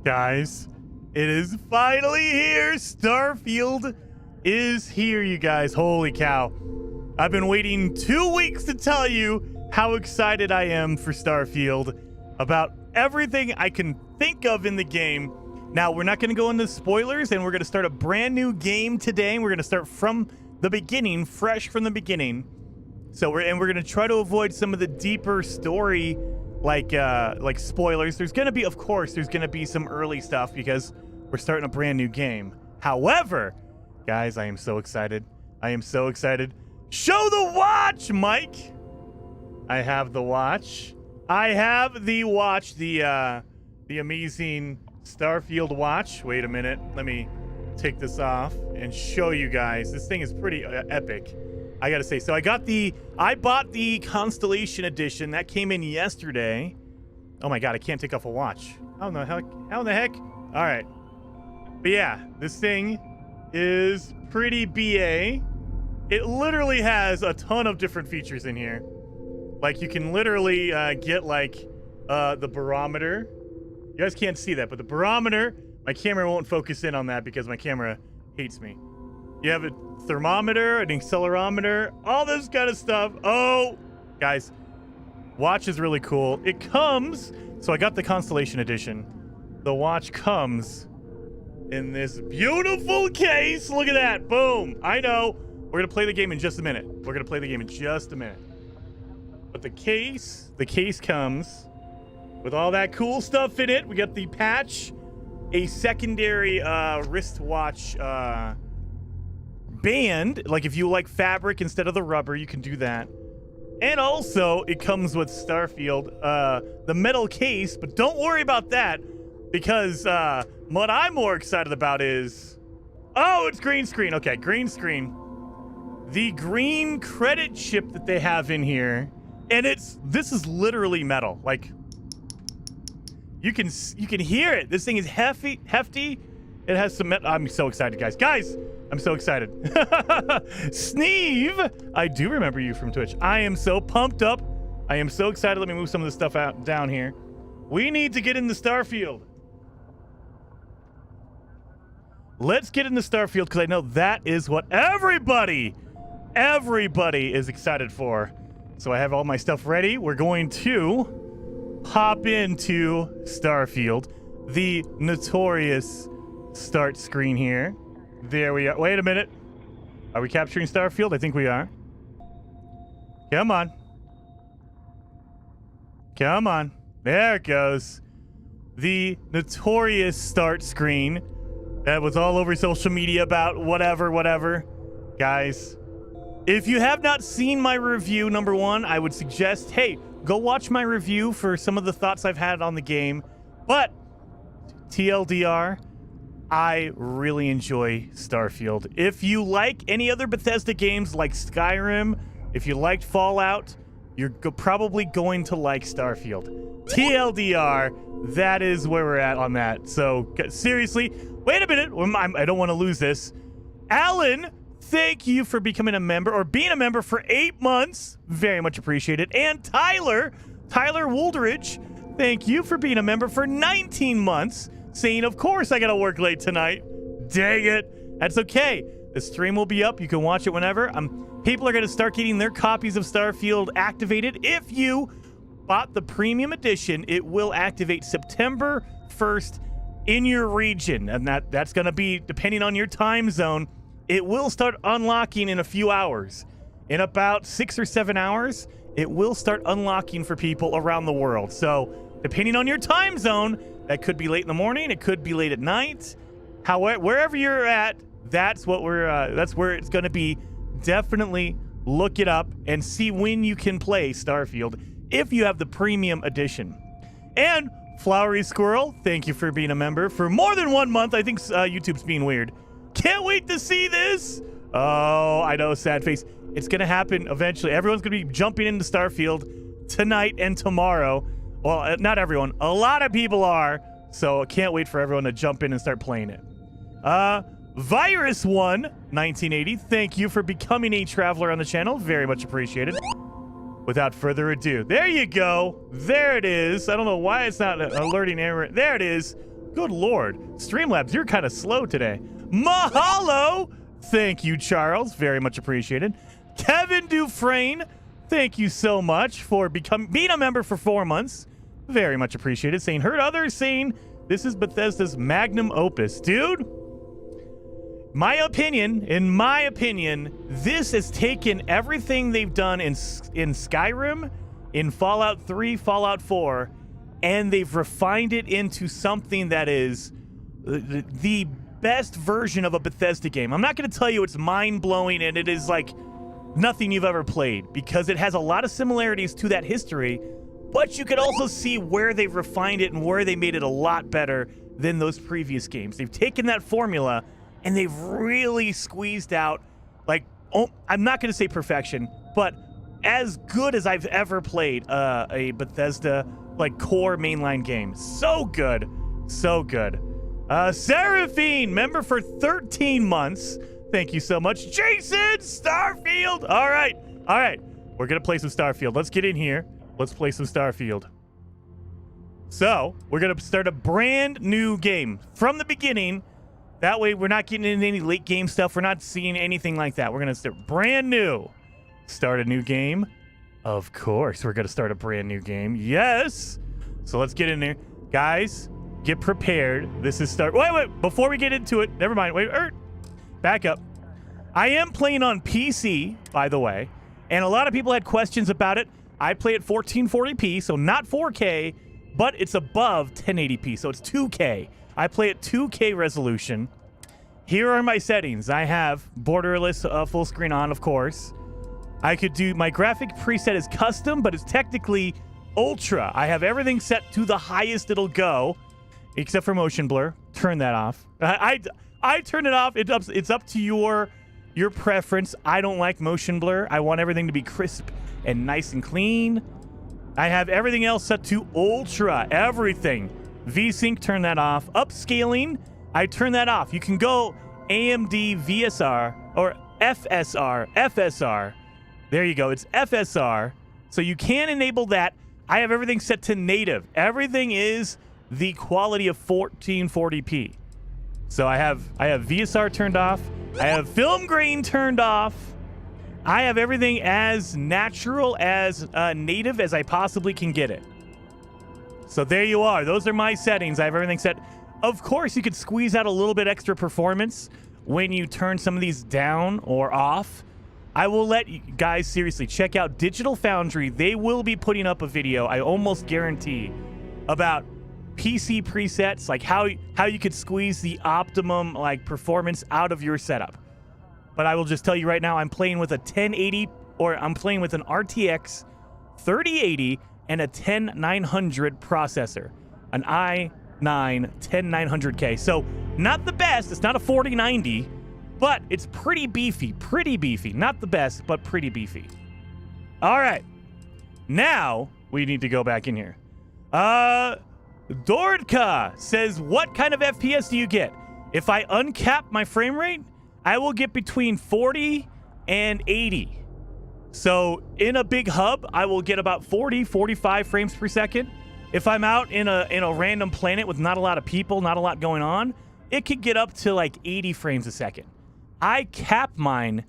Guys, it is finally here. Starfield is here, you guys. Holy cow. I've been waiting 2 weeks to tell you how excited I am for Starfield, about everything I can think of in the game. Now, we're not going to go into spoilers, and we're going to start a brand new game today. We're going to start from the beginning, fresh from the beginning. So we're going to try to avoid some of the deeper story like spoilers. There's going to be, of course, there's going to be some early stuff because we're starting a brand new game. However, guys, I am so excited. I am so excited. Show the watch, Mike. I have the watch. I have the watch, the amazing Starfield watch. Wait a minute. Let me take this off and show you guys. This thing is pretty epic, I gotta say. So I bought the Constellation edition that came in yesterday. Oh my god, I can't take off a watch. How in the heck? All right. But yeah, this thing is pretty BA. It literally has a ton of different features in here. Like, you can literally get like the barometer. You guys can't see that, but the barometer, my camera won't focus in on that because my camera hates me. You have a thermometer, an accelerometer, all this kind of stuff. Oh, guys, watch is really cool. It comes, so I got the Constellation edition. The watch comes in this beautiful case. Look at that. Boom. I know. We're going to play the game in just a minute. We're going to play the game in just a minute. But the case comes with all that cool stuff in it. We got the patch, a secondary wristwatch band. Like, if you like fabric instead of the rubber, you can do that. And also, it comes with Starfield, the metal case. But don't worry about that, because what I'm more excited about is... Oh, it's green screen. Okay, green screen. The green credit chip that they have in here. And this is literally metal. Like, you can hear it. This thing is hefty. It has some metal. I'm so excited, guys. Guys, I'm so excited. Sneeve, I do remember you from Twitch. I am so pumped up. I am so excited. Let me move some of this stuff down here. We need to get into Starfield. Let's get into Starfield, because I know that is what everybody is excited for. So I have all my stuff ready. We're going to hop into Starfield, the notorious start screen here. There we are. Wait a minute. Are we capturing Starfield? I think we are. Come on. Come on. There it goes. The notorious start screen that was all over social media about whatever. Guys, if you have not seen my review, number one, I would suggest, hey, go watch my review for some of the thoughts I've had on the game. But TLDR, I really enjoy Starfield. If you like any other Bethesda games like Skyrim, if you liked Fallout, you're probably going to like Starfield. TLDR, that is where we're at on that. So seriously, wait a minute. I don't want to lose this. Alan, thank you for becoming a member, or being a member, for 8 months. Very much appreciated. And Tyler Woolderidge, thank you for being a member for 19 months, saying, of course I gotta work late tonight. Dang it. That's okay. The stream will be up. You can watch it whenever. People are gonna start getting their copies of Starfield activated. If you bought the premium edition, it will activate September 1st in your region. And that's gonna be, depending on your time zone, it will start unlocking in a few hours. In about 6 or 7 hours, it will start unlocking for people around the world. So, depending on your time zone, that could be late in the morning, it could be late at night. However, wherever you're at, that's where it's going to be. Definitely look it up and see when you can play Starfield if you have the premium edition. And Flowery Squirrel, thank you for being a member for more than 1 month. I think YouTube's being weird. Can't wait to see this. Oh, I know, sad face. It's going to happen eventually. Everyone's going to be jumping into Starfield tonight and tomorrow. Well, not everyone. A lot of people are. So can't wait for everyone to jump in and start playing it. Virus One 1980, thank you for becoming a traveler on the channel. Very much appreciated. Without further ado, there you go. There it is. I don't know why it's not alerting error. There it is. Good Lord. Streamlabs, you're kind of slow today. Mahalo! Thank you, Charles. Very much appreciated. Kevin Dufresne, thank you so much for being a member for 4 months. Very much appreciated. Saying, heard others saying this is Bethesda's magnum opus. Dude, in my opinion, this has taken everything they've done in Skyrim, in Fallout 3, Fallout 4, and they've refined it into something that is the best version of a Bethesda game. I'm not going to tell you it's mind-blowing and it is like nothing you've ever played, because it has a lot of similarities to that history, but you could also see where they've refined it and where they made it a lot better than those previous games. They've taken that formula and they've really squeezed out, like, I'm not going to say perfection, but as good as I've ever played a Bethesda like core mainline game. So good. So good. Seraphine, member for 13 months. Thank you so much. Jason, Starfield. All right. We're going to play some Starfield. Let's get in here. Let's play some Starfield. So, we're going to start a brand new game from the beginning. That way, we're not getting into any late game stuff. We're not seeing anything like that. We're going to start brand new. Start a new game. Of course, we're going to start a brand new game. Yes. So let's get in there. Guys, get prepared. This is Wait. Before we get into it, never mind. Wait, back up. I am playing on PC, by the way, and a lot of people had questions about it. I play at 1440p, so not 4K, but it's above 1080p, so it's 2K. I play at 2K resolution. Here are my settings. I have borderless full screen on, of course. I could do my graphic preset is custom, but it's technically ultra. I have everything set to the highest it'll go, except for motion blur. Turn that off. I turn it off. It's up to your preference. I don't like motion blur. I want everything to be crisp and nice and clean. I have everything else set to ultra. Everything. VSync, turn that off. Upscaling, I turn that off. You can go AMD VSR or FSR. There you go. It's FSR. So you can enable that. I have everything set to native. Everything is the quality of 1440p. So I have VSR turned off. I have film grain turned off. I have everything as natural, as native as I possibly can get it. So there you are. Those are my settings. I have everything set. Of course, you could squeeze out a little bit extra performance when you turn some of these down or off. I will let you guys seriously check out Digital Foundry. They will be putting up a video, I almost guarantee, about PC presets, like how you could squeeze the optimum like performance out of your setup. But I will just tell you right now, I'm playing with a 1080, or I'm playing with an RTX 3080 and a 10900 processor, an i9 10900K. So not the best. It's not a 4090. But it's pretty beefy. Not the best, but pretty beefy. All right. Now we need to go back in here. Dordka says, what kind of FPS do you get? If I uncap my frame rate, I will get between 40 and 80. So in a big hub, I will get about 40, 45 frames per second. If I'm out in a random planet with not a lot of people, not a lot going on, it could get up to like 80 frames a second. I cap mine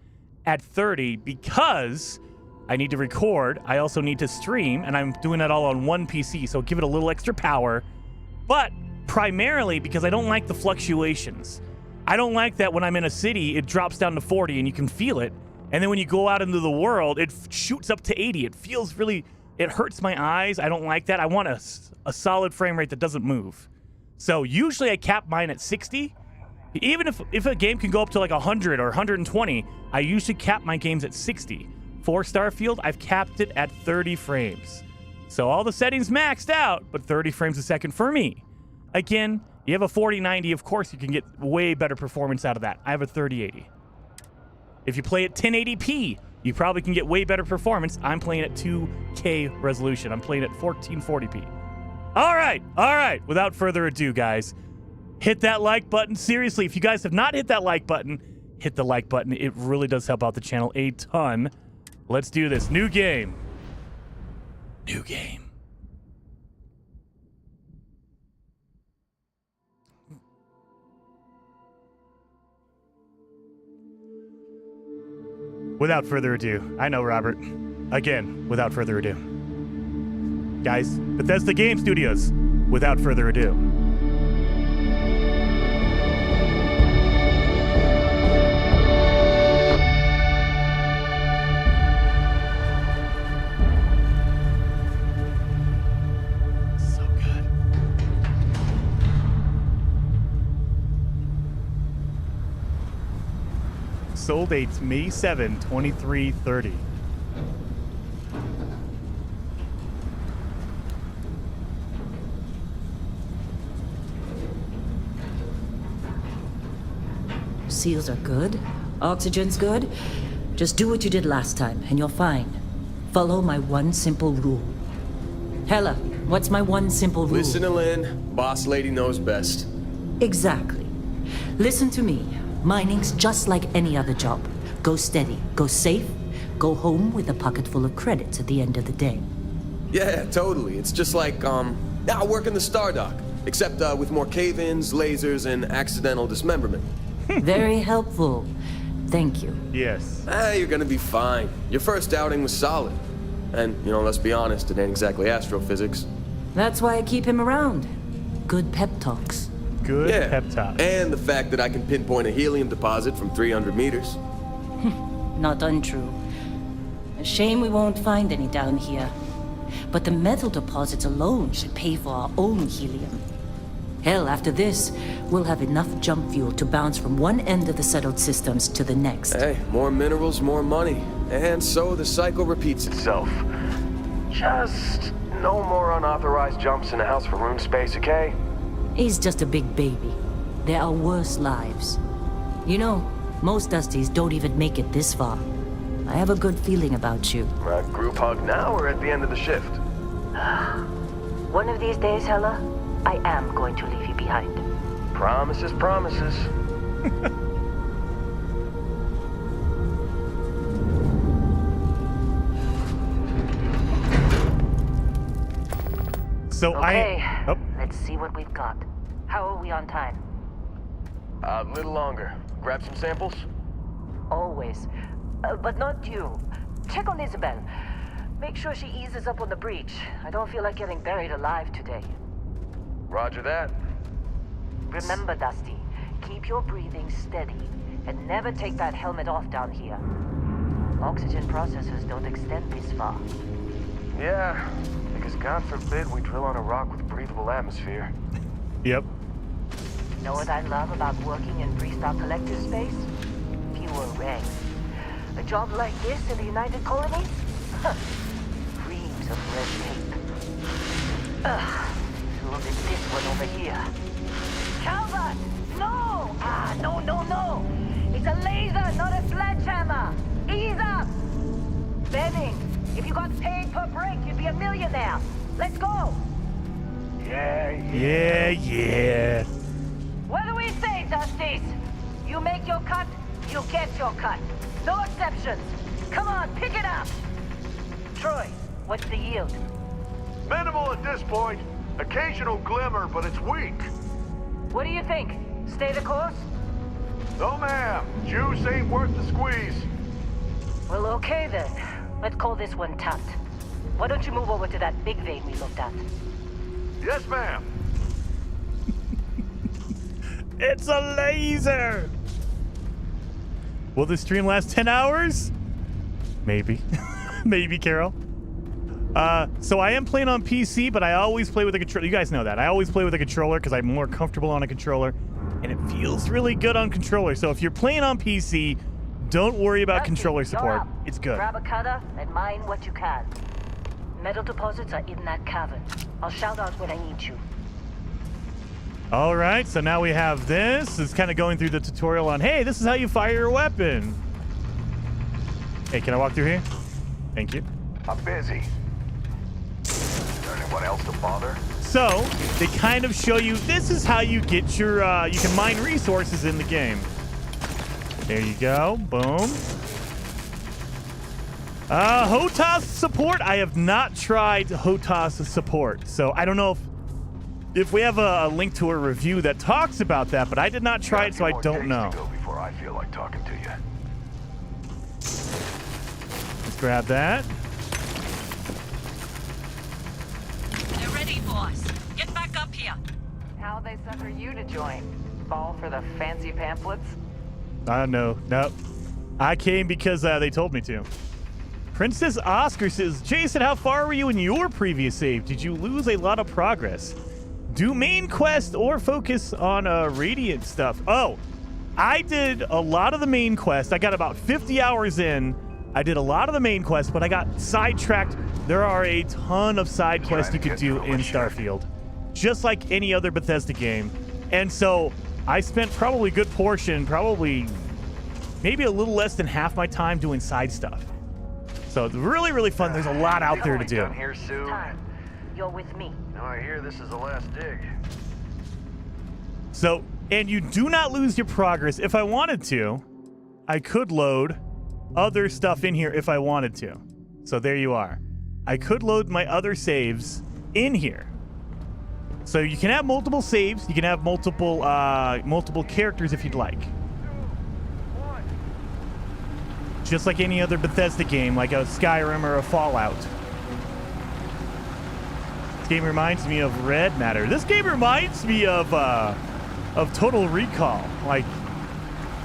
at 30 because I need to record. I also need to stream, and I'm doing that all on one PC, so give it a little extra power. But primarily because I don't like the fluctuations. I don't like that when I'm in a city, it drops down to 40 and you can feel it. And then when you go out into the world, it shoots up to 80. It feels really, it hurts my eyes. I don't like that. I want a solid frame rate that doesn't move. So usually I cap mine at 60. Even if a game can go up to like 100 or 120, I usually cap my games at 60. For Starfield, I've capped it at 30 frames. So all the settings maxed out, but 30 frames a second for me. Again, you have a 4090, of course you can get way better performance out of that. I have a 3080. If you play at 1080p, you probably can get way better performance. I'm playing at 2K resolution. I'm playing at 1440p. All right. Without further ado, guys, hit that like button. Seriously, if you guys have not hit that like button, hit the like button. It really does help out the channel a ton. Let's do this. New game. Without further ado, I know, Robert. Again, without further ado. Guys, Bethesda Game Studios, without further ado. So good. Sold dates May 7, 2330. Seals are good. Oxygen's good. Just do what you did last time, and you're fine. Follow my one simple rule. Hella, what's my one simple rule? Listen to Lynn. Boss lady knows best. Exactly. Listen to me. Mining's just like any other job. Go steady, go safe, go home with a pocket full of credits at the end of the day. Yeah, totally. It's just like, I work in the Stardock. Except, with more cave-ins, lasers, and accidental dismemberment. Very helpful. Thank you. Yes. You're gonna be fine. Your first outing was solid. And, let's be honest, it ain't exactly astrophysics. That's why I keep him around. Good pep talks. Good Yeah, pep talk. and the fact that I can pinpoint a helium deposit from 300 meters. Not untrue. A shame we won't find any down here. But the metal deposits alone should pay for our own helium. Hell, after this, we'll have enough jump fuel to bounce from one end of the settled systems to the next. Hey, more minerals, more money. And so the cycle repeats itself. Just no more unauthorized jumps in a house for room space, okay? He's just a big baby. There are worse lives. You know, most Dusties don't even make it this far. I have a good feeling about you. Group hug now or at the end of the shift? One of these days, Hella, I am going to leave you behind. Promises, promises. So Okay, Oh, let's see what we've got. How are we on time? A little longer. Grab some samples? Always. But not you. Check on Isabel. Make sure she eases up on the breach. I don't feel like getting buried alive today. Roger that. Remember, Dusty, keep your breathing steady and never take that helmet off down here. Oxygen processors don't extend this far. Yeah, because God forbid we drill on a rock with breathable atmosphere. yep. Know what I love about working in Freestar Collective space? Fewer ranks. A job like this in the United Colonies? Reams of red tape. Ugh. Look at this one over here. Calvert! No! No. It's a laser, not a sledgehammer. Ease up! Benning, if you got paid per break, you'd be a millionaire. Let's go! Yeah. What do we say, Dusties? You make your cut, you get your cut. No exceptions. Come on, pick it up. Troy, what's the yield? Minimal at this point. Occasional glimmer, but it's weak. What do you think? Stay the course? No, ma'am. Juice ain't worth the squeeze. Well, okay then. Let's call this one tapped. Why don't you move over to that big vein we looked at? Yes, ma'am. It's a laser. Will this stream last 10 hours? Maybe. Maybe, Carol. So I am playing on PC, but I always play with a controller. You guys know that. I always play with a controller because I'm more comfortable on a controller, and it feels really good on controller. So if you're playing on PC, don't worry about controller support. It's good. Grab a cutter and mine what you can. Metal deposits are in that cavern. I'll shout out when I need you. All right, so now we have this. It's kind of going through the tutorial on, hey, this is how you fire your weapon. Hey, can I walk through here? Thank you. I'm busy. Is there anyone else to bother? So they kind of show you, this is how you get your, you can mine resources in the game. There you go. Boom. HOTAS support. I have not tried HOTAS support, so I don't know if we have a link to a review that talks about that, but I did not try it, so I don't know. Before I feel like talking to you. grab that. They're ready, boss. Get back up here. How'd they sucker you to join? Fall for the fancy pamphlets? No. I came because they told me to. Princess Oscar says, Jason, how far were you in your previous save? Did you lose a lot of progress? Do main quest or focus on Radiant stuff? Oh, I did a lot of the main quest. I got about 50 hours in. I did a lot of the main quest, but I got sidetracked. There are a ton of side quests you could do in Starfield, just like any other Bethesda game. And so I spent probably a good portion, probably maybe a little less than half my time doing side stuff. So it's really, really fun. There's a lot out there to do. Down here soon. Time. You're with me. Now I hear this is the last dig. So, and you do not lose your progress. If I wanted to, I could load other stuff in here if I wanted to. So there you are. I could load my other saves in here. So you can have multiple saves. You can have multiple characters if you'd like. Just like any other Bethesda game, like a Skyrim or a Fallout. This game reminds me of Red Matter. This game reminds me of Total Recall, like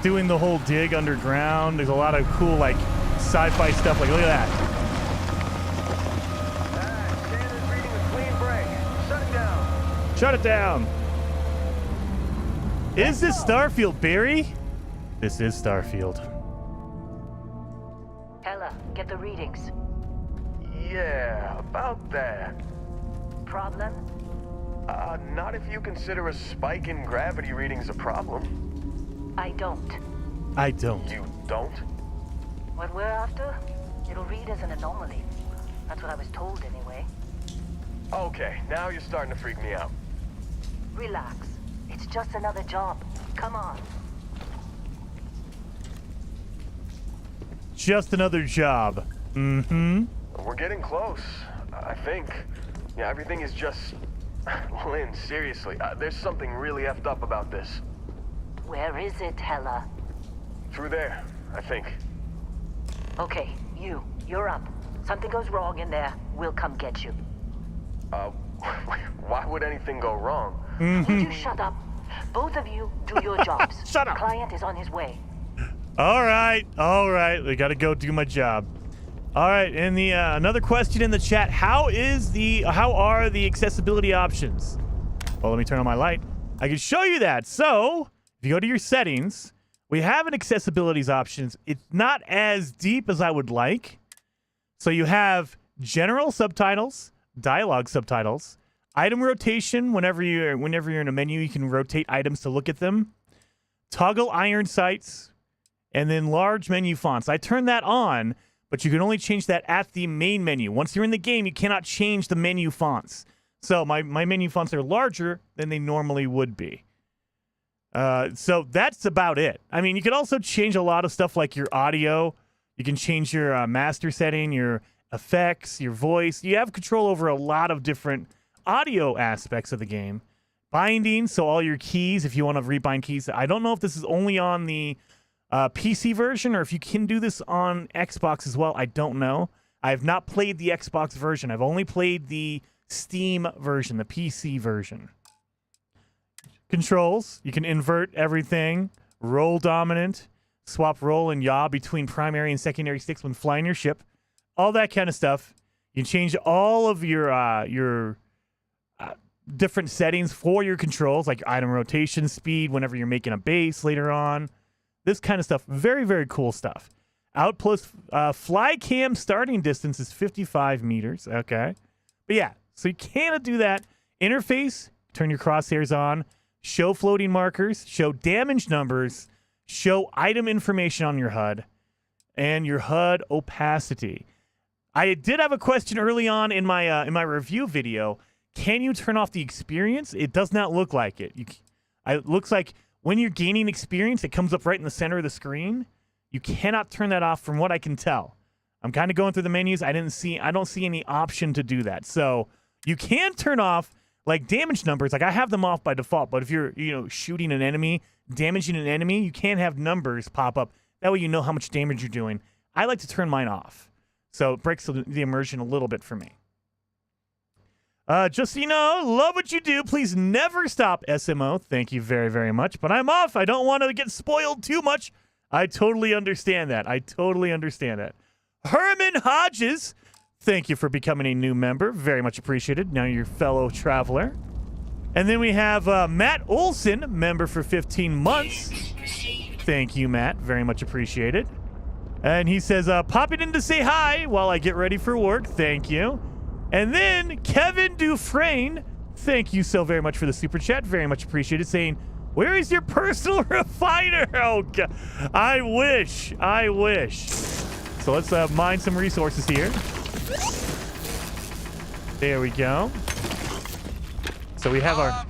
doing the whole dig underground. There's a lot of cool like sci-fi stuff. Like, look at that. Standard reading a clean break. Shut it down. Shut it down. Is this Starfield, Barry? This is Starfield. Ella, get the readings. Yeah, about that. Problem? Not if you consider a spike in gravity readings a problem. I don't. I don't. You don't? What we're after? It'll read as an anomaly. That's what I was told anyway. Okay, now you're starting to freak me out. Relax. It's just another job. Come on. Just another job. Mm-hmm. We're getting close, I think. Yeah, everything is just... Lynn, seriously, there's something really effed up about this. Where is it, Hella? Through there, I think. Okay, you're up. Something goes wrong in there, we'll come get you. Why would anything go wrong? Would you shut up? Both of you do your jobs. Shut up. The client is on his way. All right. I gotta go do my job. All right, and the another question in the chat: how are the accessibility options? Well, let me turn on my light. I can show you that. So if you go to your settings, we have an accessibilities options. It's not as deep as I would like. So you have general subtitles, dialogue subtitles, item rotation. Whenever you're in a menu, you can rotate items to look at them. Toggle iron sights, and then large menu fonts. I turned that on, but you can only change that at the main menu. Once you're in the game, you cannot change the menu fonts. So my menu fonts are larger than they normally would be. So that's about it. I mean, you can also change a lot of stuff like your audio. You can change your master setting, your effects, your voice. You have control over a lot of different audio aspects of the game. Binding, so all your keys, if you want to rebind keys. I don't know if this is only on the PC version or if you can do this on Xbox as well. I don't know. I have not played the Xbox version. I've only played the Steam version, the PC version. Controls, you can invert everything. Roll dominant. Swap roll and yaw between primary and secondary sticks when flying your ship. All that kind of stuff. You can change all of your different settings for your controls, like item rotation speed whenever you're making a base later on. This kind of stuff. Very, very cool stuff. Outpost fly cam starting distance is 55 meters. Okay. But yeah, so you cannot do that. Interface, turn your crosshairs on. Show floating markers. Show damage numbers. Show item information on your HUD. And your HUD opacity. I did have a question early on in my review video. Can you turn off the experience? It does not look like it. It looks like when you're gaining experience, it comes up right in the center of the screen. You cannot turn that off from what I can tell. I'm kind of going through the menus. I don't see any option to do that. So you can turn off like damage numbers. Like I have them off by default, but if you're, shooting an enemy, damaging an enemy, you can't have numbers pop up. That way you know how much damage you're doing. I like to turn mine off. So it breaks the immersion a little bit for me. Just so you know, love what you do. Please never stop, SMO. Thank you very, very much. But I'm off. I don't want to get spoiled too much. I totally understand that. I totally understand that. Herman Hodges, thank you for becoming a new member. Very much appreciated. Now you're fellow traveler. And then we have Matt Olson, member for 15 months. Thank you, Matt. Very much appreciated. And he says, popping in to say hi while I get ready for work. Thank you. And then Kevin Dufresne, thank you so very much for the super chat. Very much appreciated. Saying, where is your personal refiner? Oh, God. I wish. I wish. So let's mine some resources here. There we go. So we have our...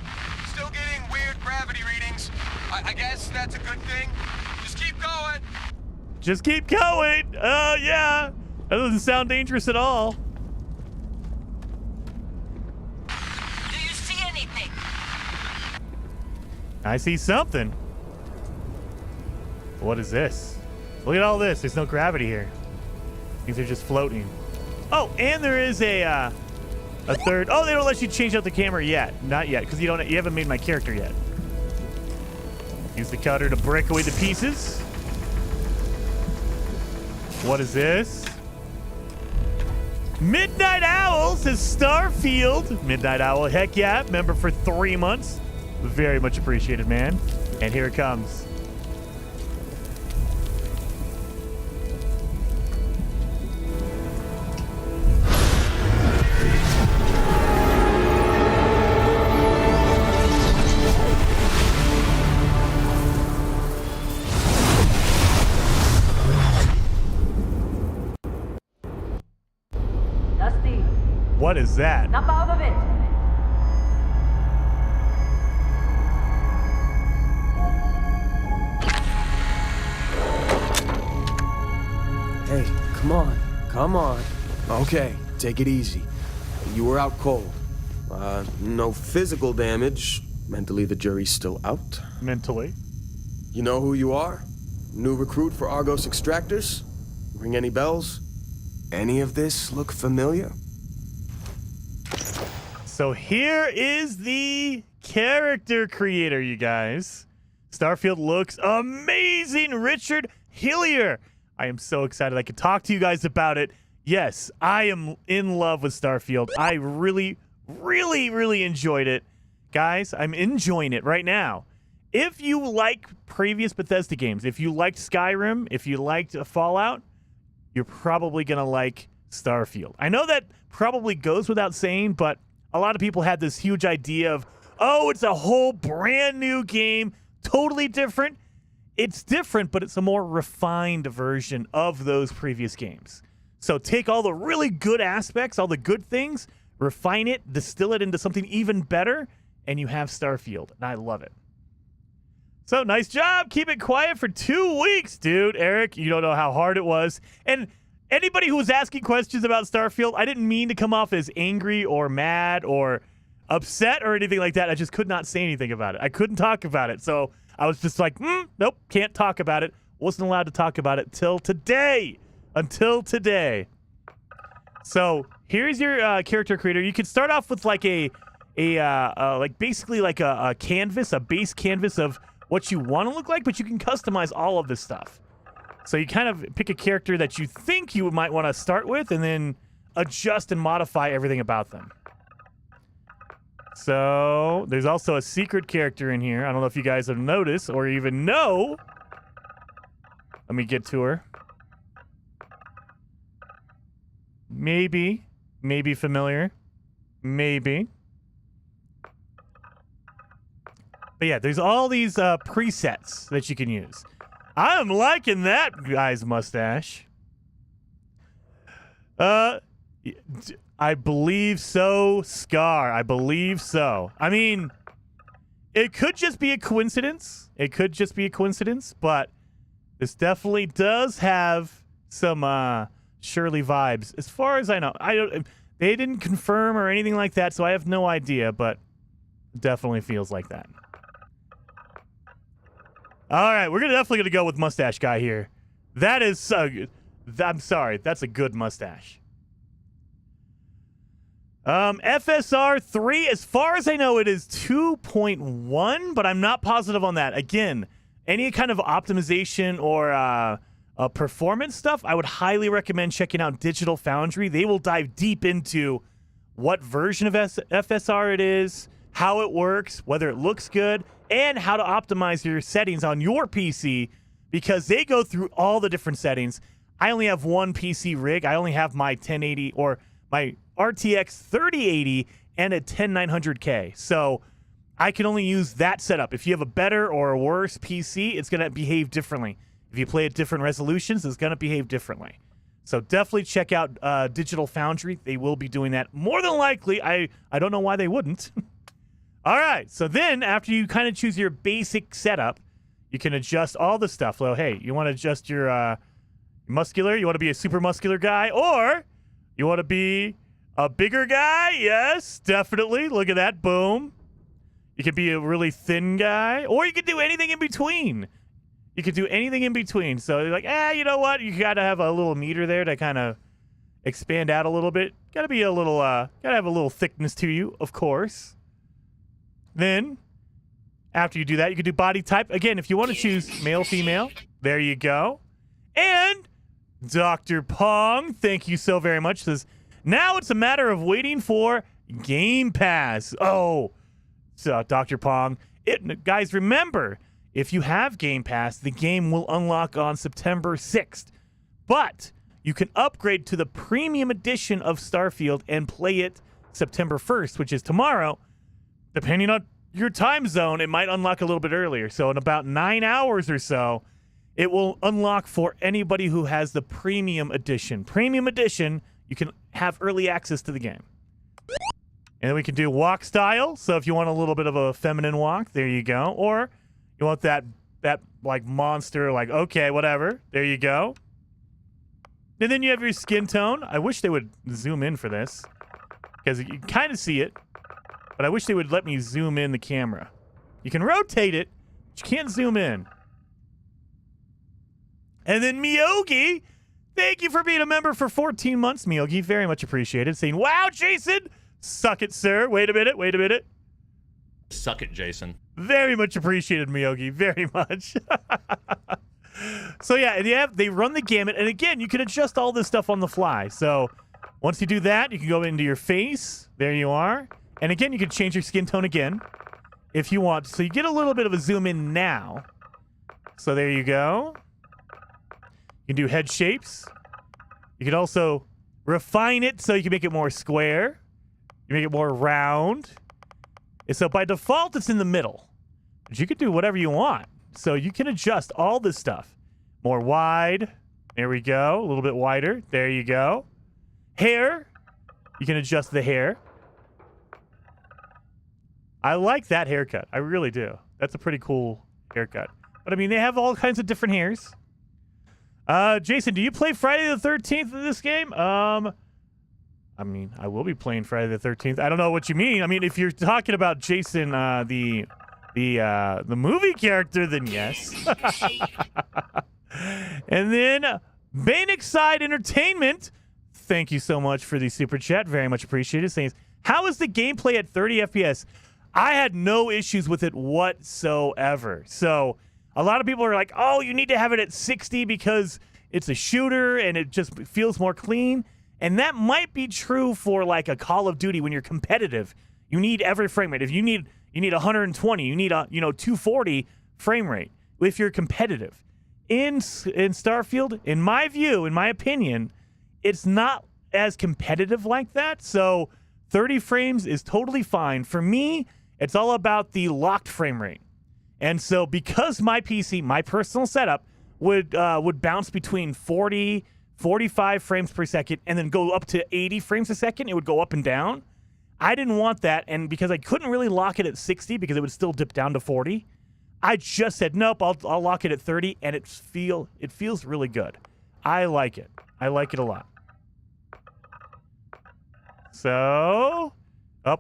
Still getting weird gravity readings. I guess that's a good thing. Just keep going. Just keep going. Yeah. That doesn't sound dangerous at all. Do you see anything? I see something. What is this? Look at all this. There's no gravity here. These are just floating. Oh, and there is a third. Oh, they don't let you change out the camera yet. Not yet, because you haven't made my character yet. Use the cutter to break away the pieces. What is this? Midnight Owl says Starfield. Midnight Owl, heck yeah. Member for 3 months. Very much appreciated, man. And here it comes. Dusty, What is that? snap out of it. Hey, come on. Come on. Okay, take it easy. You were out cold. No physical damage. Mentally, the jury's still out. Mentally. You know who you are? New recruit for Argos Extractors? Ring any bells? Any of this look familiar? So here is the character creator, you guys. Starfield looks amazing. Richard Hillier. I am so excited I could talk to you guys about it. Yes, I am in love with Starfield. I really, really, really enjoyed it. Guys, I'm enjoying it right now. If you like previous Bethesda games, if you liked Skyrim, if you liked Fallout, you're probably going to like Starfield. I know that probably goes without saying, but a lot of people had this huge idea of, oh, it's a whole brand new game, totally different. It's different, but it's a more refined version of those previous games. So take all the really good aspects, all the good things, refine it, distill it into something even better, and you have Starfield, and I love it. So nice job. Keep it quiet for 2 weeks, dude. Eric, you don't know how hard it was. And anybody who was asking questions about Starfield, I didn't mean to come off as angry or mad or upset or anything like that. I just could not say anything about it. I couldn't talk about it. So I was just like, nope, can't talk about it. Wasn't allowed to talk about it till today. Until today. So here's your character creator. You can start off with like basically like a canvas, a base canvas of what you want to look like, but you can customize all of this stuff. So you kind of pick a character that you think you might want to start with and then adjust and modify everything about them. So there's also a secret character in here. I don't know if you guys have noticed or even know. Let me get to her. Maybe familiar. Maybe. But yeah, there's all these presets that you can use. I'm liking that guy's mustache. I believe so, Scar. I believe so. I mean, it could just be a coincidence. It could just be a coincidence, but this definitely does have some Shirley vibes. As far as I know, they didn't confirm or anything like that, so I have no idea, but it definitely feels like that. All right, we're definitely gonna go with mustache guy here. That is I'm sorry. That's a good mustache. FSR 3, as far as I know, it is 2.1, but I'm not positive on that. Again, any kind of optimization or performance stuff, I would highly recommend checking out Digital Foundry. They will dive deep into what version of FSR it is, how it works, whether it looks good, and how to optimize your settings on your PC, because they go through all the different settings. I only have one PC rig. I only have my 1080 or my RTX 3080 and a 10900K. So I can only use that setup. If you have a better or a worse PC, it's going to behave differently. If you play at different resolutions, it's going to behave differently. So definitely check out Digital Foundry. They will be doing that more than likely. I don't know why they wouldn't. All right. So then after you kind of choose your basic setup, you can adjust all the stuff. Well, hey, you want to adjust your muscular? You want to be a super muscular guy? Or you want to be a bigger guy? Yes, definitely. Look at that. Boom. You could be a really thin guy. Or you could do anything in between. You could do anything in between. So you're like, you know what? You got to have a little meter there to kind of expand out a little bit. Got to be a little, got to have a little thickness to you, of course. Then, after you do that, you can do body type. Again, if you want to choose male, female, there you go. And Dr. Pong, thank you so very much, says, now it's a matter of waiting for Game Pass. Oh, so Dr. Pong. Guys, remember, if you have Game Pass, the game will unlock on September 6th. But you can upgrade to the premium edition of Starfield and play it September 1st, which is tomorrow. Depending on your time zone, it might unlock a little bit earlier. So in about 9 hours or so, it will unlock for anybody who has the premium edition. Premium edition, you can have early access to the game. And then we can do walk style. So if you want a little bit of a feminine walk, there you go. Or you want that like monster, like, okay, whatever. There you go. And then you have your skin tone. I wish they would zoom in for this, because you kind of see it. But I wish they would let me zoom in the camera. You can rotate it, but you can't zoom in. And then Miyogi, thank you for being a member for 14 months, Miyogi. Very much appreciated. Saying, wow, Jason, suck it, sir. Wait a minute. Suck it, Jason. Very much appreciated, Miyogi. Very much. So yeah, they run the gamut. And again, you can adjust all this stuff on the fly. So once you do that, you can go into your face. There you are. And again, you can change your skin tone again if you want. So you get a little bit of a zoom in now. So there you go. You can do head shapes. You can also refine it so you can make it more square. You make it more round. And so by default, it's in the middle. But you can do whatever you want. So you can adjust all this stuff. More wide. There we go. A little bit wider. There you go. Hair. You can adjust the hair. I like that haircut. I really do. That's a pretty cool haircut. But I mean, they have all kinds of different hairs. Jason, do you play Friday the 13th in this game? I mean, I will be playing Friday the 13th. I don't know what you mean. I mean, if you're talking about Jason, the movie character, then yes. And then Banexide Entertainment, thank you so much for the super chat. Very much appreciated. Saying, how is the gameplay at 30 FPS? I had no issues with it whatsoever. So a lot of people are like, oh, you need to have it at 60 because it's a shooter and it just feels more clean. And that might be true for like a Call of Duty when you're competitive. You need every frame rate. If you need 120, you need a 240 frame rate if you're competitive. In Starfield, in my view, in my opinion, it's not as competitive like that. So 30 frames is totally fine. For me, it's all about the locked frame rate. And so because my PC, my personal setup, would bounce between 40, 45 frames per second and then go up to 80 frames a second, it would go up and down. I didn't want that, and because I couldn't really lock it at 60 because it would still dip down to 40, I just said, nope, I'll lock it at 30, and it feels really good. I like it. I like it a lot. So,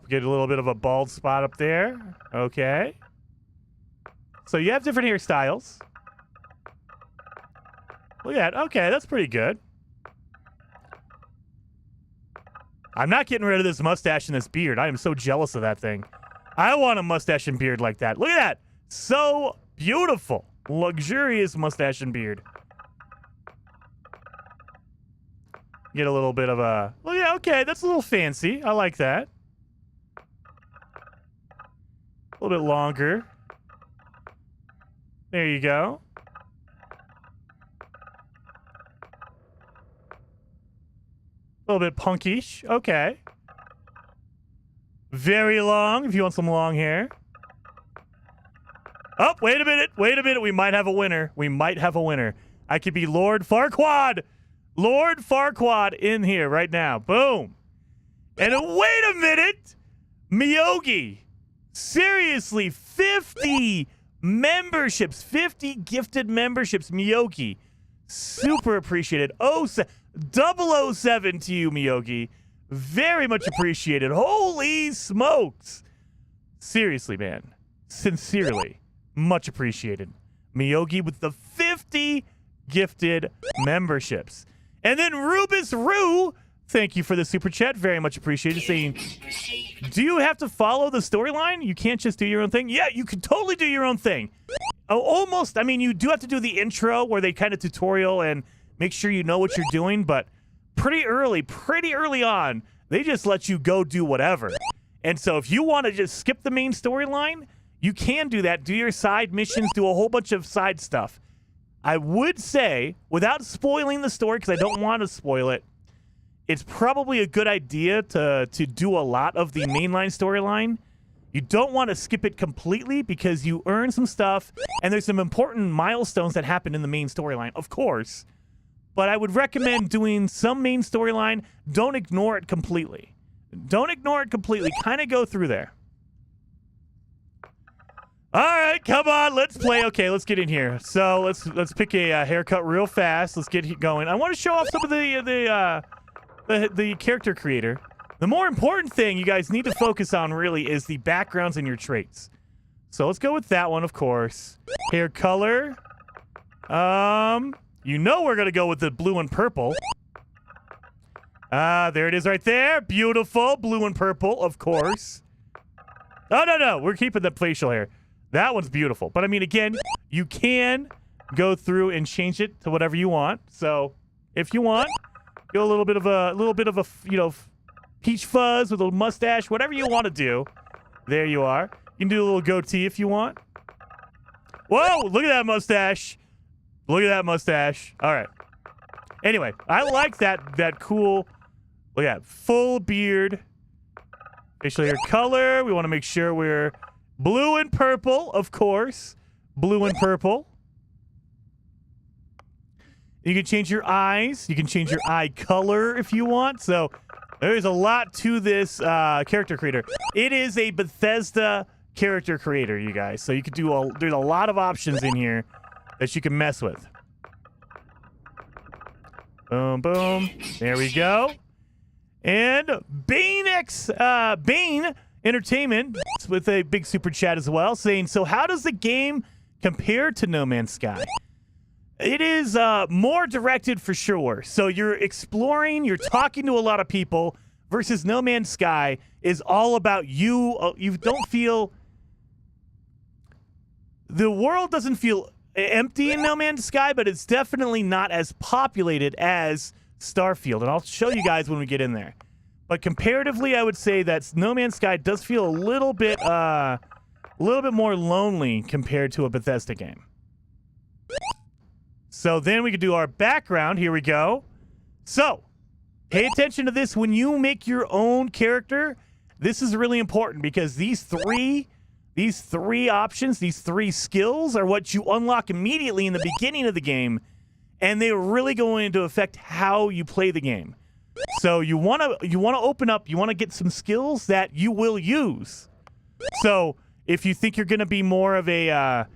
get a little bit of a bald spot up there. Okay. So you have different hairstyles. Look at that. Okay, that's pretty good. I'm not getting rid of this mustache and this beard. I am so jealous of that thing. I want a mustache and beard like that. Look at that. So beautiful. Luxurious mustache and beard. Get a little bit of a... Oh, yeah, okay. That's a little fancy. I like that. A little bit longer. There you go. A little bit punkish. Okay. Very long, if you want some long hair. Oh, wait a minute. Wait a minute. We might have a winner. We might have a winner. I could be Lord Farquaad. Lord Farquaad in here right now. Boom. And wait a minute. Miyogi. Seriously, 50 memberships. 50 gifted memberships. Miyogi. Super appreciated. 007 to you, Miyogi. Very much appreciated. Holy smokes. Seriously, man. Sincerely. Much appreciated. Miyogi with the 50 gifted memberships. And then Rubus Roo, thank you for the super chat. Very much appreciated. Saying, do you have to follow the storyline? You can't just do your own thing? Yeah, you can totally do your own thing. Almost, I mean, you do have to do the intro where they kind of tutorial and make sure you know what you're doing, but pretty early on, they just let you go do whatever. And so if you want to just skip the main storyline, you can do that. Do your side missions, do a whole bunch of side stuff. I would say, without spoiling the story, because I don't want to spoil it, it's probably a good idea to do a lot of the mainline storyline. You don't want to skip it completely because you earn some stuff, and there's some important milestones that happen in the main storyline, of course. But I would recommend doing some main storyline. Don't ignore it completely. Don't ignore it completely. Kind of go through there. All right, come on, let's play. Okay, let's get in here. So let's pick a haircut real fast. Let's get going. I want to show off some of the character creator. The more important thing you guys need to focus on really is the backgrounds and your traits. So let's go with that one, of course. Hair color. You know we're gonna go with the blue and purple. There it is right there. Beautiful. Blue and purple, of course. Oh, no. We're keeping the facial hair. That one's beautiful. But I mean, again, you can go through and change it to whatever you want. So if you want, go a little bit of a, you know, peach fuzz with a mustache, whatever you want to do. There you are. You can do a little goatee if you want. Whoa, look at that mustache. Look at that mustache. All right. Anyway, I like that cool, look at that, full beard. Facial hair color. We want to make sure we're blue and purple, of course. Blue and purple. You can change your eyes. You can change your eye color if you want. So there's a lot to this character creator. It is a Bethesda character creator, you guys. So you could do there's a lot of options in here that you can mess with. Boom, boom. There we go. And Bane Entertainment with a big super chat as well, saying, so how does the game compare to No Man's Sky? It is more directed for sure. So you're exploring, you're talking to a lot of people, versus No Man's Sky is all about you. You don't feel... The world doesn't feel empty in No Man's Sky, but it's definitely not as populated as Starfield. And I'll show you guys when we get in there. But comparatively, I would say that No Man's Sky does feel a little bit more lonely compared to a Bethesda game. So then we could do our background. Here we go. So pay attention to this when you make your own character. This is really important because these three options, these three skills are what you unlock immediately in the beginning of the game, and they're really going to affect how you play the game. So you want to open up, you want to get some skills that you will use. So if you think you're going to be more of a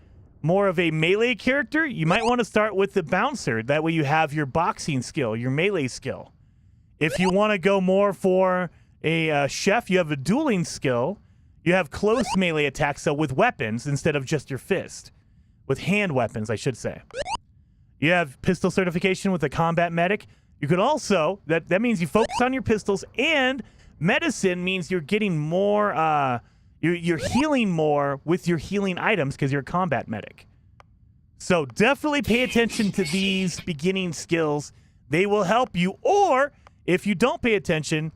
melee character, you might want to start with the bouncer. That way you have your boxing skill, your melee skill. If you want to go more for a chef, you have a dueling skill. You have close melee attacks, so with weapons instead of just your fist. With hand weapons, I should say. You have pistol certification with a combat medic. You could also, that means you focus on your pistols, and medicine means you're getting more, you're healing more with your healing items because you're a combat medic. So definitely pay attention to these beginning skills. They will help you, or if you don't pay attention,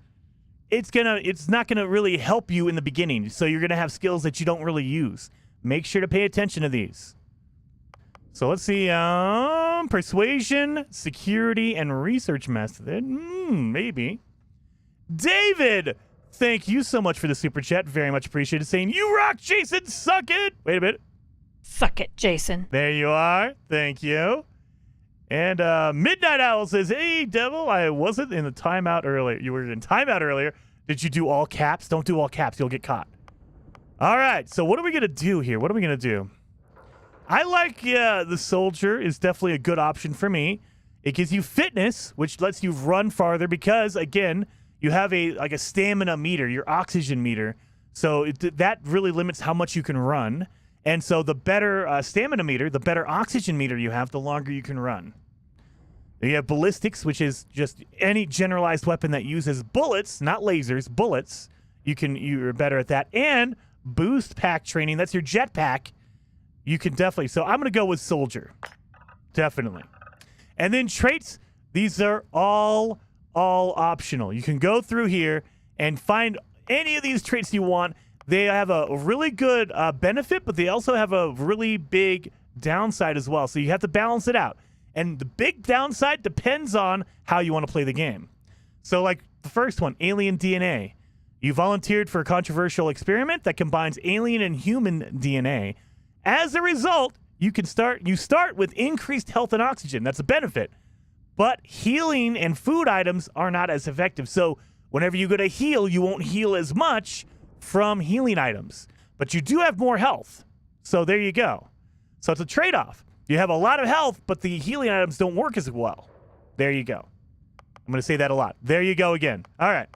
it's not gonna really help you in the beginning. So you're gonna have skills that you don't really use. Make sure to pay attention to these. So let's see, persuasion, security, and research method. Maybe. David, thank you so much for the super chat. Very much appreciated. Saying, you rock, Jason, suck it. Wait a minute. Suck it, Jason. There you are. Thank you. And Midnight Owl says, hey, Devil, I wasn't in the timeout earlier. You were in timeout earlier. Did you do all caps? Don't do all caps. You'll get caught. All right. So what are we going to do here? What are we going to do? I like the soldier is definitely a good option for me. It gives you fitness, which lets you run farther because, again, you have a stamina meter, your oxygen meter. So that really limits how much you can run. And so the better stamina meter, the better oxygen meter you have, the longer you can run. You have ballistics, which is just any generalized weapon that uses bullets, not lasers, bullets. You're better at that. And boost pack training, that's your jetpack. You can definitely. So I'm going to go with soldier. Definitely. And then traits, these are all optional. You can go through here and find any of these traits you want. They have a really good benefit, but they also have a really big downside as well. So you have to balance it out. And the big downside depends on how you want to play the game. So like the first one, alien DNA. You volunteered for a controversial experiment that combines alien and human DNA. As a result, you start with increased health and oxygen. That's a benefit. But healing and food items are not as effective. So whenever you go to heal, you won't heal as much from healing items. But you do have more health. So there you go. So it's a trade-off. You have a lot of health, but the healing items don't work as well. There you go. I'm going to say that a lot. There you go again. All right.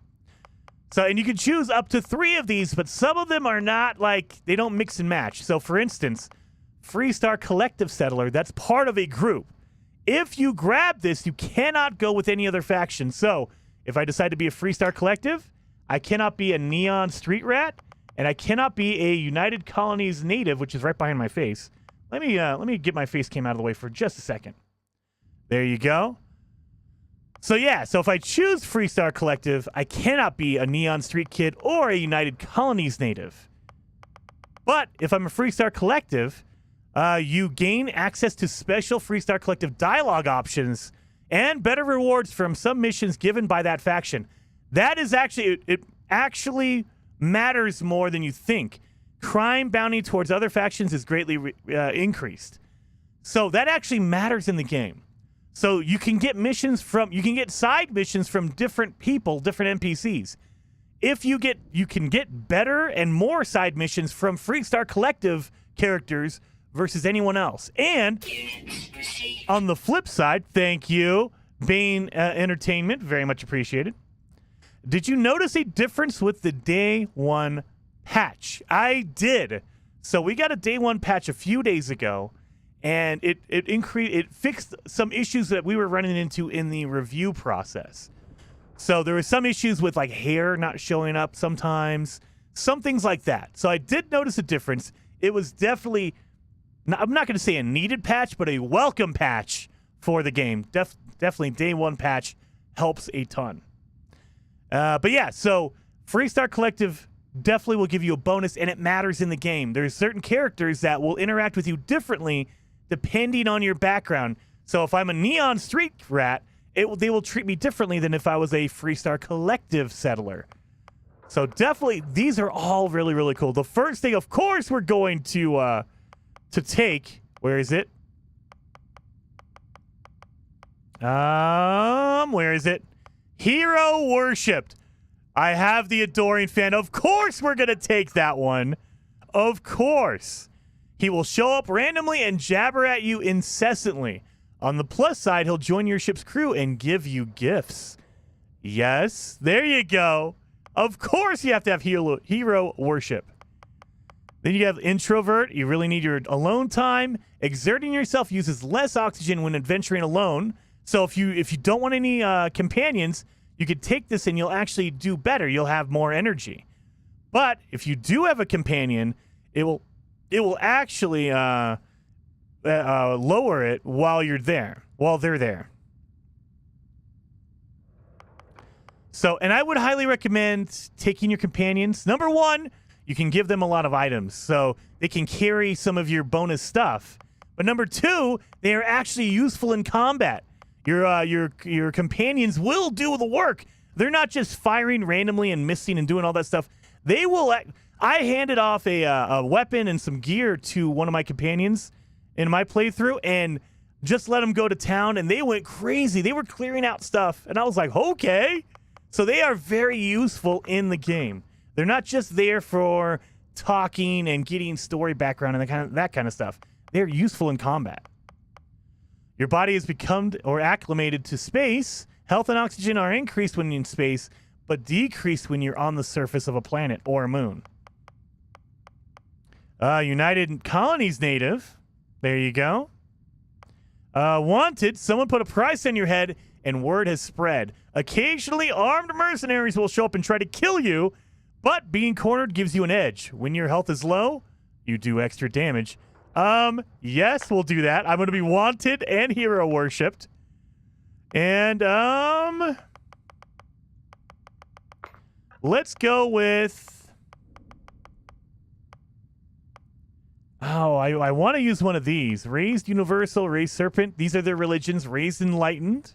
So, and you can choose up to 3 of these, but some of them are not they don't mix and match. So, for instance, Freestar Collective Settler, that's part of a group. If you grab this, you cannot go with any other faction. So, if I decide to be a Freestar Collective, I cannot be a Neon Street Rat, and I cannot be a United Colonies native, which is right behind my face. Let me get my face cam out of the way for just a second. There you go. So yeah, so if I choose Freestar Collective, I cannot be a Neon Street Kid or a United Colonies native. But if I'm a Freestar Collective, you gain access to special Freestar Collective dialogue options and better rewards from some missions given by that faction. That is actually, it actually matters more than you think. Crime bounty towards other factions is greatly increased. So that actually matters in the game. So you can get side missions from different people, different NPCs. You can get better and more side missions from Freestar Collective characters versus anyone else. And on the flip side, thank you, Bane Entertainment, very much appreciated. Did you notice a difference with the day 1 patch? I did. So we got a day 1 patch a few days ago. And it fixed some issues that we were running into in the review process. So there were some issues with hair not showing up sometimes, some things like that. So I did notice a difference. It was definitely, I'm not going to say a needed patch, but a welcome patch for the game. Definitely day 1 patch helps a ton. But yeah, so Freestar Collective definitely will give you a bonus, and it matters in the game. There's certain characters that will interact with you differently depending on your background. So if I'm a Neon Street Rat, they will treat me differently than if I was a Freestar Collective settler. So definitely, these are all really, really cool. The first thing, of course, we're going to take. Where is it? Where is it? Hero Worshipped. I have the Adoring Fan. Of course, we're gonna take that one. Of course. He will show up randomly and jabber at you incessantly. On the plus side, he'll join your ship's crew and give you gifts. Yes, there you go. Of course you have to have hero worship. Then you have Introvert. You really need your alone time. Exerting yourself uses less oxygen when adventuring alone. So if you don't want any companions, you could take this and you'll actually do better. You'll have more energy. But if you do have a companion, it will actually lower it while they're there. So, and I would highly recommend taking your companions. Number one, you can give them a lot of items, so they can carry some of your bonus stuff. But number two, they are actually useful in combat. Your companions will do the work. They're not just firing randomly and missing and doing all that stuff. They will. I handed off a weapon and some gear to one of my companions in my playthrough, and just let them go to town, and they went crazy. They were clearing out stuff, and I was like, okay. So they are very useful in the game. They're not just there for talking and getting story background and that kind of stuff. They're useful in combat. Your body has become or acclimated to space. Health and oxygen are increased when in space, but decreased when you're on the surface of a planet or a moon. United Colonies native. There you go. Wanted. Someone put a price on your head, and word has spread. Occasionally, armed mercenaries will show up and try to kill you, but being cornered gives you an edge. When your health is low, you do extra damage. Yes, we'll do that. I'm going to be wanted and hero worshipped. And, let's go with... Oh, I want to use one of these. Raised Universal, Raised Serpent. These are their religions. Raised Enlightened.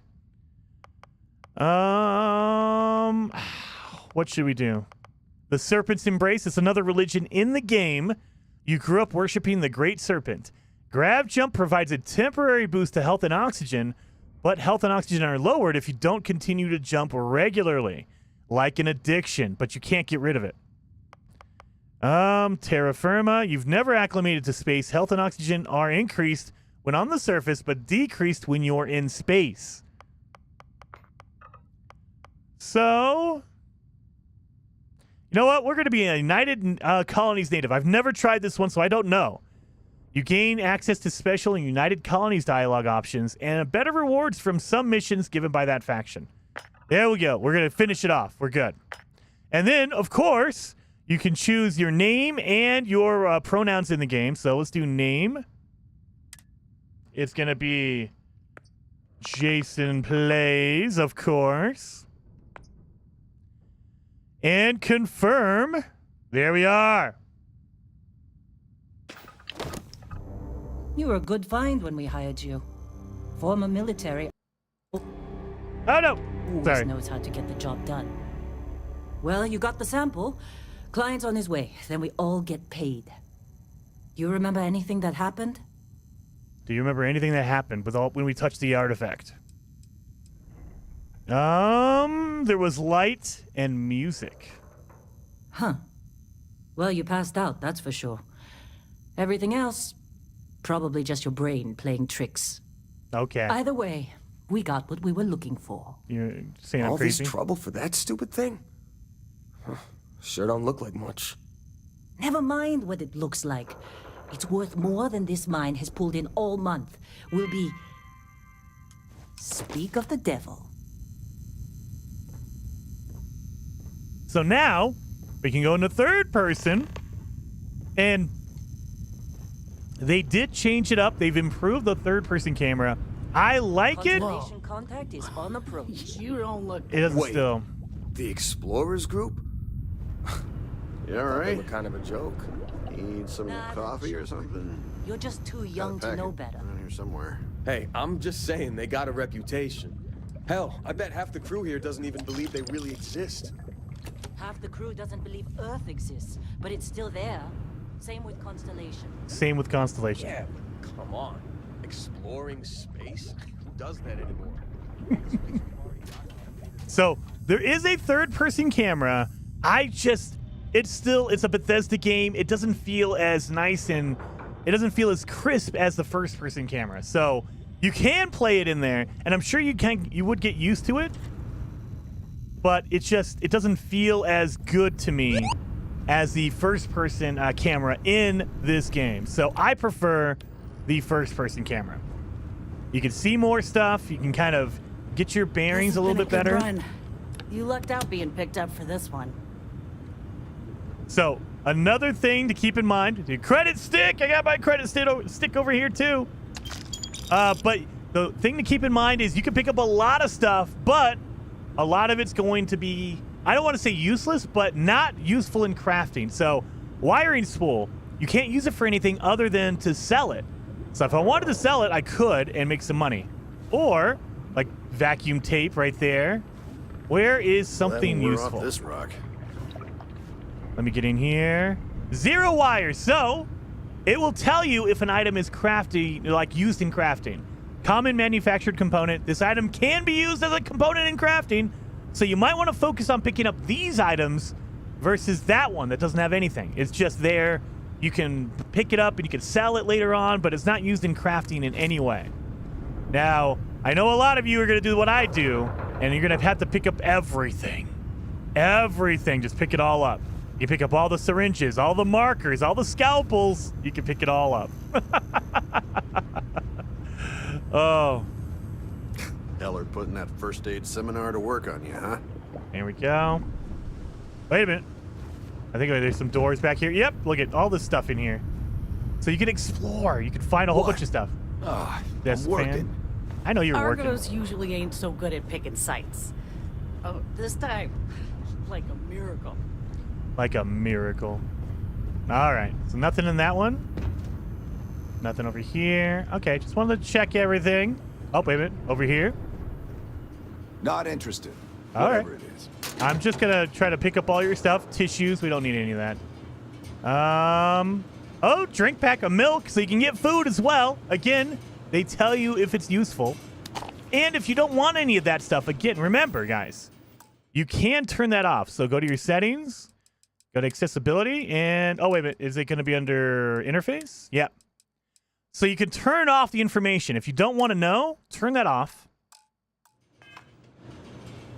What should we do? The Serpent's Embrace is another religion in the game. You grew up worshiping the Great Serpent. Grab Jump provides a temporary boost to health and oxygen, but health and oxygen are lowered if you don't continue to jump regularly, like an addiction, but you can't get rid of it. Terra Firma, you've never acclimated to space. Health and oxygen are increased when on the surface, but decreased when you're in space. So, you know what? We're going to be a United Colonies native. I've never tried this one, so I don't know. You gain access to special and United Colonies dialogue options and better rewards from some missions given by that faction. There we go. We're going to finish it off. We're good. And then, of course, you can choose your name and your pronouns in the game. So let's do name. It's going to be Jason Plays, of course. And confirm. There we are. You were a good find when we hired you. Former military Oh, no. always Sorry. knows how to get the job done. Well, you got the sample. Client's on his way. Then we all get paid. You remember anything that happened? Do you remember anything that happened when we touched the artifact? There was light and music. Huh. Well, you passed out, that's for sure. Everything else, probably just your brain playing tricks. Okay. Either way, we got what we were looking for. You're saying I'm All crazy? this trouble for that stupid thing? Huh. Sure don't look like much. Never mind what it looks like. It's worth more than this mine has pulled in all month. We'll be... Speak of the devil. So now, we can go into third person, and they did change it up. They've improved the third person camera. I like it. Constellation contact is on approach. You don't look. It doesn't Wait. still. The Explorers group? You all They right? were kind of a joke. Need some Nah, coffee or something? You're just too young Got a to know packet better. around here somewhere. Hey, I'm just saying they got a reputation. Hell, I bet half the crew here doesn't even believe they really exist. Half the crew doesn't believe Earth exists, but it's still there. Same with Constellation. Same with Constellation. Yeah, come on. Exploring space? Who does that anymore? So there is a third person camera. It's a Bethesda game. It doesn't feel as nice and it doesn't feel as crisp as the first person camera. So you can play it in there, and I'm sure you would get used to it. But it doesn't feel as good to me as the first person camera in this game. So I prefer the first person camera. You can see more stuff. You can kind of get your bearings a little bit better. Run. You lucked out being picked up for this one. So another thing to keep in mind, the credit stick. I got my credit stick over here too. But the thing to keep in mind is you can pick up a lot of stuff, but a lot of it's going to be, I don't want to say useless, but not useful in crafting. So wiring spool, you can't use it for anything other than to sell it. So if I wanted to sell it, I could and make some money. Or like vacuum tape right there. Where is something useful? Off this rock. Let me get in here. 0 wires. So it will tell you if an item is crafty, like used in crafting. Common manufactured component. This item can be used as a component in crafting. So you might want to focus on picking up these items versus that one that doesn't have anything. It's just there. You can pick it up and you can sell it later on, but it's not used in crafting in any way. Now, I know a lot of you are going to do what I do, and you're going to have to pick up everything. Everything. Just pick it all up. You pick up all the syringes, all the markers, all the scalpels. You can pick it all up. Oh. Heller putting that first aid seminar to work on you, huh? Here we go. Wait a minute. I think there's some doors back here. Yep, look at all this stuff in here. So you can explore. You can find a whole bunch of stuff. Ah, This I'm working. fan. I know you're working. Argos usually ain't so good at picking sites. Oh, this time, like a miracle. Like a miracle. All right. So nothing in that one. Nothing over here. Okay, just wanted to check everything. Oh, wait a minute. Over here. Not interested. All right. Whatever it is. I'm just gonna try to pick up all your stuff. Tissues, we don't need any of that. Oh, drink pack of milk, so you can get food as well. Again, they tell you if it's useful. And if you don't want any of that stuff, again, remember, guys, you can turn that off. So go to your settings, go to accessibility, and oh, wait a minute, is it gonna be under interface? Yep. So you can turn off the information. If you don't want to know, turn that off.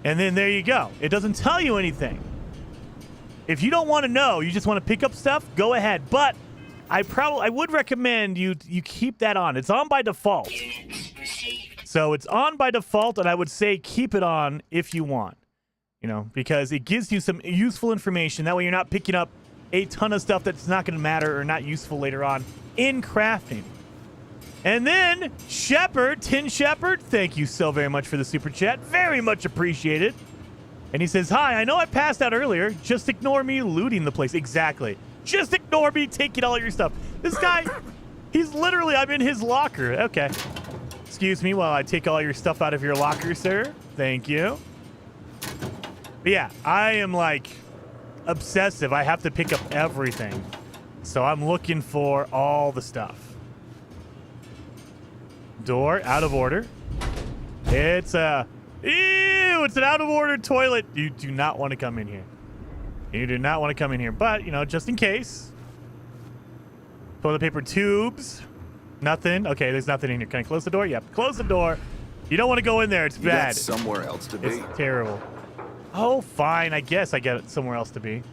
And then there you go. It doesn't tell you anything. If you don't want to know, you just want to pick up stuff, go ahead. But I would recommend you keep that on. It's on by default. So it's on by default, and I would say keep it on if you want. You know, because it gives you some useful information. That way you're not picking up a ton of stuff that's not going to matter or not useful later on in crafting. And then, Shepard, Tin Shepard, thank you so very much for the super chat. Very much appreciated. And he says, hi, I know I passed out earlier. Just ignore me looting the place. Exactly. Just ignore me taking all your stuff. This guy, he's literally, I'm in his locker. Okay. Excuse me while I take all your stuff out of your locker, sir. Thank you. But yeah, I am like obsessive. I have to pick up everything. So I'm looking for all the stuff. Door out of order. It's a it's an out of order toilet. You do not want to come in here. You do not want to come in here, but you know, just in case. Toilet paper tubes. Nothing. Okay, there's nothing in here. Can I close the door? Yep. Close the door. You don't want to go in there. It's You got bad. somewhere else to be. It's terrible. Oh, fine. I guess I got somewhere else to be.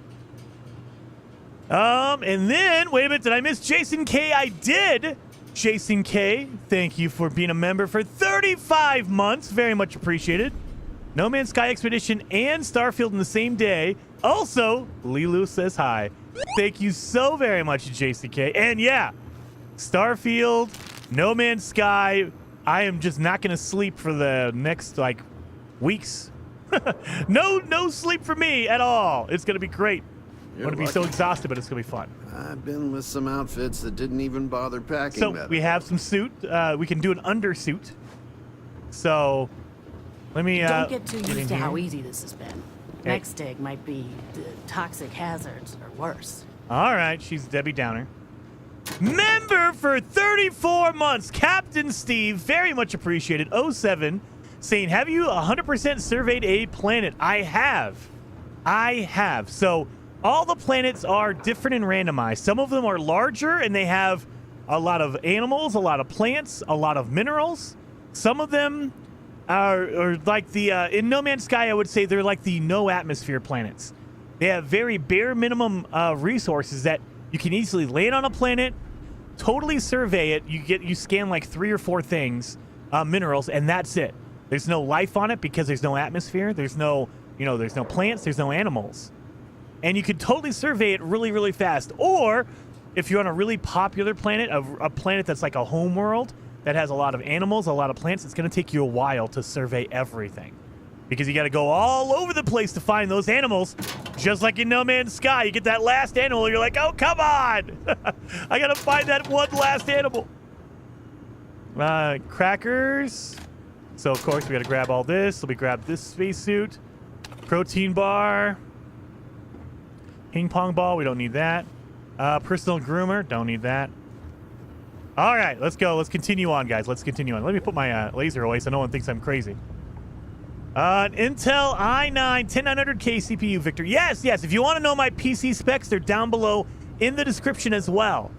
And then wait a minute. Did I miss Jason K? I did. Jason K, thank you for being a member for 35 months. Very much appreciated. No Man's Sky Expedition and Starfield in the same day. Also, Lilu says hi. Thank you so very much, Jason K. And yeah, Starfield, No Man's Sky. I am just not going to sleep for the next, like, weeks. No sleep for me at all. It's going to be great. I'm going to be so exhausted, but it's going to be fun. I've been with some outfits that didn't even bother packing So that. we have some suit. We can do an undersuit. So let me Don't get too in used to here. how easy this has been. Next dig might be toxic hazards or worse. All right, she's Debbie Downer. Member for 34 months, Captain Steve, very much appreciated. 07, saying, have you 100% surveyed a planet? I have. So all the planets are different and randomized. Some of them are larger and they have a lot of animals, a lot of plants, a lot of minerals. Some of them are like the, in No Man's Sky, I would say they're like the no atmosphere planets. They have very bare minimum resources that you can easily land on a planet, totally survey it. You scan like 3 or 4 things, minerals, and that's it. There's no life on it because there's no atmosphere. There's no, there's no plants. There's no animals. And you can totally survey it really, really fast. Or if you're on a really popular planet, a planet that's like a home world that has a lot of animals, a lot of plants, it's going to take you a while to survey everything. Because you got to go all over the place to find those animals. Just like in No Man's Sky, you get that last animal, you're like, oh, come on! I got to find that one last animal. Crackers. So, of course, we got to grab all this. So we grab this spacesuit. Protein bar. Ping pong ball, we don't need that. Personal groomer, don't need that. All right, let's go. Let's continue on, guys. Let's continue on. Let me put my laser away so no one thinks I'm crazy. Intel i9 10900K CPU, Victor. Yes. If you want to know my PC specs, they're down below in the description as well.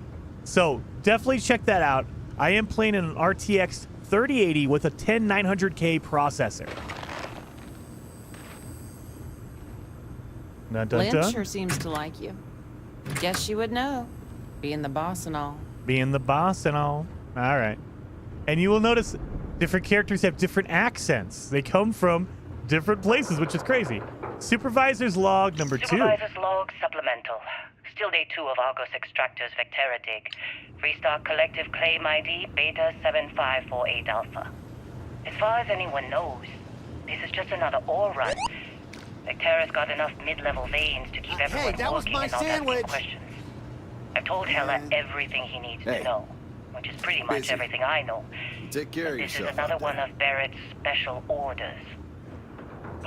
So definitely check that out. I am playing an RTX 3080 with a 10900K processor. Dun, dun, Lynn dun. sure seems to like you. Guess you would know, being the boss and all. Being the boss and all. All right. And you will notice different characters have different accents. They come from different places, which is crazy. Supervisor's log number 2. Supervisor's log supplemental. Still day 2 of Argos Extractor's Vectera dig. Freestar Collective Claim ID Beta 7548 Alpha. As far as anyone knows, this is just another ore run. Vectera's got enough mid-level veins to keep everyone working and not asking questions. I've told Heller everything he needs to know, which is pretty much everything I know. Take care of This yourself. is another one of Barrett's special orders.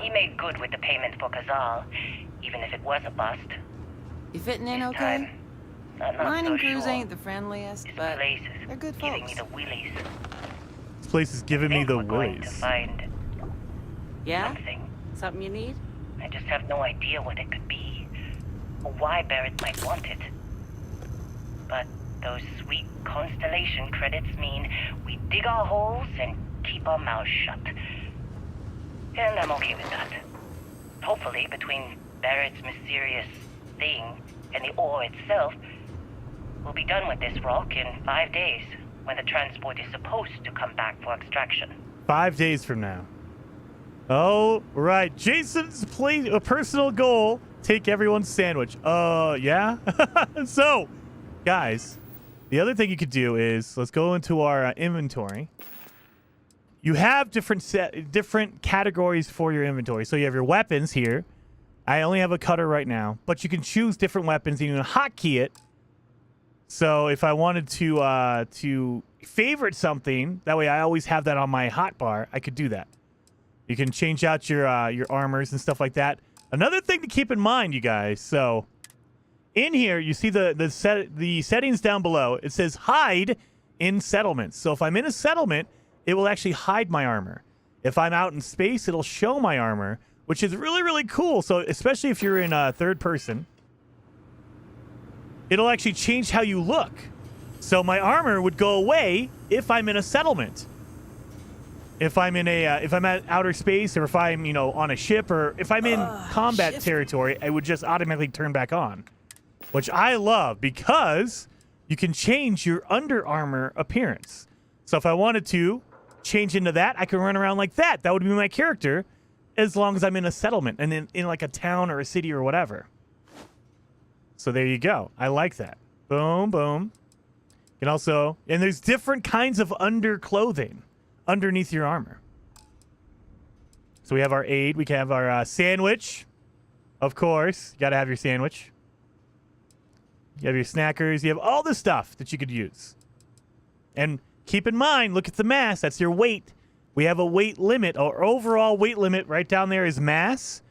He made good with the payment for Kazal, even if it was a bust. You fitting in This okay? time, I'm not Mining so crews sure. ain't the friendliest, This but place they're is good giving folks. me the willies. This place is giving me I think the we're going to willies. find Yeah? something. Something you need? I just have no idea what it could be, or why Barrett might want it. But those sweet Constellation credits mean we dig our holes and keep our mouths shut. And I'm okay with that. Hopefully, between Barrett's mysterious thing and the ore itself, we'll be done with this rock in 5 days, when the transport is supposed to come back for extraction. 5 days from now. Oh, right. Jason's personal goal, take everyone's sandwich. Yeah? So, guys, the other thing you could do is, let's go into our inventory. You have different categories for your inventory. So you have your weapons here. I only have a cutter right now, but you can choose different weapons and you can hotkey it. So if I wanted to favorite something, that way I always have that on my hotbar, I could do that. You can change out your armors and stuff like that. Another thing to keep in mind, you guys. So in here, you see the settings down below. It says hide in settlements. So if I'm in a settlement, it will actually hide my armor. If I'm out in space, it'll show my armor, which is really, really cool. So especially if you're in third person, it'll actually change how you look. So my armor would go away if I'm in a settlement. If I'm in if I'm at outer space, or if I'm, on a ship, or if I'm in combat territory, it would just automatically turn back on, which I love because you can change your under armor appearance. So if I wanted to change into that, I can run around like that. That would be my character, as long as I'm in a settlement and in like a town or a city or whatever. So there you go. I like that. Boom, boom. You can also, and there's different kinds of underclothing underneath your armor. So we have our aid. We can have our sandwich. Of course, you got to have your sandwich. You have your snackers. You have all the stuff that you could use. And keep in mind, look at the mass. That's your weight. We have a weight limit. Our overall weight limit right down there is mass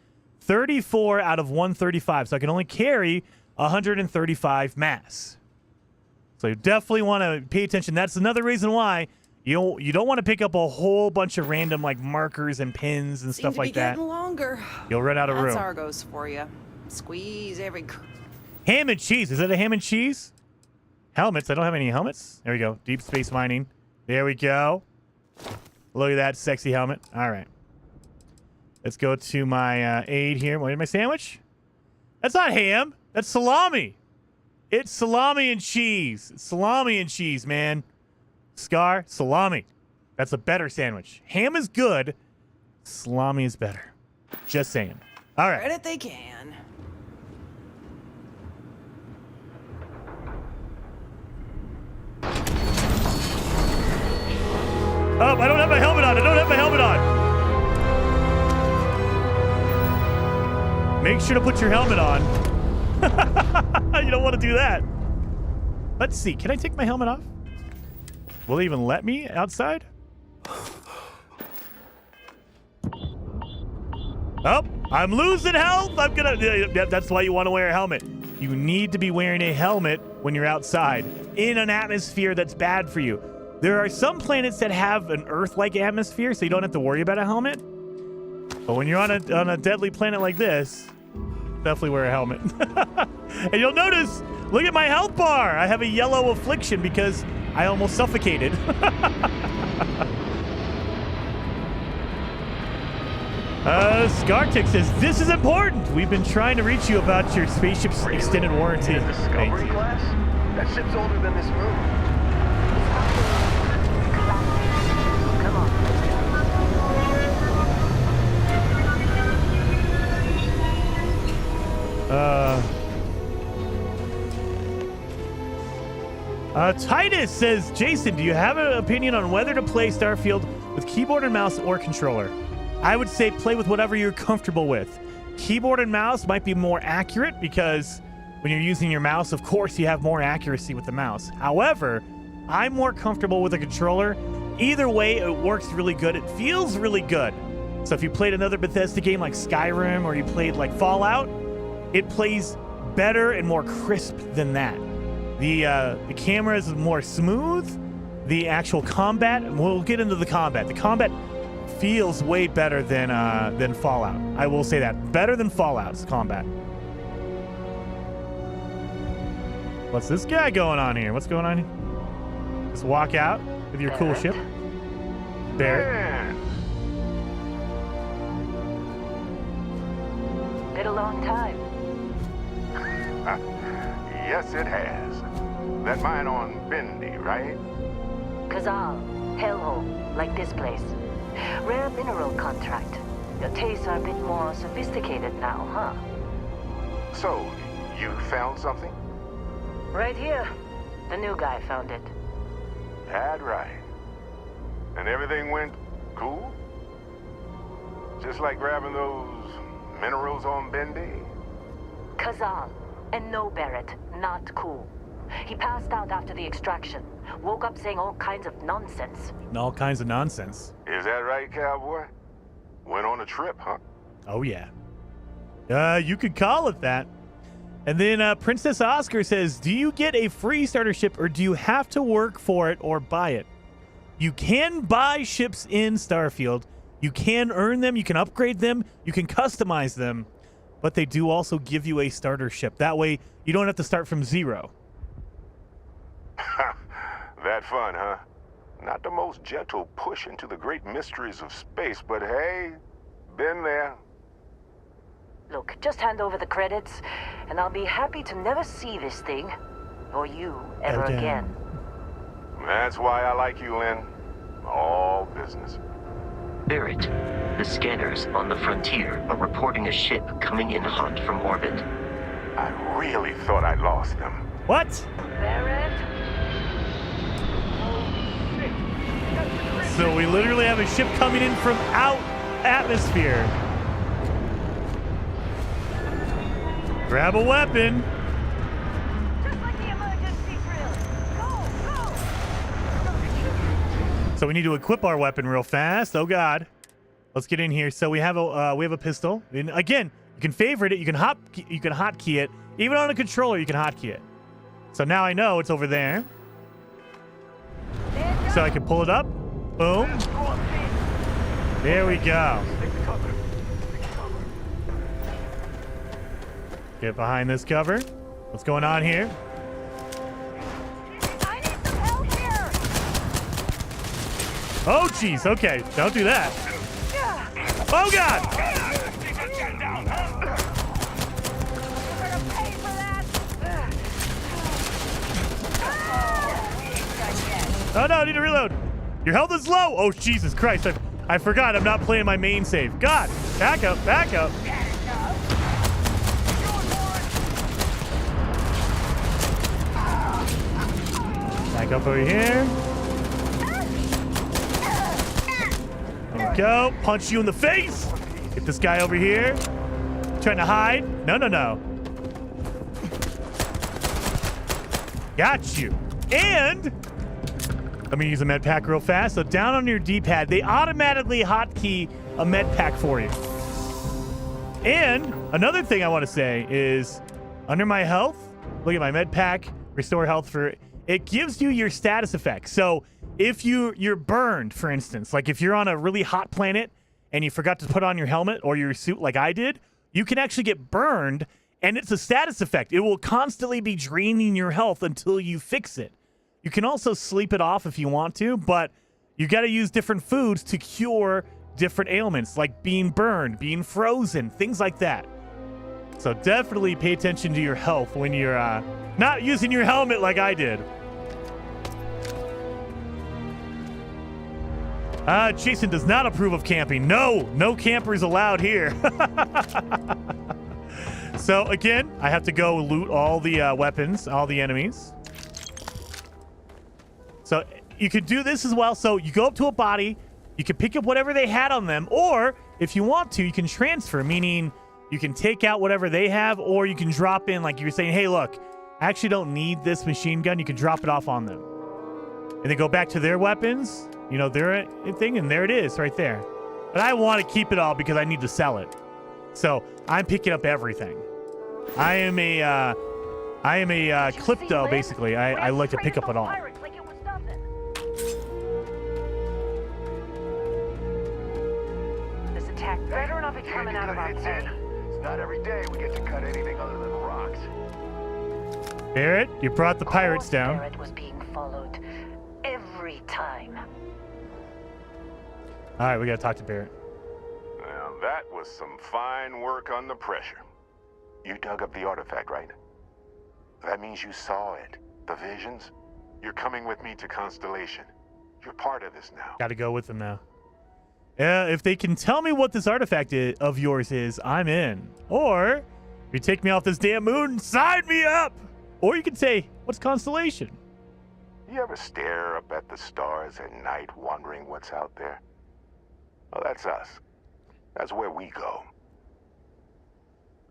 34 out of 135. So I can only carry 135 mass. So you definitely want to pay attention. That's another reason why you don't want to pick up a whole bunch of random like markers and pins and stuff like that. Longer. You'll run out of room. That's Argos for you. Squeeze every. Ham and cheese. Is that a ham and cheese? Helmets. I don't have any helmets. There we go. Deep space mining. There we go. Look at that sexy helmet. All right. Let's go to my aid here. Wait, my sandwich? That's not ham. That's salami. It's salami and cheese. It's salami and cheese, man. Scar, salami. That's a better sandwich. Ham is good. Salami is better. Just saying. All right. Credit they can. Oh, I don't have my helmet on. I don't have my helmet on. Make sure to put your helmet on. You don't want to do that. Let's see. Can I take my helmet off? Will they even let me outside? Oh, I'm losing health. I'm gonna. That's why you want to wear a helmet. You need to be wearing a helmet when you're outside in an atmosphere that's bad for you. There are some planets that have an Earth-like atmosphere, so you don't have to worry about a helmet. But when you're on a deadly planet like this, definitely wear a helmet. And you'll notice, look at my health bar. I have a yellow affliction because I almost suffocated. Skartik says, this is important. We've been trying to reach you about your spaceship's extended warranty. Discovery class? That ship's older than this room. Come on. Titus says, Jason, do you have an opinion on whether to play Starfield with keyboard and mouse or controller? I would say play with whatever you're comfortable with. Keyboard and mouse might be more accurate because when you're using your mouse, of course, you have more accuracy with the mouse. However, I'm more comfortable with a controller. Either way, it works really good. It feels really good. So if you played another Bethesda game like Skyrim or you played like Fallout, it plays better and more crisp than that. The camera is more smooth. The actual combat, we'll get into the combat. The combat feels way better than Fallout. I will say that. Better than Fallout's combat. What's this guy going on here? What's going on here? Just walk out with your cool ship. Barrett. Been a long time. Yes, it has. That mine on Bendy, right? Kazal, hellhole, like this place. Rare mineral contract. Your tastes are a bit more sophisticated now, huh? So, you found something? Right here. The new guy found it. That's right. And everything went cool? Just like grabbing those minerals on Bendy? Kazal, and no Barrett, not cool. He passed out after the extraction. Woke up saying all kinds of nonsense. All kinds of nonsense. Is that right, cowboy? Went on a trip, huh? Oh, yeah. You could call it that. And then Princess Oscar says, do you get a free starter ship or do you have to work for it or buy it? You can buy ships in Starfield. You can earn them. You can upgrade them. You can customize them. But they do also give you a starter ship. That way, you don't have to start from zero. That fun, huh? Not the most gentle push into the great mysteries of space, but hey, been there. Look, just hand over the credits, and I'll be happy to never see this thing, or you, ever again. That's why I like you, Lynn. All business. Barrett, the scanners on the frontier are reporting a ship coming in hot from orbit. I really thought I lost them. What? Barrett? So we literally have a ship coming in from out atmosphere. Grab a weapon. Just like the emergency drill. Go, go! So we need to equip our weapon real fast. Oh God. Let's get in here. So we have a pistol. And again, you can favorite it. You can hotkey it. Even on a controller, you can hotkey it. So now I know it's over there. So I can pull it up. Boom. There we go. Get behind this cover. What's going on here? I need some help here! Oh, jeez. Okay. Don't do that. Oh, God. You're gonna pay for that! Oh, no. I need to reload. Your health is low. Oh, Jesus Christ. I forgot. I'm not playing my main save. God. Back up. Back up. Back up over here. There we go. Punch you in the face. Get this guy over here. Trying to hide. No, no, no. Got you. And let me use a med pack real fast. So down on your D-pad, they automatically hotkey a med pack for you. And another thing I want to say is under my health, look at my med pack, restore health for it gives you your status effects. So if you're burned, for instance, like if you're on a really hot planet and you forgot to put on your helmet or your suit like I did, you can actually get burned, and it's a status effect. It will constantly be draining your health until you fix it. You can also sleep it off if you want to, but you got to use different foods to cure different ailments, like being burned, being frozen, things like that. So definitely pay attention to your health when you're not using your helmet like I did. Jason does not approve of camping. No campers allowed here. So again, I have to go loot all the weapons, all the enemies. So you could do this as well. So you go up to a body, you can pick up whatever they had on them, or if you want to, you can transfer, meaning you can take out whatever they have, or you can drop in, like you were saying, hey, look, I actually don't need this machine gun. You can drop it off on them. And they go back to their weapons, you know, their thing, and there it is right there. But I want to keep it all because I need to sell it. So I'm picking up everything. I am a klepto, basically. I like to pick up it all. This attack better not be coming out of our way. It's not every day we get to cut anything other than rocks. Barrett, you brought the pirates down. Barrett was being followed every time. All right, we got to talk to Barrett. Now, that was some fine work under pressure. You dug up the artifact, right? That means you saw it. The visions? You're coming with me to Constellation. You're part of this now. Got to go with them now. Yeah, if they can tell me what this artifact of yours is, I'm in. Or, if you take me off this damn moon, sign me up! Or you can say, what's Constellation? You ever stare up at the stars at night wondering what's out there? Well, that's us. That's where we go.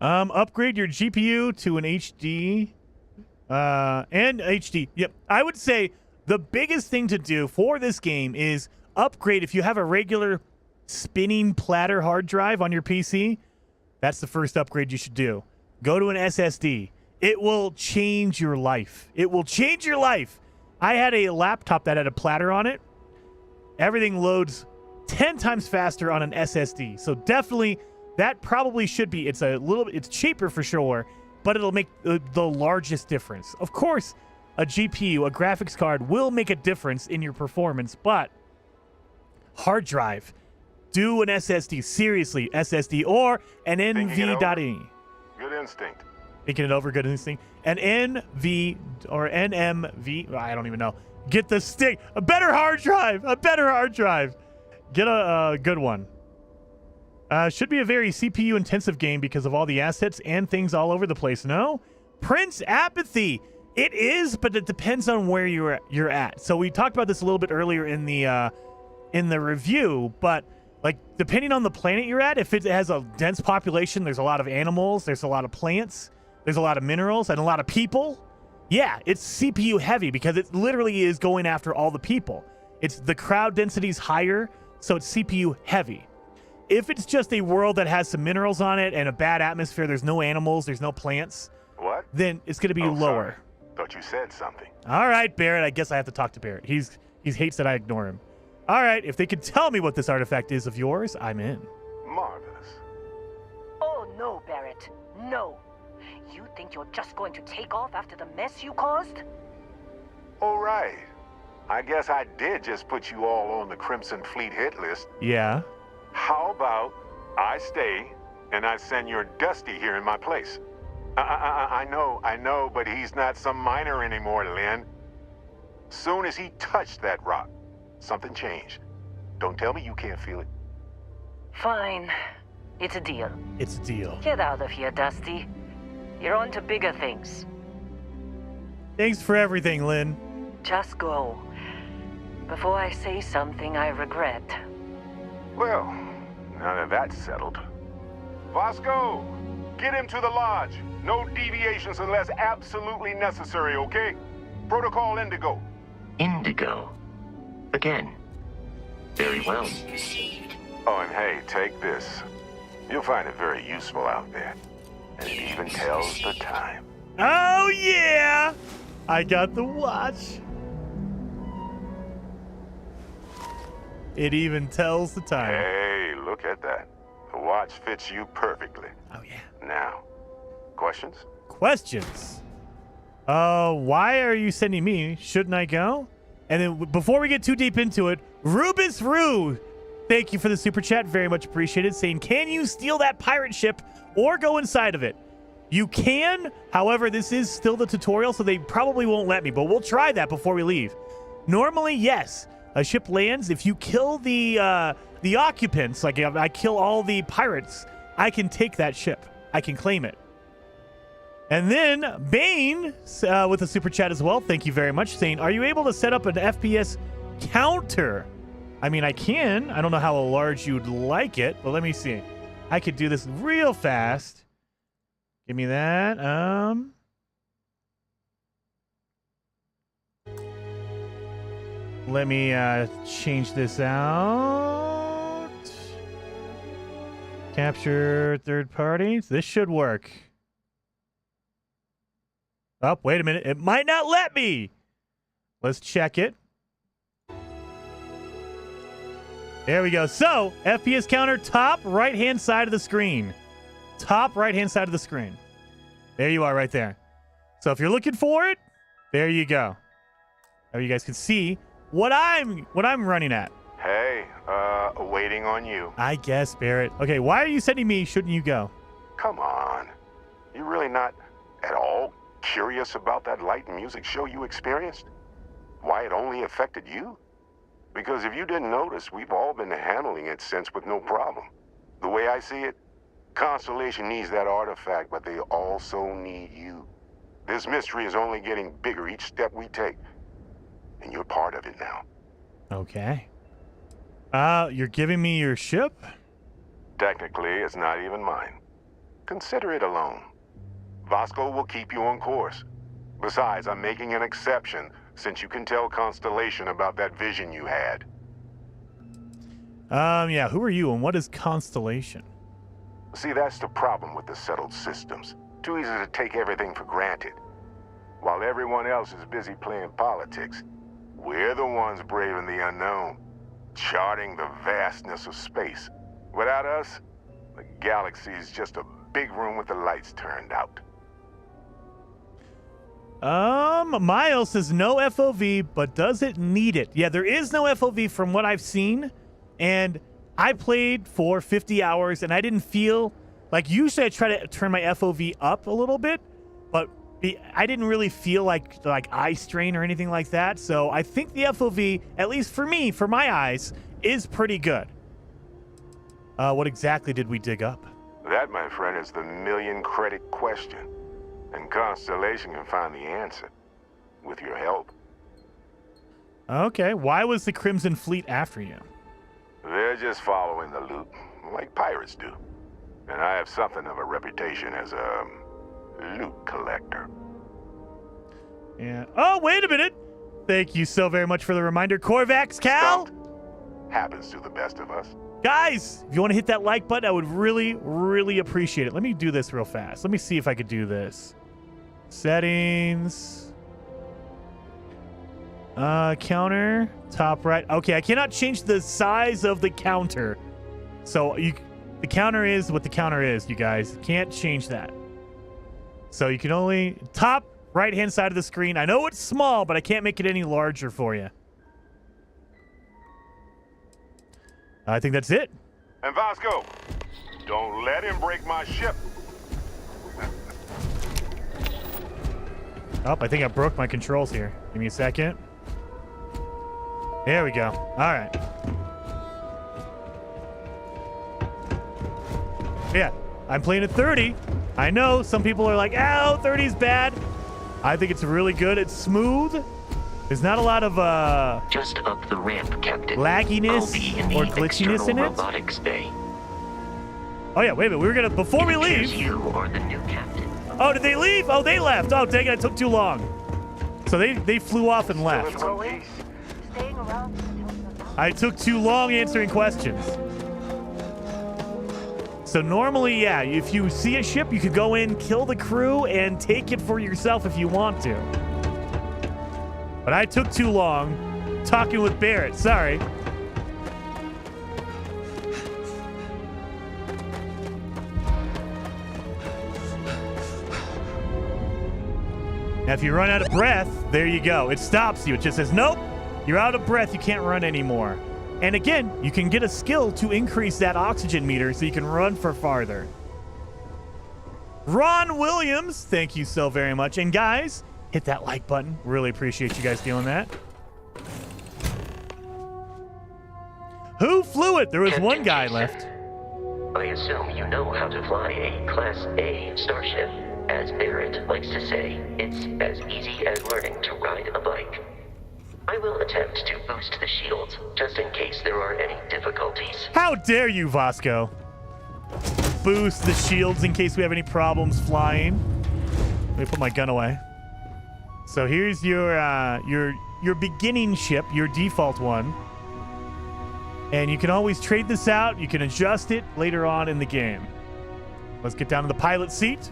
Upgrade your GPU to an HD. And HD. Yep. I would say the biggest thing to do for this game is upgrade. If you have a regular spinning platter hard drive on your PC, that's the first upgrade you should do. Go to an SSD. It will change your life. It will change your life. I had a laptop that had a platter on it. Everything loads 10 times faster on an SSD. So definitely that probably should be. It's cheaper for sure, but it'll make the largest difference. Of course, a GPU, a graphics card will make a difference in your performance, but hard drive, do an SSD. Seriously, SSD or an NVIDIA. Good instinct. Thinking it over, good instinct. An NV or NMV, I don't even know. Get the stick. A better hard drive. A better hard drive. Get a good one. Should be a very CPU intensive game because of all the assets and things all over the place. No? Prince Apathy. It is, but it depends on where you're at. So we talked about this a little bit earlier in the review, but like depending on the planet you're at, if it has a dense population, there's a lot of animals, there's a lot of plants, there's a lot of minerals, and a lot of people. Yeah, it's CPU heavy because it literally is going after all the people. It's the crowd density's higher, so it's CPU heavy. If it's just a world that has some minerals on it and a bad atmosphere, there's no animals, there's no plants, what? Then it's going to be lower. Sorry. Thought you said something. All right, Barrett, I guess I have to talk to Barrett. He hates that I ignore him. All right, if they could tell me what this artifact is of yours, I'm in. Marvelous. Oh, no, Barrett. No. You think you're just going to take off after the mess you caused? All right. I guess I did just put you all on the Crimson Fleet hit list. Yeah. How about I stay and I send your Dusty here in my place? I know, but he's not some miner anymore, Lynn. Soon as he touched that rock, Something changed. Don't tell me you can't feel it. Fine. It's a deal. It's a deal. Get out of here, Dusty. You're on to bigger things. Thanks for everything, Lynn. Just go. Before I say something I regret. Well, now that that's settled. Vasco, get him to the lodge. No deviations unless absolutely necessary, okay? Protocol Indigo. Indigo. Again. Very well. Oh, and hey, take this. You'll find it very useful out there. And it even tells the time. Oh, yeah! I got the watch. It even tells the time. Hey, look at that. The watch fits you perfectly. Oh, yeah. Now, questions? Questions. Why are you sending me? Shouldn't I go? And then before we get too deep into it, Rubus Rue, thank you for the super chat. Very much appreciated. Saying, can you steal that pirate ship or go inside of it? You can. However, this is still the tutorial, so they probably won't let me, but we'll try that before we leave. Normally, yes. A ship lands. If you kill the occupants, like if I kill all the pirates, I can take that ship. I can claim it. And then Bane with a super chat as well. Thank you very much. Saying, are you able to set up an FPS counter? I mean, I can. I don't know how large you'd like it, but let me see. I could do this real fast. Give me that. Let me change this out. Capture third parties. This should work. Oh, wait a minute. It might not let me. Let's check it. There we go. So, FPS counter, top right-hand side of the screen. Top right-hand side of the screen. There you are right there. So if you're looking for it, there you go. Now you guys can see what I'm running at. Hey, waiting on you. I guess, Barrett. Okay, why are you sending me? Shouldn't you go? Come on. You really not at all curious about that light and music show you experienced? Why it only affected you? Because if you didn't notice, we've all been handling it since with no problem. The way I see it, Constellation needs that artifact, but they also need you. This mystery is only getting bigger each step we take. And you're part of it now. Okay. You're giving me your ship? Technically, it's not even mine. Consider it a loan. Vasco will keep you on course. Besides, I'm making an exception since you can tell Constellation about that vision you had. Yeah, who are you and what is Constellation? See, that's the problem with the settled systems. Too easy to take everything for granted. While everyone else is busy playing politics, we're the ones braving the unknown, charting the vastness of space. Without us, the galaxy is just a big room with the lights turned out. Miles says no FOV, but does it need it? Yeah, there is no FOV from what I've seen, and I played for 50 hours, and I didn't feel like usually I try to turn my FOV up a little bit, but I didn't really feel like eye strain or anything like that. So I think the FOV, at least for me, for my eyes, is pretty good. What exactly did we dig up? That, my friend, is the million-credit question. And Constellation can find the answer. With your help. Okay, why was the Crimson Fleet after you? They're just following the loot, like pirates do. And I have something of a reputation as a loot collector. Yeah. Oh, wait a minute. Thank you so very much for the reminder, Corvax Cal. Stumped. Happens to the best of us. Guys, if you want to hit that like button, I would really, really appreciate it. Let me do this real fast. Let me see if I could do this. Settings. Counter. Top right. Okay, I cannot change the size of the counter. So the counter is what the counter is, you guys. Can't change that. So you can only top right-hand side of the screen. I know it's small, but I can't make it any larger for you. I think that's it. And Vasco, don't let him break my ship. Oh, I think I broke my controls here. Give me a second. There we go. All right. Yeah, I'm playing at 30. I know some people are like, oh, 30's bad. I think it's really good. It's smooth. There's not a lot of just up the ramp, Captain. lagginess or glitchiness in it. Robotics bay. Oh yeah, wait a minute. We were gonna before we leave. You are the new captain. Oh, did they leave? Oh, they left. Oh, dang it! It took too long. So they flew off and left. Staying around. I took too long answering questions. So normally, yeah, if you see a ship, you could go in, kill the crew, and take it for yourself if you want to. But I took too long talking with Barrett. Sorry. Now, if you run out of breath, there you go. It stops you. It just says, nope, you're out of breath. You can't run anymore. And again, you can get a skill to increase that oxygen meter so you can run for farther. Ron Williams, thank you so very much. And guys, hit that like button. Really appreciate you guys doing that. Who flew it? There was one guy left. I assume you know how to fly a Class A starship. As Barrett likes to say, it's as easy as learning to ride a bike. I will attempt to boost the shields, just in case there are any difficulties. How dare you, Vasco? Boost the shields in case we have any problems flying. Let me put my gun away. So here's your beginning ship, your default one. And you can always trade this out. You can adjust it later on in the game. Let's get down to the pilot seat.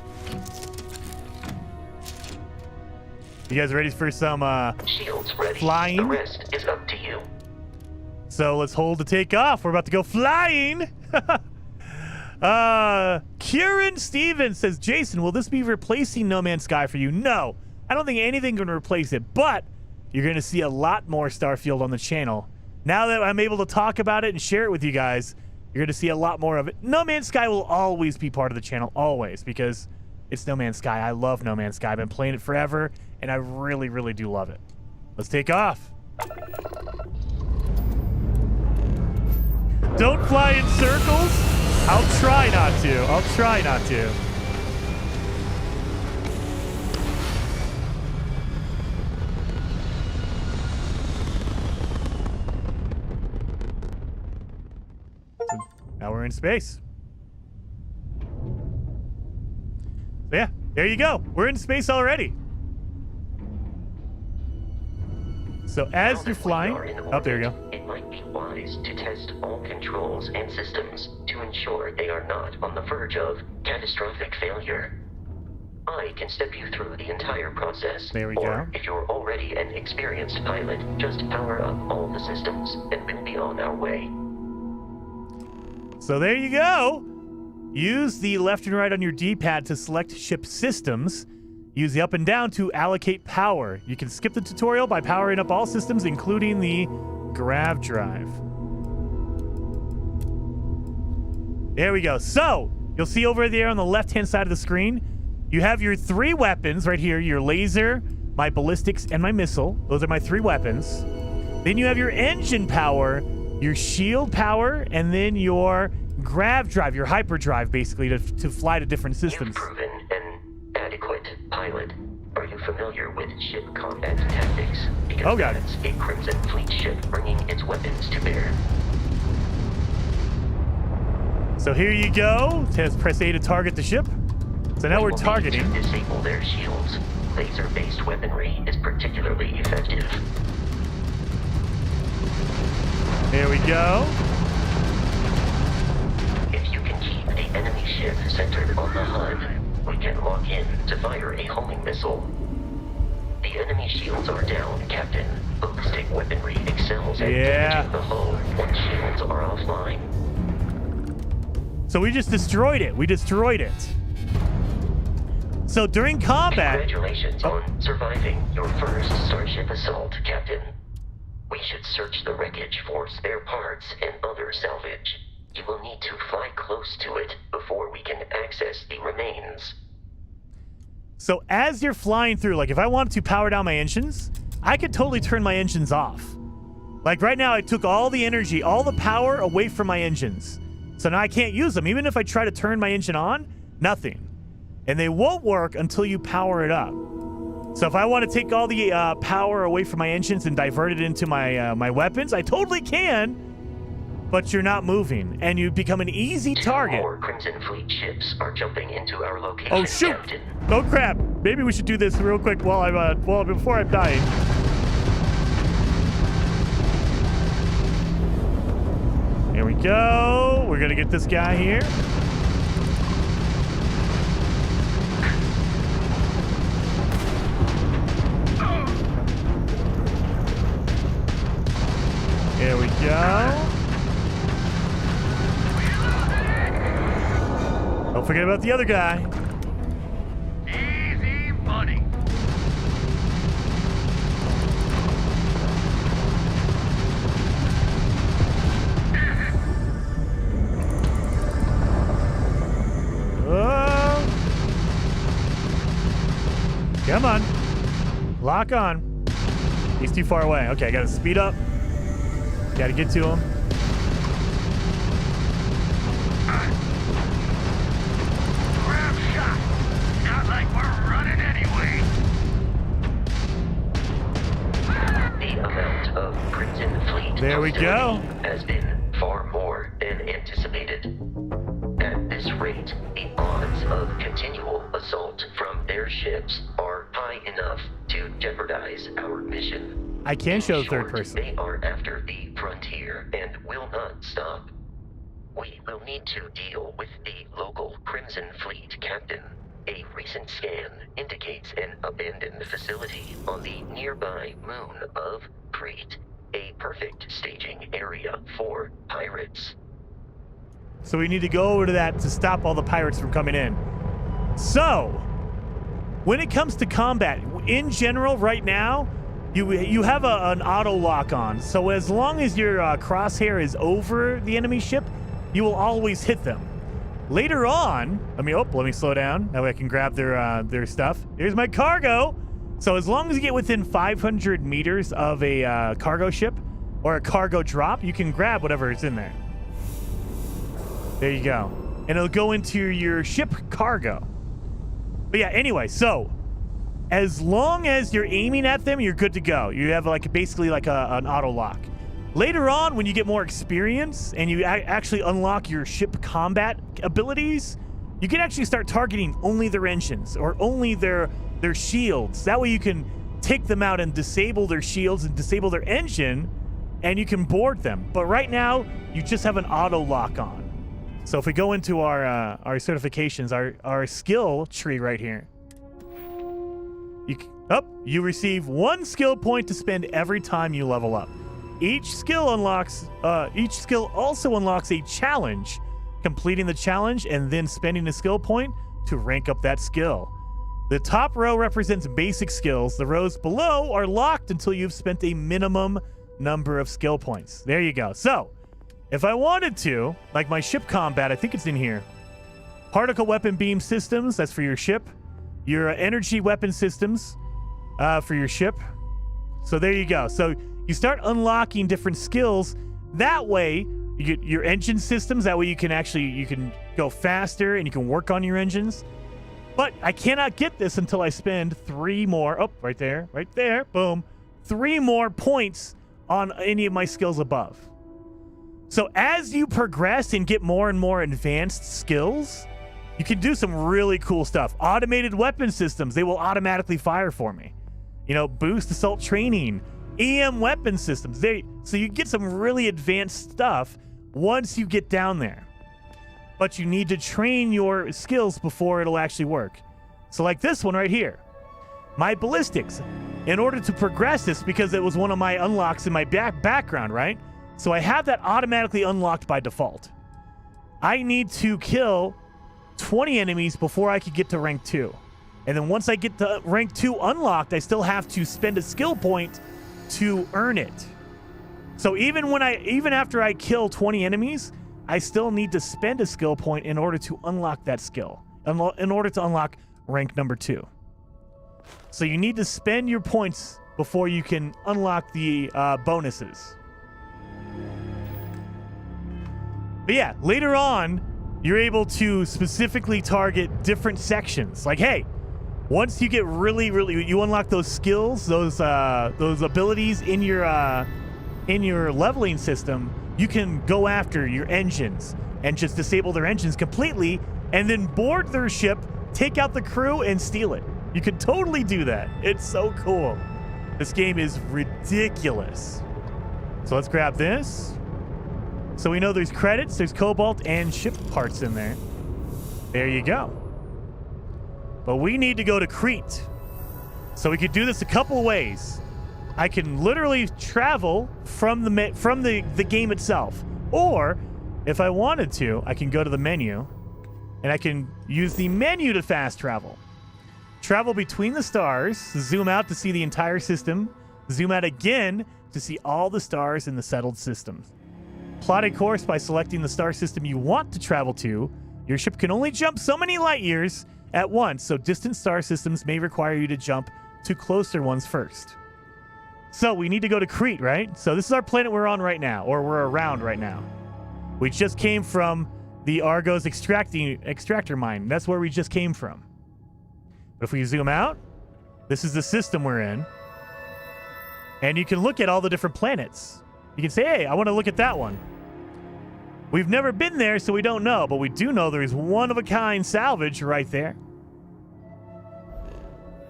You guys ready for some shields ready. Flying? The rest is up to you. So let's hold to take off. We're about to go flying. Kieran Stevens says, Jason, will this be replacing No Man's Sky for you? No, I don't think anything can replace it, but you're going to see a lot more Starfield on the channel. Now that I'm able to talk about it and share it with you guys, you're going to see a lot more of it. No Man's Sky will always be part of the channel, always, because it's No Man's Sky. I love No Man's Sky. I've been playing it forever, and I really, really do love it. Let's take off. Don't fly in circles. I'll try not to. I'll try not to. So now we're in space. So yeah, there you go. We're in space already. So as you're flying, oh, there you go. It might be wise to test all controls and systems to ensure they are not on the verge of catastrophic failure. I can step you through the entire process. There we or, go. if you're already an experienced pilot, just power up all the systems and we'll be on our way. So there you go. Use the left and right on your D-pad to select ship systems. Use the up and down to allocate power. You can skip the tutorial by powering up all systems, including the grav drive. There we go. So, you'll see over there on the left-hand side of the screen, you have your 3 weapons right here, your laser, my ballistics, and my missile. Those are my 3 weapons. Then you have your engine power, your shield power, and then your grav drive, your hyperdrive, basically, to fly to different systems. You've proven an adequate pilot. Are you familiar with ship combat tactics? Because that's a Crimson Fleet ship bringing its weapons to bear. So here you go. Press A to target the ship. So now we're targeting. To disable their shields. Laser-based weaponry is particularly effective. There we go. If you can keep the enemy ship centered on the HUD, we can lock in to fire a homing missile. The enemy shields are down, Captain. Ballistic weaponry excels at damaging the hull when shields are offline. So we just destroyed it. We destroyed it. So during combat... Congratulations on surviving your first Starship assault, Captain. We should search the wreckage for spare parts and other salvage. You will need to fly close to it before we can access the remains. So as you're flying through, like if I wanted to power down my engines, I could totally turn my engines off. Like right now, I took all the energy, all the power away from my engines. So now I can't use them. Even if I try to turn my engine on, nothing. And they won't work until you power it up. So if I want to take all the power away from my engines and divert it into my weapons, I totally can. But you're not moving, and you become an easy target. 2 more Crimson Fleet ships are jumping into our location, Oh shoot! Captain. Oh crap! Maybe we should do this real quick while I'm before I'm dying. Here we go. We're gonna get this guy here. Here we go. Don't forget about the other guy. Easy money. Oh. Come on. Lock on. He's too far away. Okay, I gotta speed up. Gotta get to him. Grab shot. Not like we're running anyway. The amount of Crimson Fleet There we go. has been far more than anticipated. At this rate, the odds of continual assault from their ships are high enough to jeopardize our mission. I can show In third short, person. They are after the frontier and will not stop. We will need to deal with the local Crimson Fleet captain. A recent scan indicates an abandoned facility on the nearby moon of Crete, a perfect staging area for pirates. So we need to go over to that to stop all the pirates from coming in. So, when it comes to combat, in general, right now, you have an auto lock on. So as long as your crosshair is over the enemy ship, you will always hit them. Later on, let me slow down. That way I can grab their stuff. Here's my cargo. So as long as you get within 500 meters of a cargo ship or a cargo drop, you can grab whatever is in there. There you go. And it'll go into your ship cargo. But yeah, anyway, so as long as you're aiming at them, you're good to go. You have basically an auto lock. Later on, when you get more experience and you actually unlock your ship combat abilities, you can actually start targeting only their engines or only their shields. That way you can take them out and disable their shields and disable their engine, and you can board them. But right now, you just have an auto lock on. So if we go into our certifications, our skill tree right here, you receive 1 skill point to spend every time you level up. Each skill also unlocks a challenge, completing the challenge and then spending a skill point to rank up that skill. The top row represents basic skills. The rows below are locked until you've spent a minimum number of skill points. There you go. So, if I wanted to, like my ship combat, I think it's in here. Particle weapon beam systems, that's for your ship. Your energy weapon systems for your ship. So there you go. So you start unlocking different skills. That way, you get your engine systems. That way you can go faster and you can work on your engines. But I cannot get this until I spend 3 more. Oh, right there. Boom. 3 more points on any of my skills above. So as you progress and get more and more advanced skills, you can do some really cool stuff. Automated weapon systems, they will automatically fire for me. Boost assault training, EM weapon systems. So you get some really advanced stuff once you get down there. But you need to train your skills before it'll actually work. So like this one right here, my ballistics. In order to progress this, because it was one of my unlocks in my background, right? So I have that automatically unlocked by default. I need to kill 20 enemies before I could get to rank 2. And then once I get to rank 2 unlocked, I still have to spend a skill point to earn it. So even after I kill 20 enemies, I still need to spend a skill point in order to unlock that skill, in order to unlock rank number 2. So you need to spend your points before you can unlock the bonuses. But yeah, later on, you're able to specifically target different sections. Like, hey, once you get really, you unlock those skills, those abilities in your leveling system, you can go after your engines and just disable their engines completely and then board their ship, take out the crew, and steal it. You can totally do that. It's so cool. This game is ridiculous. So let's grab this. So we know there's credits, there's cobalt, and ship parts in there. There you go. But we need to go to Crete. So we could do this a couple ways. I can literally travel from the game itself. Or, if I wanted to, I can go to the menu, and I can use the menu to fast travel. Travel between the stars, zoom out to see the entire system, zoom out again to see all the stars in the settled system. Plot a course by selecting the star system you want to travel to. Your ship can only jump so many light years at once, so distant star systems may require you to jump to closer ones first. So we need to go to Crete, right? So this is our planet we're on right now, or we're around right now. We just came from the Argos extractor mine. That's where we just came from. But if we zoom out, this is the system we're in. And you can look at all the different planets. You can say, hey, I want to look at that one. We've never been there, so we don't know, but we do know there's one-of-a-kind salvage right there.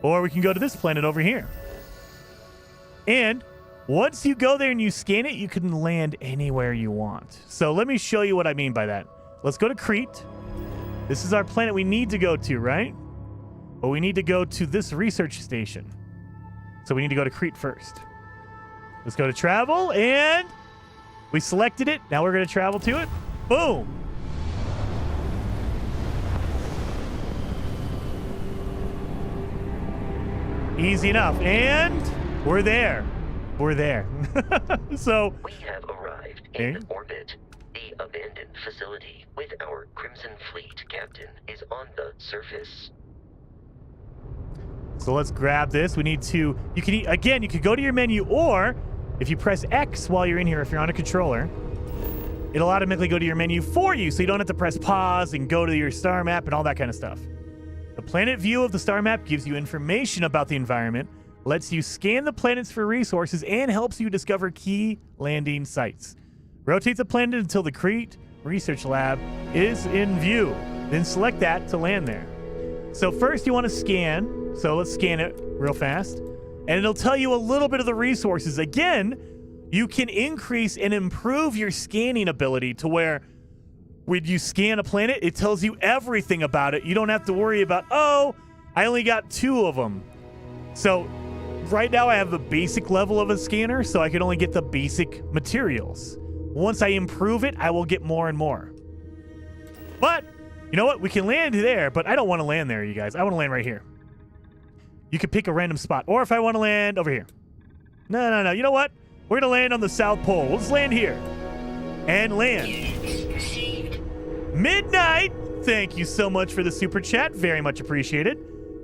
Or we can go to this planet over here. And once you go there and you scan it, you can land anywhere you want. So let me show you what I mean by that. Let's go to Crete. This is our planet we need to go to, right? But we need to go to this research station. So we need to go to Crete first. Let's go to travel, and we selected it. Now we're going to travel to it. Boom. Easy enough. And we're there. We're there. So we have arrived in orbit. The abandoned facility with our Crimson Fleet captain is on the surface. So let's grab this. We need to, you could go to your menu, or if you press X while you're in here, if you're on a controller, it'll automatically go to your menu for you, so you don't have to press pause and go to your star map and all that kind of stuff. The planet view of the star map gives you information about the environment, lets you scan the planets for resources, and helps you discover key landing sites. Rotate the planet until the Crete Research Lab is in view. Then select that to land there. So first you want to scan. So let's scan it real fast. And it'll tell you a little bit of the resources. Again, you can increase and improve your scanning ability to where when you scan a planet, it tells you everything about it. You don't have to worry about, oh, I only got 2 of them. So right now I have the basic level of a scanner, so I can only get the basic materials. Once I improve it, I will get more and more. But you know what? We can land there, but I don't want to land there, you guys. I want to land right here. You can pick a random spot. Or if I want to land over here. No. You know what? We're going to land on the South Pole. Let's land here. And land. Midnight. Thank you so much for the super chat. Very much appreciated.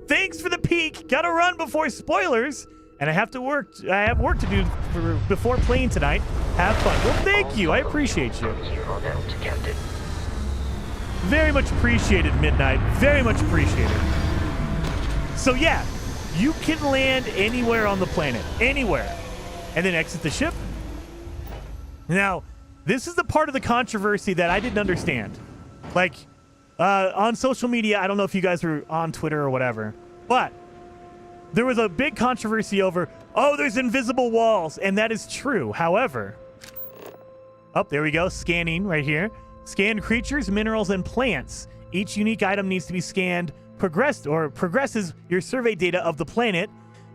Thanks for the peek. Got to run before spoilers. And I have work to do before playing tonight. Have fun. Well, thank you. I appreciate you. Very much appreciated, Midnight. Very much appreciated. So yeah, you can land anywhere on the planet. Anywhere. And then exit the ship. Now, this is the part of the controversy that I didn't understand. Like, on social media, I don't know if you guys were on Twitter or whatever, but there was a big controversy over, oh, there's invisible walls, and that is true. However, oh, there we go, scanning right here. Scan creatures, minerals, and plants. Each unique item needs to be scanned, progresses your survey data of the planet.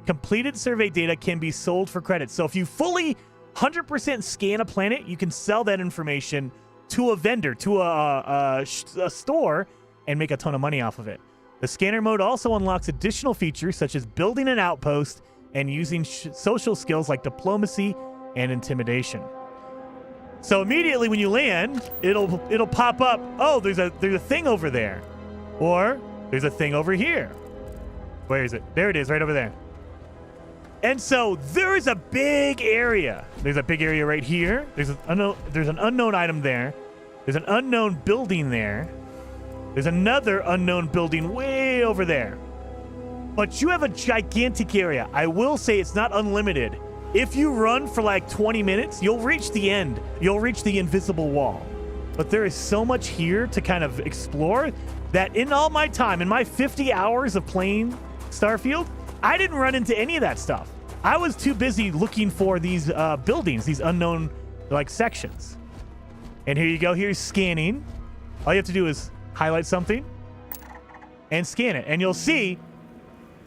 Completed survey data can be sold for credits. So if you fully 100% scan a planet, you can sell that information to a vendor, to a store, and make a ton of money off of it. The scanner mode also unlocks additional features such as building an outpost and using social skills like diplomacy and intimidation. So immediately when you land, it'll pop up, oh, there's a thing over there. Or there's a thing over here. Where is it? There it is, right over there. And so there is a big area. There's a big area right here. There's an unknown item there. There's an unknown building there. There's another unknown building way over there. But you have a gigantic area. I will say it's not unlimited. If you run for like 20 minutes, you'll reach the end. You'll reach the invisible wall. But there is so much here to kind of explore that in all my time, in my 50 hours of playing Starfield, I didn't run into any of that stuff. I was too busy looking for these buildings, these unknown like sections. And here you go. Here's scanning. All you have to do is highlight something and scan it. And you'll see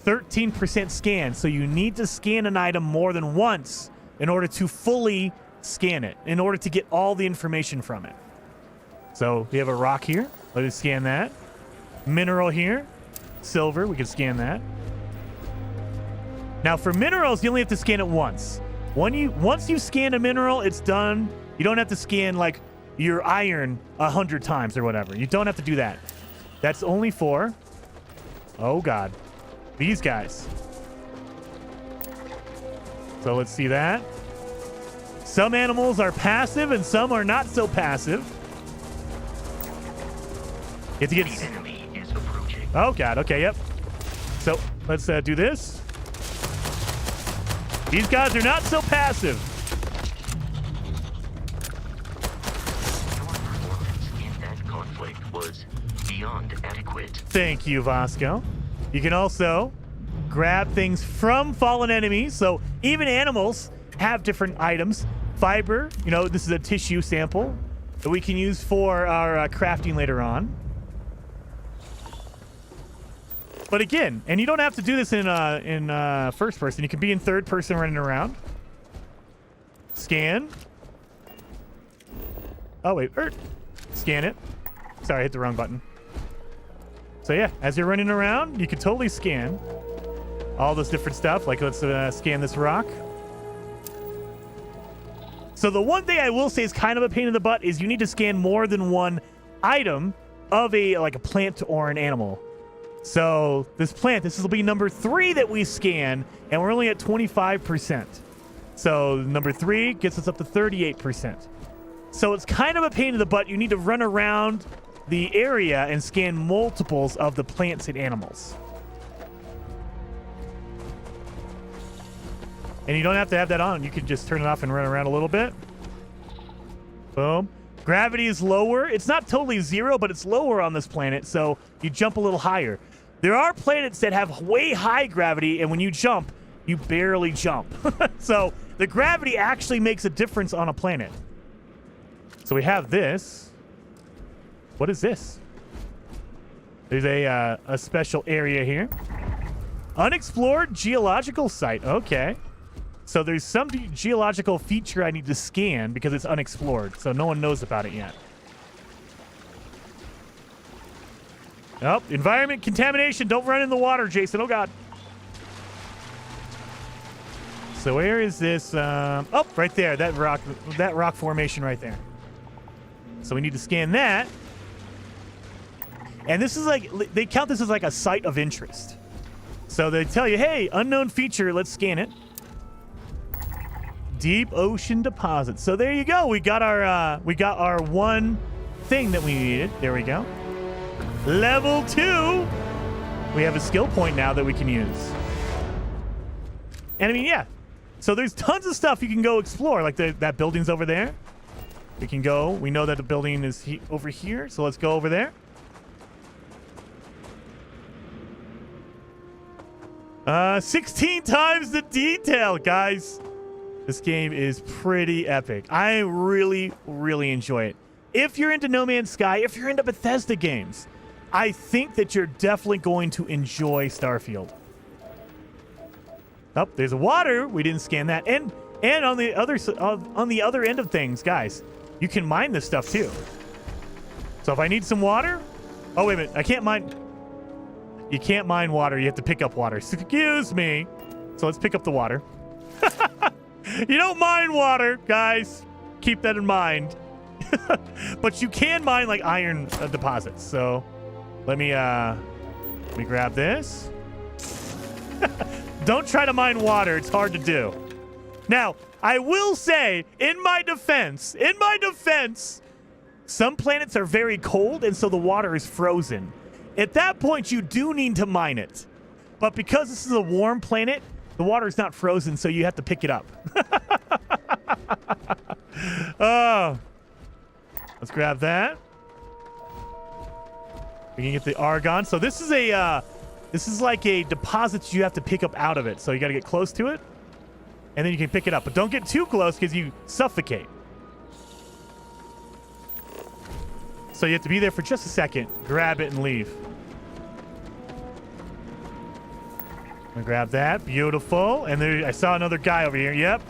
13% scan. So you need to scan an item more than once in order to fully scan it, in order to get all the information from it. So we have a rock here. Let us scan that. Mineral here. Silver. We can scan that. Now for minerals, you only have to scan it once. Once you scan a mineral, it's done. You don't have to scan like your iron 100 times or whatever. You don't have to do that. That's only for, oh God, these guys. So let's see that. Some animals are passive and some are not so passive. You have to get. The enemy is approaching. Oh God. Okay. Yep. So let's do this. These guys are not so passive. Your performance in that conflict was beyond adequate. Thank you, Vasco. You can also grab things from fallen enemies. So even animals have different items. Fiber, you know, this is a tissue sample that we can use for our crafting later on. But again, and you don't have to do this in first person. You can be in third person running around. Scan. Oh, wait. Scan it. Sorry, I hit the wrong button. So yeah, as you're running around, you can totally scan all this different stuff. Like, let's scan this rock. So the one thing I will say is kind of a pain in the butt is you need to scan more than one item of a plant or an animal. So this plant, this will be number 3 that we scan, and we're only at 25%. So number 3 gets us up to 38%. So it's kind of a pain in the butt. You need to run around the area and scan multiples of the plants and animals. And you don't have to have that on. You can just turn it off and run around a little bit. Boom. Gravity is lower. It's not totally 0, but it's lower on this planet, so you jump a little higher. There are planets that have way high gravity, and when you jump, you barely jump. So the gravity actually makes a difference on a planet. So we have this. What is this? There's a special area here. Unexplored geological site. Okay. So there's some geological feature I need to scan because it's unexplored, so no one knows about it yet. Oh, environment contamination. Don't run in the water, Jason. Oh, God. So where is this? Oh, right there. That rock formation right there. So we need to scan that. And this is like, they count this as like a site of interest. So they tell you, hey, unknown feature, let's scan it. Deep ocean deposit. So there you go. We got our one thing that we needed. There we go. Level 2. We have a skill point now that we can use. And I mean, yeah. So there's tons of stuff you can go explore. Like that building's over there. We can go. We know that the building is over here. So let's go over there. 16 times the detail, guys. This game is pretty epic. I really, really enjoy it. If you're into No Man's Sky, if you're into Bethesda games, I think that you're definitely going to enjoy Starfield. Oh, there's water. We didn't scan that. And on the other end of things, guys, you can mine this stuff too. So if I need some water, oh wait a minute, I can't mine. You can't mine water. You have to pick up water. Excuse me. So let's pick up the water. You don't mine water, guys. Keep that in mind. But you can mine like iron deposits. So let me grab this. Don't try to mine water. It's hard to do. Now, I will say, in my defense, Some planets are very cold, and so the water is frozen. At that point, you do need to mine it. But because this is a warm planet, the water is not frozen, so you have to pick it up. Oh. Let's grab that. We can get the argon. So this is a, this is like a deposit you have to pick up out of it. So you got to get close to it, and then you can pick it up. But don't get too close because you suffocate. So you have to be there for just a second, grab it, and leave. I'm gonna grab that. Beautiful. And there, I saw another guy over here. Yep.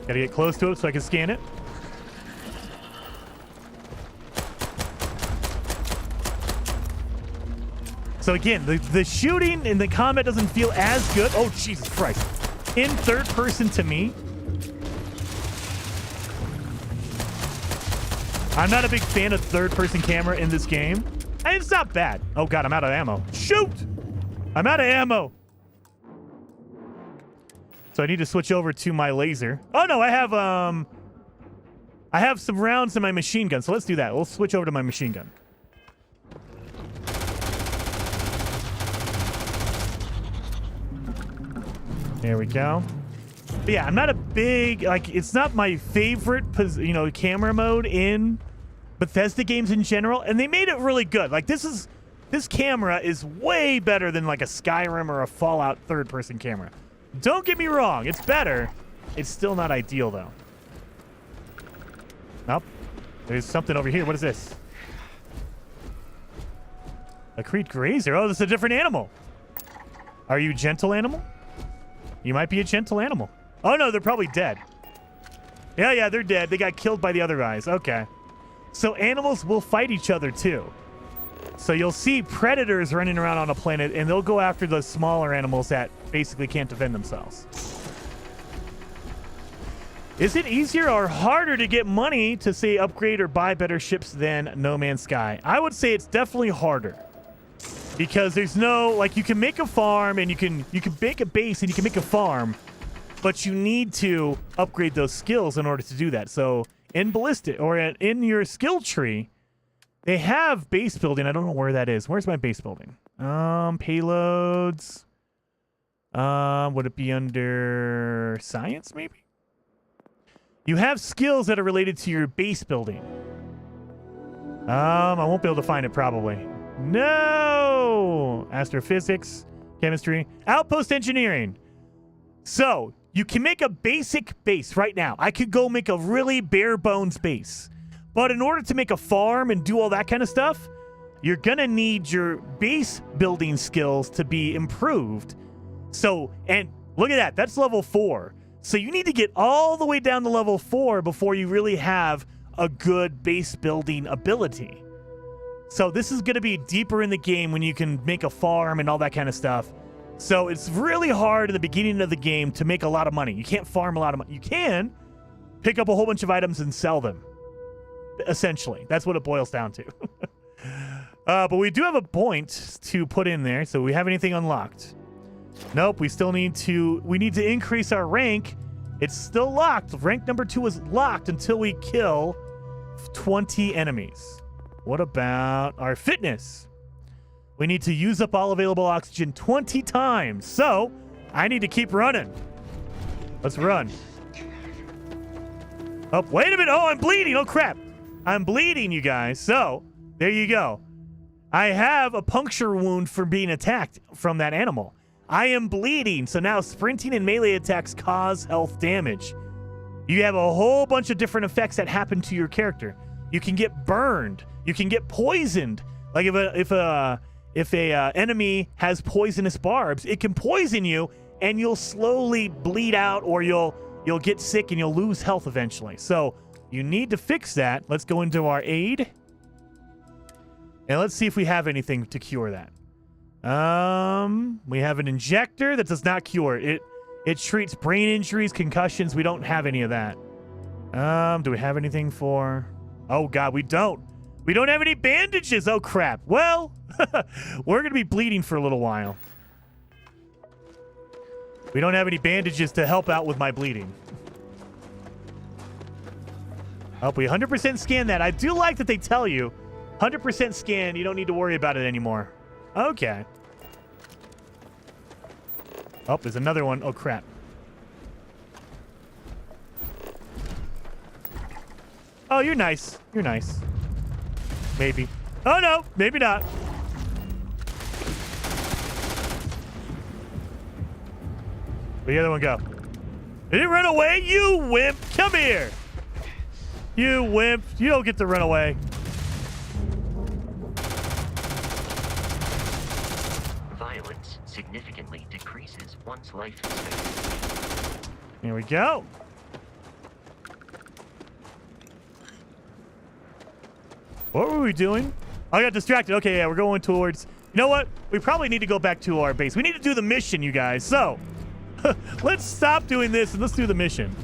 Gotta get close to it so I can scan it. So again, the shooting and the combat doesn't feel as good. Oh, Jesus Christ. In third person to me. I'm not a big fan of third-person camera in this game. And it's not bad. Oh, God, I'm out of ammo. Shoot! I'm out of ammo. So I need to switch over to my laser. Oh, no, I have some rounds in my machine gun. So let's do that. We'll switch over to my machine gun. There we go. But yeah, I'm not a big, like, it's not my favorite, camera mode in Bethesda games in general, and they made it really good. Like, this camera is way better than, like, a Skyrim or a Fallout third-person camera. Don't get me wrong, it's better. It's still not ideal, though. Nope. There's something over here. What is this? A Creed Grazer. Oh, this is a different animal. Are you gentle animal? You might be a gentle animal. Oh, no, they're probably dead. Yeah, they're dead. They got killed by the other guys. Okay. So animals will fight each other, too. So you'll see predators running around on a planet, and they'll go after the smaller animals that basically can't defend themselves. Is it easier or harder to get money to, say, upgrade or buy better ships than No Man's Sky? I would say it's definitely harder. Because there's no, like, you can make a farm, and you can make a base, and you can make a farm, but you need to upgrade those skills in order to do that. So in Ballistic, or in your skill tree, they have base building. I don't know where that is. Where's my base building? Payloads. Would it be under science, maybe? You have skills that are related to your base building. I won't be able to find it, probably. No! Astrophysics, chemistry, outpost engineering. So, you can make a basic base right now. I could go make a really bare bones base. But in order to make a farm and do all that kind of stuff, you're going to need your base building skills to be improved. So, and look at that. That's level 4. So you need to get all the way down to level 4 before you really have a good base building ability. So this is going to be deeper in the game when you can make a farm and all that kind of stuff. So it's really hard in the beginning of the game to make a lot of money. You can't farm a lot of money. You can pick up a whole bunch of items and sell them. Essentially, that's what it boils down to. But we do have a point to put in there. So we have anything unlocked? Nope. We still need to increase our rank. It's still locked. Rank number 2 is locked until we kill 20 enemies. What about our fitness? We need to use up all available oxygen 20 times. So I need to keep running. Let's run. Oh, wait a minute. Oh, I'm bleeding. Oh, crap. I'm bleeding, you guys. So there you go. I have a puncture wound from being attacked from that animal. I am bleeding. So now sprinting and melee attacks cause health damage. You have a whole bunch of different effects that happen to your character. You can get burned. You can get poisoned. Like if a enemy has poisonous barbs, it can poison you, and you'll slowly bleed out, or you'll get sick and you'll lose health eventually. So you need to fix that. Let's go into our aid, and let's see if we have anything to cure that. We have an injector that does not cure it. It treats brain injuries, concussions. We don't have any of that. Do we have anything for? Oh God, we don't. We don't have any bandages. Oh crap. Well, we're gonna be bleeding for a little while. We don't have any bandages to help out with my bleeding. Oh, we 100% scan that. I do like that they tell you 100% scan. You don't need to worry about it anymore. Okay. Oh, there's another one. Oh, crap. Oh, you're nice. You're nice. Maybe. Oh, no. Maybe not. Where'd the other one go? Did it run away? You wimp. Come here. You wimp. You don't get to run away. Violence significantly decreases one's life expectancy. Here we go. What were we doing? I got distracted. Okay, yeah, we're going towards... You know what? We probably need to go back to our base. We need to do the mission, you guys. So, let's stop doing this and let's do the mission.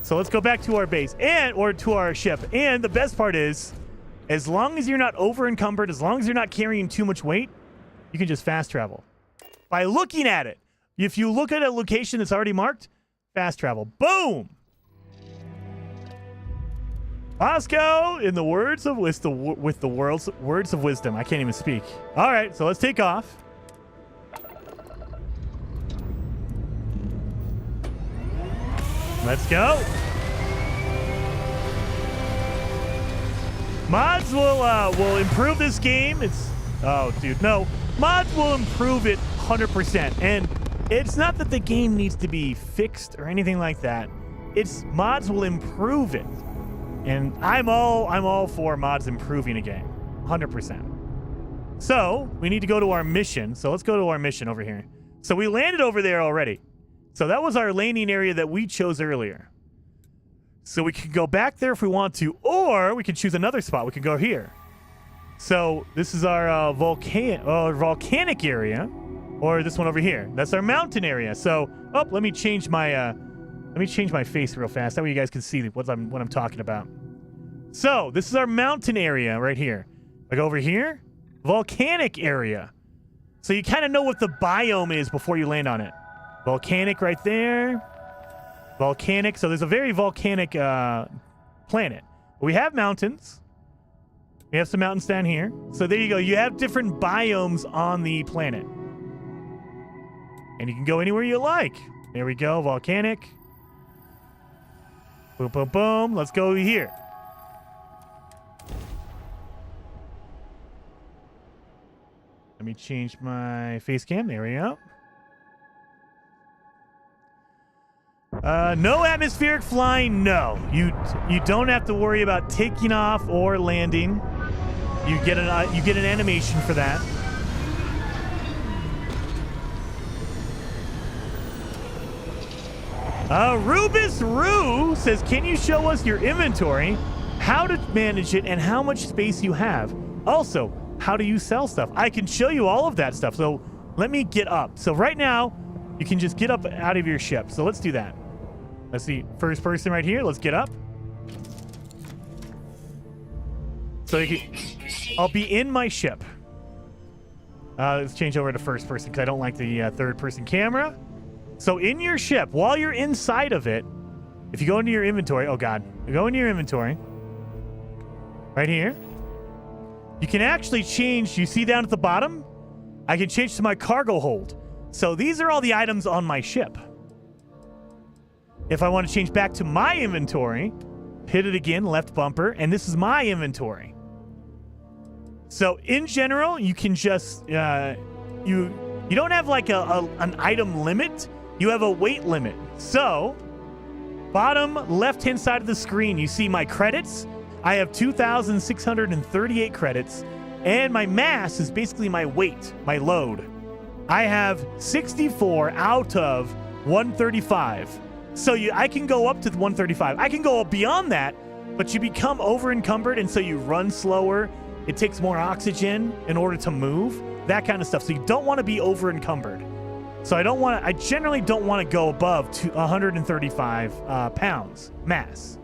So let's go back to our base or to our ship. And the best part is, as long as you're not over encumbered, as long as you're not carrying too much weight, you can just fast travel. By looking at it. If you look at a location that's already marked, fast travel. Boom! Moscow, in the words of with the world's words of wisdom. I can't even speak. All right, so let's take off. Let's go. Mods will improve this game. Mods will improve it 100%. And it's not that the game needs to be fixed or anything like that. It's mods will improve it. And I'm all for mods improving a game, 100%. So we need to go to our mission. So let's go to our mission over here. So we landed over there already. So that was our landing area that we chose earlier. So we can go back there if we want to, or we can choose another spot. We can go here. So this is our volcanic area, or this one over here. That's our mountain area. So let me change my face real fast. That way you guys can see what I'm talking about. So this is our mountain area right here. I go over here, volcanic area. So you kind of know what the biome is before you land on it. Volcanic right there. Volcanic. So there's a very volcanic planet. We have mountains. We have some mountains down here. So there you go. You have different biomes on the planet. And you can go anywhere you like. There we go. Volcanic. Boom, boom, boom. Let's go here. Let me change my face cam. There we go. No atmospheric flying. No, you don't have to worry about taking off or landing. You get an animation for that. Rubus Roo says, can you show us your inventory, how to manage it, and how much space you have? Also, how do you sell stuff? I can show you all of that stuff. So let me get up. So right now, you can just get up out of your ship. So let's do that. Let's see. First person right here. Let's get up. So I'll be in my ship. Let's change over to first person because I don't like the third person camera. So in your ship, while you're inside of it, if you go into your inventory, oh God, you go into your inventory, right here, you can actually change, you see down at the bottom, I can change to my cargo hold. So these are all the items on my ship. If I want to change back to my inventory, hit it again, left bumper, and this is my inventory. So in general, you can just, you don't have like an item limit. You have a weight limit. So, bottom left-hand side of the screen, you see my credits. I have 2,638 credits, and my mass is basically my weight, my load. I have 64 out of 135. So I can go up to 135. I can go beyond that, but you become over-encumbered, and so you run slower. It takes more oxygen in order to move, that kind of stuff. So you don't want to be over-encumbered. So I generally don't want to go above 135 pounds mass.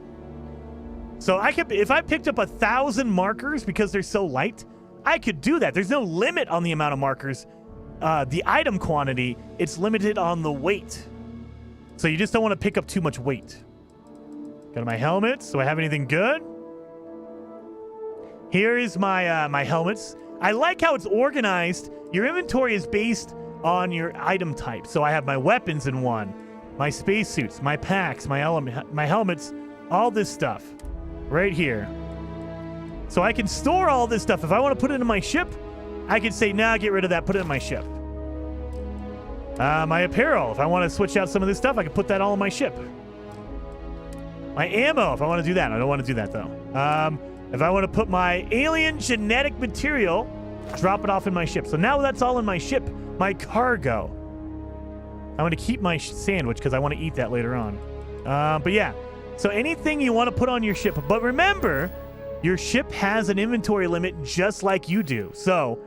So if I picked up 1,000 markers because they're so light, I could do that. There's no limit on the amount of markers. The item quantity, it's limited on the weight. So you just don't want to pick up too much weight. Go to my helmet. Do I have anything good? Here is my my helmets. I like how it's organized. Your inventory is based on your item type. So I have my weapons in one, my spacesuits, my packs, my helmets, all this stuff right here. So I can store all this stuff. If I want to put it in my ship, I can say, nah, get rid of that, put it in my ship. My apparel, if I want to switch out some of this stuff, I can put that all in my ship. My ammo, if I want to do that. I don't want to do that, though. If I want to put my alien genetic material, drop it off in my ship. So now that's all in my ship. My cargo. I'm going to keep my sandwich because I want to eat that later on. But yeah, so anything you want to put on your ship. But remember, your ship has an inventory limit just like you do. So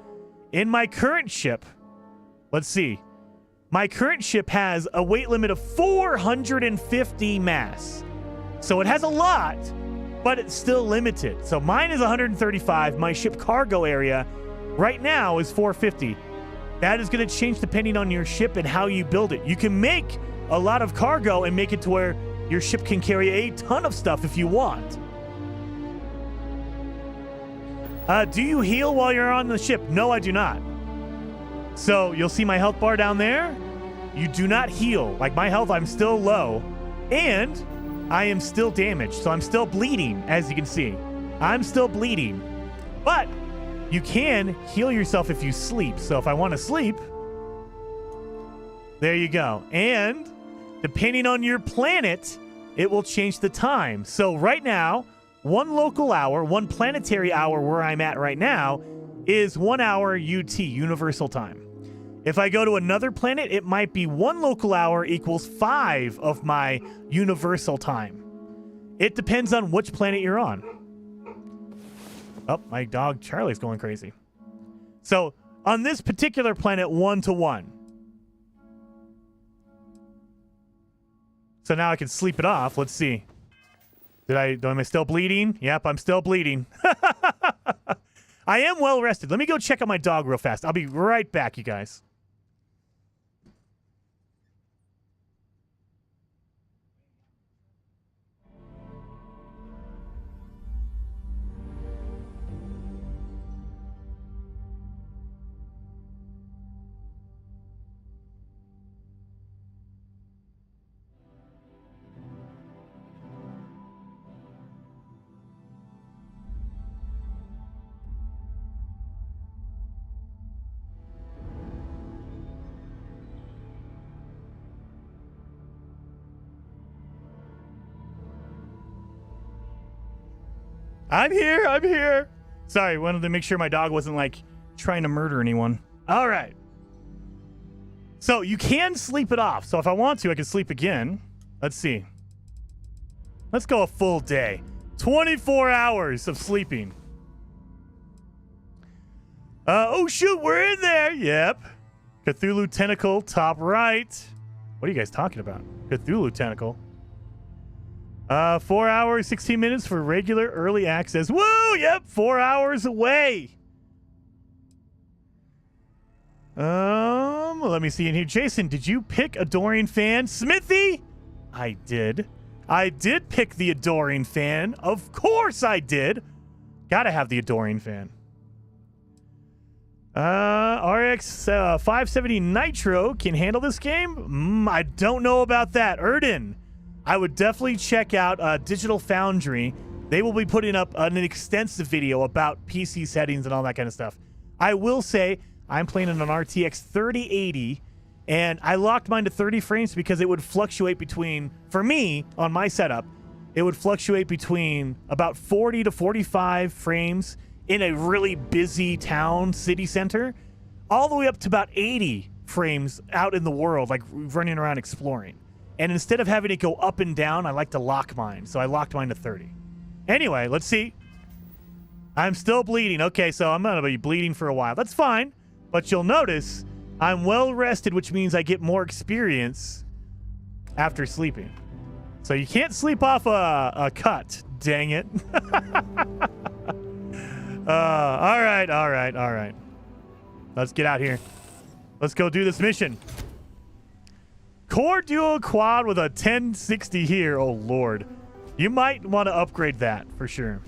in my current ship, let's see. My current ship has a weight limit of 450 mass. So it has a lot, but it's still limited. So mine is 135. My ship cargo area right now is 450. That is going to change depending on your ship and how you build it. You can make a lot of cargo and make it to where your ship can carry a ton of stuff if you want. Do you heal while you're on the ship? No, I do not. So you'll see my health bar down there. You do not heal. Like my health, I'm still low. And I am still damaged. So I'm still bleeding, as you can see. I'm still bleeding. But you can heal yourself if you sleep. So if I want to sleep, there you go. And depending on your planet, it will change the time. So right now, 1 local hour, 1 planetary hour where I'm at right now is 1 hour UT, Universal Time. If I go to another planet, it might be 1 local hour equals 5 of my Universal Time. It depends on which planet you're on. Oh, my dog Charlie's going crazy. So on this particular planet, 1-to-1. So now I can sleep it off. Let's see. Am I still bleeding? Yep, I'm still bleeding. I am well rested. Let me go check on my dog real fast. I'll be right back, you guys. I'm here. Sorry, wanted to make sure my dog wasn't, like, trying to murder anyone. All right. So you can sleep it off. So if I want to, I can sleep again. Let's see. Let's go a full day. 24 hours of sleeping. Oh, shoot, we're in there. Yep. Cthulhu Tentacle, top right. What are you guys talking about? Cthulhu Tentacle. 4 hours, 16 minutes for regular early access. Woo! Yep, 4 hours away. Let me see in here. Jason, did you pick Adoring Fan? Smithy? I did. I did pick the Adoring Fan. Of course I did. Gotta have the Adoring Fan. RX 570 Nitro can handle this game? I don't know about that. Erden, I would definitely check out Digital Foundry. They will be putting up an extensive video about PC settings and all that kind of stuff. I will say I'm playing on an RTX 3080, and I locked mine to 30 frames because it would fluctuate between, for me, on my setup, it would fluctuate between about 40 to 45 frames in a really busy town, city center, all the way up to about 80 frames out in the world, like running around exploring. And instead of having it go up and down, I like to lock mine. So I locked mine to 30. Anyway, let's see. I'm still bleeding. Okay, so I'm going to be bleeding for a while. That's fine. But you'll notice I'm well rested, which means I get more experience after sleeping. So you can't sleep off a cut. Dang it. All right. Let's get out here. Let's go do this mission. Core Duo Quad with a 1060 here. Oh, Lord. You might want to upgrade that for sure.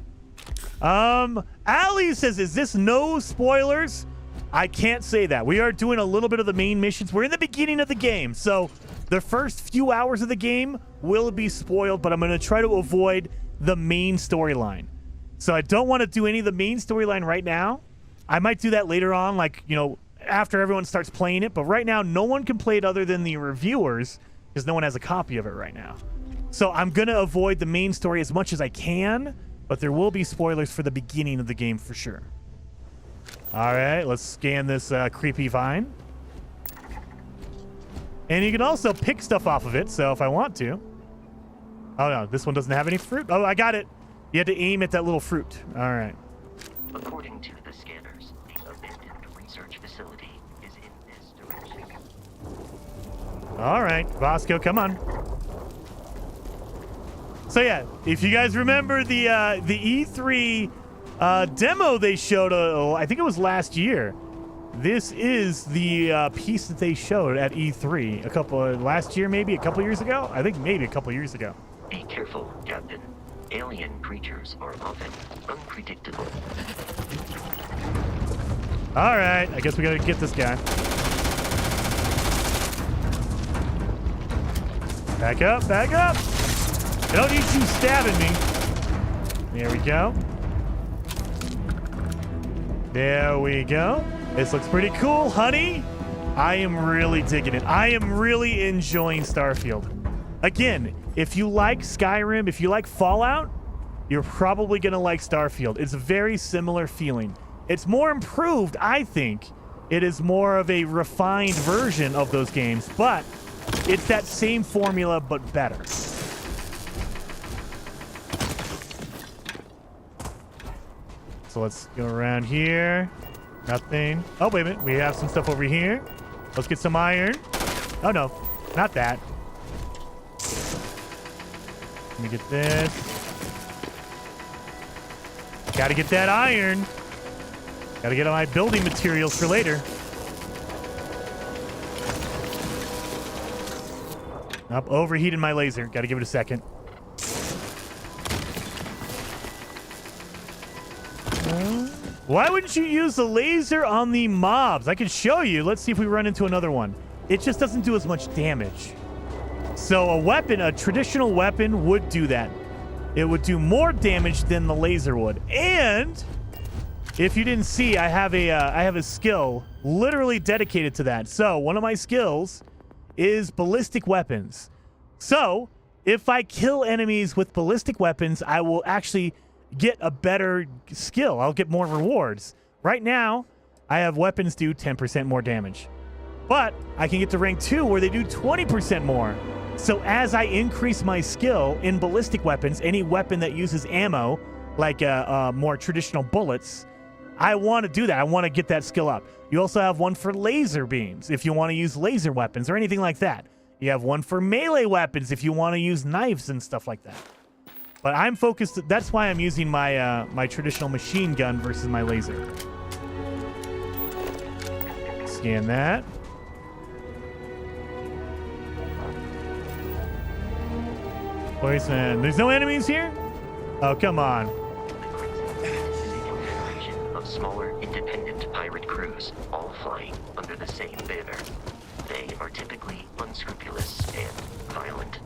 Ali says, is this no spoilers? I can't say that. We are doing a little bit of the main missions. We're in the beginning of the game, so the first few hours of the game will be spoiled, but I'm going to try to avoid the main storyline. So I don't want to do any of the main storyline right now. I might do that later on, like, you know, after everyone starts playing it. But right now, no one can play it other than the reviewers because no one has a copy of it right now. So I'm going to avoid the main story as much as I can, but there will be spoilers for the beginning of the game for sure. All right, let's scan this creepy vine. And you can also pick stuff off of it, so if I want to. Oh, no, this one doesn't have any fruit. Oh, I got it. You had to aim at that little fruit. All right. According to the scanners, the abandoned research facility is in this direction. All right, Vasco, come on. So yeah, if you guys remember the E3 demo they showed, I think it was last year. This is the piece that they showed at E3 last year, maybe a couple years ago. I think maybe a couple years ago. Be careful, Captain. Alien creatures are often unpredictable. All right, I guess we gotta get this guy. Back up, back up. I don't need you stabbing me. There we go. There we go. This looks pretty cool, honey. I am really digging it. I am really enjoying Starfield. Again, if you like Skyrim, if you like Fallout, you're probably going to like Starfield. It's a very similar feeling. It's more improved, I think. It is more of a refined version of those games, but it's that same formula, but better. So let's go around here. Nothing. Oh, wait a minute. We have some stuff over here. Let's get some iron. Oh, no. Not that. Let me get this. Gotta get that iron. Gotta get all my building materials for later. Up, overheated my laser. Gotta give it a second. Why wouldn't you use the laser on the mobs? I can show you. Let's see if we run into another one. It just doesn't do as much damage. So a weapon, a traditional weapon would do that. It would do more damage than the laser would. And if you didn't see, I have a skill literally dedicated to that. So one of my skills is ballistic weapons. So if I kill enemies with ballistic weapons, I will actually get a better skill. I'll get more rewards. Right now, I have weapons do 10% more damage. But I can get to rank 2 where they do 20% more. So as I increase my skill in ballistic weapons, any weapon that uses ammo, like more traditional bullets, I want to do that. I want to get that skill up. You also have one for laser beams if you want to use laser weapons or anything like that. You have one for melee weapons if you want to use knives and stuff like that. But I'm focused. That's why I'm using my my traditional machine gun versus my laser. Scan that. Poison. There's no enemies here? Oh, come on. Of smaller, independent pirate crews, all flying under the same banner. They are typically unscrupulous and violent.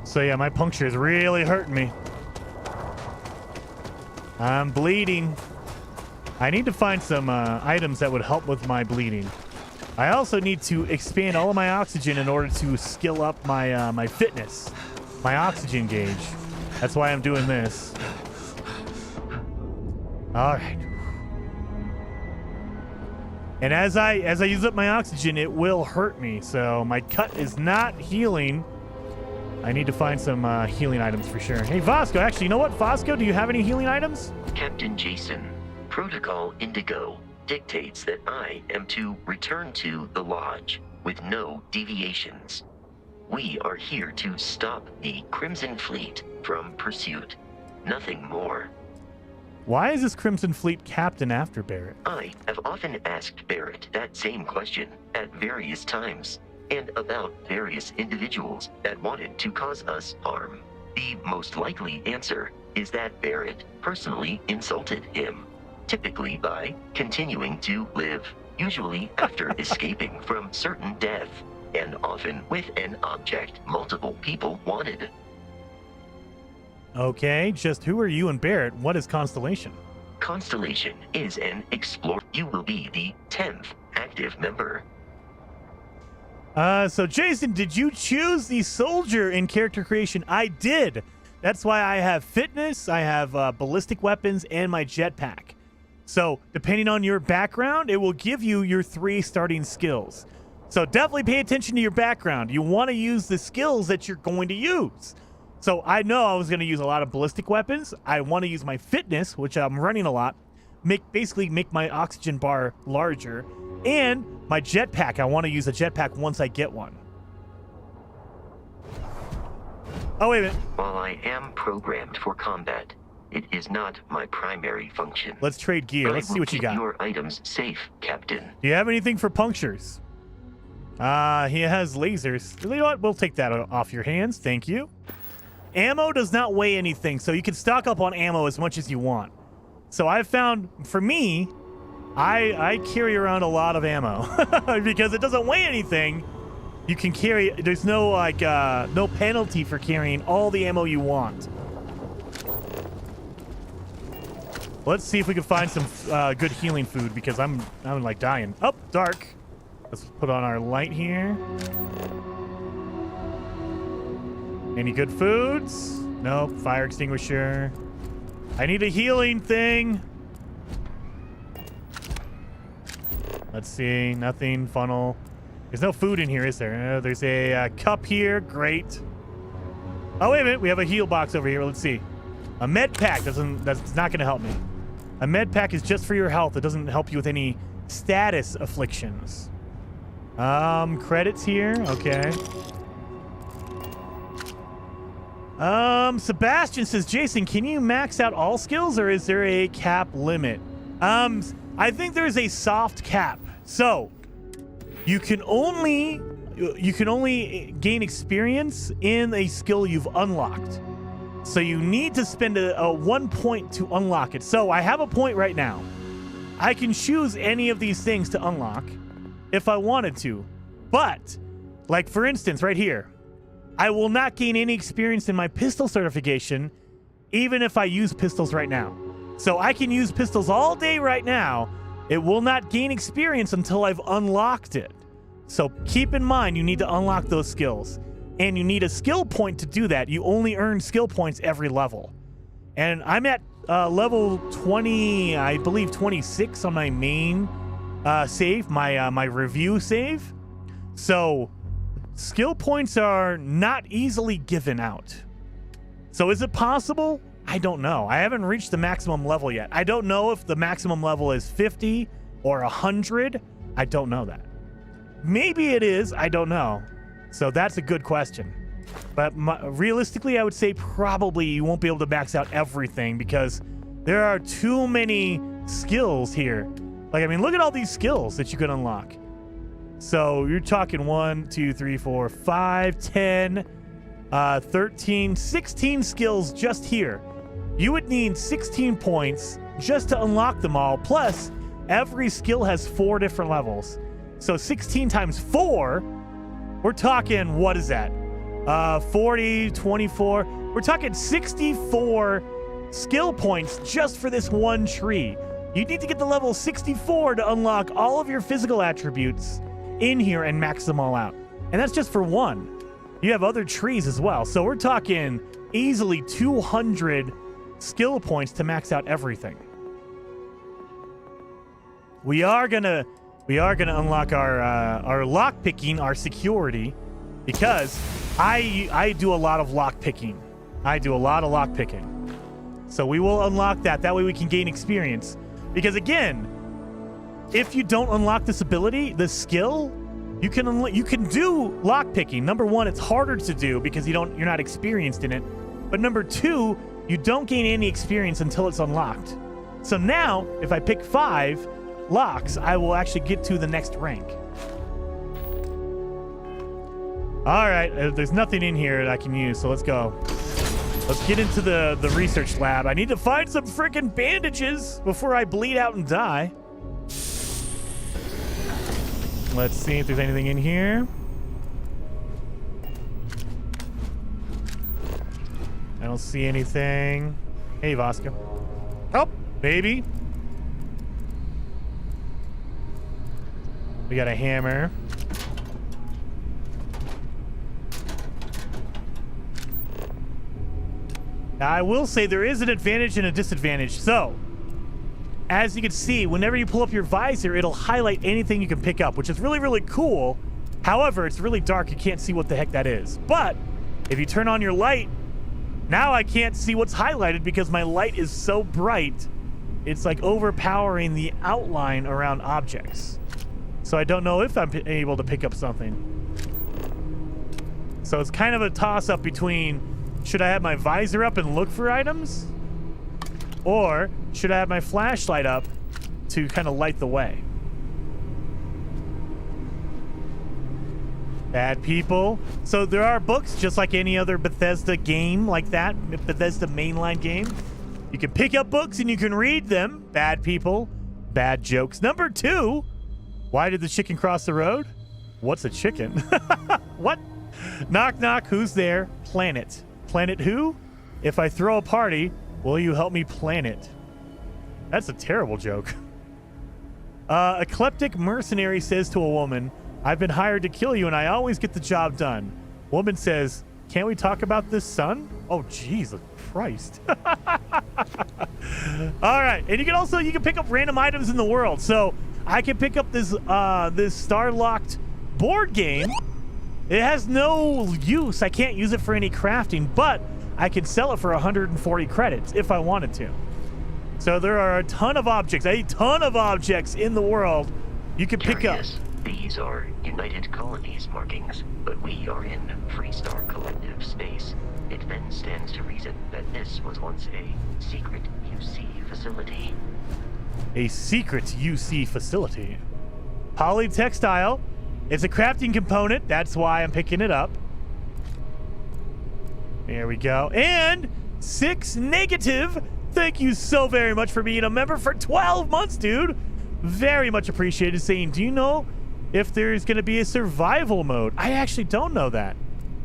So yeah, my puncture is really hurting me. I'm bleeding. I need to find some items that would help with my bleeding. I also need to expand all of my oxygen in order to skill up my my fitness, my oxygen gauge. That's why I'm doing this. All right. And as I use up my oxygen, it will hurt me. So my cut is not healing. I need to find some healing items for sure. Hey, Vasco, actually, you know what? Vasco, do you have any healing items? Captain Jason, Protocol Indigo dictates that I am to return to the Lodge with no deviations. We are here to stop the Crimson Fleet from pursuit. Nothing more. Why is this Crimson Fleet captain after Barrett? I have often asked Barrett that same question at various times, and about various individuals that wanted to cause us harm. The most likely answer is that Barrett personally insulted him, typically by continuing to live, usually after escaping from certain death, and often with an object multiple people wanted. Okay, just who are you and Barrett? What is Constellation? Constellation is an explorer. You will be the 10th active member. So Jason, did you choose the soldier in character creation? I did. That's why I have fitness, I have ballistic weapons, and my jetpack. So depending on your background, it will give you your 3 starting skills. So definitely pay attention to your background. You want to use the skills that you're going to use. So I know I was going to use a lot of ballistic weapons. I want to use my fitness, which I'm running a lot, basically make my oxygen bar larger, and my jetpack. I want to use a jetpack once I get one. Oh, wait a minute. While I am programmed for combat, it is not my primary function. Let's trade gear. Let's see what you got. Your items safe, Captain. Do you have anything for punctures? He has lasers. You know what? We'll take that off your hands. Thank you. Ammo does not weigh anything, so you can stock up on ammo as much as you want. So I've found, for me, I carry around a lot of ammo because it doesn't weigh anything. You can carry, there's no no penalty for carrying all the ammo you want. Let's see if we can find some good healing food because I'm like dying. Oh, dark. Let's put on our light here. Any good foods? Nope. Fire extinguisher. I need a healing thing. Let's see. Nothing. Funnel. There's no food in here, is there? There's a cup here. Great. Oh, wait a minute. We have a heal box over here. Let's see. A med pack. That's not going to help me. A med pack is just for your health. It doesn't help you with any status afflictions. Credits here. Okay. Sebastian says, Jason, can you max out all skills or is there a cap limit? I think there's a soft cap. So you can only gain experience in a skill you've unlocked. So you need to spend a 1 point to unlock it. So I have a point right now. I can choose any of these things to unlock if I wanted to. But, like for instance, right here, I will not gain any experience in my pistol certification, even if I use pistols right now. So I can use pistols all day right now. It will not gain experience until I've unlocked it. So keep in mind, you need to unlock those skills. And you need a skill point to do that. You only earn skill points every level. And I'm at level 20, I believe 26 on my main save, my review save. So skill points are not easily given out. So is it possible? I don't know. I haven't reached the maximum level yet. I don't know if the maximum level is 50 or 100. I don't know that. Maybe it is. I don't know. So that's a good question. But realistically, I would say probably you won't be able to max out everything because there are too many skills here. Like, I mean, look at all these skills that you can unlock. So you're talking 1, 2, 3, 4, 5, 10, 13, 16 skills just here. You would need 16 points just to unlock them all. Plus, every skill has 4 different levels. So 16 times 4, we're talking, what is that? 40, 24. We're talking 64 skill points just for this one tree. You need to get to level 64 to unlock all of your physical attributes in here and max them all out. And that's just for one. You have other trees as well. So we're talking easily 200 skill points to max out everything. We are gonna unlock our lock picking, our security, because I do a lot of lock picking. I do a lot of lock picking. So we will unlock that. That way we can gain experience. Because again, if you don't unlock this ability, this skill, you can do lock picking. Number one, it's harder to do because you're not experienced in it. But number two, you don't gain any experience until it's unlocked. So now, if I pick 5 locks, I will actually get to the next rank. All right, there's nothing in here that I can use, so let's go. Let's get into the research lab. I need to find some freaking bandages before I bleed out and die. Let's see if there's anything in here. I don't see anything. Hey, Vasco. Oh, baby. We got a hammer. Now, I will say there is an advantage and a disadvantage. So, as you can see, whenever you pull up your visor, it'll highlight anything you can pick up, which is really, really cool. However, it's really dark. You can't see what the heck that is. But if you turn on your light, now I can't see what's highlighted because my light is so bright. It's like overpowering the outline around objects. So I don't know if I'm able to pick up something. So it's kind of a toss-up between, should I have my visor up and look for items? Or should I have my flashlight up to kind of light the way? Bad people. So there are books, just like any other Bethesda game like that, Bethesda mainline game. You can pick up books and you can read them. Bad people, bad jokes. Number 2, why did the chicken cross the road? What's a chicken? What? Knock, knock, who's there? Planet. Planet who? If I throw a party, will you help me plan it? That's a terrible joke. Eclectic mercenary says to a woman, I've been hired to kill you and I always get the job done. Woman says, can't we talk about this, son? Oh, Jesus Christ. All right. And you can pick up random items in the world. So I can pick up this Star-locked board game. It has no use. I can't use it for any crafting, but I can sell it for 140 credits if I wanted to. So there are a ton of objects in the world you can pick up. These are United Colonies markings, but we are in Freestar Collective space. It then stands to reason that this was once a secret UC facility. A secret UC facility. Polytextile. It's a crafting component. That's why I'm picking it up. There we go. And 6 negative. Thank you so very much for being a member for 12 months, dude. Very much appreciated. Saying, do you know if there's going to be a survival mode? I actually don't know that.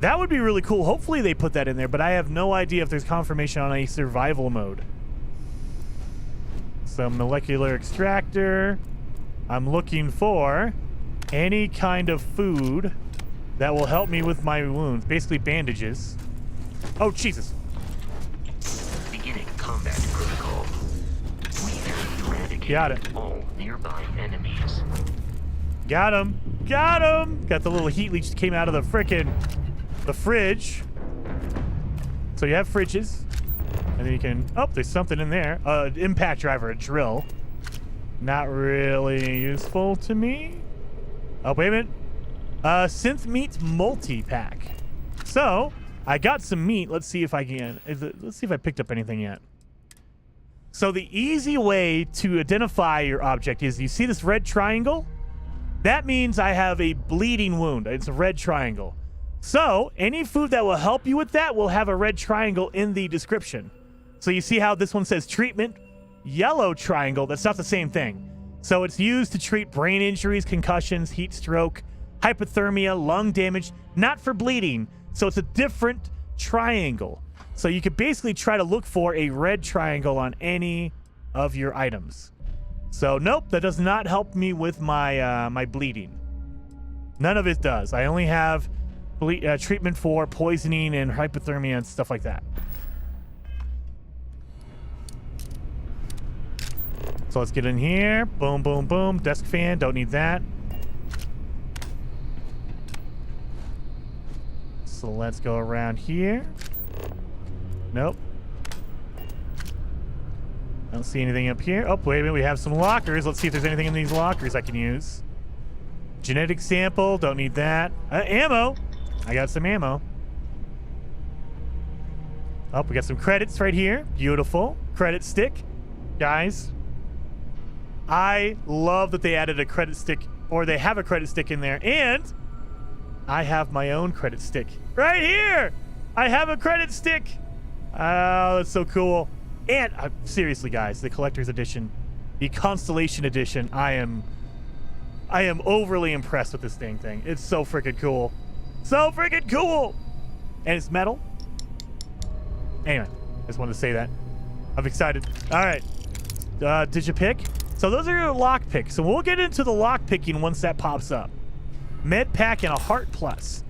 That would be really cool. Hopefully they put that in there, but I have no idea if there's confirmation on a survival mode. Some molecular extractor. I'm looking for any kind of food that will help me with my wounds. Basically bandages. Oh, Jesus. Beginning combat protocol. We have eradicated Got it. all nearby enemies. Got him. Got him. Got the little heat leech that came out of the fridge. So you have fridges. And then you can... Oh, there's something in there. Impact driver, a drill. Not really useful to me. Oh, wait a minute. Synth meat multi-pack. So, I got some meat. Let's see if I can... Let's see if I picked up anything yet. So the easy way to identify your object is you see this red triangle? That means I have a bleeding wound. It's a red triangle. So, any food that will help you with that will have a red triangle in the description. So you see how this one says treatment, yellow triangle. That's not the same thing. So it's used to treat brain injuries, concussions, heat stroke, hypothermia, lung damage, not for bleeding. So it's a different triangle. So you could basically try to look for a red triangle on any of your items. So nope, that does not help me with my my bleeding. None of it does. I only have treatment for poisoning and hypothermia and stuff like that. So let's get in here. Boom, boom, boom. Desk fan. Don't need that. So let's go around here. Nope. I don't see anything up here. Oh, wait a minute. We have some lockers. Let's see if there's anything in these lockers I can use. Genetic sample. Don't need that. Ammo. I got some ammo. Oh, we got some credits right here. Beautiful. Credit stick. Guys, I love that they added a credit stick, or they have a credit stick in there, and I have my own credit stick right here. I have a credit stick. Oh, that's so cool. And seriously, guys, the collector's edition, the Constellation edition, I am overly impressed with this thing. It's so freaking cool. So freaking cool. And it's metal. Anyway, just wanted to say that. I'm excited. All right. Did you pick? So those are your lock picks. So we'll get into the lock picking once that pops up. Med pack and a Heart Plus.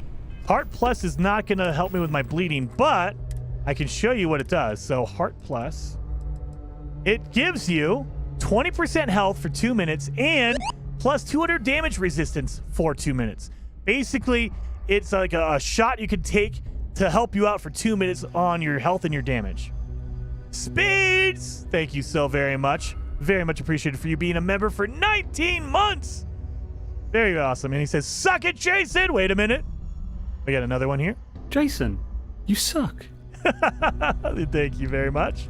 Heart Plus is not going to help me with my bleeding, but I can show you what it does. So Heart Plus, it gives you 20% health for 2 minutes and plus 200 damage resistance for 2 minutes. Basically, it's like a shot you could take to help you out for 2 minutes on your health and your damage. Speeds! Thank you so very much. Very much appreciated for you being a member for 19 months. Very awesome. And he says, suck it, Jason. Wait a minute. We got another one here. Jason, you suck. Thank you very much.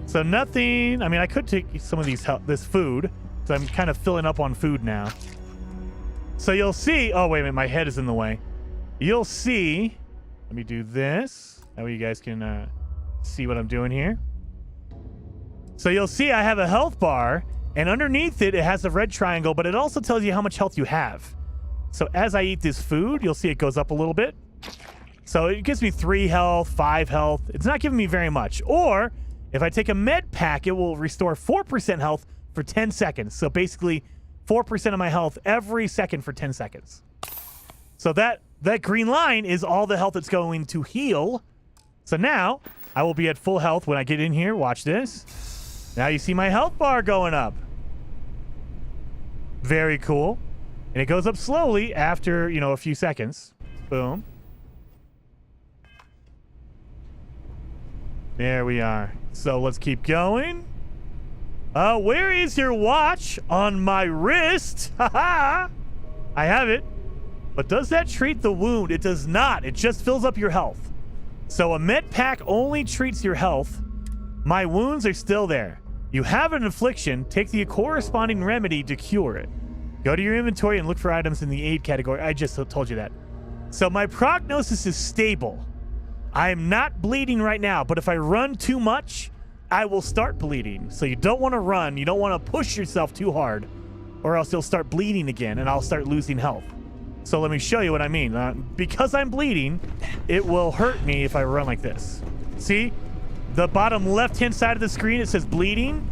So nothing. I mean, I could take some of this food. So I'm kind of filling up on food now. So you'll see. Oh, wait a minute. My head is in the way. You'll see. Let me do this. That way you guys can see what I'm doing here. So you'll see I have a health bar. And underneath it, it has a red triangle. But it also tells you how much health you have. So as I eat this food, you'll see it goes up a little bit. So it gives me 3 health, 5 health. It's not giving me very much. Or if I take a med pack, it will restore 4% health for 10 seconds. So basically 4% of my health every second for 10 seconds. So that green line is all the health it's going to heal. So now I will be at full health when I get in here. Watch this. Now you see my health bar going up. Very cool. And it goes up slowly after, a few seconds. Boom. There we are. So let's keep going. Where is your watch? On my wrist. Haha. I have it. But does that treat the wound? It does not. It just fills up your health. So a med pack only treats your health. My wounds are still there. You have an affliction. Take the corresponding remedy to cure it. Go to your inventory and look for items in the aid category. I just told you that. So my prognosis is stable. I am not bleeding right now, but if I run too much, I will start bleeding. So you don't want to run. You don't want to push yourself too hard, or else you'll start bleeding again, and I'll start losing health. So let me show you what I mean. Because I'm bleeding, it will hurt me if I run like this. See? The bottom left-hand side of the screen, it says bleeding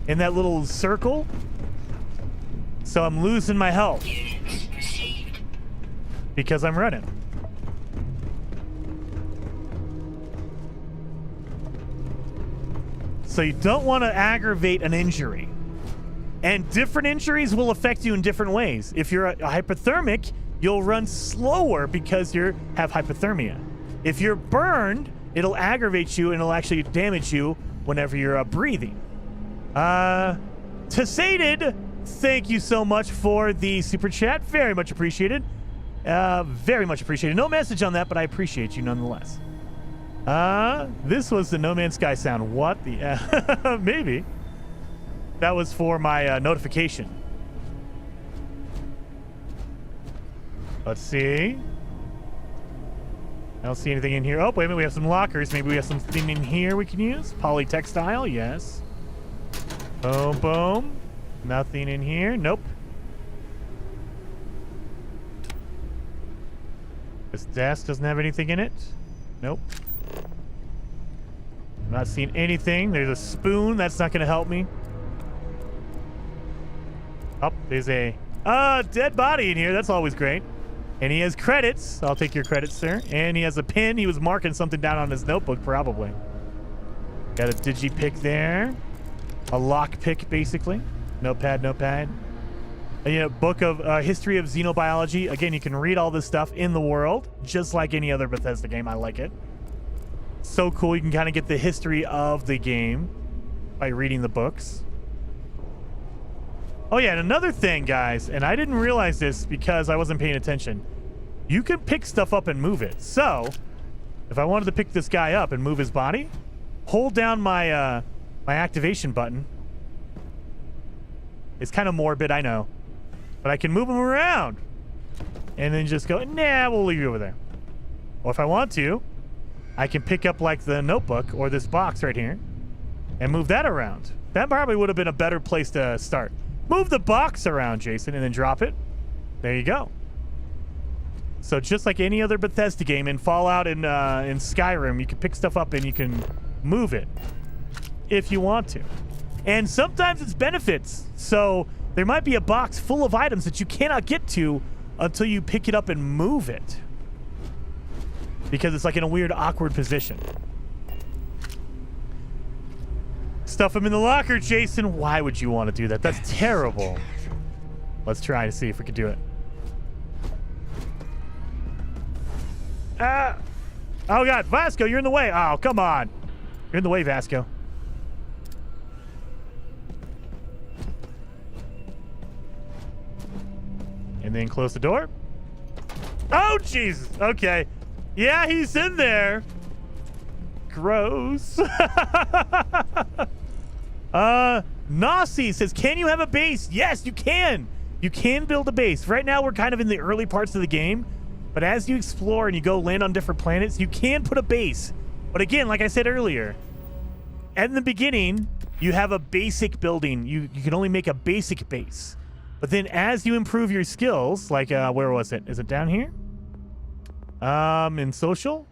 in that little circle. So I'm losing my health because I'm running. So you don't want to aggravate an injury. And different injuries will affect you in different ways. If you're a hypothermic, you'll run slower because you have hypothermia. If you're burned, it'll aggravate you and it'll actually damage you whenever you're breathing. Tassated, thank you so much for the super chat. Very much appreciated. Very much appreciated. No message on that, but I appreciate you nonetheless. This was the No Man's Sky sound. What the... maybe. That was for my notification. Let's see. I don't see anything in here. Oh, wait a minute. We have some lockers. Maybe we have something in here we can use. Polytextile, yes. Boom, boom. Nothing in here. Nope. This desk doesn't have anything in it. Nope. I'm not seeing anything. There's a spoon. That's not going to help me. Oh, there's a dead body in here. That's always great. And he has credits. I'll take your credits, sir. And he has a pen. He was marking something down on his notebook, probably. Got a digi-pick there. A lock pick, basically. Notepad, notepad. Book of History of Xenobiology. Again, you can read all this stuff in the world, just like any other Bethesda game. I like it. So cool. You can kind of get the history of the game by reading the books. Oh, yeah, and another thing, guys, and I didn't realize this because I wasn't paying attention. You can pick stuff up and move it. So, if I wanted to pick this guy up and move his body, hold down my my activation button. It's kind of morbid, I know. But I can move him around. And then just go, nah, we'll leave you over there. Or if I want to, I can pick up like the notebook or this box right here and move that around. That probably would have been a better place to start. Move the box around, Jason, and then drop it. There you go. So just like any other Bethesda game, in Fallout and in Skyrim, you can pick stuff up and you can move it if you want to. And sometimes it's benefits. So there might be a box full of items that you cannot get to until you pick it up and move it. Because it's like in a weird, awkward position. Stuff them in the locker, Jason. Why would you want to do that? That's terrible. Let's try to see if we can do it. Oh, God. Vasco, you're in the way. Oh, come on. You're in the way, Vasco. And then close the door. Oh, Jesus. Okay. Yeah, he's in there. Gross. Nasi says, can you have a base? Yes, you can. You can build a base. Right now, we're kind of in the early parts of the game. But as you explore and you go land on different planets, you can put a base. But again, like I said earlier, at the beginning, you have a basic building. You can only make a basic base. But then as you improve your skills, like, where was it? Is it down here? In social?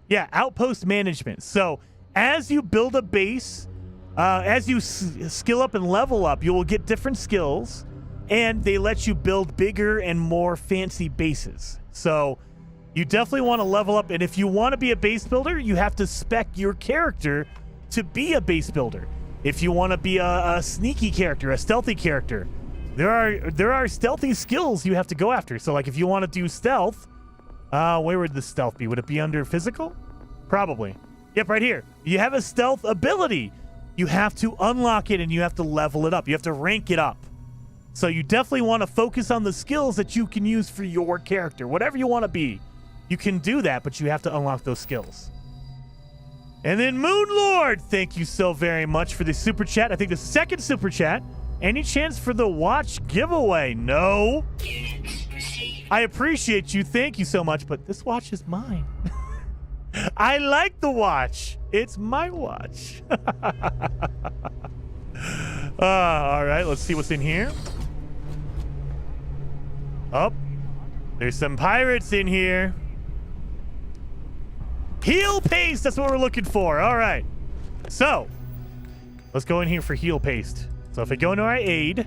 Yeah, outpost management. So as you build a base, as you skill up and level up, you will get different skills, and they let you build bigger and more fancy bases. So you definitely want to level up, and if you want to be a base builder, you have to spec your character to be a base builder. If you want to be a sneaky character, a stealthy character, there are stealthy skills you have to go after. So like if you want to do stealth, where would the stealth be? Would it be under physical? Probably. Yep, right here. You have a stealth ability. You have to unlock it and you have to level it up. You have to rank it up. So you definitely want to focus on the skills that you can use for your character. Whatever you want to be, you can do that, but you have to unlock those skills. And then Moon Lord, thank you so very much for the super chat. I think the second super chat. Any chance for the watch giveaway? No. I appreciate you. Thank you so much, but this watch is mine. I like the watch. It's my watch. All right, let's see what's in here. Oh, there's some pirates in here. Heal paste, that's what we're looking for. All right. So, let's go in here for heal paste. So if I go into our aid,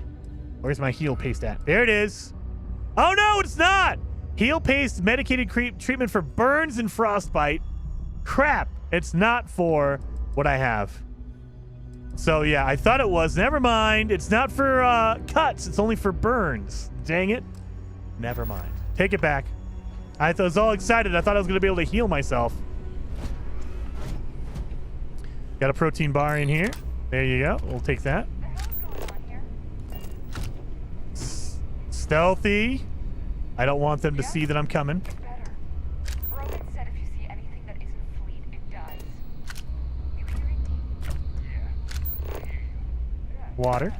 where's my heal paste at? There it is. Oh, no, it's not. Heal paste, medicated treatment for burns and frostbite. Crap, it's not for what I have. So, yeah, I thought it was. Never mind. It's not for cuts. It's only for burns. Dang it. Never mind. Take it back. I was all excited. I thought I was going to be able to heal myself. Got a protein bar in here. There you go. We'll take that. Stealthy. I don't want them to see that I'm coming. Water.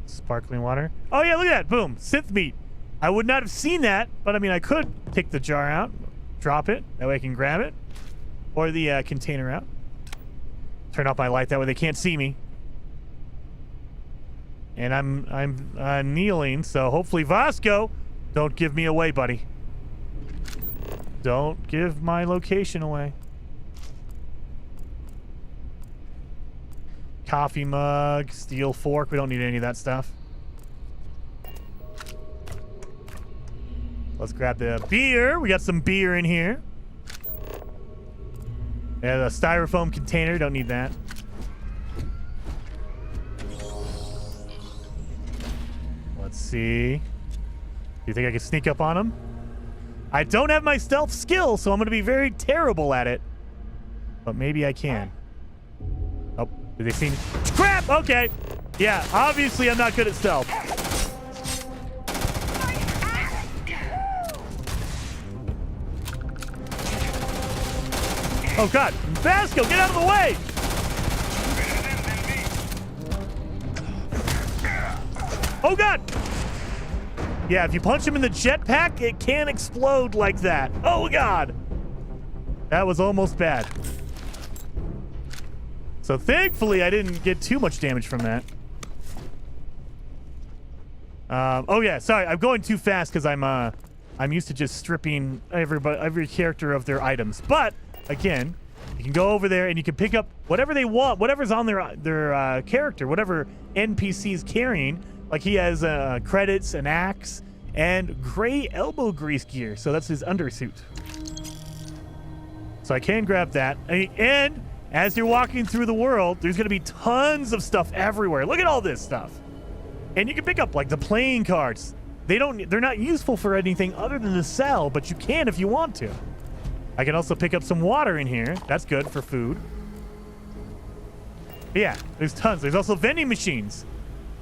Sparkling water. Oh, yeah, look at that. Boom. Synth meat. I would not have seen that, but I mean, I could take the jar out, drop it. That way I can grab it. Or the container out. Turn off my light. That way they can't see me. And I'm kneeling, so hopefully Vasco, don't give me away, buddy. Don't give my location away. Coffee mug, steel fork. We don't need any of that stuff. Let's grab the beer. We got some beer in here. And a styrofoam container. Don't need that. Let's see. Do you think I can sneak up on him? I don't have my stealth skill, so I'm going to be very terrible at it. But maybe I can. Oh, did they see me? Crap! Okay. Yeah, obviously I'm not good at stealth. Oh, God. Vasco, get out of the way! Oh, God! Yeah, if you punch him in the jetpack, it can explode like that. Oh, God. That was almost bad. So thankfully, I didn't get too much damage from that. Oh, yeah, sorry. I'm going too fast because I'm used to just stripping every character of their items. But, again, you can go over there and you can pick up whatever they want, whatever's on their character, whatever NPC is carrying. Like he has credits, an axe, and gray elbow grease gear. So that's his undersuit. So I can grab that. And as you're walking through the world, there's going to be tons of stuff everywhere. Look at all this stuff. And you can pick up like the playing cards. They're not useful for anything other than to sell, but you can if you want to. I can also pick up some water in here. That's good for food. But yeah, there's tons. There's also vending machines.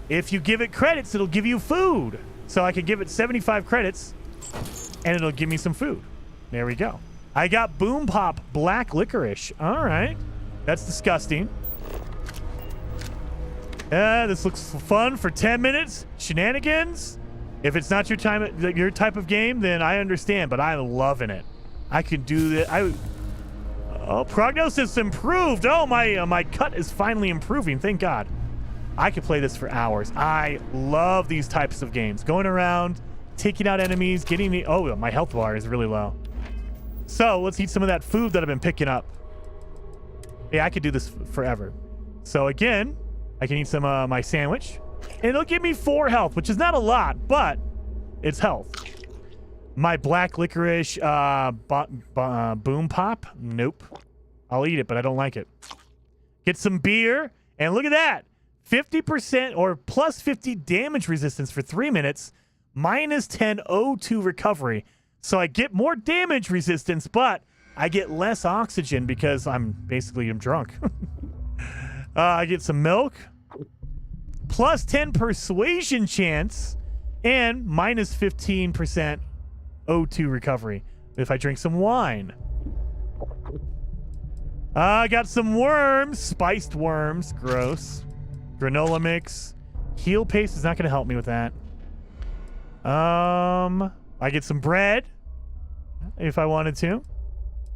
If you give it credits, it'll give you food. So I can give it 75 credits, and it'll give me some food. There we go. I got Boom Pop Black Licorice. All right. That's disgusting. This looks fun for 10 minutes. Shenanigans. If it's not your type of game, then I understand, but I'm loving it. I can do that. Oh, prognosis improved. Oh, my cut is finally improving. Thank God. I could play this for hours. I love these types of games. Going around, taking out enemies, getting the... Oh, my health bar is really low. So let's eat some of that food that I've been picking up. Yeah, I could do this forever. So again, I can eat some of my sandwich. And it'll give me 4 health, which is not a lot, but it's health. My black licorice boom pop? Nope. I'll eat it, but I don't like it. Get some beer, and look at that. 50% or plus 50 damage resistance for 3 minutes, minus 10 O2 recovery. So I get more damage resistance, but I get less oxygen because I'm drunk. I get some milk, plus 10 persuasion chance, and minus 15% O2 recovery if I drink some wine. I got some worms, spiced worms, gross. Granola mix. Heal paste is not going to help me with that. I get some bread if I wanted to.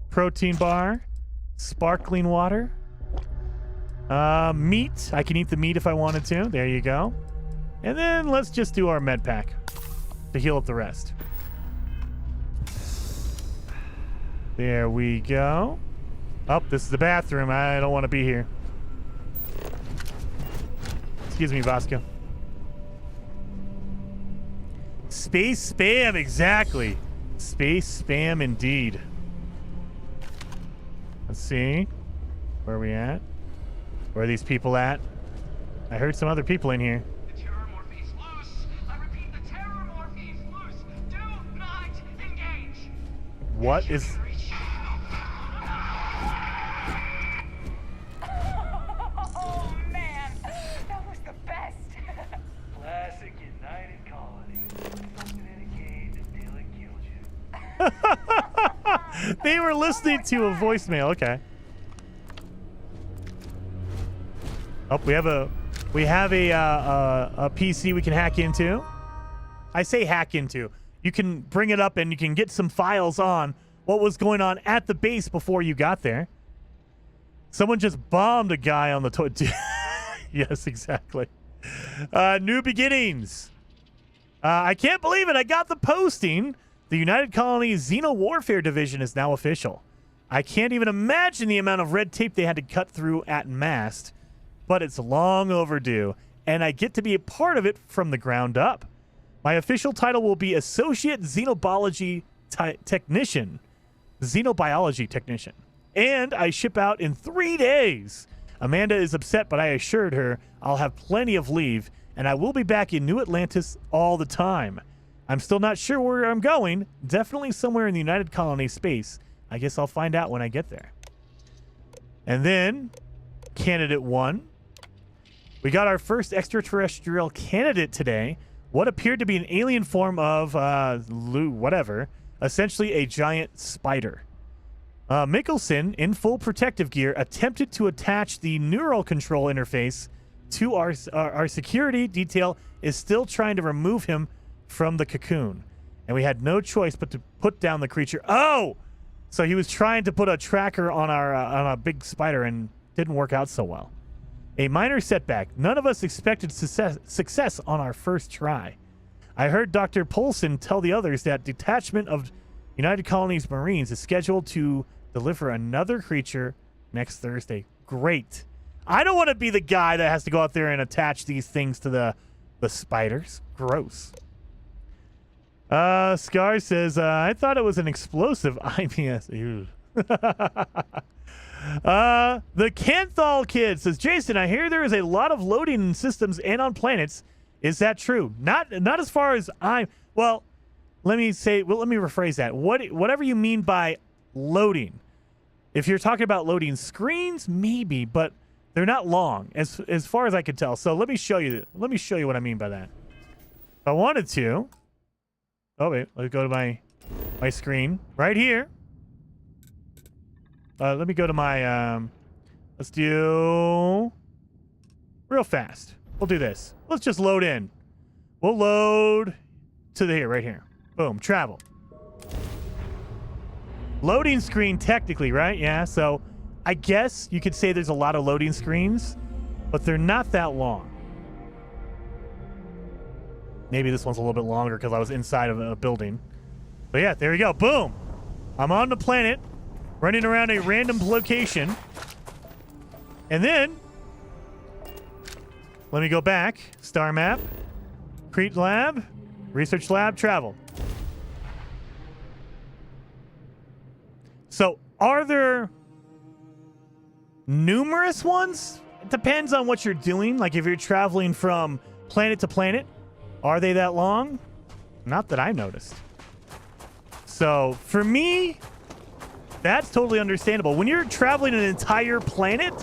Protein bar. Sparkling water. Meat. I can eat the meat if I wanted to. There you go. And then let's just do our med pack to heal up the rest. There we go. Oh, this is the bathroom. I don't want to be here. Excuse me, Vasco. Space spam, exactly. Space spam indeed. Let's see. Where are we at? Where are these people at? I heard some other people in here. The terror morphe's loose. I repeat, the terror morphe's loose. Do not engage. What is... Oh, man. That was the best. Classic United Colonies. Something in a cage until it killed you. They were listening to a voicemail. Okay. Oh, we have a PC we can hack into. I say hack into. You can bring it up and you can get some files on what was going on at the base before you got there. Someone just bombed a guy on the toilet. Yes, exactly. New beginnings. I can't believe it. I got the posting. The United Colonies Xeno Warfare Division is now official. I can't even imagine the amount of red tape they had to cut through at Mast, but it's long overdue, and I get to be a part of it from the ground up. My official title will be Associate Xenobiology Technician. Xenobiology Technician. And I ship out in 3 days. Amanda is upset, but I assured her I'll have plenty of leave, and I will be back in New Atlantis all the time. I'm still not sure where I'm going. Definitely somewhere in the United Colony space. I guess I'll find out when I get there. And then, Candidate 1. We got our first extraterrestrial candidate today. What appeared to be an alien form of, whatever. Essentially a giant spider. Mickelson, in full protective gear, attempted to attach the neural control interface to our security detail is still trying to remove him from the cocoon, and we had no choice but to put down the creature. Oh! So he was trying to put a tracker on our big spider and didn't work out so well. A minor setback. None of us expected success on our first try. I heard Dr. Polson tell the others that detachment of United Colonies Marines is scheduled to deliver another creature next Thursday. Great. I don't want to be the guy that has to go out there and attach these things to the spiders. Gross. Scar says, I thought it was an explosive IPS. Ew. The Canthal Kid says, Jason, I hear there is a lot of loading in systems and on planets. Is that true? Not as far as well, let me rephrase that. Whatever you mean by loading. If you're talking about loading screens, maybe, but they're not long as far as I can tell. So let me show you what I mean by that. If I wanted to. Oh wait, let's go to my screen right here. Let me go to my let's do real fast. We'll do this. Let's just load in. We'll load to here, right here. Boom, travel. Loading screen technically, right? Yeah, so I guess you could say there's a lot of loading screens, but they're not that long. Maybe this one's a little bit longer because I was inside of a building. But yeah, there we go. Boom. I'm on the planet, running around a random location. And then, let me go back. Star map. Crete lab. Research lab. Travel. So, are there numerous ones? It depends on what you're doing. Like if you're traveling from planet to planet, are they that long? Not that I noticed. So, for me, that's totally understandable. When you're traveling an entire planet,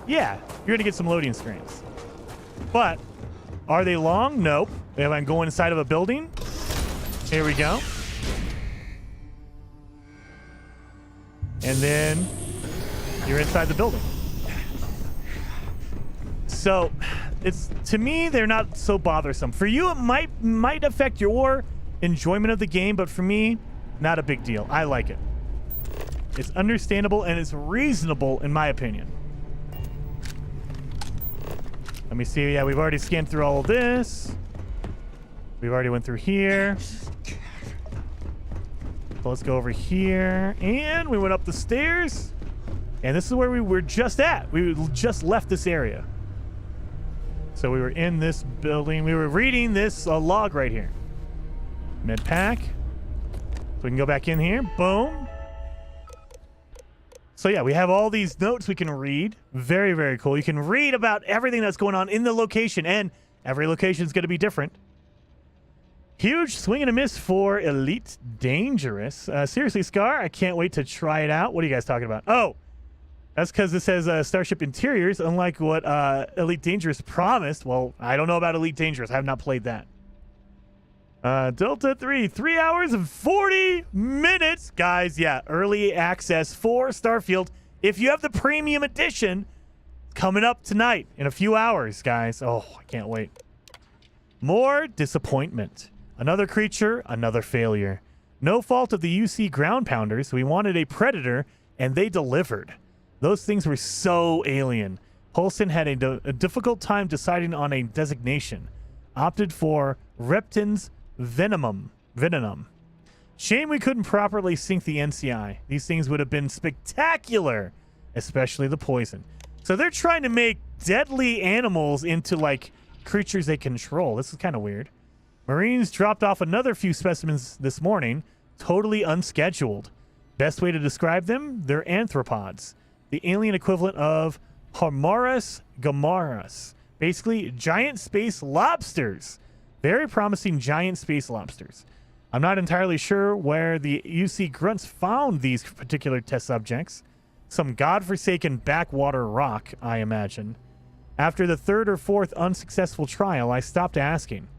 yeah, you're going to get some loading screens. But, are they long? Nope. If I'm going inside of a building, here we go. And then, you're inside the building. So, to me, they're not so bothersome. For you, it might affect your enjoyment of the game, but for me, not a big deal. I like it. It's understandable and it's reasonable in my opinion. Let me see. Yeah, we've already scanned through all of this. We've already went through here. So let's go over here. And we went up the stairs. And this is where we were just at. We just left this area. So we were in this building. We were reading this log right here. Med pack. So we can go back in here. Boom. So yeah, we have all these notes we can read. Very, very cool. You can read about everything that's going on in the location, and every location is going to be different. Huge swing and a miss for Elite Dangerous. Seriously, Scar, I can't wait to try it out. What are you guys talking about? Oh, that's because it says Starship Interiors, unlike what Elite Dangerous promised. Well, I don't know about Elite Dangerous. I have not played that. Delta 3, 3 hours and 40 minutes. Guys, yeah, early access for Starfield. If you have the premium edition, coming up tonight in a few hours, guys. Oh, I can't wait. More disappointment. Another creature, another failure. No fault of the UC ground pounders. We wanted a predator, and they delivered. Those things were so alien. Polson had a difficult time deciding on a designation. Opted for Reptin's Venom. Shame we couldn't properly sync the NCI. These things would have been spectacular, especially the poison. So they're trying to make deadly animals into, like, creatures they control. This is kind of weird. Marines dropped off another few specimens this morning, totally unscheduled. Best way to describe them? They're anthropods. The alien equivalent of Homarus gomarus. Basically, giant space lobsters. Very promising giant space lobsters. I'm not entirely sure where the UC grunts found these particular test subjects. Some godforsaken backwater rock, I imagine. After the third or fourth unsuccessful trial, I stopped asking.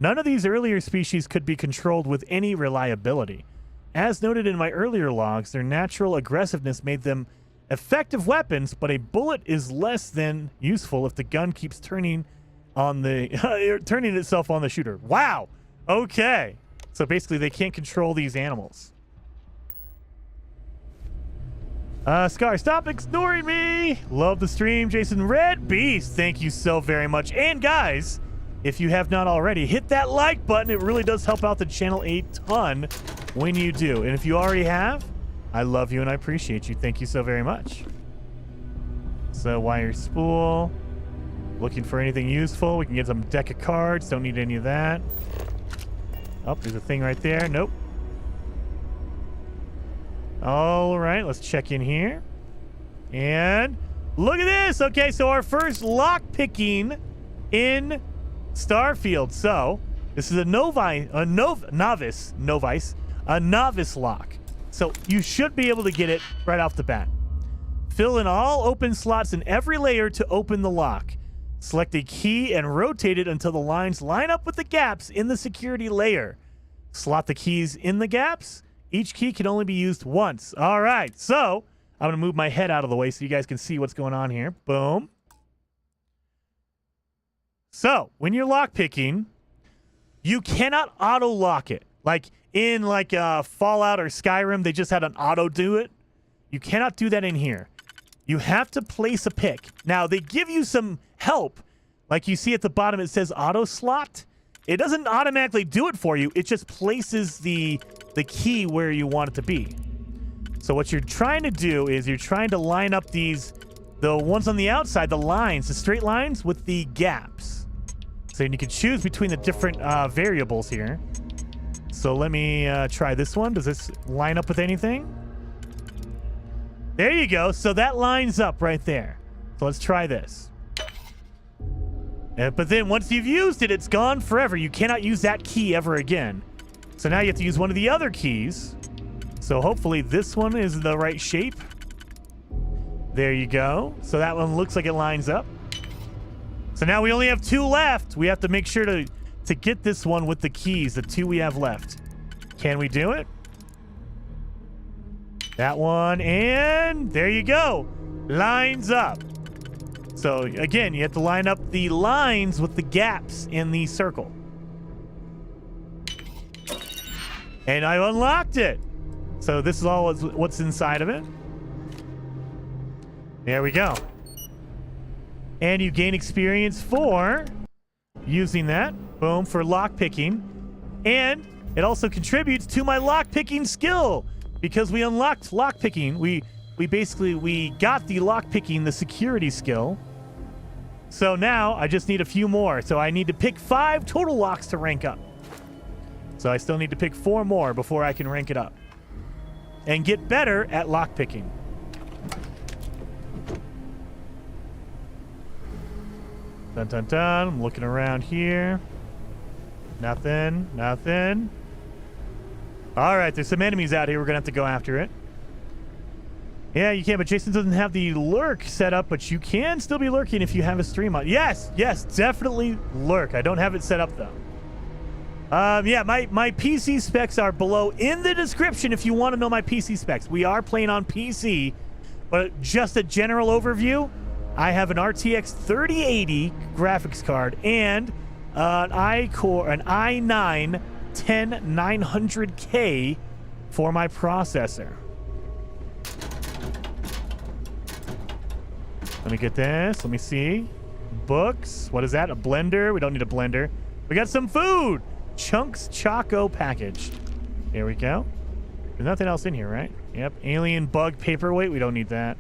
None of these earlier species could be controlled with any reliability. As noted in my earlier logs, their natural aggressiveness made them effective weapons, but a bullet is less than useful if the gun keeps turning itself on the shooter. Wow. Okay. So basically, they can't control these animals. Scar, stop ignoring me. Love the stream. Jason Red Beast, thank you so very much. And guys, if you have not already, hit that like button. It really does help out the channel a ton when you do. And if you already have, I love you and I appreciate you. Thank you so very much. So wire spool. Looking for anything useful. We can get some deck of cards. Don't need any of that. Oh, there's a thing right there. Nope. All right, let's check in here. And look at this. Okay, so our first lock picking in Starfield. So this is a novice lock. So you should be able to get it right off the bat. Fill in all open slots in every layer to open the lock. Select a key and rotate it until the lines line up with the gaps in the security layer. Slot the keys in the gaps. Each key can only be used once. All right, so I'm going to move my head out of the way so you guys can see what's going on here. Boom. So when you're lockpicking, you cannot auto-lock it. Like in Fallout or Skyrim, they just had an auto do it. You cannot do that in here. You have to place a pick. Now, they give you some help. Like you see at the bottom, it says auto slot. It doesn't automatically do it for you. It just places the key where you want it to be. So what you're trying to do is you're trying to line up the ones on the outside, the lines, the straight lines with the gaps. So you can choose between the different variables here. So let me try this one. Does this line up with anything? There you go. So that lines up right there. So let's try this. But then once you've used it, it's gone forever. You cannot use that key ever again. So now you have to use one of the other keys. So hopefully this one is the right shape. There you go. So that one looks like it lines up. So now we only have 2 left. We have to make sure to get this one with the keys, the 2 we have left. Can we do it? That one, and there you go. Lines up. So again, you have to line up the lines with the gaps in the circle. And I unlocked it. So this is all what's inside of it. There we go. And you gain experience for using that. Boom, for lockpicking. And it also contributes to my lockpicking skill. Because we unlocked lockpicking. We got the lockpicking, the security skill. So now I just need a few more. So I need to pick 5 total locks to rank up. So I still need to pick 4 more before I can rank it up. And get better at lockpicking. Dun dun dun. I'm looking around here. Nothing. Nothing. All right, there's some enemies out here. We're going to have to go after it. Yeah, you can, but Jason doesn't have the lurk set up, but you can still be lurking if you have a stream on. Yes, definitely lurk. I don't have it set up, though. Yeah, my PC specs are below in the description if you want to know my PC specs. We are playing on PC, but just a general overview, I have an RTX 3080 graphics card and an i9 10900K for my processor. Let me get this. Let me see. Books. What is that? A blender? We don't need a blender. We got some food. Chunks Choco package. There we go. There's nothing else in here, right? Yep. Alien bug paperweight. We don't need that.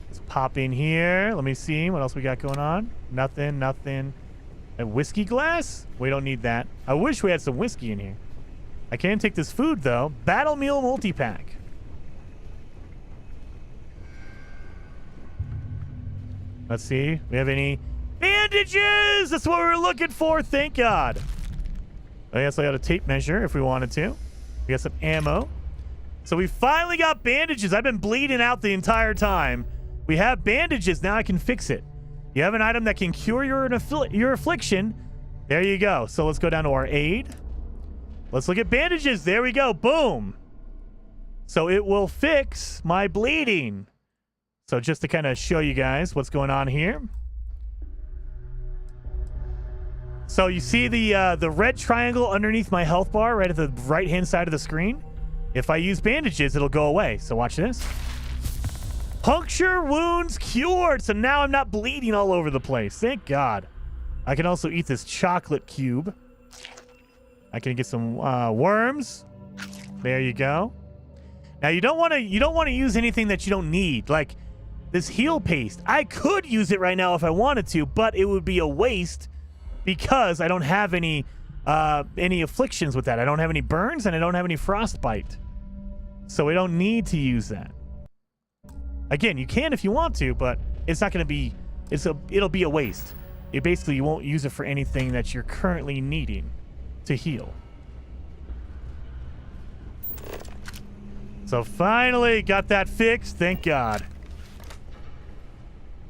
Let's pop in here. Let me see what else we got going on. Nothing. A whiskey glass? We don't need that. I wish we had some whiskey in here. I can take this food, though. Battle Meal multi-pack. Let's see. We have any bandages? That's what we were looking for. Thank God. I guess I got a tape measure if we wanted to. We got some ammo. So we finally got bandages. I've been bleeding out the entire time. We have bandages. Now I can fix it. You have an item that can cure your affliction. There you go. So let's go down to our aid. Let's look at bandages. There we go. Boom. So it will fix my bleeding. So just to kind of show you guys what's going on here. So you see the red triangle underneath my health bar right at the right-hand side of the screen? If I use bandages, it'll go away. So watch this. Puncture wounds cured. So now I'm not bleeding all over the place. Thank God. I can also eat this chocolate cube. I can get some worms. There you go. Now you don't want to use anything that you don't need, like this heal paste. I could use it right now if I wanted to, but it would be a waste because I don't have any afflictions with that. I don't have any burns and I don't have any frostbite. So we don't need to use that. Again, you can if you want to, but it's not going to be it'll be a waste. You won't use it for anything that you're currently needing to heal. So finally got that fixed. Thank God.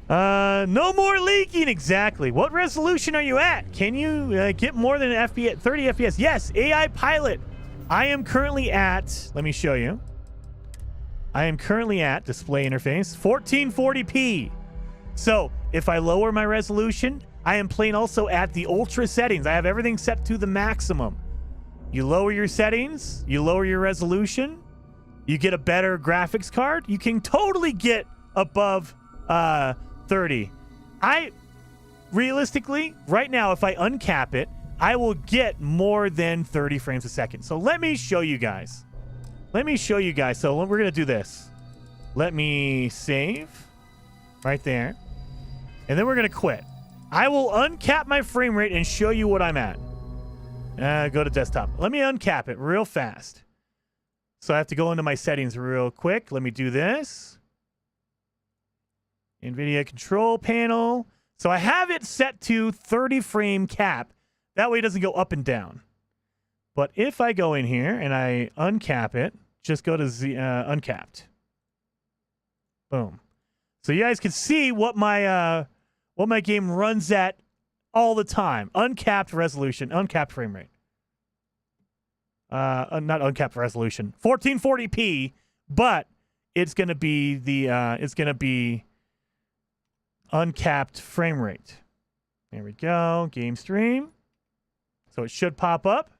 No more leaking. Exactly. What resolution are you at? Can you get more than FPS, 30 FPS? Yes, AI pilot. I am currently at, let me show you. I am currently at display interface 1440p. So if I lower my resolution, I am playing also at the ultra settings. I have everything set to the maximum. You lower your settings, you lower your resolution, you get a better graphics card, you can totally get above 30. Realistically, right now, if I uncap it, I will get more than 30 frames a second. So let me show you guys. So we're going to do this. Let me save right there. And then we're going to quit. I will uncap my frame rate and show you what I'm at. Go to desktop. Let me uncap it real fast. So I have to go into my settings real quick. Let me do this. NVIDIA control panel. So I have it set to 30 frame cap. That way it doesn't go up and down. But if I go in here and I uncap it, just go to uncapped. Boom. So you guys can see what my game runs at all the time. Uncapped resolution, uncapped frame rate. Not uncapped resolution. 1440p, but it's gonna be uncapped frame rate. There we go. Game stream. So it should pop up.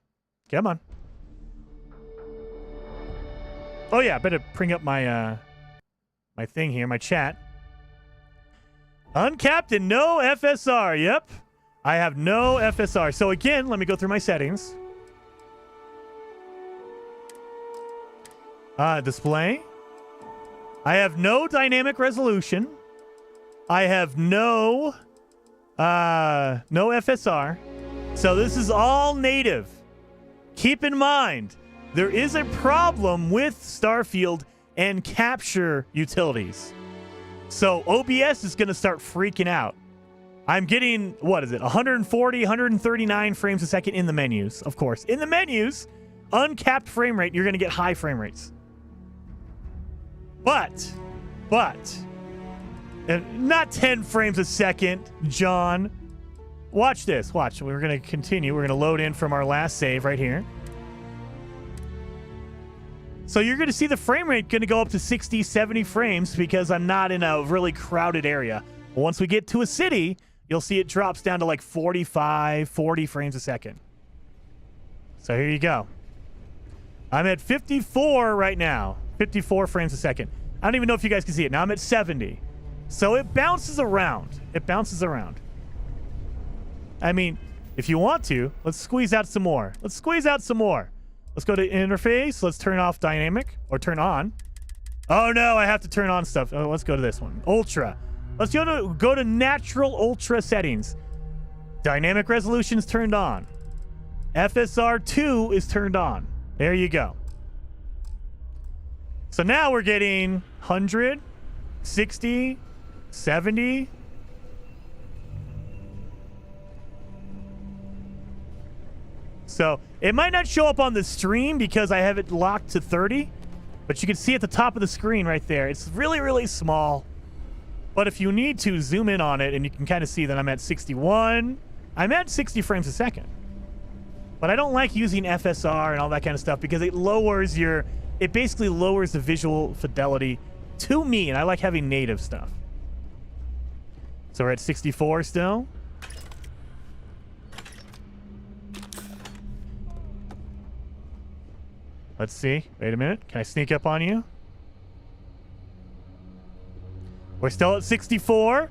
Come on. Oh yeah, I better bring up my my thing here, my chat. Uncapped and no FSR. Yep. I have no FSR. So again, let me go through my settings. Display. I have no dynamic resolution. I have no FSR. So this is all native. Keep in mind, there is a problem with Starfield and capture utilities. So OBS is going to start freaking out. I'm getting, 140, 139 frames a second in the menus, of course. In the menus, uncapped frame rate, you're going to get high frame rates. But, not 10 frames a second, John. Watch this. Watch. We're going to continue. We're going to load in from our last save right here. So you're going to see the frame rate going to go up to 60, 70 frames because I'm not in a really crowded area. Once we get to a city, you'll see it drops down to like 45, 40 frames a second. So here you go. I'm at 54 right now. 54 frames a second. I don't even know if you guys can see it. Now I'm at 70. So it bounces around. I mean, if you want to, let's squeeze out some more. Let's go to interface. Let's turn off dynamic or turn on. Oh no, I have to turn on stuff. Oh, let's go to this one. Ultra. Let's go to natural ultra settings. Dynamic resolution is turned on. FSR 2 is turned on. There you go. So now we're getting 100, 60, 70. So it might not show up on the stream because I have it locked to 30, but you can see at the top of the screen right there. It's really, really small. But if you need to zoom in on it, and you can kind of see that I'm at 61. I'm at 60 frames a second. But I don't like using FSR and all that kind of stuff because it basically lowers the visual fidelity to me, and I like having native stuff. So we're at 64 still. Let's see. Wait a minute. Can I sneak up on you? We're still at 64.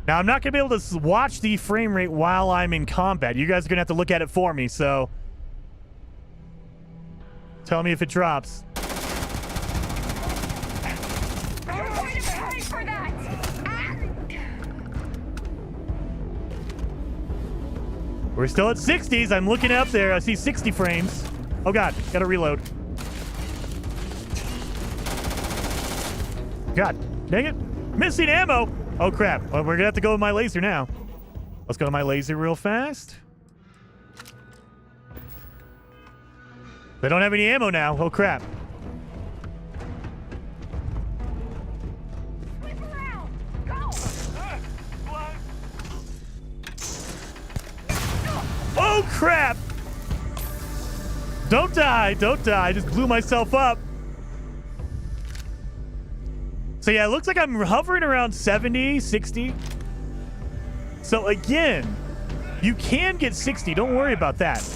Now, I'm not going to be able to watch the frame rate while I'm in combat. You guys are going to have to look at it for me, so... Tell me if it drops. We're still at 60s. I'm looking up there. I see 60 frames. Oh, God. Gotta reload. God. Dang it. Missing ammo. Oh, crap. Well, we're gonna have to go with my laser now. Let's go to my laser real fast. They don't have any ammo now. Oh, crap. Oh, crap. Don't die. Don't die. I just blew myself up. So, yeah, it looks like I'm hovering around 70, 60. So, again, you can get 60. Don't worry about that.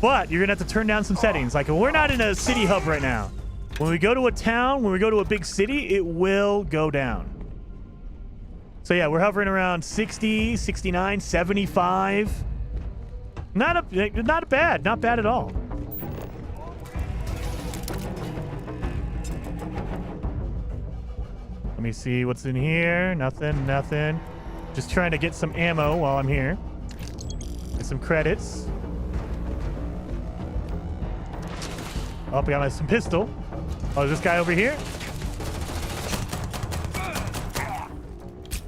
But you're going to have to turn down some settings. Like, we're not in a city hub right now. When we go to a town, when we go to a big city, it will go down. So, yeah, we're hovering around 60, 69, 75. Not bad. Not bad at all. Let me see what's in here. Nothing. Just trying to get some ammo while I'm here. Get some credits. Oh, we got some pistol. Oh, this guy over here.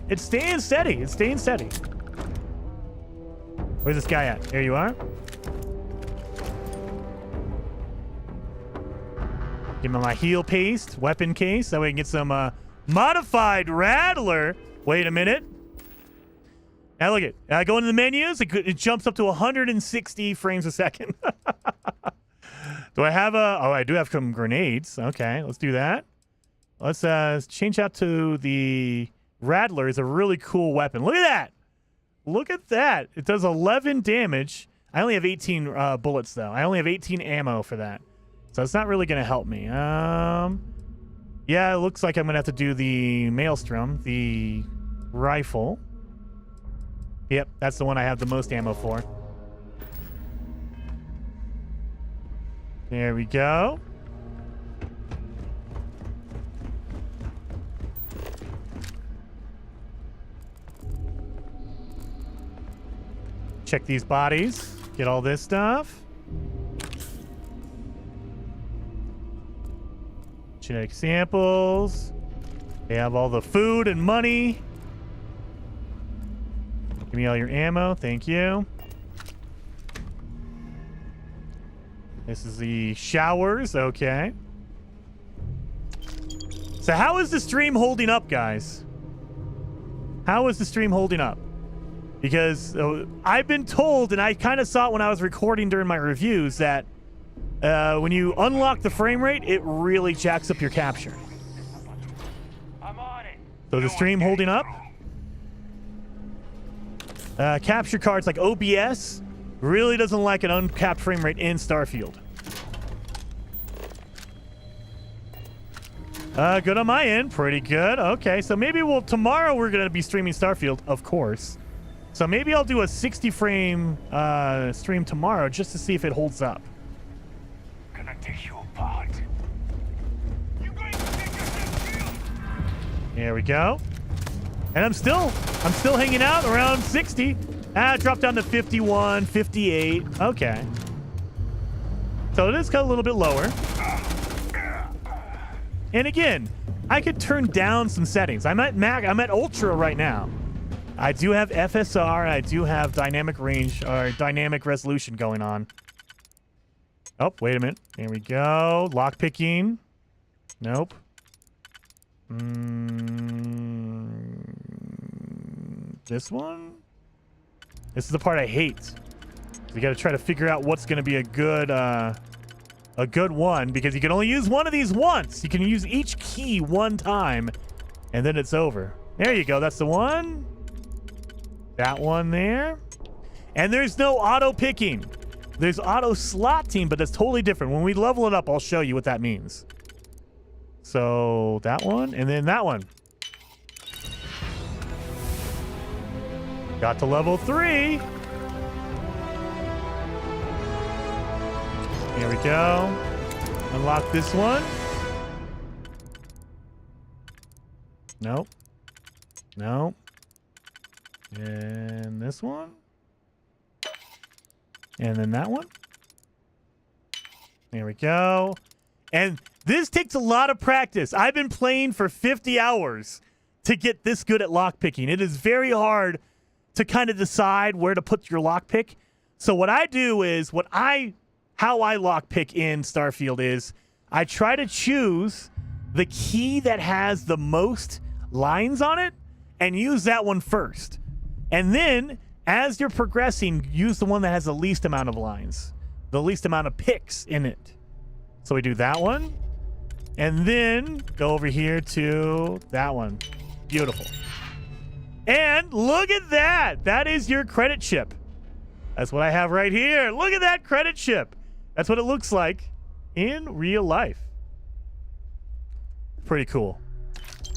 It's staying steady. It's staying steady. Where's this guy at? There you are. Give him my heal paste, weapon case, that way we can get some modified Rattler. Wait a minute. Now look at it. I go into the menus. It jumps up to 160 frames a second. Do I have a... Oh, I do have some grenades. Okay, let's do that. Let's change out to the Rattler. Is a really cool weapon. Look at that. Look at that. It does 11 damage. I only have 18 bullets, though. I only have 18 ammo for that. So it's not really going to help me. Yeah, it looks like I'm going to have to do the Maelstrom, the rifle. Yep, that's the one I have the most ammo for. There we go. Check these bodies. Get all this stuff. Genetic samples. They have all the food and money. Give me all your ammo. Thank you. This is the showers. Okay. So how is the stream holding up, guys? How is the stream holding up? Because I've been told, and I kind of saw it when I was recording during my reviews, that when you unlock the frame rate, it really jacks up your capture. I'm on it. So the stream holding up? Capture cards like OBS really doesn't like an uncapped frame rate in Starfield. Good on my end. Pretty good. Okay, so maybe tomorrow we're going to be streaming Starfield, of course. So maybe I'll do a 60 frame stream tomorrow just to see if it holds up. Gonna take you apart. There we go. And I'm still hanging out around 60. Drop down to 51, 58. Okay. So it is got a little bit lower. And again, I could turn down some settings. I'm at Ultra right now. I do have FSR, and I do have dynamic range or dynamic resolution going on. Oh, wait a minute. There we go. Lock picking. Nope. This one? This is the part I hate. We got to try to figure out what's going to be a good one, because you can only use one of these once. You can use each key one time, and then it's over. There you go. That's the one. That one there. And there's no auto picking. There's auto slot team, but that's totally different. When we level it up, I'll show you what that means. So that one, and then that one. Got to level 3. Here we go. Unlock this one. Nope. Nope. And this one. And then that one. There we go. And this takes a lot of practice. I've been playing for 50 hours to get this good at lockpicking. It is very hard to kind of decide where to put your lockpick. So what I do is, how I lockpick in Starfield is, I try to choose the key that has the most lines on it and use that one first. And then, as you're progressing, use the one that has the least amount of lines, the least amount of picks in it. So we do that one, and then go over here to that one. Beautiful. And look at that. That is your credit chip. That's what I have right here. Look at that credit chip. That's what it looks like in real life. Pretty cool.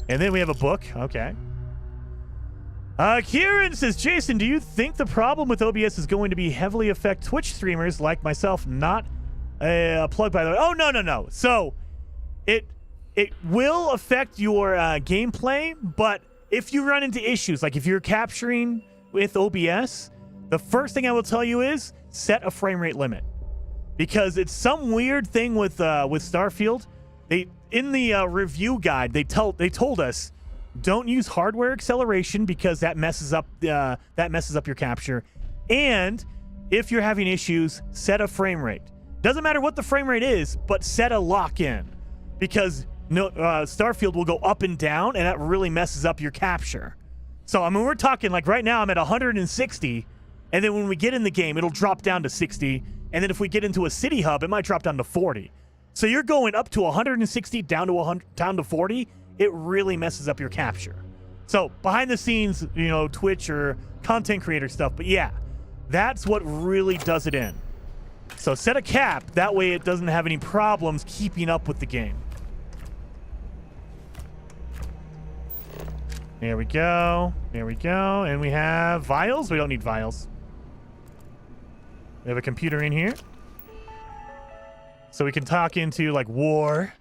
And then we have a book. Okay. Kieran says, Jason, do you think the problem with OBS is going to be heavily affect Twitch streamers like myself? Not a plug, by the way. Oh, no. So it will affect your gameplay, but if you run into issues, like if you're capturing with OBS, the first thing I will tell you is set a frame rate limit, because it's some weird thing with Starfield. In the review guide, they told us, don't use hardware acceleration because that messes up your capture. And if you're having issues, set a frame rate. Doesn't matter what the frame rate is, but set a lock in, because Starfield will go up and down, and that really messes up your capture. So I mean, we're talking like right now I'm at 160, and then when we get in the game, it'll drop down to 60, and then if we get into a city hub, it might drop down to 40. So you're going up to 160 down to 40. It really messes up your capture. So behind the scenes, Twitch or content creator stuff. But yeah, that's what really does it in. So set a cap. That way it doesn't have any problems keeping up with the game. There we go. There we go. And we have vials. We don't need vials. We have a computer in here. So we can talk into, like, war.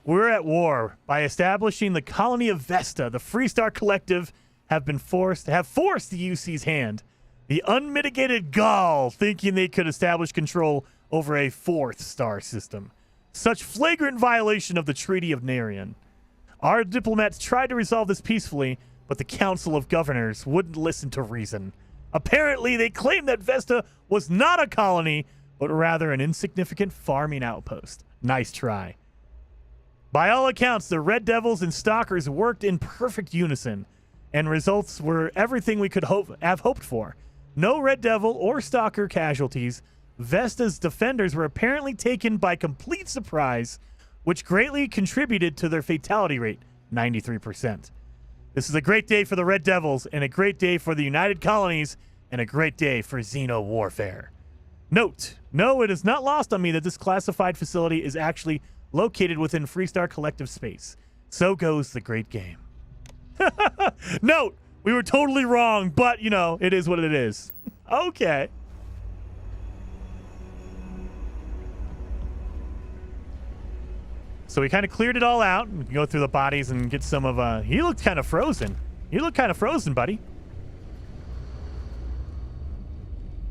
We're at war. By establishing the colony of Vesta, the Freestar Collective have forced the UC's hand. The unmitigated gall, thinking they could establish control over a fourth star system. Such flagrant violation of the Treaty of Narion. Our diplomats tried to resolve this peacefully, but the Council of Governors wouldn't listen to reason. Apparently, they claimed that Vesta was not a colony, but rather an insignificant farming outpost. Nice try. By all accounts, the Red Devils and Stalkers worked in perfect unison, and results were everything we could have hoped for. No Red Devil or Stalker casualties. Vesta's defenders were apparently taken by complete surprise, which greatly contributed to their fatality rate, 93%. This is a great day for the Red Devils, and a great day for the United Colonies, and a great day for Xeno warfare. Note, no, it is not lost on me that this classified facility is actually located within Freestar Collective space. So goes the great game. Note, we were totally wrong, but, it is what it is. Okay. So we kind of cleared it all out. We can go through the bodies and get some of, he looked kind of frozen. You look kind of frozen, buddy.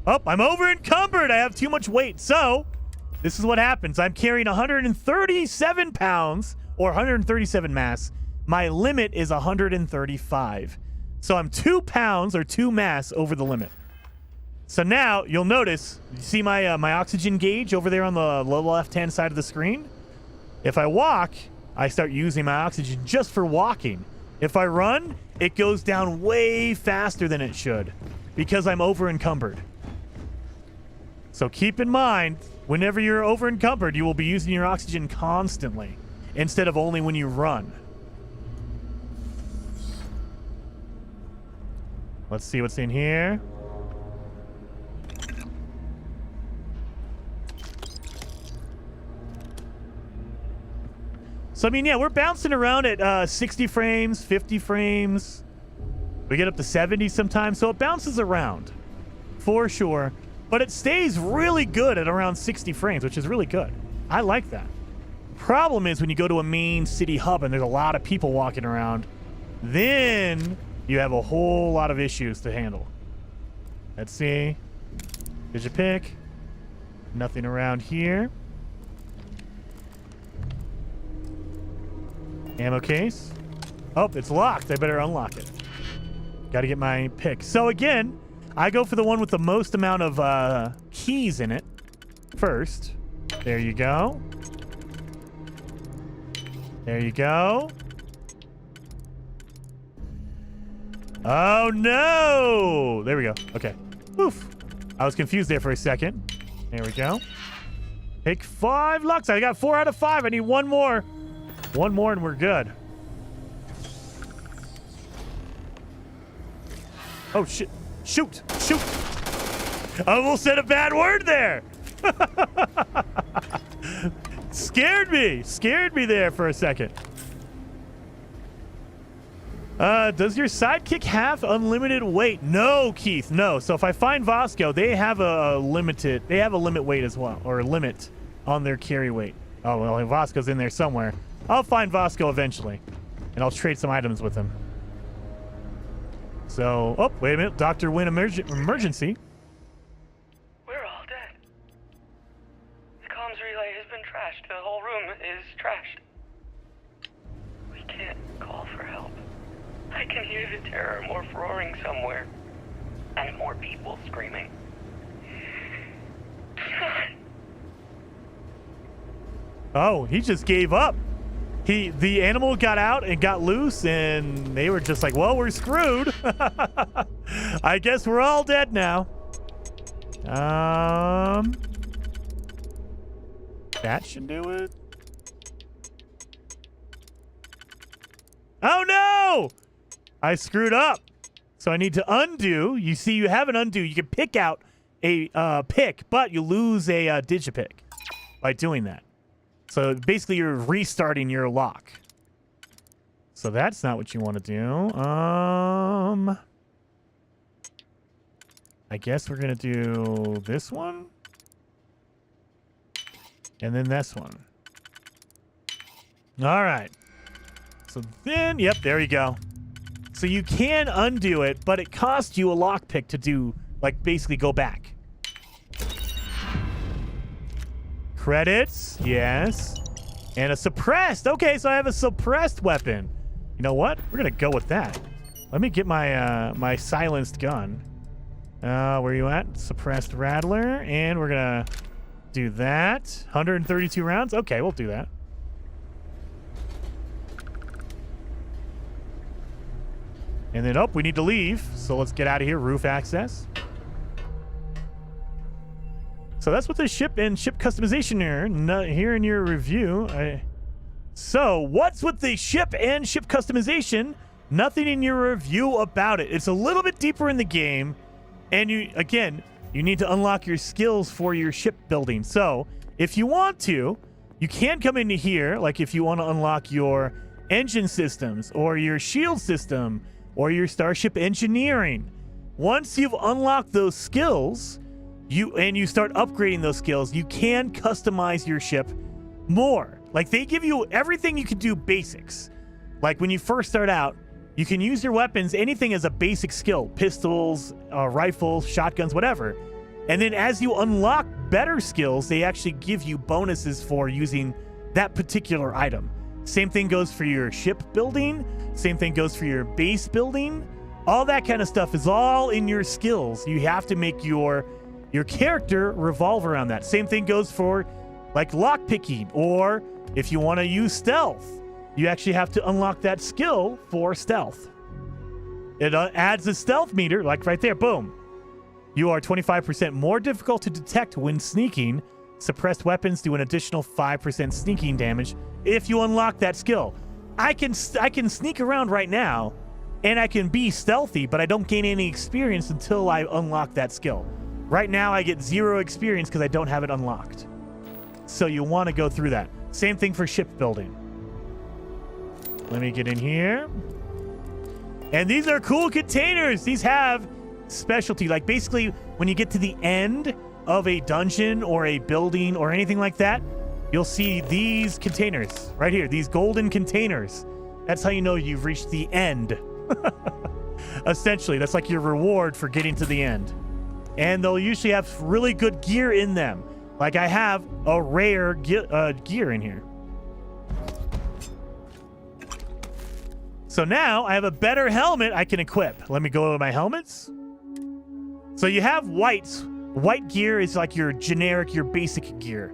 Oh, I'm over encumbered. I have too much weight. So this is what happens. I'm carrying 137 pounds or 137 mass. My limit is 135. So I'm 2 pounds or 2 mass over the limit. So now you'll notice, you see my my oxygen gauge over there on the lower left-hand side of the screen? If I walk, I start using my oxygen just for walking. If I run, it goes down way faster than it should because I'm over encumbered. So keep in mind, whenever you're over encumbered, you will be using your oxygen constantly instead of only when you run. Let's see what's in here. So, I mean, yeah, we're bouncing around at 60 frames, 50 frames. We get up to 70 sometimes, so it bounces around for sure. But it stays really good at around 60 frames, which is really good. I like that. Problem is when you go to a main city hub and there's a lot of people walking around, then you have a whole lot of issues to handle. Let's see. Did you pick? Nothing around here. Ammo case. Oh, it's locked. I better unlock it. Got to get my pick. So again, I go for the one with the most amount of keys in it first. There you go. There you go. Oh, no. There we go. Okay. Oof. I was confused there for a second. There we go. Pick 5 Lux. I got 4 out of 5. I need one more. One more and we're good. Oh, shit. Shoot. Shoot. I almost said a bad word there. Scared me. Scared me there for a second. Does your sidekick have unlimited weight? No, Keith, no. So if I find Vasco, they have a limit weight as well, or a limit on their carry weight. Oh, well, Vasco's in there somewhere. I'll find Vasco eventually, and I'll trade some items with him. So, oh, wait a minute. Dr. Wynn emergency. We're all dead. The comms relay has been trashed. The whole room is trashed. We can't call for help. I can hear the terror morph roaring somewhere. And more people screaming. Oh, he just gave up. The animal got out and got loose, and they were just like, well, we're screwed. I guess we're all dead now. That should do it. Oh, no! I screwed up. So I need to undo. You see, you have an undo. You can pick out a pick, but you lose a digipick by doing that. So basically, you're restarting your lock. So that's not what you want to do. I guess we're going to do this one. And then this one. All right. So then, yep, there you go. So you can undo it, but it costs you a lockpick to do, like, basically go back. Credits, yes. And a suppressed. Okay, so I have a suppressed weapon. You know what? We're going to go with that. Let me get my my silenced gun. Where are you at? Suppressed rattler. And we're going to do that. 132 rounds. Okay, we'll do that. And then, oh, we need to leave. So let's get out of here. Roof access. So that's what the ship and ship customization here in your review. So what's with the ship and ship customization? Nothing in your review about it. It's a little bit deeper in the game. And you need to unlock your skills for your ship building. So if you want to, you can come into here. Like if you want to unlock your engine systems or your shield system or your starship engineering. Once you've unlocked those skills, you start upgrading those skills, you can customize your ship more. Like they give you everything you can do basics. Like when you first start out, you can use your weapons, anything as a basic skill, pistols, rifles, shotguns, whatever. And then as you unlock better skills, they actually give you bonuses for using that particular item. Same thing goes for your ship building. Same thing goes for your base building. All that kind of stuff is all in your skills. You have to make your character revolve around that. Same thing goes for like lockpicking, or if you want to use stealth, you actually have to unlock that skill for stealth. It adds a stealth meter, like right there, boom. You are 25% more difficult to detect when sneaking. Suppressed weapons do an additional 5% sneaking damage if you unlock that skill. I can sneak around right now, and I can be stealthy, but I don't gain any experience until I unlock that skill. Right now, I get 0 experience because I don't have it unlocked. So you want to go through that. Same thing for ship building. Let me get in here. And these are cool containers. These have specialty. Like basically when you get to the end of a dungeon or a building or anything like that, you'll see these containers right here. These golden containers. That's how you know you've reached the end. Essentially, that's like your reward for getting to the end. And they'll usually have really good gear in them. Like I have a rare gear in here. So now I have a better helmet I can equip. Let me go to my helmets. So you have whites. White gear is like your generic, your basic gear.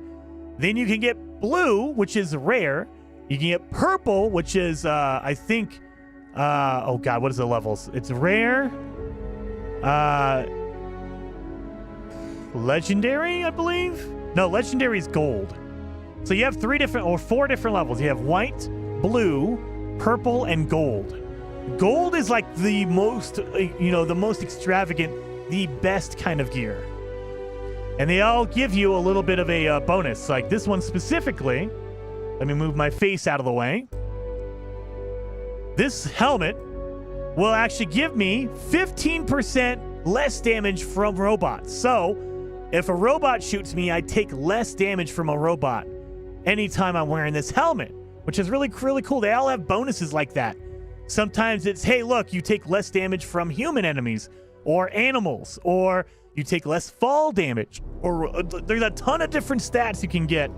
Then you can get blue, which is rare. You can get purple, which is, I think, oh God, what is the levels? It's rare. Legendary, I believe. No, legendary is gold. So you have 4 different levels. You have white, blue, purple, and gold. Gold is like the most, the most extravagant, the best kind of gear. And they all give you a little bit of a bonus. Like this one specifically, let me move my face out of the way. This helmet will actually give me 15% less damage from robots. So if a robot shoots me, I take less damage from a robot anytime I'm wearing this helmet, which is really, really cool. They all have bonuses like that. Sometimes it's, hey, look, you take less damage from human enemies or animals, or you take less fall damage, or there's a ton of different stats you can get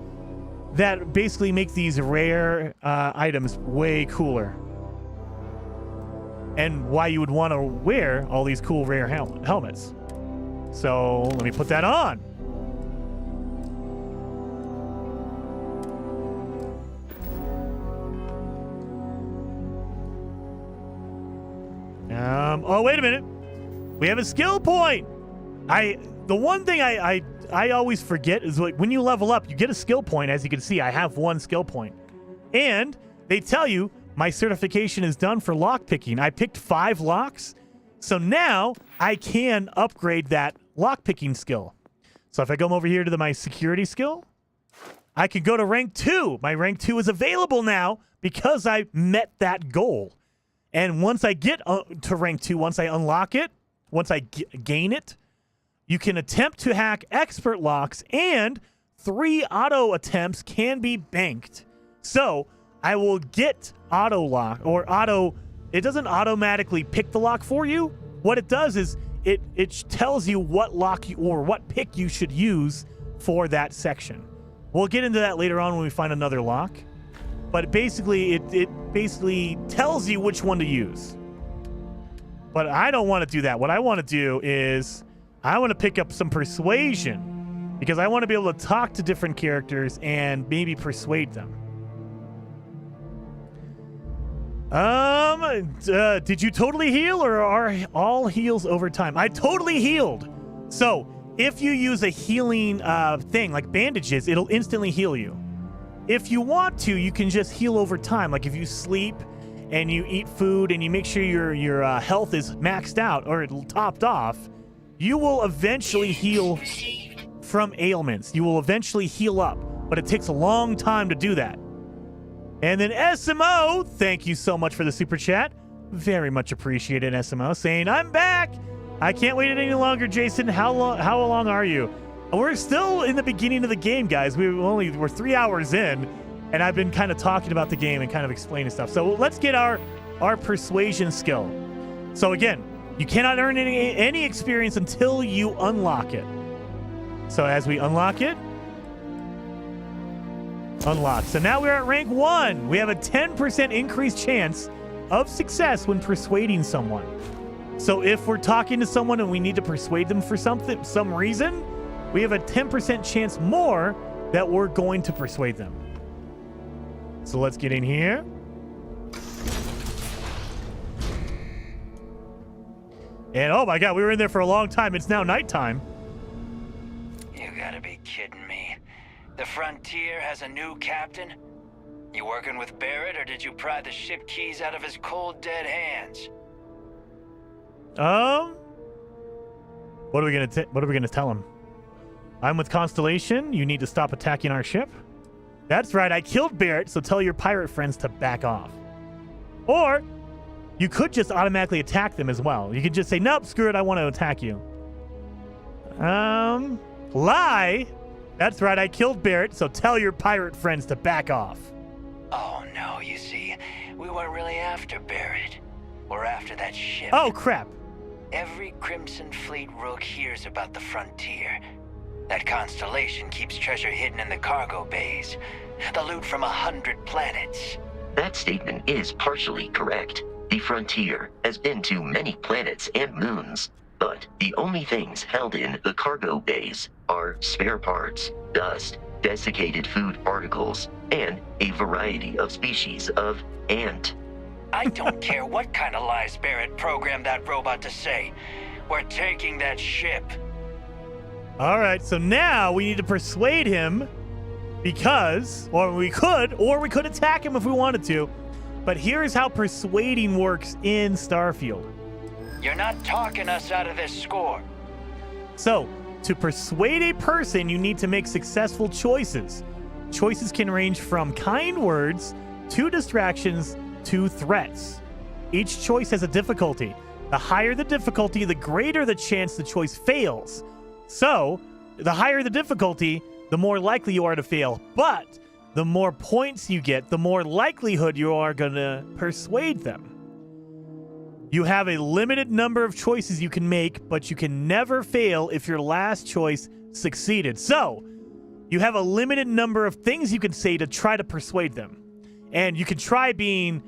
that basically make these rare items way cooler. And why you would want to wear all these cool rare helmets. So let me put that on. Oh, wait a minute. We have a skill point. The one thing I always forget is like when you level up, you get a skill point. As you can see, I have 1 skill point. And they tell you my certification is done for lock picking. I picked 5 locks. So now I can upgrade that lock picking skill. So if I come over here to my security skill, I can go to rank 2. My rank 2 is available now because I met that goal. And once I get to rank 2, once I unlock it, once I gain it, you can attempt to hack expert locks, and 3 auto attempts can be banked. So I will get auto lock or auto. It doesn't automatically pick the lock for you. What it does is it tells you what lock or what pick you should use for that section. We'll get into that later on when we find another lock. But basically, it basically tells you which one to use. But I don't want to do that. What I want to do is I want to pick up some persuasion because I want to be able to talk to different characters and maybe persuade them. Did you totally heal, or are all heals over time? I totally healed. So if you use a healing thing like bandages, it'll instantly heal you. If you want to, you can just heal over time. Like if you sleep and you eat food and you make sure your health is maxed out or topped off, you will eventually heal from ailments. You will eventually heal up, but it takes a long time to do that. And then SMO, thank you so much for the super chat. Very much appreciated, SMO, saying, I'm back. I can't wait any longer, Jason. How long are you? We're still in the beginning of the game, guys. We're 3 hours in, and I've been kind of talking about the game and kind of explaining stuff. So let's get our persuasion skill. So again, you cannot earn any experience until you unlock it. So as we unlock it, unlock. So now we're at rank 1. We have a 10% increased chance of success when persuading someone. So if we're talking to someone and we need to persuade them for some reason, we have a 10% chance more that we're going to persuade them. So let's get in here. And oh my God, we were in there for a long time. It's now nighttime. You gotta be kidding me. The Frontier has a new captain? You working with Barrett, or did you pry the ship keys out of his cold, dead hands? What are we gonna tell him? I'm with Constellation. You need to stop attacking our ship. That's right. I killed Barrett, so tell your pirate friends to back off. Or you could just automatically attack them as well. You could just say, nope, screw it, I want to attack you. Lie. That's right, I killed Barrett, so tell your pirate friends to back off. Oh no, you see, we weren't really after Barrett. We're after that ship. Oh, crap. Every Crimson Fleet rook hears about the frontier. That Constellation keeps treasure hidden in the cargo bays. The loot from 100 planets. That statement is partially correct. The frontier has been to many planets and moons, but the only things held in the cargo bays are spare parts, dust, desiccated food particles, and a variety of species of ant. I don't care what kind of lies Barrett programmed that robot to say. We're taking that ship. All right, so now we need to persuade him because, or we could attack him if we wanted to. But here's how persuading works in Starfield. You're not talking us out of this score. So, to persuade a person, you need to make successful choices. Choices can range from kind words to distractions to threats. Each choice has a difficulty. The higher the difficulty, the greater the chance the choice fails. So, the higher the difficulty, the more likely you are to fail. But the more points you get, the more likelihood you are going to persuade them. You have a limited number of choices you can make, but you can never fail if your last choice succeeded. So, you have a limited number of things you can say to try to persuade them. And you can try being,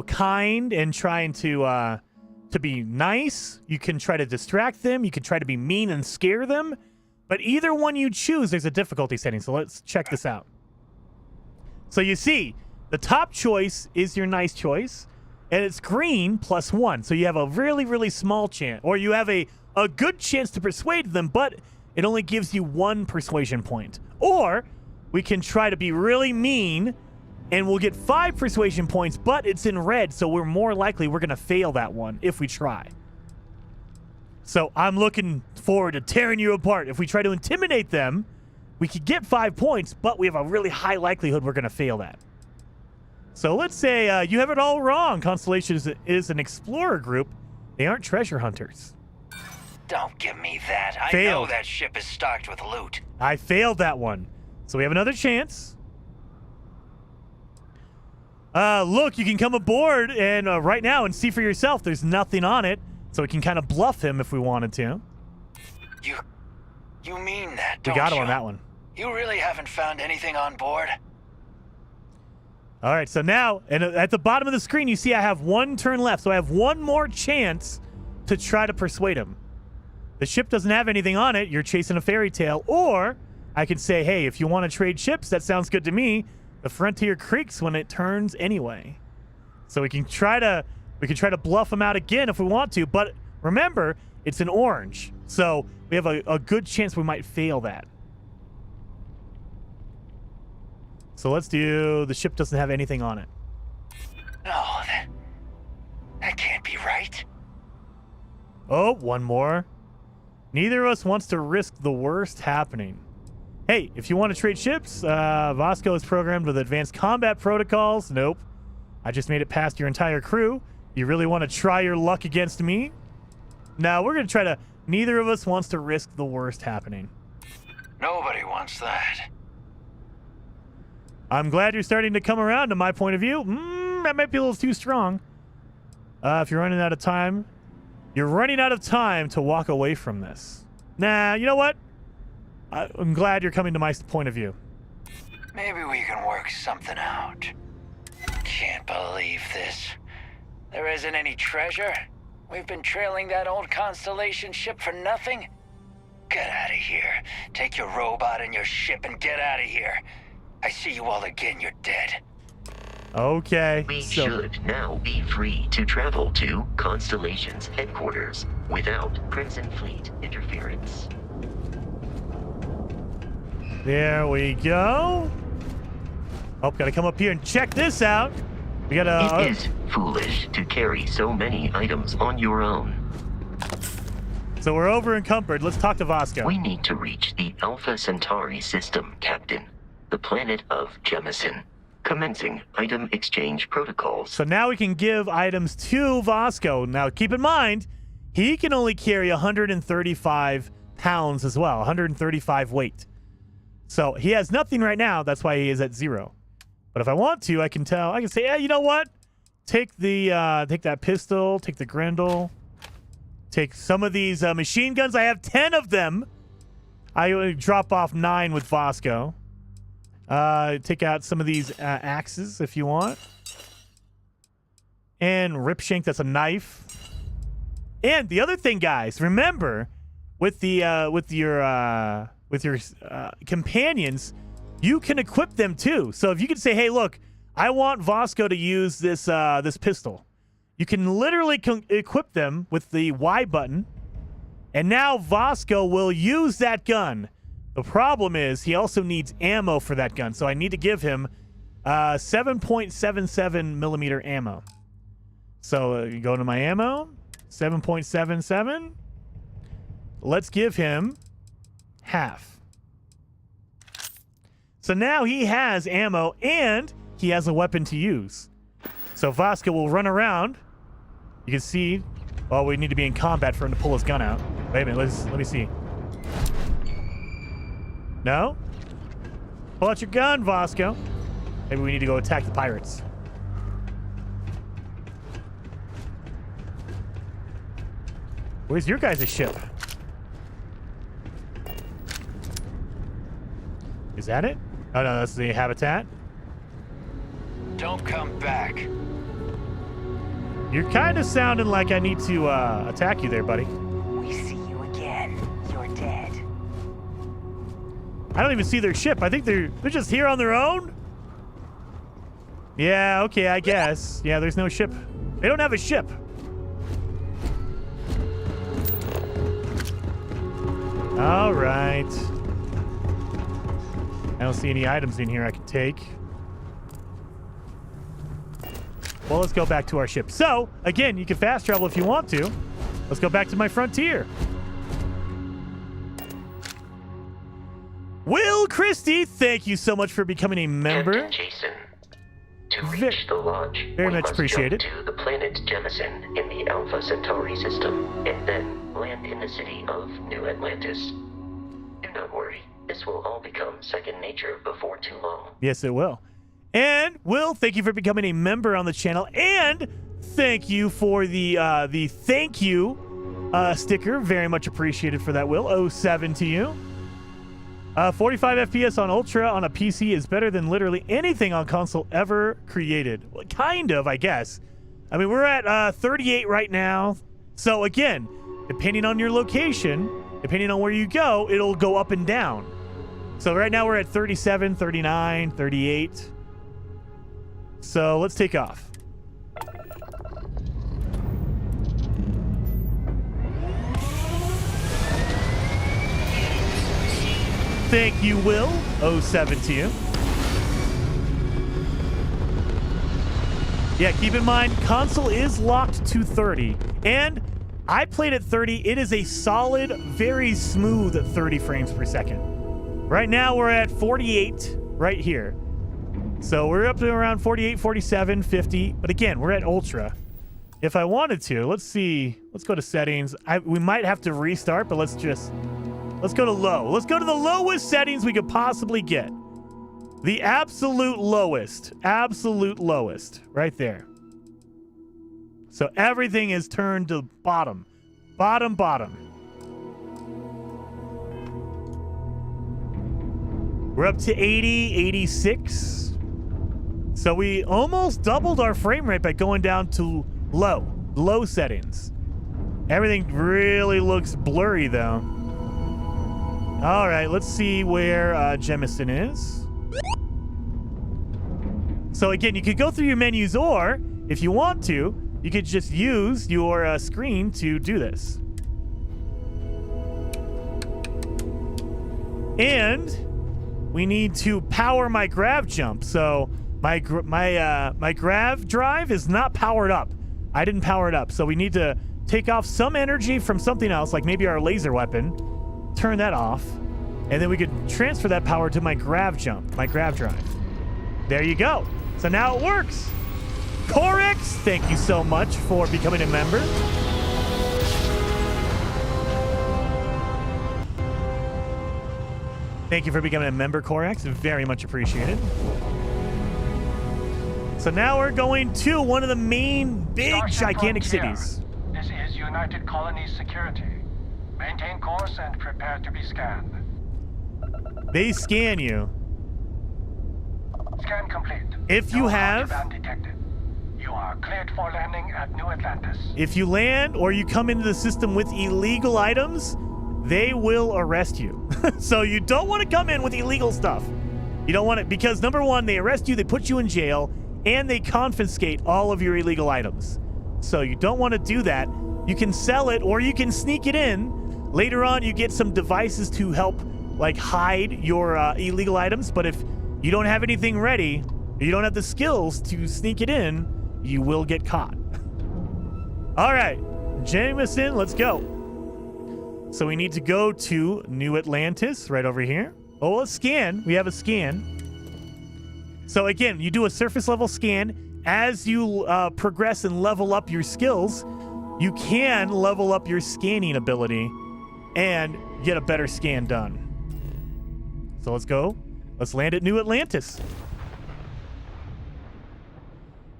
kind and trying to be nice. You can try to distract them. You can try to be mean and scare them. But either one you choose, there's a difficulty setting. So let's check this out. So you see, the top choice is your nice choice, and it's green +1. So you have a really, really small chance, or you have a good chance to persuade them, but it only gives you 1 persuasion point. Or we can try to be really mean, and we'll get 5 persuasion points, but it's in red, so we're more likely we're going to fail that one if we try. So I'm looking forward to tearing you apart. If we try to intimidate them, we could get 5 points, but we have a really high likelihood we're going to fail that. So let's say you have it all wrong. Constellation is an explorer group. They aren't treasure hunters. Don't give me that. I Failed. know that ship is stocked with loot. I failed that one. So we have another chance. Look, you can come aboard and right now and see for yourself. There's nothing on it, so we can kind of bluff him if we wanted to. You mean that, We don't got him you? on that one. You really haven't found anything on board? All right, so now, and at the bottom of the screen, you see I have 1 turn left, so I have 1 more chance to try to persuade him. The ship doesn't have anything on it. You're chasing a fairy tale. Or I could say, hey, if you want to trade ships, that sounds good to me. The frontier creaks when it turns anyway. So we can try to bluff him out again if we want to. But remember, it's an orange. So we have a good chance we might fail that. So let's do the ship doesn't have anything on it. No, that can't be right. Oh, 1 more. Neither of us wants to risk the worst happening. Hey, if you want to trade ships, Vasco is programmed with advanced combat protocols. Nope. I just made it past your entire crew. You really want to try your luck against me? No, we're going to try to... Neither of us wants to risk the worst happening. Nobody wants that. I'm glad you're starting to come around to my point of view. That might be a little too strong. If you're running out of time, you're running out of time to walk away from this. Nah, you know what? I'm glad you're coming to my point of view. Maybe we can work something out. Can't believe this. There isn't any treasure. We've been trailing that old Constellation ship for nothing. Get out of here. Take your robot and your ship and get out of here. I see you all again, you're dead. Okay. We should now be free to travel to Constellation's headquarters without Crimson Fleet interference. There we go. Oh, gotta come up here and check this out. We gotta... It is foolish to carry so many items on your own. So we're over encumbered. Let's talk to Vasco. We need to reach the Alpha Centauri system, Captain. The planet of Jemison. Commencing item exchange protocols. So now we can give items to Vasco. Now keep in mind, he can only carry 135 pounds as well, 135 weight. So he has nothing right now. That's why he is at 0. But if I want to, I can say, yeah, you know what? Take that pistol, take the Grendel, take some of these machine guns. I have 10 of them. I drop off 9 with Vasco. Take out some of these axes if you want. And Ripshank, that's a knife. And the other thing, guys, remember with your companions, you can equip them too. So if you can say, hey, look, I want Vasco to use this pistol. You can literally equip them with the Y button. And now Vasco will use that gun. The problem is he also needs ammo for that gun. So I need to give him 7.77 millimeter ammo. So you go to my ammo, 7.77. Let's give him half. So now he has ammo and he has a weapon to use. So Vasco will run around. You can see, well, we need to be in combat for him to pull his gun out. Wait a minute, let me see. No? Pull out your gun, Vasco. Maybe we need to go attack the pirates. Where's your guys' ship? Is that it? Oh, no, that's the habitat. Don't come back. You're kind of sounding like I need to attack you there, buddy. We see you again. You're dead. I don't even see their ship. I think they're just here on their own. Yeah, okay, I guess. Yeah, there's no ship. They don't have a ship. All right. I don't see any items in here I can take. Well, let's go back to our ship. So, again, you can fast travel if you want to. Let's go back to my frontier. Will Christie, thank you so much for becoming a member. Captain Jason, to reach the lodge, very we much must appreciated. jump to the planet Jemison in the Alpha Centauri system, and then land in the city of New Atlantis. Do not worry, this will all become second nature before too long. Yes, it will. And Will, thank you for becoming a member on the channel, and thank you for the thank you sticker. Very much appreciated for that, Will. 07 to you. 45 FPS on Ultra on a PC is better than literally anything on console ever created. Well, kind of, I guess. I mean, we're at 38 right now. So again, depending on your location, depending on where you go, it'll go up and down. So right now we're at 37, 39, 38. So let's take off. Thank you, Will. 07 to you. Yeah, keep in mind, console is locked to 30. And I played at 30. It is a solid, very smooth 30 frames per second. Right now, we're at 48 right here. So we're up to around 48, 47, 50. But again, we're at Ultra. If I wanted to, let's see. Let's go to settings. We might have to restart, but let's go to low. Let's go to the lowest settings we could possibly get. The absolute lowest. Absolute lowest. Right there. So everything is turned to bottom. Bottom, bottom. We're up to 80, 86. So we almost doubled our frame rate by going down to low settings. Everything really looks blurry though. All right, let's see where Jemison is. So again, you could go through your menus, or if you want to, you could just use your screen to do this. And we need to power my grav jump. So my grav drive is not powered up. I didn't power it up. So we need to take off some energy from something else, like maybe our laser weapon. Turn that off. And then we could transfer that power to my grav jump, my grav drive. There you go. So now it works. Corex, thank you so much for becoming a member. Thank you for becoming a member, Corex. Very much appreciated. So now we're going to one of the main big, gigantic cities. This is United Colonies Security. Maintain course and prepare to be scanned. They scan you. Scan complete. If you have... contraband detected. You are cleared for landing at New Atlantis. If you land or you come into the system with illegal items, they will arrest you. So you don't want to come in with illegal stuff. You don't want it because, number one, they arrest you, they put you in jail, and they confiscate all of your illegal items. So you don't want to do that. You can sell it or you can sneak it in. Later on, you get some devices to help, like, hide your illegal items. But if you don't have anything ready, you don't have the skills to sneak it in, you will get caught. All right, Jameson, let's go. So we need to go to New Atlantis right over here. Oh, a scan. We have a scan. So again, you do a surface level scan. As you progress and level up your skills, you can level up your scanning ability and get a better scan done. So let's go. Let's land at New Atlantis.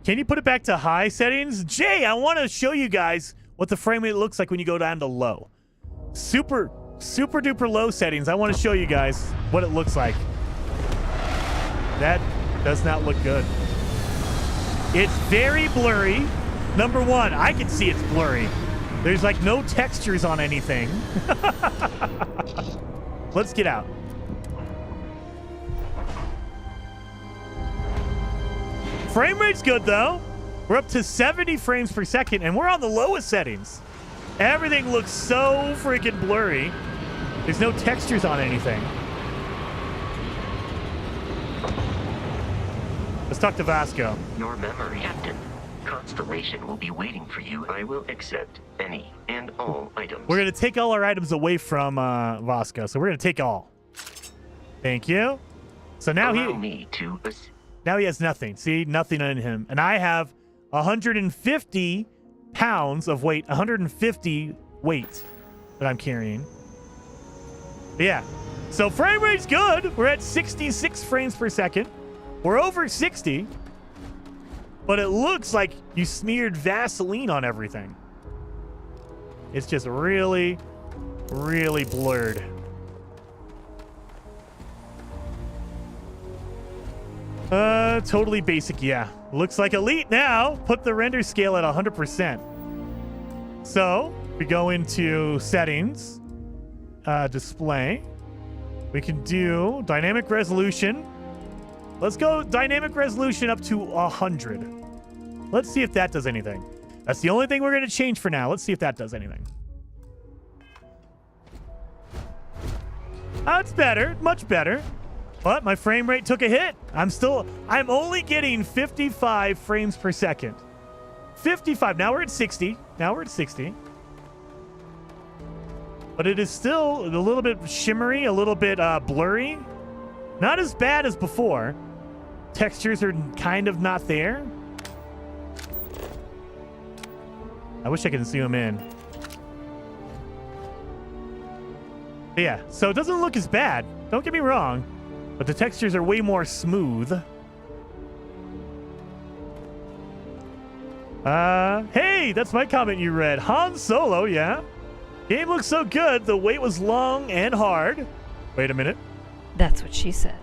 Can you put it back to high settings? Jay, I want to show you guys what the frame rate looks like when you go down to low. Super duper low settings. I want to show you guys what it looks like. That does not look good. It's very blurry. Number one, I can see it's blurry. There's like no textures on anything. Let's get out. Frame rate's good though. We're up to 70 frames per second and we're on the lowest settings. Everything looks so freaking blurry. There's no textures on anything. Let's talk to Vasco. Your memory, Captain. Constellation will be waiting for you. I will accept any and all items. We're going to take all our items away from Vasco. So we're going to take all. Thank you. So now now he has nothing. See, nothing on him. And I have 150 pounds of weight, 150 weight that I'm carrying. But yeah. So frame rate's good. We're at 66 frames per second. We're over 60. But it looks like you smeared Vaseline on everything. It's just really, really blurred. Totally basic, yeah. Looks like elite now. Put the render scale at 100%. So, we go into settings, display. We can do dynamic resolution. Let's go dynamic resolution up to 100. Let's see if that does anything. That's the only thing we're going to change for now. Let's see if that does anything. That's better, much better. But my frame rate took a hit. I'm only getting 55 frames per second. 55. Now we're at 60. But it is still a little bit shimmery, a little bit blurry. Not as bad as before. Textures are kind of not there. I wish I could zoom in. But yeah, so it doesn't look as bad. Don't get me wrong. But the textures are way more smooth. Hey, that's my comment you read. Han Solo, yeah. Game looks so good. The wait was long and hard. Wait a minute. That's what she said.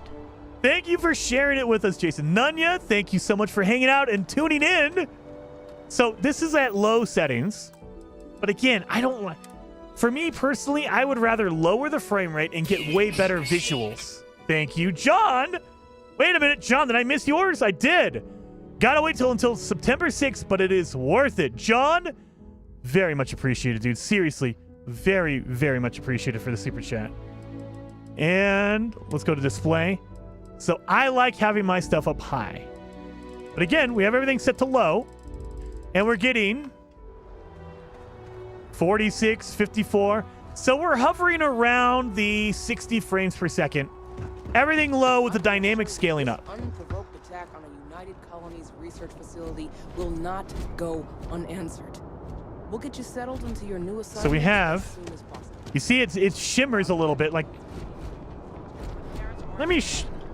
Thank you for sharing it with us, Jason. Nunya, thank you so much for hanging out and tuning in. So this is at low settings. But again, for me personally, I would rather lower the frame rate and get way better visuals. Thank you, John. Wait a minute, John, did I miss yours? I did. Gotta wait until September 6th, but it is worth it. John, very much appreciated, dude. Seriously, very, very much appreciated for the super chat. And let's go to display. So I like having my stuff up high. But again, we have everything set to low. And we're getting 46, 54. So we're hovering around the 60 frames per second. Everything low with the dynamic scaling up. attack on a United Colonies research facility will not go unanswered. We'll get you settled into your new assignment. So we have, as soon as possible. you see it shimmers a little bit. Like, let me,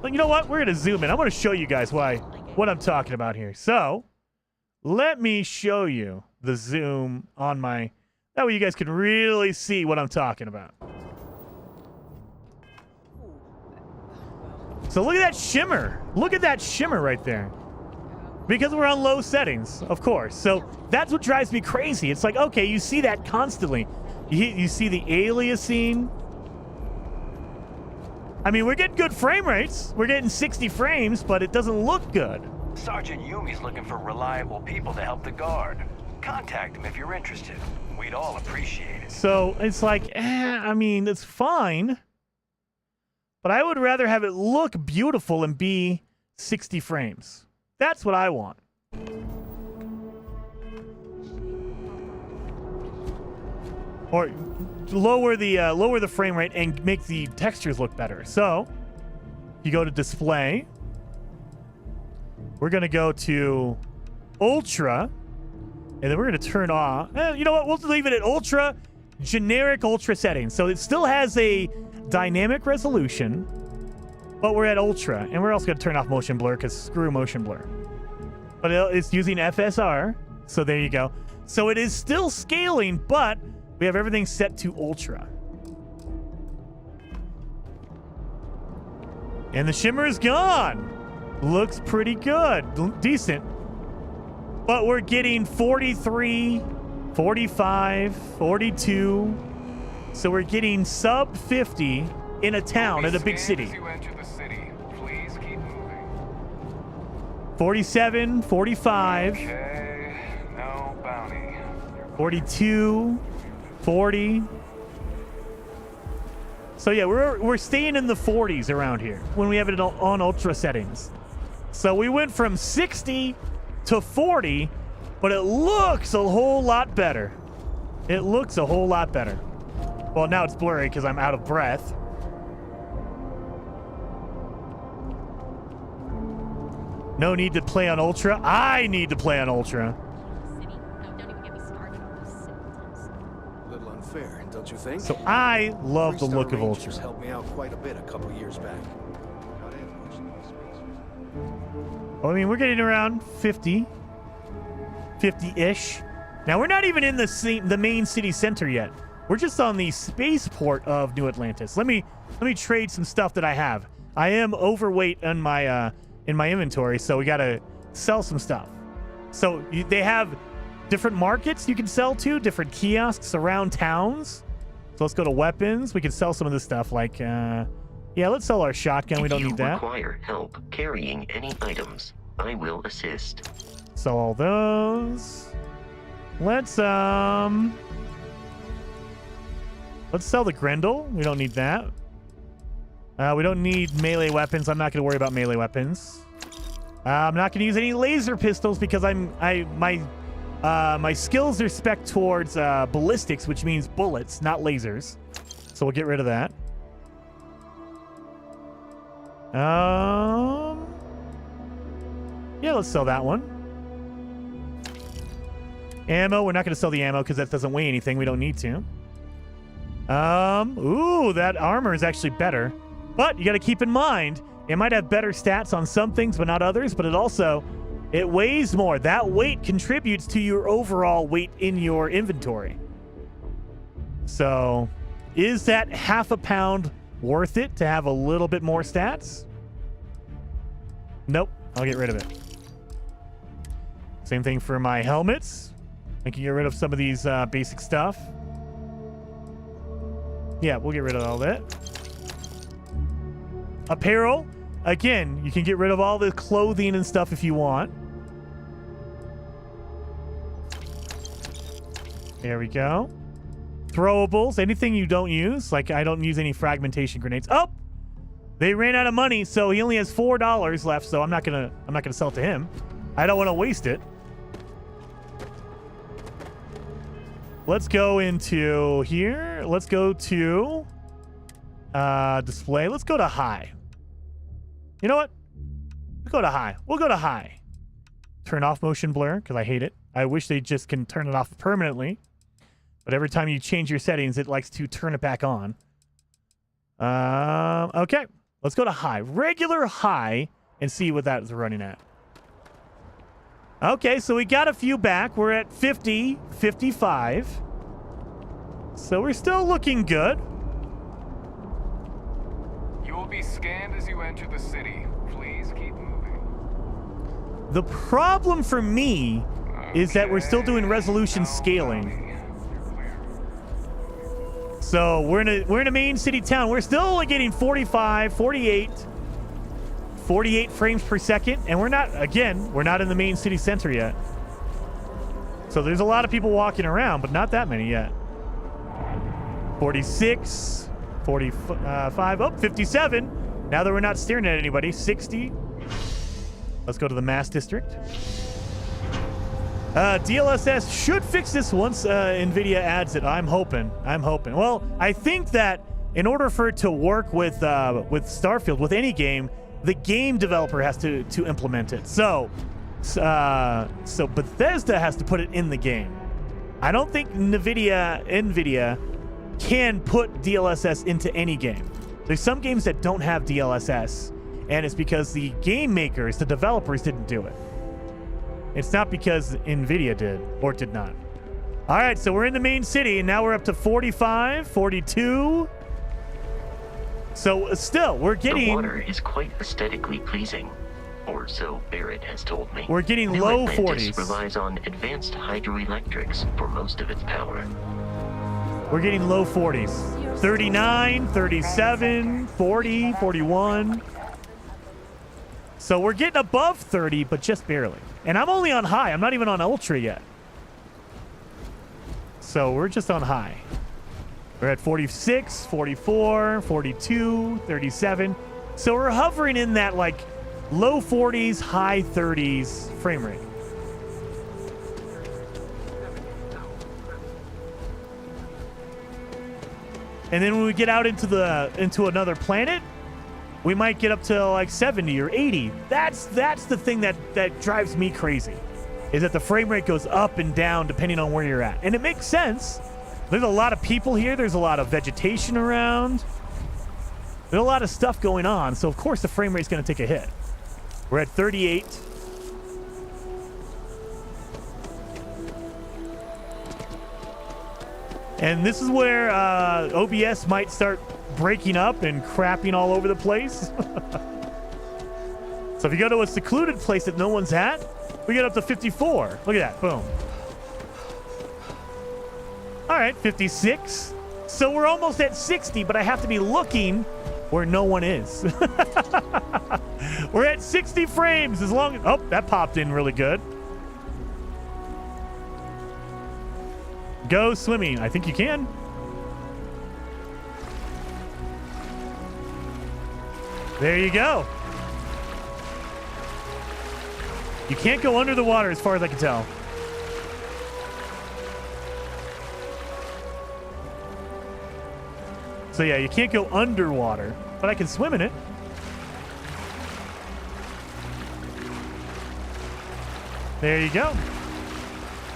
you know what? We're gonna zoom in. I want to show you guys what I'm talking about here. So, let me show you the zoom on my, that way you guys can really see what I'm talking about. So look at that shimmer. Look at that shimmer right there. Because we're on low settings, of course. So that's what drives me crazy. It's like, okay, you see that constantly. You see the aliasing. I mean, we're getting good frame rates. We're getting 60 frames, but it doesn't look good. Sergeant Yumi's looking for reliable people to help the guard. Contact him if you're interested. We'd all appreciate it. So it's like, I mean, it's fine. But I would rather have it look beautiful and be 60 frames. That's what I want. Or lower the frame rate and make the textures look better. So, you go to display. We're going to go to ultra. And then we're going to turn off. You know what? We'll leave it at ultra. Generic ultra settings. So it still has a dynamic resolution, but we're at ultra, and we're also going to turn off motion blur because screw motion blur. But it's using FSR, so there you go. So it is still scaling, but we have everything set to ultra. And the shimmer is gone. Looks pretty good. Decent. But we're getting 43, 45, 42. So we're getting sub 50 in a town, in a big city. 47, 45, Okay, no bounty. 42, 40. So yeah, we're staying in the 40s around here when we have it on ultra settings. So we went from 60 to 40, but it looks a whole lot better. It looks a whole lot better. Well, now it's blurry because I'm out of breath. No need to play on ultra. I need to play on ultra. A little unfair, don't you think? So I love the look of Rangers ultra. helped me out quite a bit a couple years back. Well, I mean, we're getting around 50, 50-ish. Now we're not even in the main city center yet. We're just on the spaceport of New Atlantis. Let me trade some stuff that I have. I am overweight in my inventory, so we gotta sell some stuff. So they have different markets you can sell to, different kiosks around towns. So let's go to weapons. We can sell some of this stuff, like yeah, let's sell our shotgun. We don't need that. If you require help carrying any items, I will assist. Sell all those. Let's sell the Grendel. We don't need that. We don't need melee weapons. I'm not going to worry about melee weapons. I'm not going to use any laser pistols because my skills are spec towards ballistics, which means bullets, not lasers. So we'll get rid of that. Yeah, let's sell that one. Ammo. We're not going to sell the ammo because that doesn't weigh anything. We don't need to. Ooh, that armor is actually better. But you got to keep in mind, it might have better stats on some things, but not others. But it weighs more. That weight contributes to your overall weight in your inventory. So, is that half a pound worth it to have a little bit more stats? Nope. I'll get rid of it. Same thing for my helmets. I can get rid of some of these basic stuff. Yeah, we'll get rid of all that. Apparel. Again, you can get rid of all the clothing and stuff if you want. There we go. Throwables. Anything you don't use. Like, I don't use any fragmentation grenades. Oh! They ran out of money, so he only has $4 left, so I'm not gonna sell it to him. I don't want to waste it. Let's go into here. Let's go to display. Let's go to high. You know what? go to high. We'll go to high. Turn off motion blur, because I hate it. I wish they just can turn it off permanently. But every time you change your settings, it likes to turn it back on. Okay. Let's go to high. Regular high, and see what that's running at. Okay, so we got a few back. We're at 50, 55. So we're still looking good. You will be scanned as you enter the city. Please keep moving. The problem for me is that we're still doing resolution scaling. So we're in a main city town. We're still only getting 45, 48 frames per second, and we're not in the main city center yet. So there's a lot of people walking around, but not that many yet. 46, 45, oh, 57. Now that we're not staring at anybody, 60. Let's go to the mass district. DLSS should fix this once NVIDIA adds it. I'm hoping. Well, I think that in order for it to work with Starfield, with any game, the game developer has to implement it. So Bethesda has to put it in the game. I don't think NVIDIA can put DLSS into any game. There's some games that don't have DLSS, and it's because the game makers, the developers, didn't do it. It's not because NVIDIA did or did not. All right, so we're in the main city, and now we're up to 45, 42. So still, we're getting... The water is quite aesthetically pleasing, or so Barrett has told me. We're getting New low Atlantis 40s. relies on advanced hydroelectrics for most of its power. We're getting low 40s. 39, 37, 40, 41. So we're getting above 30, but just barely. And I'm only on high. I'm not even on ultra yet. So we're just on high. We're at 46, 44, 42, 37. So we're hovering in that like low 40s, high 30s frame rate. And then when we get out into another planet, we might get up to like 70 or 80. That's the thing that drives me crazy, is that the frame rate goes up and down depending on where you're at. And it makes sense. There's a lot of people here. There's a lot of vegetation around. There's a lot of stuff going on. So, of course, the frame rate's going to take a hit. We're at 38. And this is where OBS might start breaking up and crapping all over the place. So if you go to a secluded place that no one's at, we get up to 54. Look at that. Boom. All right, 56. So we're almost at 60, but I have to be looking where no one is. We're at 60 frames as long as... Oh, that popped in really good. Go swimming. I think you can. There you go. You can't go under the water as far as I can tell. So yeah, you can't go underwater, but I can swim in it. There you go.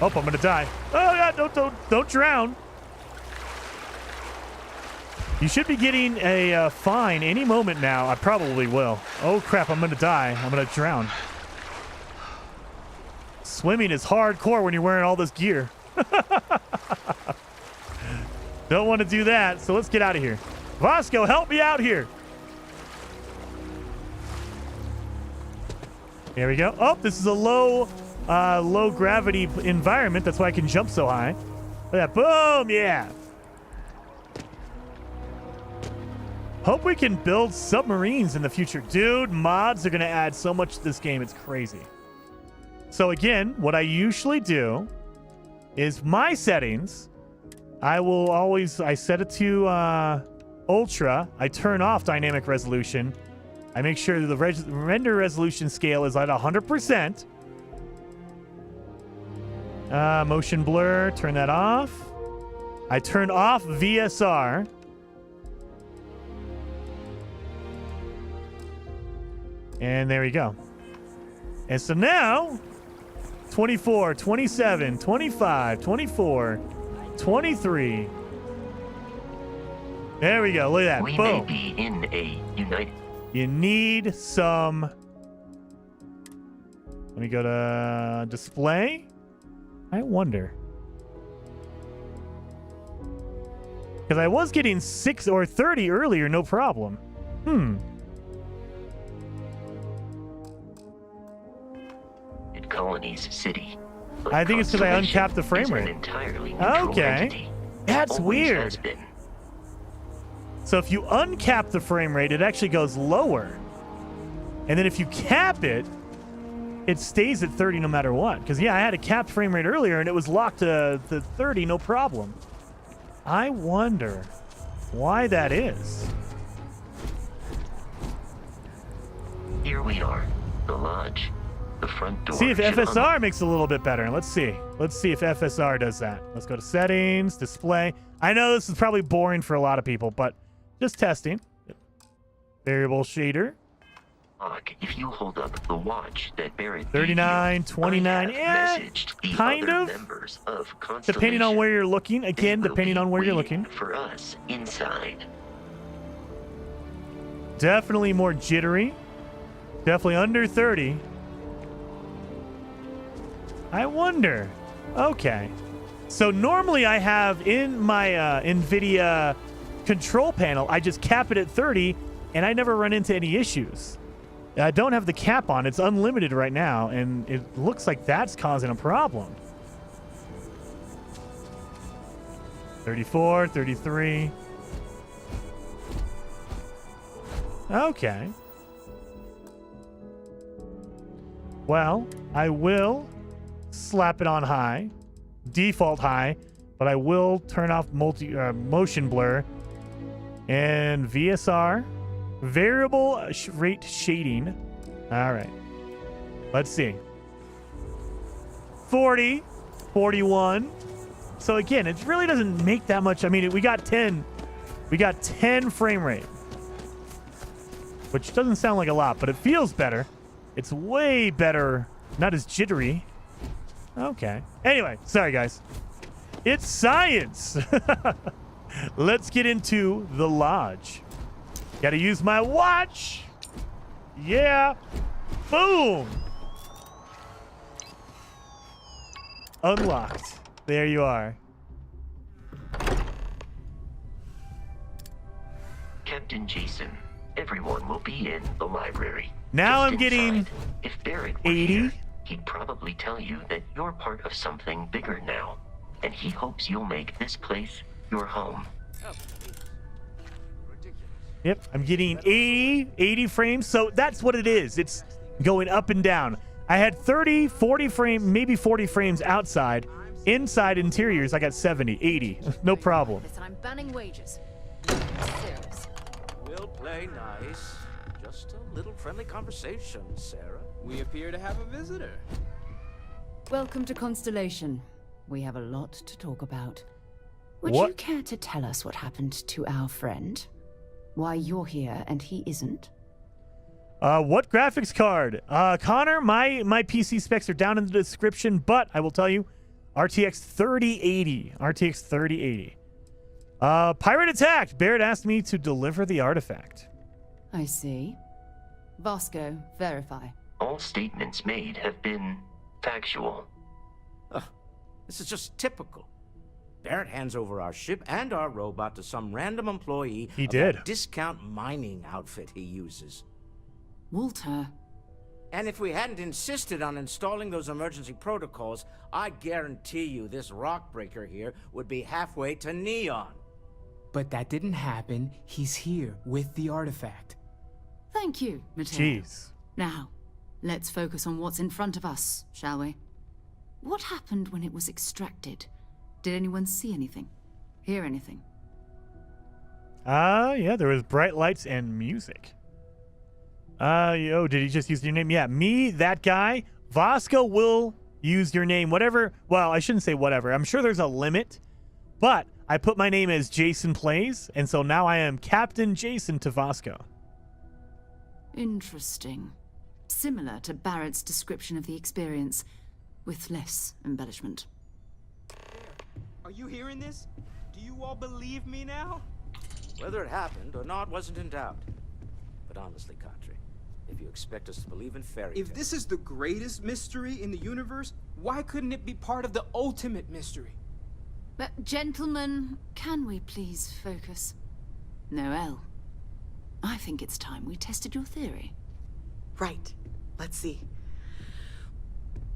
Oh, I'm gonna die. Oh yeah, don't drown. You should be getting a fine any moment now. I probably will. Oh crap, I'm gonna die. I'm gonna drown. Swimming is hardcore when you're wearing all this gear. Don't want to do that, so let's get out of here. Vasco, help me out here. There we go. Oh, this is a low gravity environment. That's why I can jump so high. Look at that. Boom, yeah. Hope we can build submarines in the future. Dude, mods are going to add so much to this game. It's crazy. So again, what I usually do is my settings. I set it to ultra. I turn off dynamic resolution. I make sure that the render resolution scale is at 100%. Motion blur, turn that off. I turn off VSR. And there we go. And so now, 24, 27, 25, 24, 23. There we go. Look at that. We Boom. may be in a united... You need some... Let me go to display. I wonder. Because I was getting 6 or 30 earlier, no problem. Colony's city. I think it's because I uncapped the frame rate. Okay. That's weird. So if you uncap the frame rate, it actually goes lower. And then if you cap it, it stays at 30 no matter what. Because, yeah, I had a capped frame rate earlier, and it was locked to 30, no problem. I wonder why that is. Here we are, the lodge. The front door. See if FSR makes it a little bit better. Let's see. Let's see if FSR does that. Let's go to settings, display. I know this is probably boring for a lot of people, but just testing. Variable shader. If you hold up the watch that Barrett 39, 29. Yeah, kind of. Depending on where you're looking. Again, depending on where you're looking. For us inside. Definitely more jittery. Definitely under 30. I wonder. Okay. So normally I have in my NVIDIA control panel, I just cap it at 30 and I never run into any issues. I don't have the cap on. It's unlimited right now, and it looks like that's causing a problem. 34, 33. Okay. Well, I will slap it on high, default high, but I will turn off motion blur and VSR, variable rate shading. All right, let's see. 40, 41. So again, it really doesn't make that much. I mean, we got 10 frame rate, which doesn't sound like a lot, but it feels better. It's way better, not as jittery. Okay. Anyway, sorry guys. It's science. Let's get into the lodge. Gotta use my watch. Yeah. Boom. Unlocked. There you are. Captain Jason, everyone will be in the library. Now Just I'm getting inside. If Barrett were 80. Here, he'd probably tell you that you're part of something bigger now, and he hopes you'll make this place your home. Yep, I'm getting 80 frames. So that's what it is. It's going up and down. I had 30, 40 frames, maybe 40 frames outside. Inside interiors, I got 70, 80. No problem. Listen, I'm banning wages. Serious. We'll play nice. Just a little friendly conversation, Sarah. We appear to have a visitor. Welcome to Constellation. We have a lot to talk about. Would What? you care to tell us what happened to our friend? Why you're here and he isn't? What graphics card? Connor, my PC specs are down in the description, but I will tell you, RTX 3080. RTX 3080. Pirate attacked. Barrett asked me to deliver the artifact. I see. Vasco, verify. All statements made have been factual. This is just typical. Barrett hands over our ship and our robot to some random employee He of did. that discount mining outfit he uses. Walter. And if we hadn't insisted on installing those emergency protocols, I guarantee you this rock breaker here would be halfway to Neon. But that didn't happen. He's here with the artifact. Thank you, Mateo. Jeez. Now, let's focus on what's in front of us, shall we? What happened when it was extracted? Did anyone see anything? Hear anything? Yeah, there was bright lights and music. Did he just use your name? Yeah, me, that guy. Vasco will use your name, whatever. Well, I shouldn't say whatever. I'm sure there's a limit, but I put my name as Jason Plays, and so now I am Captain Jason to Vasco. Interesting. similar to Barrett's description of the experience, with less embellishment. Are you hearing this? Do you all believe me now? Whether it happened or not wasn't in doubt. But honestly, Kadri, if you expect us to believe in fairy tales... If this is the greatest mystery in the universe, why couldn't it be part of the ultimate mystery? But, gentlemen, can we please focus? Noel, I think it's time we tested your theory. Right. Let's see.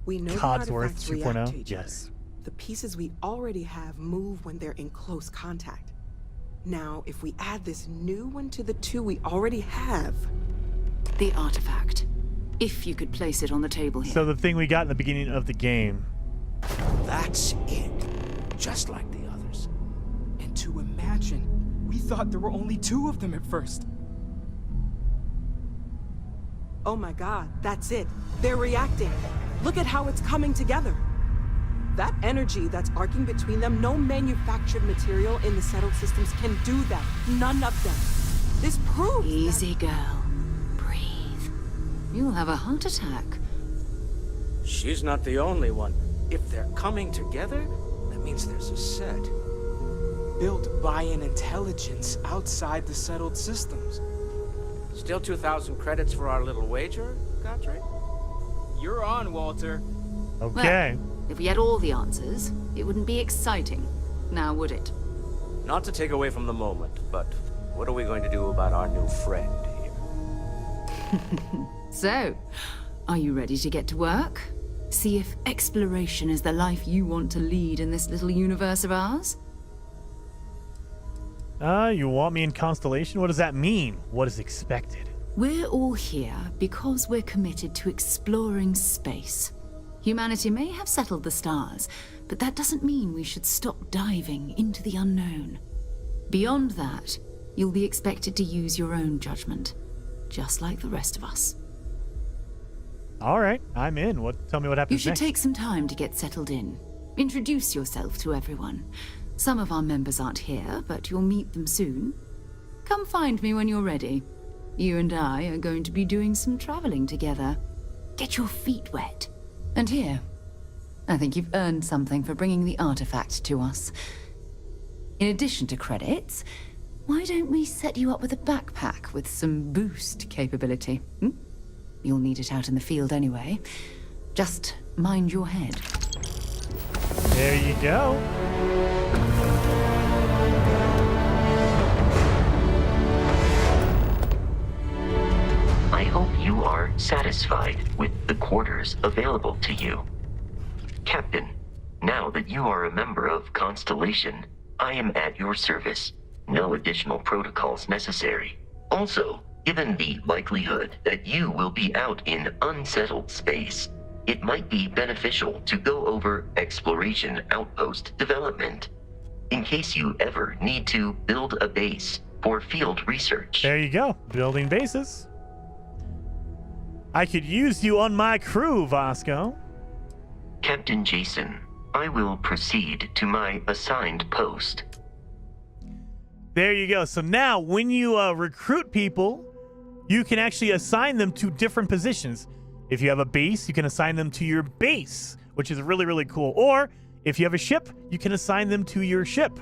We know Codsworth the artifacts react 2.0, to each other. yes. The pieces we already have move when they're in close contact. Now, if we add this new one to the two we already have... The artifact. If you could place it on the table here. So the thing we got in the beginning of the game. That's it. Just like the others. And to imagine, we thought there were only 2 of them at first. Oh my god, that's it. They're reacting. Look at how it's coming together. That energy that's arcing between them, no manufactured material in the settled systems can do that. None of them. This proves Easy, girl. Breathe. You'll have a heart attack. She's not the only one. If they're coming together, that means there's a set. Built by an intelligence outside the settled systems. Still 2,000 credits for our little wager, Kadri? You're on, Walter. Okay. Well, if we had all the answers, it wouldn't be exciting, now would it? Not to take away from the moment, but what are we going to do about our new friend here? So, are you ready to get to work? See if exploration is the life you want to lead in this little universe of ours? You want me in Constellation? What does that mean? What is expected? We're all here because we're committed to exploring space. Humanity may have settled the stars, but that doesn't mean we should stop diving into the unknown. Beyond that, you'll be expected to use your own judgment, just like the rest of us. All right, I'm in. Tell me what happens You should next. take some time to get settled in. Introduce yourself to everyone. Some of our members aren't here, but you'll meet them soon. Come find me when you're ready. You and I are going to be doing some traveling together. Get your feet wet. And here, I think you've earned something for bringing the artifact to us. In addition to credits, why don't we set you up with a backpack with some boost capability? You'll need it out in the field anyway. Just mind your head. There you go. I hope you are satisfied with the quarters available to you. Captain, now that you are a member of Constellation, I am at your service. No additional protocols necessary. Also, given the likelihood that you will be out in unsettled space, it might be beneficial to go over exploration outpost development, in case you ever need to build a base for field research. There you go. Building bases. I could use you on my crew, Vasco. Captain Jason, I will proceed to my assigned post. There you go. So now when you recruit people, you can actually assign them to different positions. If you have a base, you can assign them to your base, which is really, really cool. Or if you have a ship, you can assign them to your ship.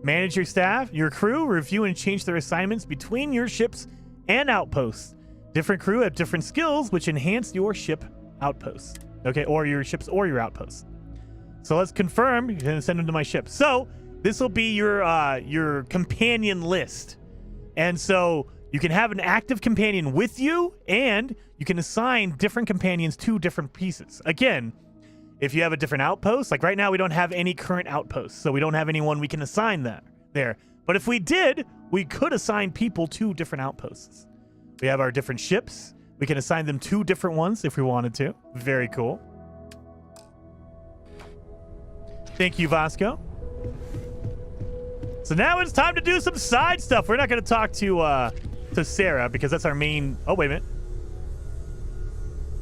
Manage your staff, your crew, review and change their assignments between your ships and outposts. Different crew have different skills, which enhance your ship outposts. Okay, or your ships or your outposts. So let's confirm. You're gonna send them to my ship. So this will be your companion list. And so you can have an active companion with you, and you can assign different companions to different pieces. Again, if you have a different outpost, like right now we don't have any current outposts, so we don't have anyone we can assign there. But if we did, we could assign people to different outposts. We have our different ships. We can assign them to different ones if we wanted to. Very cool. Thank you, Vasco. So now it's time to do some side stuff. We're not going to talk to Sarah because that's our main... Oh, wait a minute.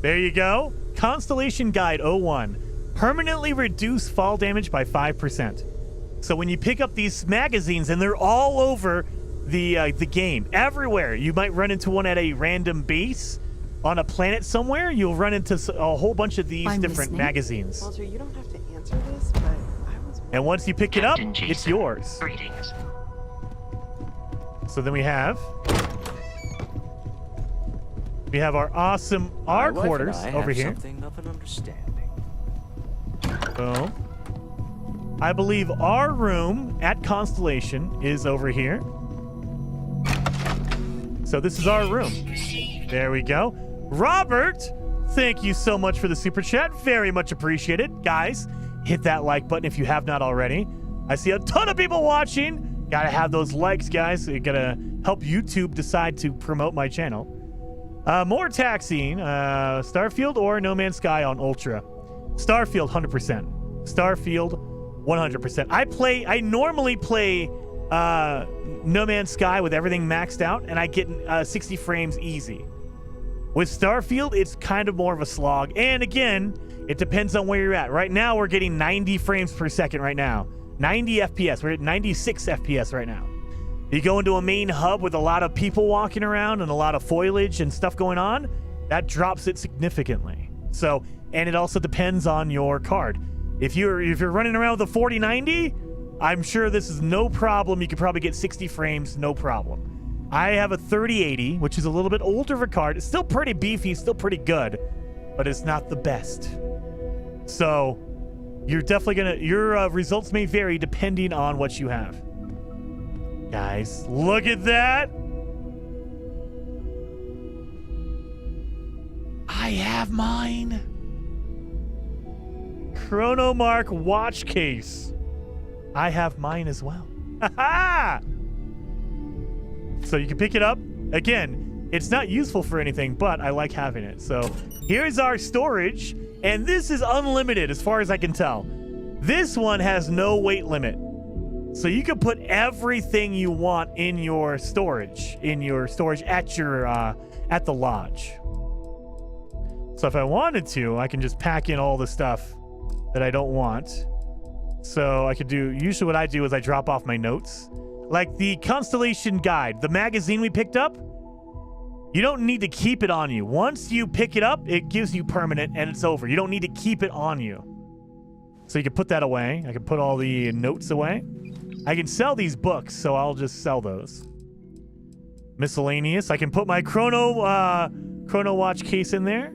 There you go. Constellation Guide 01. Permanently reduce fall damage by 5%. So when you pick up these magazines, and they're all over the game, everywhere. You might run into one at a random base, on a planet somewhere, you'll run into a whole bunch of these I'm different listening. magazines. Walter, you don't have to answer this, but I was. And once you pick it up, Captain it's Jason, yours. Greetings. So then we have our awesome My wife and quarters I over have here. Something of an understanding. Boom. I believe our room at Constellation is over here. So this is our room. There we go. Robert, thank you so much for the super chat. Very much appreciated. Guys, hit that like button if you have not already. I see a ton of people watching. Gotta have those likes, guys. You gotta help YouTube decide to promote my channel. More taxiing. Starfield or No Man's Sky on Ultra. Starfield, 100%. Starfield, 100%. I normally play No Man's Sky with everything maxed out, and I get 60 frames easy. With Starfield, it's kind of more of a slog. And again, it depends on where you're at. Right now, we're getting 90 frames per second right now. 90 FPS. We're at 96 FPS right now. You go into a main hub with a lot of people walking around and a lot of foliage and stuff going on, that drops it significantly. So, and it also depends on your card. If you're running around with a 4090, I'm sure this is no problem. You could probably get 60 frames, no problem. I have a 3080, which is a little bit older of a card. It's still pretty beefy, still pretty good, but it's not the best. So, you're definitely your results may vary depending on what you have. Guys, look at that. I have mine. Chronomark watch case. I have mine as well. So you can pick it up. Again, it's not useful for anything, but I like having it. So here's our storage, and this is unlimited as far as I can tell. This one has no weight limit. So you can put everything you want in your storage at your at the lodge. So if I wanted to, I can just pack in all the stuff that I don't want. So I could do, usually what I do is I drop off my notes. Like the Constellation guide, the magazine we picked up, you don't need to keep it on you. Once you pick it up, it gives you permanent and it's over. You don't need to keep it on you. So you can put that away. I can put all the notes away. I can sell these books, so I'll just sell those. Miscellaneous. I can put my chrono watch case in there.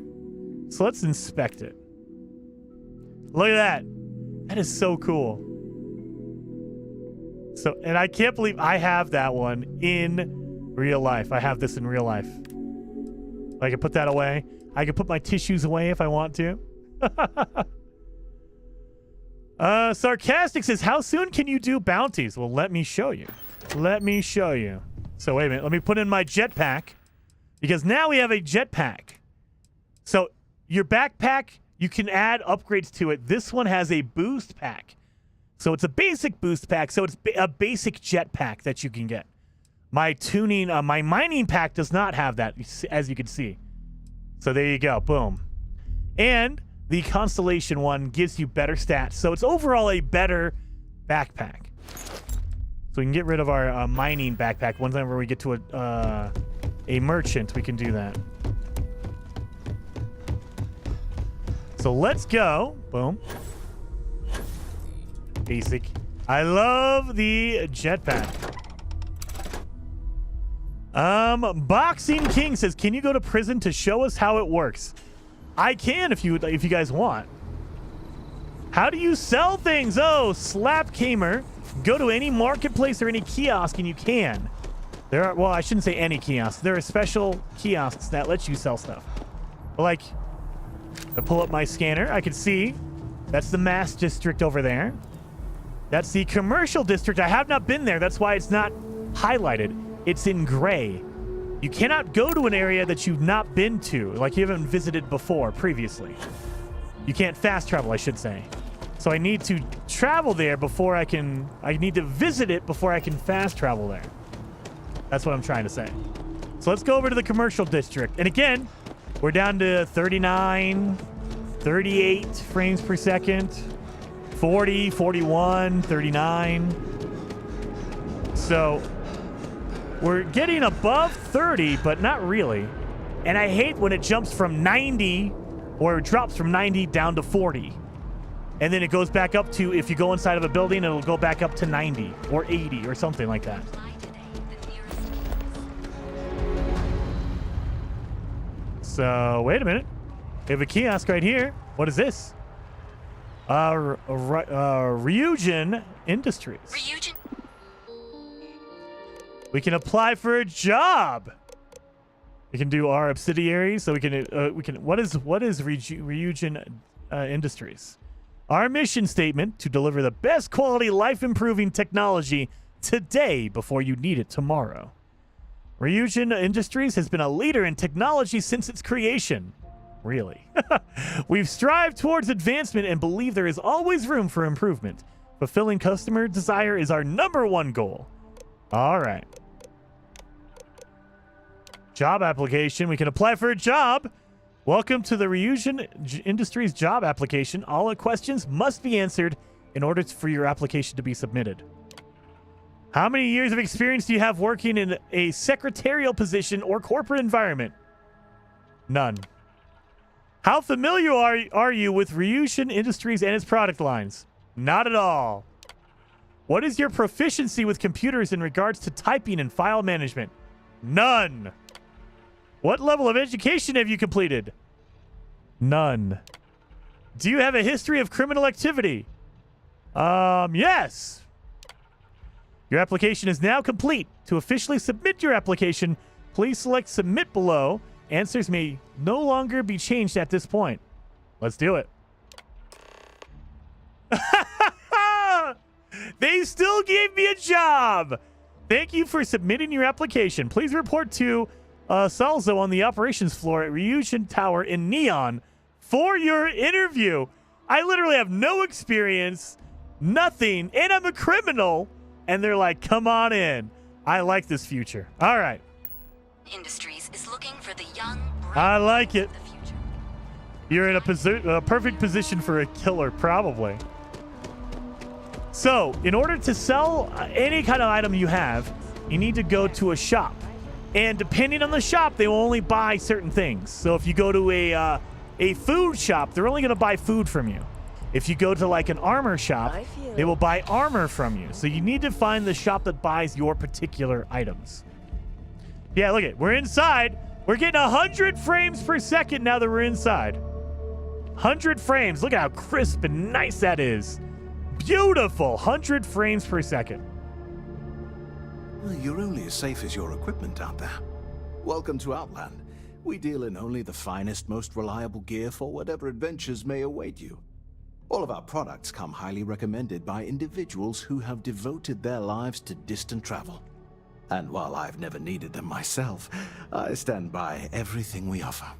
So let's inspect it. Look at that. That is so cool. So, and I can't believe I have that one in real life. I have this in real life. I can put that away. I can put my tissues away if I want to. Sarcastic says, how soon can you do bounties? Well, let me show you. Let me show you. So wait a minute. Let me put in my jetpack, because now we have a jetpack. So your backpack, you can add upgrades to it. This one has a boost pack. So it's a basic boost pack. So it's a basic jetpack that you can get. My tuning, my mining pack does not have that, as you can see. So there you go. Boom. And the Constellation one gives you better stats. So it's overall a better backpack. So we can get rid of our mining backpack. Whenever we get to a merchant, we can do that. So let's go. Boom. Basic. I love the jetpack. Boxing King says, can you go to prison to show us how it works? I can if you guys want. How do you sell things? Oh, Slap Gamer. Go to any marketplace or any kiosk and you can. There are, well, I shouldn't say any kiosk. There are special kiosks that let you sell stuff. Like, I pull up my scanner, I can see that's the mass district over there. That's the commercial district. I have not been there. That's why it's not highlighted. It's in gray. You cannot go to an area that you've not been to, like you haven't visited before previously. You can't fast travel, I should say. So I need to travel there before I need to visit it before I can fast travel there. That's what I'm trying to say. So let's go over to the commercial district. And again, we're down to 39, 38 frames per second, 40, 41, 39. So we're getting above 30, but not really. And I hate when it jumps from 90 or it drops from 90 down to 40. And then it goes back up to, if you go inside of a building, it'll go back up to 90 or 80 or something like that. So, wait a minute. We have a kiosk right here. What is this? Ryujin Industries. We can apply for a job. We can do our subsidiaries, so we can. What is Ryujin Industries? Our mission statement: to deliver the best quality, life-improving technology today before you need it tomorrow. Ryujin Industries has been a leader in technology since its creation. Really? We've strived towards advancement and believe there is always room for improvement. Fulfilling customer desire is our #1 goal. All right. Job application. We can apply for a job. Welcome to the Ryujin Industries job application. All questions must be answered in order for your application to be submitted. How many years of experience do you have working in a secretarial position or corporate environment? None. How familiar are you with Ryujin Industries and its product lines? Not at all. What is your proficiency with computers in regards to typing and file management? None. What level of education have you completed? None. Do you have a history of criminal activity? Yes. Your application is now complete. To officially submit your application, please select Submit below. Answers may no longer be changed at this point. Let's do it. They still gave me a job. Thank you for submitting your application. Please report to Salzo on the operations floor at Ryujin Tower in Neon for your interview. I literally have no experience, nothing, and I'm a criminal. And they're like, come on in. I like this future. All right. Industries is looking for the young. I like it. You're in a perfect position for a killer, probably. So, in order to sell any kind of item you have, you need to go to a shop. And depending on the shop, they will only buy certain things. So if you go to a food shop, they're only going to buy food from you. If you go to like an armor shop, they will buy armor from you. So you need to find the shop that buys your particular items. Yeah, look at, we're inside. We're getting 100 frames per second now that we're inside. 100 frames. Look at how crisp and nice that is. Beautiful. 100 frames per second. Well, you're only as safe as your equipment out there. Welcome to Outland. We deal in only the finest, most reliable gear for whatever adventures may await you. All of our products come highly recommended by individuals who have devoted their lives to distant travel. And while I've never needed them myself, I stand by everything we offer.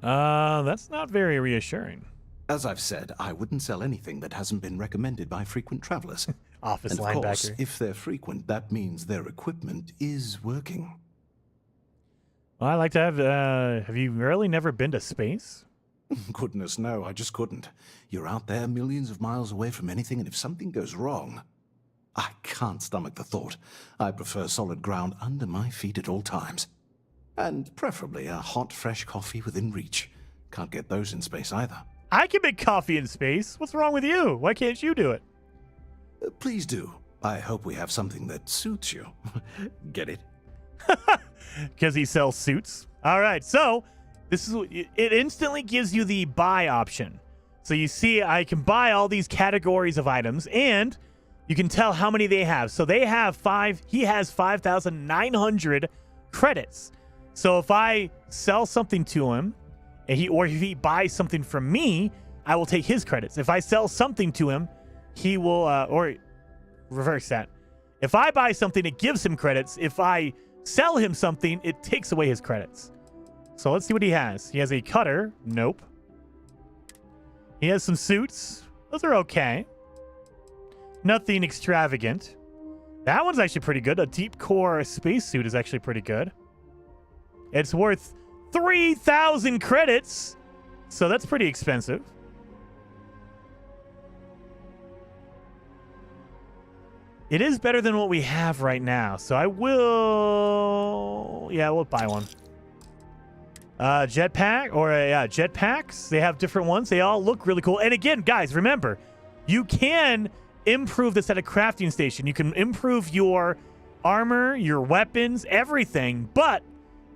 That's not very reassuring. As I've said, I wouldn't sell anything that hasn't been recommended by frequent travelers. Office and of linebacker. course, if they're frequent, that means their equipment is working. Well, I like to have you really never been to space? Goodness, no, I just couldn't. You're out there millions of miles away from anything, and if something goes wrong, I can't stomach the thought. I prefer solid ground under my feet at all times. And preferably a hot, fresh coffee within reach. Can't get those in space either. I can make coffee in space. What's wrong with you? Why can't you do it? Please do. I hope we have something that suits you. Get it? Because he sells suits. All right, so this is it. Instantly gives you the buy option. So you see, I can buy all these categories of items, and you can tell how many they have. So they have 5. He has 5,900 credits. So if I sell something to him, and if he buys something from me, I will take his credits. If I sell something to him, he will, or reverse that. If I buy something, it gives him credits. If I sell him something, it takes away his credits. So let's see what he has. He has a cutter. Nope. He has some suits. Those are okay. Nothing extravagant. That one's actually pretty good. A deep core spacesuit is actually pretty good. It's worth 3,000 credits. So that's pretty expensive. It is better than what we have right now, so I will... Yeah, we'll buy one. Jetpack, or jetpacks. They have different ones. They all look really cool. And again, guys, remember, you can improve this at a crafting station. You can improve your armor, your weapons, everything, but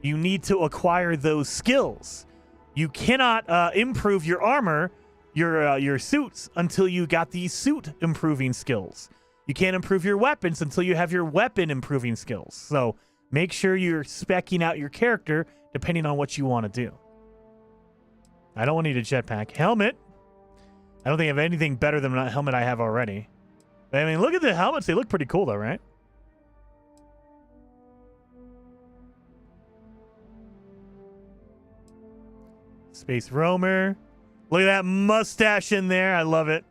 you need to acquire those skills. You cannot improve your armor, your suits, until you got these suit improving skills. You can't improve your weapons until you have your weapon improving skills. So make sure you're speccing out your character depending on what you want to do. I don't need a jetpack. Helmet. I don't think I have anything better than the helmet I have already. I mean, look at the helmets. They look pretty cool, though, right? Space Roamer. Look at that mustache in there. I love it.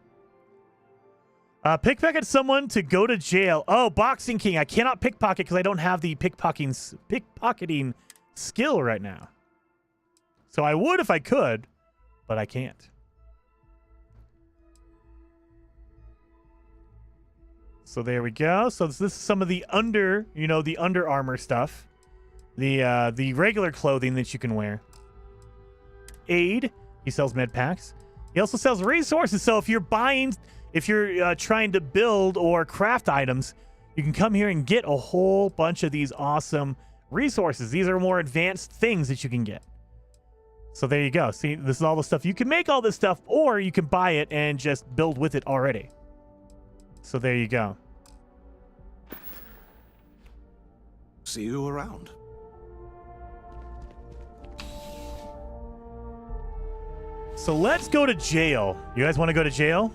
Pickpocket someone to go to jail. Oh, Boxing King. I cannot pickpocket because I don't have the pickpocketing skill right now. So I would if I could, but I can't. So there we go. So this is some of the the Under Armour stuff. The regular clothing that you can wear. Aid. He sells med packs. He also sells resources. So if you're trying to build or craft items, you can come here and get a whole bunch of these awesome resources. These are more advanced things that you can get. So there you go. See, this is all the stuff. You can make all this stuff, or you can buy it and just build with it already. So there you go. See you around. So let's go to jail. You guys want to go to jail?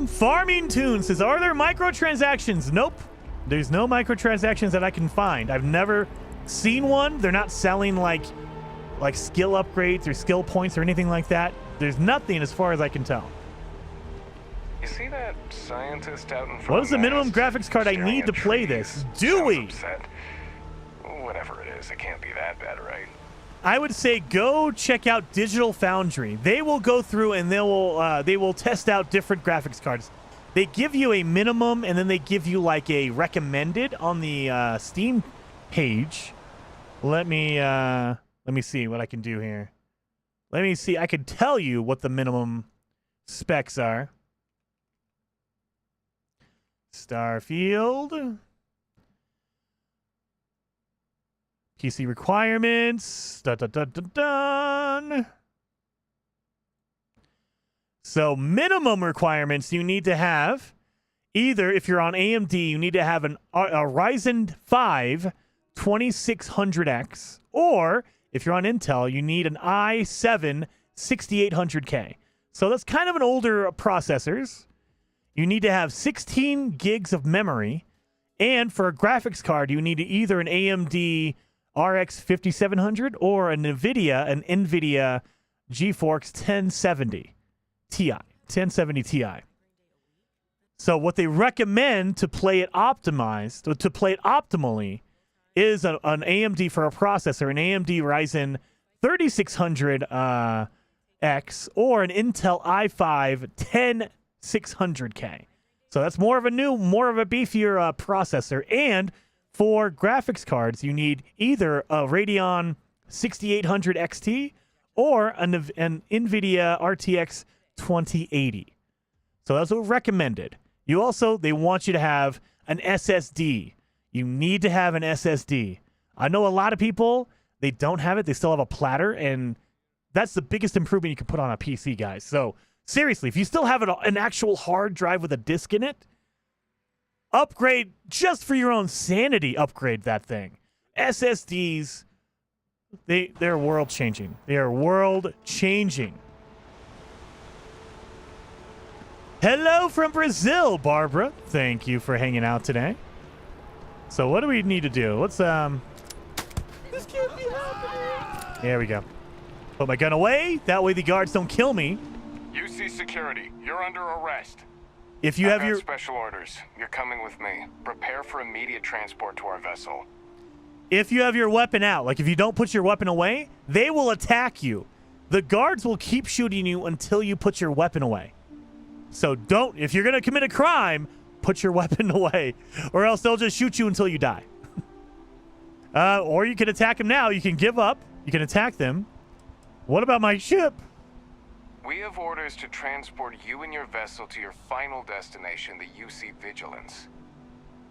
Farming Tune says, are there microtransactions? Nope. There's no microtransactions that I can find. I've never seen one. They're not selling like skill upgrades or skill points or anything like that. There's nothing as far as I can tell. You see that scientist out in front? What is the minimum graphics card I need to play this? Dewey! Whatever it is, it can't be that bad, right? I would say go check out Digital Foundry. They will go through and they will test out different graphics cards. They give you a minimum and then they give you like a recommended on the Steam page. Let me see what I can do here. Let me see. I can tell you what the minimum specs are. Starfield. PC requirements. Dun. So minimum requirements, you need to have either, if you're on AMD, you need to have a Ryzen 5 2600X, or if you're on Intel, you need an i7 6800K. So that's kind of an older processors. You need to have 16 gigs of memory, and for a graphics card, you need either an AMD RX 5700 or an NVIDIA GeForce 1070 Ti. So what they recommend to play it optimized, to play it optimally, is an AMD for a processor, an AMD Ryzen 3600X or an Intel i5 10600K. So that's more of a beefier processor. And for graphics cards, you need either a Radeon 6800 XT or an NVIDIA RTX 2080. So that's what recommended. They want you to have an SSD. You need to have an SSD. I know a lot of people, they don't have it. They still have a platter, and that's the biggest improvement you can put on a PC, guys. So seriously, if you still have an actual hard drive with a disk in it, upgrade just for your own sanity. Upgrade that thing. SSDs, they're world changing. They are world changing. Hello from Brazil, Barbara. Thank you for hanging out today. So what do we need to do? Let's This can't be happening. There we go. Put my gun away. That way the guards don't kill me. UC security, you're under arrest. If you have your special orders, you're coming with me. Prepare for immediate transport to our vessel. If you have your weapon out, like if you don't put your weapon away, they will attack you. The guards will keep shooting you until you put your weapon away. So don't, if you're going to commit a crime, put your weapon away, or else they'll just shoot you until you die. Or you can attack them now. You can give up. You can attack them. What about my ship? We have orders to transport you and your vessel to your final destination, the UC Vigilance.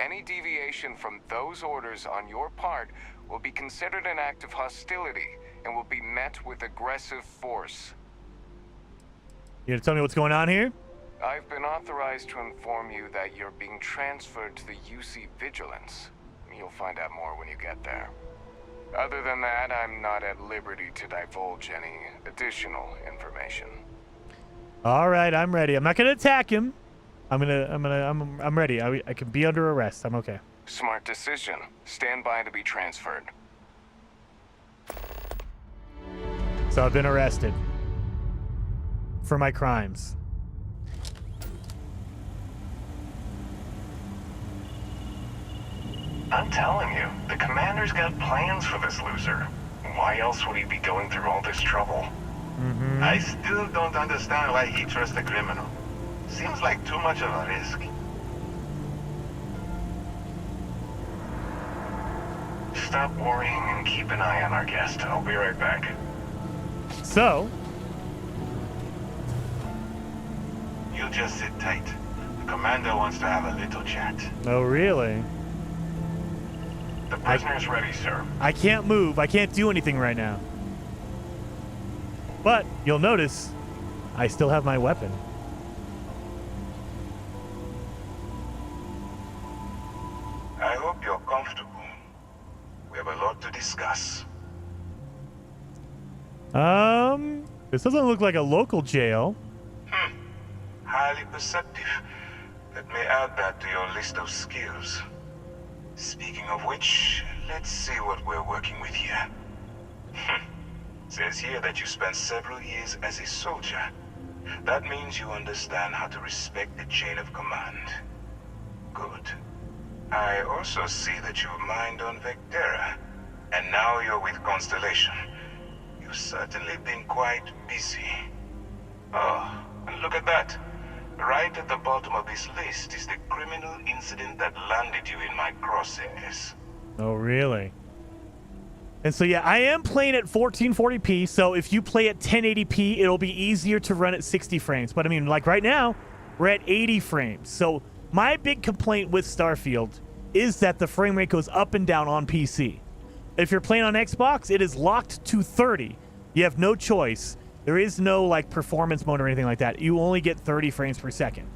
Any deviation from those orders on your part will be considered an act of hostility and will be met with aggressive force. You gonna tell me what's going on here? I've been authorized to inform you that you're being transferred to the UC Vigilance. You'll find out more when you get there. Other than that, I'm not at liberty to divulge any additional information. All right, I'm ready. I'm not gonna attack him. I'm ready. I can be under arrest. I'm okay. Smart decision. Stand by to be transferred. So I've been arrested for my crimes. I'm telling you, the commander's got plans for this loser. Why else would he be going through all this trouble? I still don't understand why he trusts a criminal. Seems like too much of a risk. Stop worrying and keep an eye on our guest. I'll be right back. So? You just sit tight. The commander wants to have a little chat. Oh, really? The prisoner's ready, sir. I can't move. I can't do anything right now. But you'll notice I still have my weapon. I hope you're comfortable. We have a lot to discuss. This doesn't look like a local jail. Highly perceptive. Let me add that to your list of skills. Speaking of which, let's see what we're working with here. Says here that you spent several years as a soldier. That means you understand how to respect the chain of command. Good. I also see that you've mined on Vectera, and now you're with Constellation. You've certainly been quite busy. Oh, and look at that. Right at the bottom of this list is the criminal incident that landed you in my crosshairs. Oh, really? And so, yeah, I am playing at 1440p, so if you play at 1080p, it'll be easier to run at 60 frames. But, I mean, like right now, we're at 80 frames. So, my big complaint with Starfield is that the frame rate goes up and down on PC. If you're playing on Xbox, it is locked to 30. You have no choice. There is no, like, performance mode or anything like that. You only get 30 frames per second.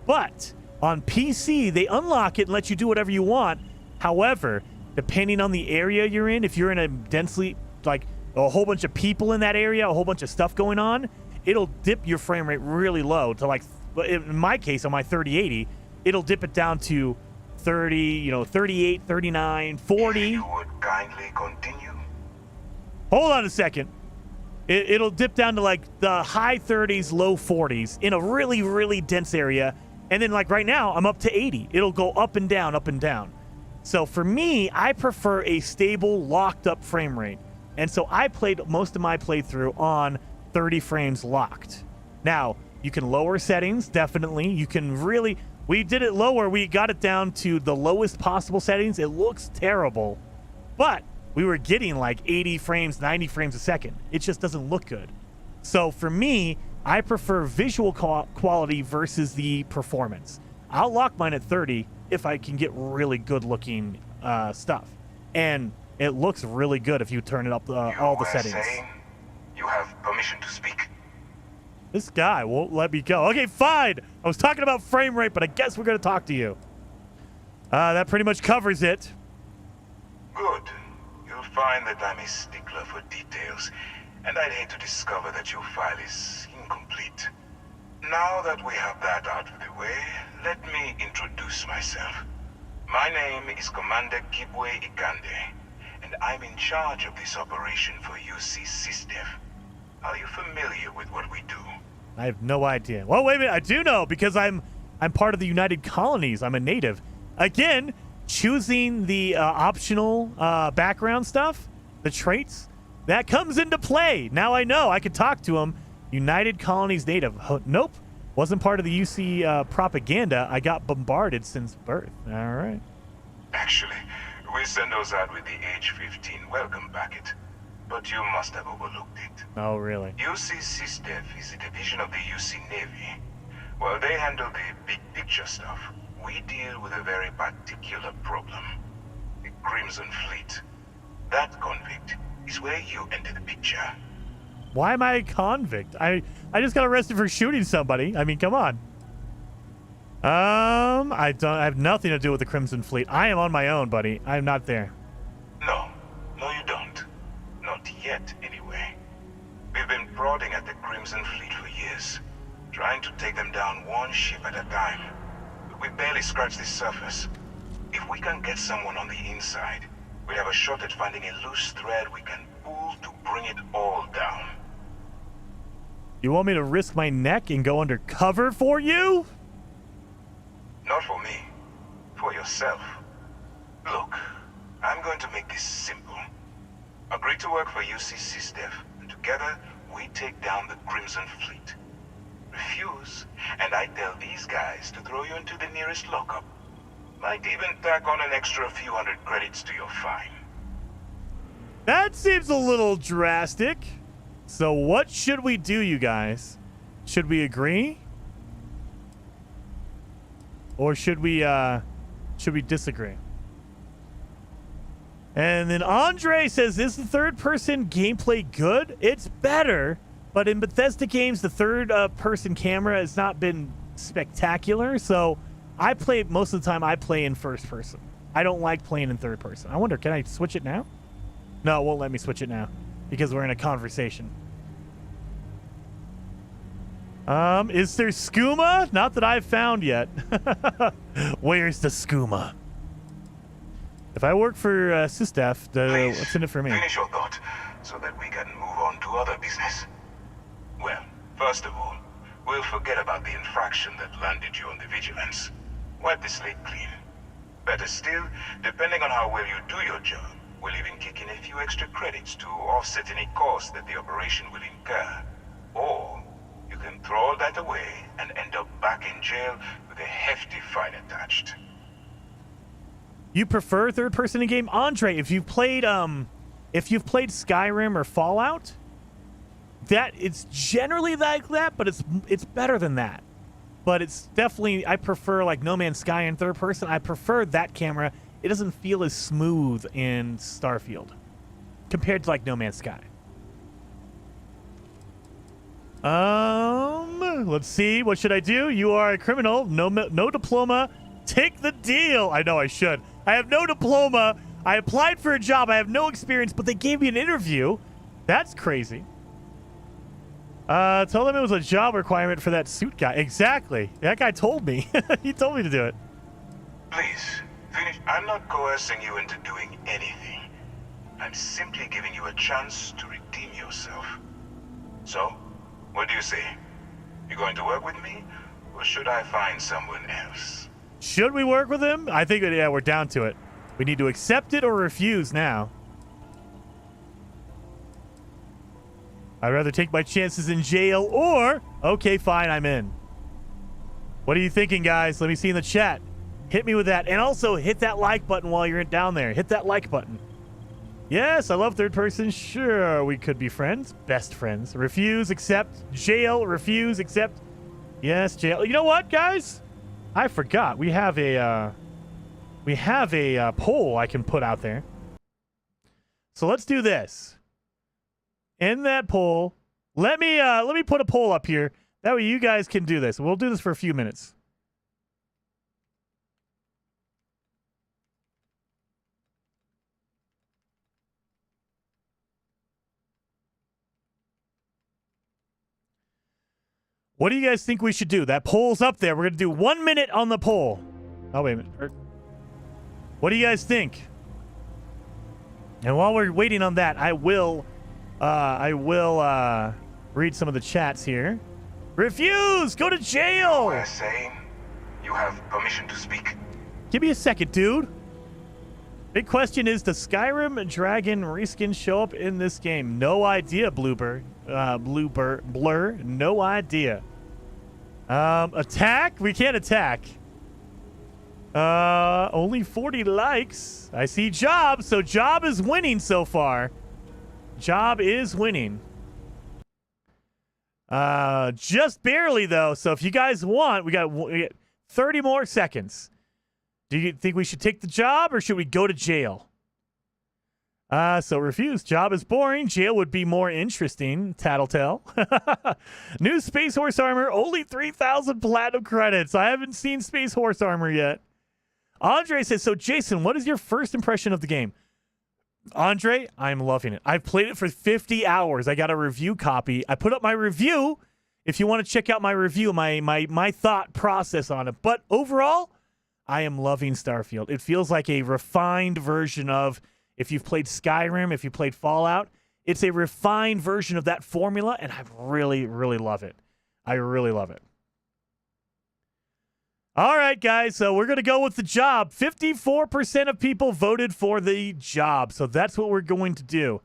But on PC, they unlock it and let you do whatever you want. However, depending on the area you're in, if you're in a densely, like, a whole bunch of people in that area, a whole bunch of stuff going on, it'll dip your frame rate really low to, like, in my case, on my 3080, it'll dip it down to 30, 38, 39, 40. You would kindly continue? Hold on a second. It'll dip down to, like, the high 30s, low 40s in a really, really dense area. And then, like, right now, I'm up to 80. It'll go up and down, up and down. So for me, I prefer a stable, locked-up frame rate. And so I played most of my playthrough on 30 frames locked. Now, you can lower settings, definitely. You can really... We did it lower. We got it down to the lowest possible settings. It looks terrible. But we were getting like 80 frames, 90 frames a second. It just doesn't look good. So for me, I prefer visual quality versus the performance. I'll lock mine at 30 if I can get really good looking stuff. And it looks really good if you turn it up all the settings. You have permission to speak. This guy won't let me go. Okay, fine. I was talking about frame rate, but I guess we're going to talk to you. That pretty much covers it. Good. You'll find that I'm a stickler for details, and I'd hate to discover that your file is incomplete. Now that we have that out of the way, let me introduce myself. My name is Commander Kibwe Ikande, and I'm in charge of this operation for UC SysDev. Are you familiar with what we do? I have no idea. Well, wait a minute. I do know because I'm part of the United Colonies. I'm a native. Again, choosing the optional background stuff, the traits, that comes into play. Now I know. I can talk to him. United Colonies native. Nope. Wasn't part of the UC propaganda. I got bombarded since birth. All right. Actually, we send those out with the age 15 welcome packet. But you must have overlooked it. Oh, really? UC SysDev is a division of the UC Navy. Well, they handle the big picture stuff. We deal with a very particular problem. The Crimson Fleet. That convict is where you enter the picture. Why am I a convict? I just got arrested for shooting somebody. I mean, come on. I have nothing to do with the Crimson Fleet. I am on my own, buddy. I'm not there. No, you don't. Not yet, anyway. We've been prodding at the Crimson Fleet for years, trying to take them down one ship at a time. But we barely scratched the surface. If we can get someone on the inside, we have a shot at finding a loose thread we can pull to bring it all down. You want me to risk my neck and go undercover for you? Not for me. For yourself. Look, I'm going to make this simple. Agree to work for UC SysDev, and together we take down the Crimson Fleet. Refuse, and I tell these guys to throw you into the nearest lockup. Might even tack on an extra few hundred credits to your fine. That seems a little drastic. So what should we do, you guys? Should we agree? Or should we disagree? And then Andre says, is the third-person gameplay good? It's better, but in Bethesda games, the third-person camera has not been spectacular. So most of the time, I play in first person. I don't like playing in third person. I wonder, can I switch it now? No, it won't let me switch it now because we're in a conversation. Is there skooma? Not that I've found yet. Where's the skooma? If I work for SysDev, what's in it for me? Finish your thought so that we can move on to other business. Well, first of all, we'll forget about the infraction that landed you on the vigilance. Wipe the slate clean. Better still, depending on how well you do your job, we'll even kick in a few extra credits to offset any cost that the operation will incur. Or you can throw all that away and end up back in jail with a hefty fine attached. You prefer third person in game? Andre, if you've played Skyrim or Fallout, that it's generally like that, but it's better than that. But it's definitely, I prefer like No Man's Sky in third person. I prefer that camera. It doesn't feel as smooth in Starfield compared to like No Man's Sky. Let's see. What should I do? You are a criminal. No diploma. Take the deal. I know I should. I have no diploma. I applied for a job. I have no experience, but they gave me an interview. That's crazy. Tell them it was a job requirement for that suit guy. Exactly. That guy told me. He told me to do it. Please, finish. I'm not coercing you into doing anything. I'm simply giving you a chance to redeem yourself. So, what do you say? You going to work with me, or should I find someone else? Should we work with him? I think, yeah, we're down to it. We need to accept it or refuse now. I'd rather take my chances in jail or... Okay, fine, I'm in. What are you thinking, guys? Let me see in the chat. Hit me with that. And also, hit that like button while you're down there. Hit that like button. Yes, I love third person. Sure, we could be friends. Best friends. Refuse, accept. Jail, refuse, accept. Yes, jail. You know what, guys? I forgot. We have a poll I can put out there. So let's do this. In that poll, let me put a poll up here. That way you guys can do this. We'll do this for a few minutes. What do you guys think we should do? That poll's up there. We're going to do 1 minute on the poll. Oh, wait a minute. What do you guys think? And while we're waiting on that, I will read some of the chats here. Refuse! Go to jail! We're saying you have permission to speak. Give me a second, dude. Big question is, does Skyrim Dragon reskin show up in this game? No idea, Blur. No idea. Attack? We can't attack. Only 40 likes. I see Job. So Job is winning so far. Job is winning. Just barely though. So if you guys want, we got 30 more seconds. Do you think we should take the job or should we go to jail? So refuse. Job is boring. Jail would be more interesting. Tattletale. New Space Horse Armor. Only 3,000 platinum credits. I haven't seen Space Horse Armor yet. Andre says, so Jason, what is your first impression of the game? Andre, I'm loving it. I've played it for 50 hours. I got a review copy. I put up my review. If you want to check out my review, my thought process on it. But overall, I am loving Starfield. It feels like a refined version of, if you've played Skyrim, if you played Fallout, it's a refined version of that formula, and I really, really love it. I really love it. All right, guys, so we're going to go with the job. 54% of people voted for the job, so that's what we're going to do.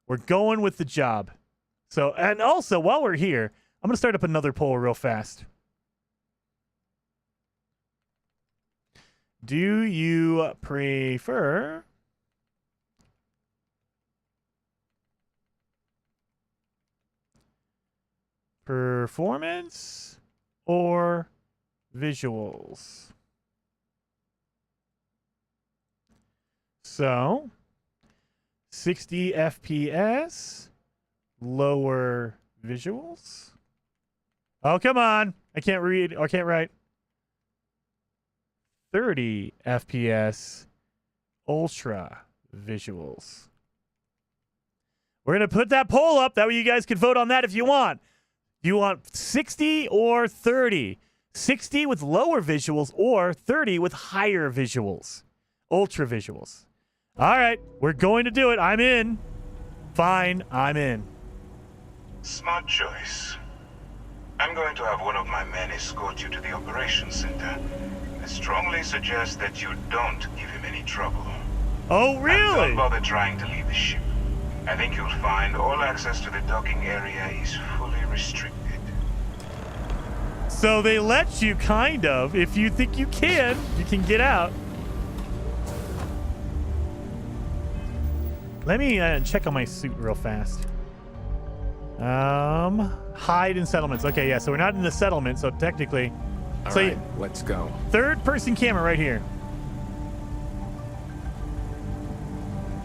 We're going with the job. So, and also, while we're here, I'm going to start up another poll real fast. Do you prefer performance or visuals? So 60 FPS, lower visuals. Oh, come on. I can't read. I can't write. 30 FPS, ultra visuals. We're going to put that poll up. That way you guys can vote on that if you want. You want 60 or 30? 60 with lower visuals or 30 with higher visuals. Ultra visuals. All right, we're going to do it. I'm in. Fine, I'm in. Smart choice. I'm going to have one of my men escort you to the operations center. I strongly suggest that you don't give him any trouble. Oh, really? And don't bother trying to leave the ship. I think you'll find all access to the docking area is fully restricted. So they let you, kind of. If you think you can get out. Let me check on my suit real fast. Hide in settlements. Okay, yeah, so we're not in the settlement, so technically. All right, let's go. Third person camera right here.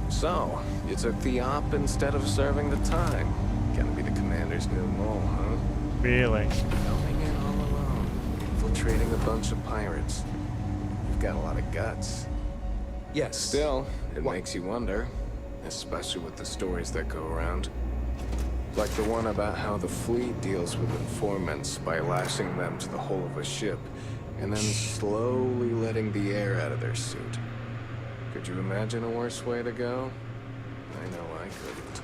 So, you took the op instead of serving the time. Gonna be the commander's new role, huh? Really? Going in all alone, infiltrating a bunch of pirates. You've got a lot of guts. Yes. Still, it makes you wonder, especially with the stories that go around. Like the one about how the fleet deals with informants by lashing them to the hull of a ship and then slowly letting the air out of their suit. Could you imagine a worse way to go? I know I couldn't.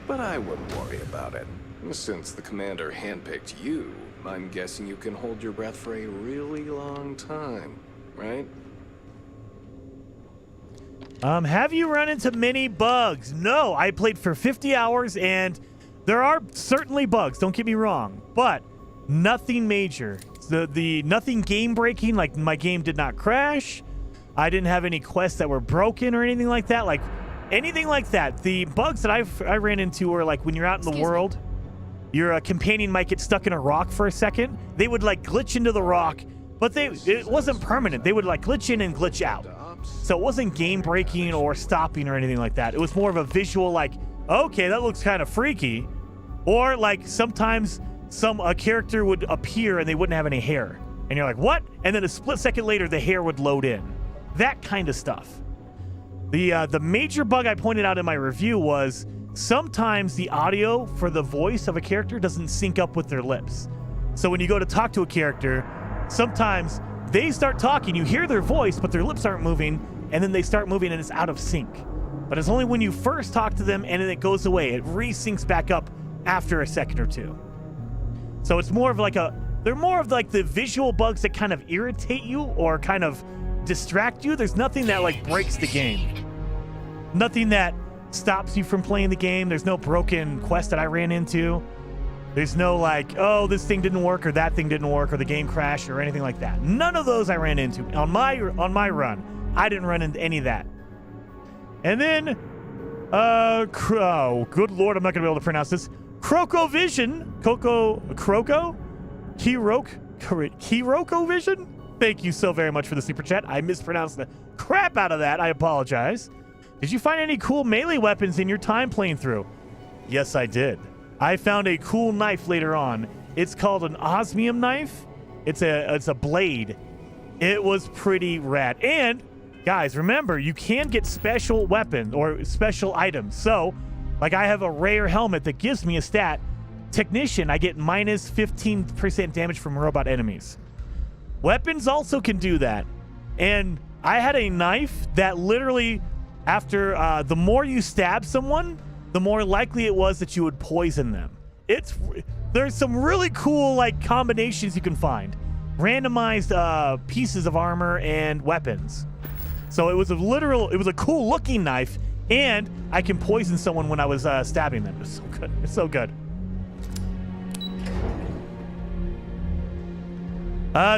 But I wouldn't worry about it. Since the commander handpicked you, I'm guessing you can hold your breath for a really long time, right? Have you run into many bugs? No, I played for 50 hours and there are certainly bugs, don't get me wrong, but nothing major. The nothing game breaking, like my game did not crash. I didn't have any quests that were broken or anything like that. Like anything like that. The bugs that I ran into were like when you're out in the world, your companion might get stuck in a rock for a second. They would like glitch into the rock, but it wasn't permanent. They would like glitch in and glitch out. So it wasn't game breaking or stopping or anything like that. It was more of a visual like, okay, that looks kind of freaky. Or like sometimes a character would appear and they wouldn't have any hair. And you're like, what? And then a split second later, the hair would load in. That kind of stuff. The major bug I pointed out in my review was sometimes the audio for the voice of a character doesn't sync up with their lips. So when you go to talk to a character, sometimes they start talking, you hear their voice, but their lips aren't moving, and then they start moving and it's out of sync. But it's only when you first talk to them and then it goes away. It resyncs back up after a second or two. So it's more of like they're more of like the visual bugs that kind of irritate you or kind of distract you. There's nothing that like breaks the game. Nothing that stops you from playing the game. There's no broken quest that I ran into. There's no like, oh, this thing didn't work or that thing didn't work or the game crashed or anything like that. None of those I ran into on my run. I didn't run into any of that. And then, oh, good lord, I'm not gonna be able to pronounce this. Hiroko Vision. Thank you so very much for the super chat. I mispronounced the crap out of that. I apologize. Did you find any cool melee weapons in your time playing through? Yes, I did. I found a cool knife later on. It's called an osmium knife. It's a blade. It was pretty rad. And guys, remember, you can get special weapons or special items. So, like I have a rare helmet that gives me a stat. Technician, I get minus 15% damage from robot enemies. Weapons also can do that. And I had a knife that literally, after the more you stab someone, the more likely it was that you would poison them. There's some really cool like combinations you can find. Randomized pieces of armor and weapons. So it was a cool looking knife, and I can poison someone when I was stabbing them. It's so good. It's so good.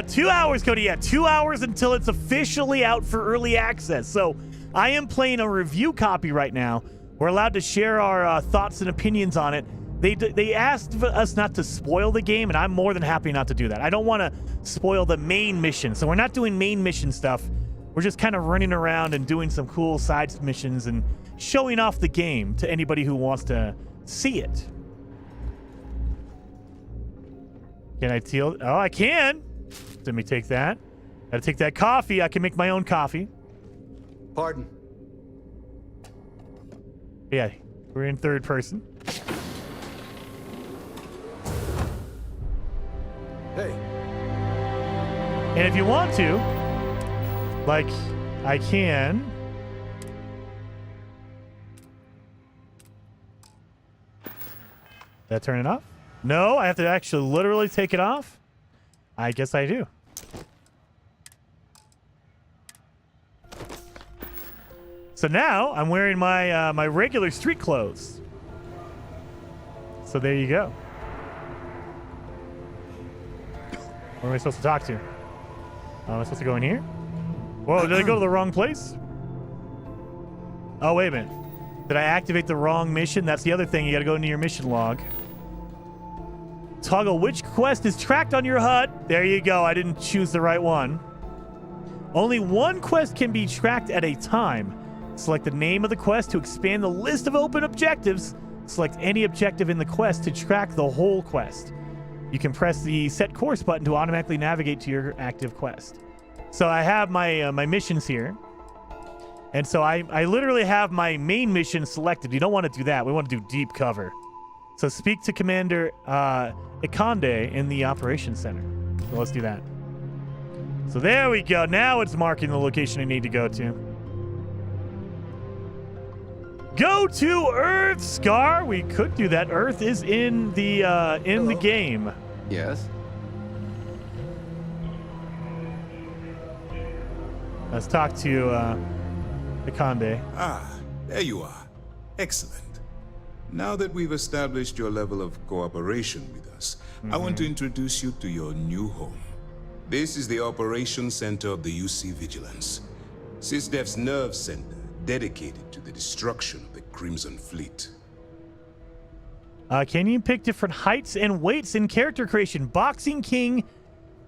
2 hours, Cody. Yeah, 2 hours until it's officially out for early access. So I am playing a review copy right now. We're allowed to share our thoughts and opinions on it. They asked us not to spoil the game, and I'm more than happy not to do that. I don't want to spoil the main mission, so we're not doing main mission stuff. We're just kind of running around and doing some cool side missions and showing off the game to anybody who wants to see it. Can I teal? Oh, I can. Let me take that. Gotta take that coffee. I can make my own coffee. Pardon. Yeah, we're in third person. Hey. And if you want to, like, I can. That turn it off? No, I have to actually literally take it off? I guess I do. So now I'm wearing my my regular street clothes. So there you go. Where am I supposed to talk to? Am I supposed to go in here? Whoa, did I go to the wrong place? Oh, wait a minute. Did I activate the wrong mission? That's the other thing. You gotta go into your mission log. Toggle which quest is tracked on your HUD. There you go. I didn't choose the right one. Only one quest can be tracked at a time. Select the name of the quest to expand the list of open objectives. Select any objective in the quest to track the whole quest. You can press the set course button to automatically navigate to your active quest. So I have my my missions here. And so I literally have my main mission selected. You don't want to do that. We want to do deep cover. So speak to Commander Ikonde in the Operations Center. So let's do that. So there we go. Now it's marking the location I need to go to. Go to Earth, Scar. We could do that. Earth is in the game. Yes. Let's talk to Ikonde. Ah, there you are. Excellent. Now that we've established your level of cooperation with us, I want to introduce you to your new home. This is the Operations Center of the UC Vigilance, SysDef's nerve center dedicated to the destruction of the Crimson Fleet. Can you pick different heights and weights in character creation? Boxing King,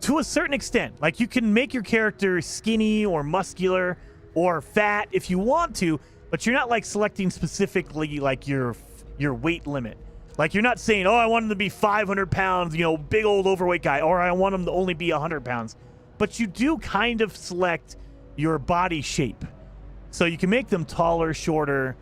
to a certain extent. Like, you can make your character skinny or muscular or fat if you want to, but you're not like selecting specifically like your weight limit. Like, you're not saying, oh, I want him to be 500 pounds, you know, big old overweight guy, or I want him to only be 100 pounds. But you do kind of select your body shape. So you can make them taller, shorter,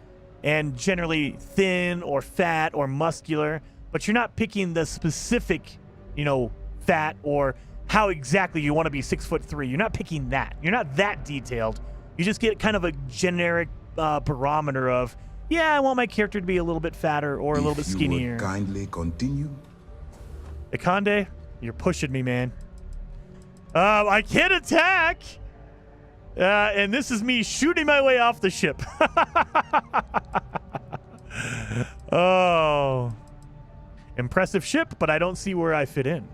and generally thin or fat or muscular, but you're not picking the specific, you know, fat or how exactly you want to be 6'3". You're not picking that. You're not that detailed. You just get kind of a generic barometer of, yeah, I want my character to be a little bit fatter or a little bit skinnier. If you would kindly continue. Ikonde, you're pushing me, man. I can't attack. And this is me shooting my way off the ship. Oh. impressive ship, but I don't see where I fit in.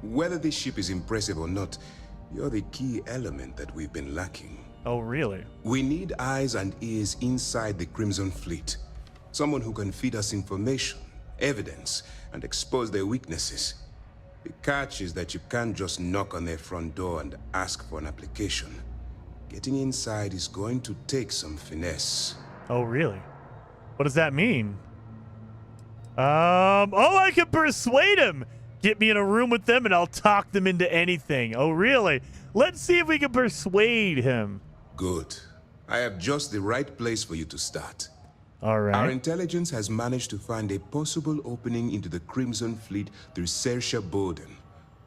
Whether this ship is impressive or not, you're the key element that we've been lacking. Oh, really? We need eyes and ears inside the Crimson Fleet. Someone who can feed us information, evidence, and expose their weaknesses. The catch is that you can't just knock on their front door and ask for an application. Getting inside is going to take some finesse. Oh, really? What does that mean? Oh, I can persuade him. Get me in a room with them and I'll talk them into anything. Oh, really? Let's see if we can persuade him. Good. I have just the right place for you to start. All right. Our intelligence has managed to find a possible opening into the Crimson Fleet through Saoirse Bowden,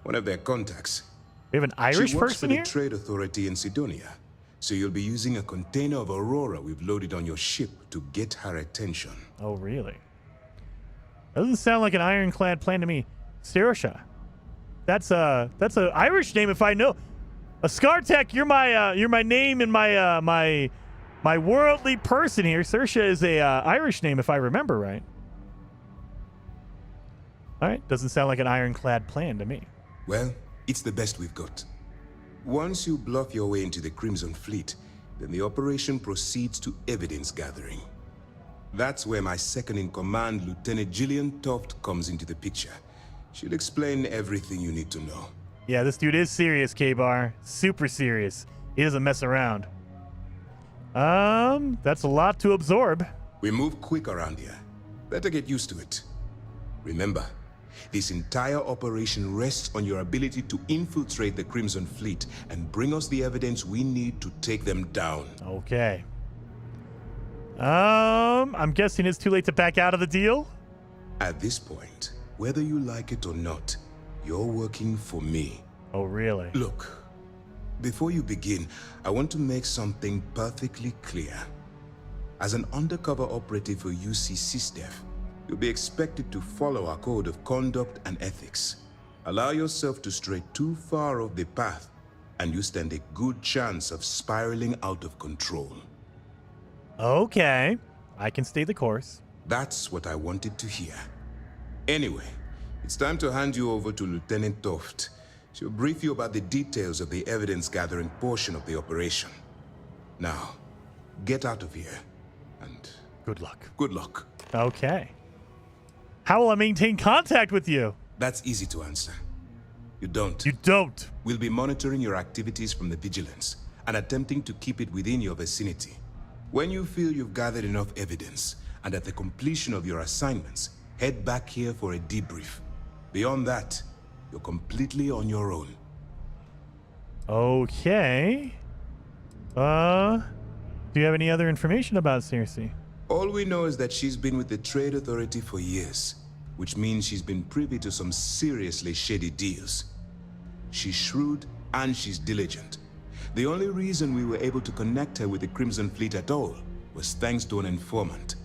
one of their contacts. We have an Irish she works person for here? the Trade Authority in Sidonia, so you'll be using a container of Aurora we've loaded on your ship to get her attention. Oh, really? Doesn't sound like an ironclad plan to me. Saoirse. That's a Irish name if I know. A Scartech, you're my name and my worldly person here. Saoirse is a Irish name if I remember right. All right, doesn't sound like an ironclad plan to me. Well, it's the best we've got. Once you bluff your way into the Crimson Fleet, then the operation proceeds to evidence gathering. That's where my second-in-command, Lieutenant Gillian Toft, comes into the picture. She'll explain everything you need to know. Yeah, this dude is serious, K-Bar. Super serious. He doesn't mess around. That's a lot to absorb. We move quick around here. Better get used to it. Remember, this entire operation rests on your ability to infiltrate the Crimson Fleet and bring us the evidence we need to take them down. Okay. I'm guessing it's too late to back out of the deal? At this point, whether you like it or not, you're working for me. Oh, really? Look, before you begin, I want to make something perfectly clear. As an undercover operative for UC SysDef, you'll be expected to follow our code of conduct and ethics. Allow yourself to stray too far off the path, and you stand a good chance of spiraling out of control. Okay. I can stay the course. That's what I wanted to hear. Anyway, it's time to hand you over to Lieutenant Toft. She'll brief you about the details of the evidence-gathering portion of the operation. Now, get out of here, and... Good luck. Good luck. Okay. How will I maintain contact with you? That's easy to answer. You don't. You don't. We'll be monitoring your activities from the Vigilance and attempting to keep it within your vicinity. When you feel you've gathered enough evidence, and at the completion of your assignments, head back here for a debrief. Beyond that, you're completely on your own. Okay. Do you have any other information about Saoirse? All we know is that she's been with the Trade Authority for years, which means she's been privy to some seriously shady deals. She's shrewd and she's diligent. The only reason we were able to connect her with the Crimson Fleet at all was thanks to an informant.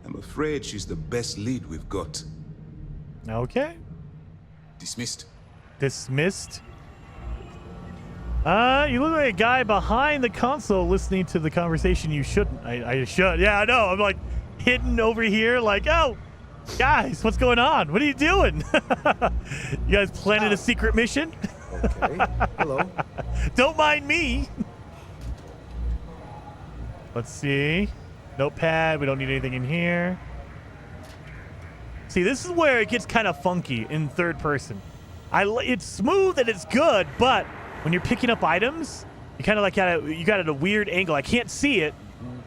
I'm afraid she's the best lead we've got. Okay. Dismissed. Dismissed? You look like a guy behind the console listening to the conversation you shouldn't. I should. Yeah, I know. I'm like hidden over here like, oh, guys, what's going on? What are you doing? You guys planning a secret mission? Okay. Hello. Don't mind me. Let's see. Notepad. We don't need anything in here. See, this is where it gets kind of funky in third person. It's smooth and it's good, but when you're picking up items, you kind of like you got it at a weird angle. I can't see it.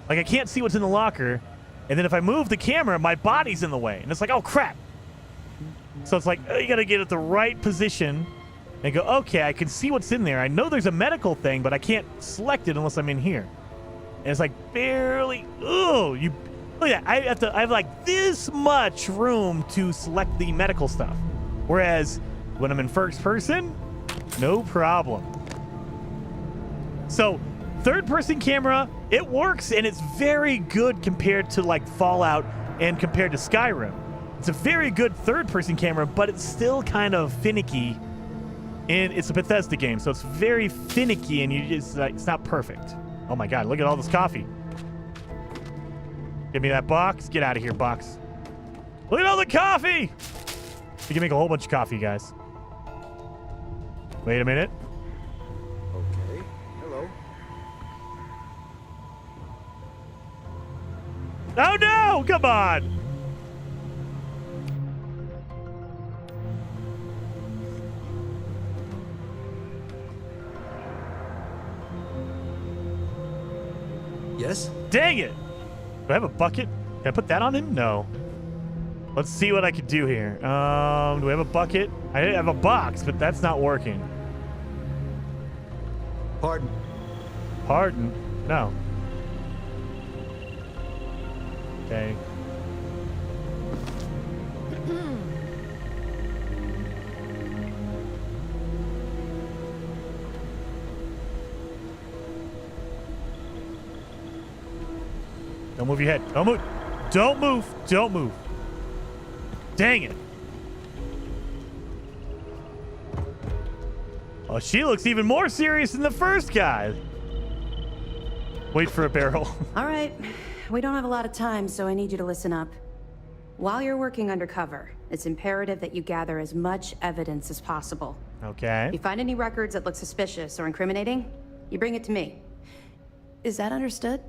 Like I can't see what's in the locker. And then if I move the camera, my body's in the way. And it's like, oh crap. So it's like, you got to get at the right position and go, okay, I can see what's in there. I know there's a medical thing, but I can't select it unless I'm in here. And it's like barely, look at that. I have like this much room to select the medical stuff. Whereas when I'm in first person, no problem. So third person camera, it works and it's very good compared to like Fallout and compared to Skyrim. It's a very good third person camera, but it's still kind of finicky. And it's a Bethesda game, so it's very finicky and it's not perfect. Oh my God, look at all this coffee. Give me that box. Get out of here, box. Look at all the coffee. We can make a whole bunch of coffee, guys. Wait a minute. Okay. Hello. Oh no! Come on! Yes? Dang it! Do I have a bucket? Can I put that on him? No. Let's see what I can do here. Do we have a bucket? I have a box, but that's not working. Pardon. Pardon? No. Okay. Don't move your head. Don't move. Don't move. Don't move. Dang it. Oh, she looks even more serious than the first guy. Wait for a barrel. All right. We don't have a lot of time, so I need you to listen up. While you're working undercover, it's imperative that you gather as much evidence as possible. Okay. If you find any records that look suspicious or incriminating, you bring it to me. Is that understood?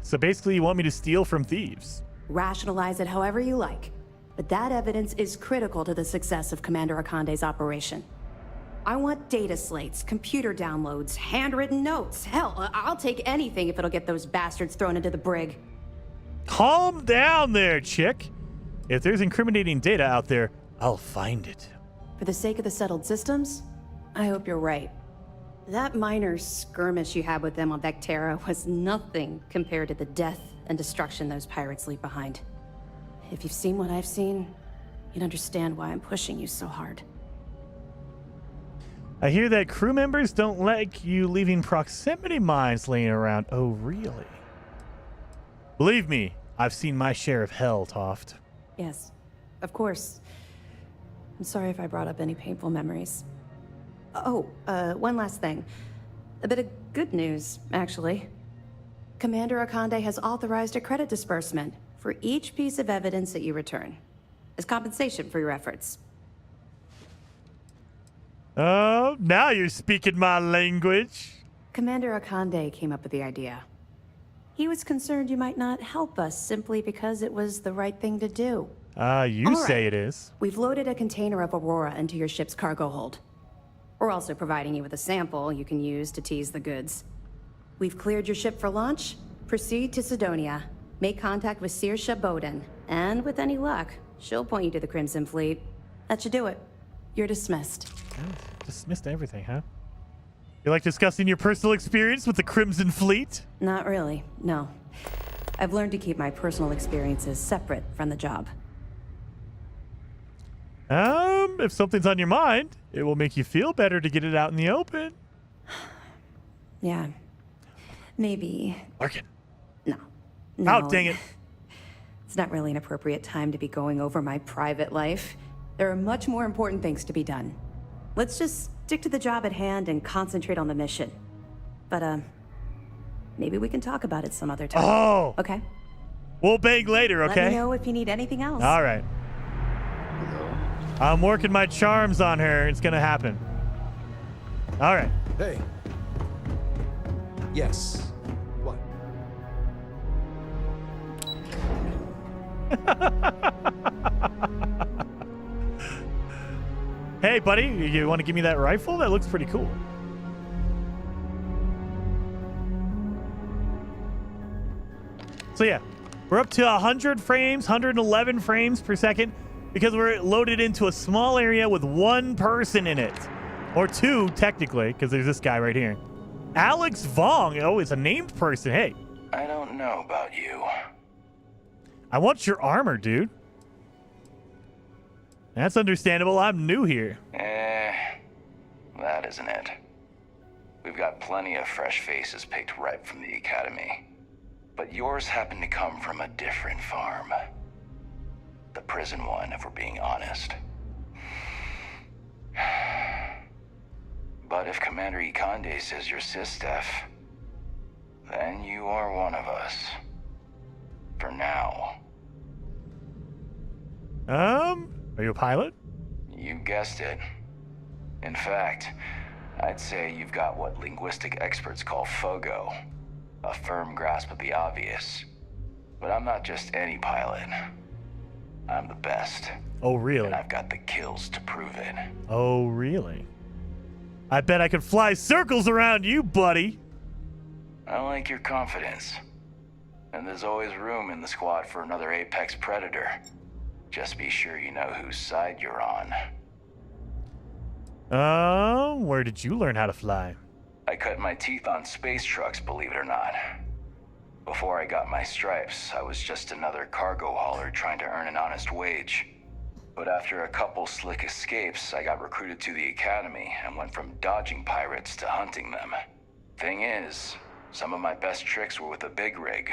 So basically you want me to steal from thieves. Rationalize it however you like, but that evidence is critical to the success of Commander Akande's operation. I want data slates, computer downloads, handwritten notes. Hell, I'll take anything if it'll get those bastards thrown into the brig. Calm down there, chick. If there's incriminating data out there, I'll find it. For the sake of the settled systems, I hope you're right. That minor skirmish you had with them on Vectera was nothing compared to the death and destruction those pirates leave behind. If you've seen what I've seen, you'd understand why I'm pushing you so hard. I hear that crew members don't like you leaving proximity mines laying around. Oh, really? Believe me, I've seen my share of hell, Toft. Yes, of course. I'm sorry if I brought up any painful memories. Oh, one last thing. A bit of good news, actually. Commander Akande has authorized a credit disbursement for each piece of evidence that you return, as compensation for your efforts. Oh, now you're speaking my language. Commander Akande came up with the idea. He was concerned you might not help us simply because it was the right thing to do. You All say right. it is. We've loaded a container of Aurora into your ship's cargo hold. We're also providing you with a sample you can use to tease the goods. We've cleared your ship for launch. Proceed to Sidonia. Make contact with Saoirse Bowden. And with any luck, she'll point you to the Crimson Fleet. That should do it. You're dismissed. Oh, dismissed everything, huh? You like discussing your personal experience with the Crimson Fleet? Not really, no. I've learned to keep my personal experiences separate from the job. If something's on your mind, it will make you feel better to get it out in the open. Yeah. Maybe. Larkin. No. Oh, dang it. It's not really an appropriate time to be going over my private life. There are much more important things to be done. Let's just stick to the job at hand and concentrate on the mission. But, maybe we can talk about it some other time. Oh! Okay? We'll bang later, okay? Let me know if you need anything else. All right. I'm working my charms on her. It's gonna happen. All right. Hey. Yes. What? Hey, buddy, you want to give me that rifle? That looks pretty cool. So yeah, we're up to 100 frames, 111 frames per second because we're loaded into a small area with one person in it. Or two, technically, because there's this guy right here. Alex Vong. Oh, it's a named person. Hey. I don't know about you. I want your armor, dude. That's understandable. I'm new here. That isn't it. We've got plenty of fresh faces picked right from the academy. But yours happen to come from a different farm. The prison one, if we're being honest. But if Commander Ikande says you're Sistef, then you are one of us. For now. Are you a pilot? You guessed it. In fact, I'd say you've got what linguistic experts call FOGO, a firm grasp of the obvious. But I'm not just any pilot. I'm the best. Oh, really? And I've got the kills to prove it. Oh, really? I bet I could fly circles around you, buddy. I like your confidence. And there's always room in the squad for another apex predator. Just be sure you know whose side you're on. Where did you learn how to fly? I cut my teeth on space trucks, believe it or not. Before I got my stripes, I was just another cargo hauler trying to earn an honest wage. But after a couple slick escapes, I got recruited to the academy and went from dodging pirates to hunting them. Thing is, some of my best tricks were with a big rig.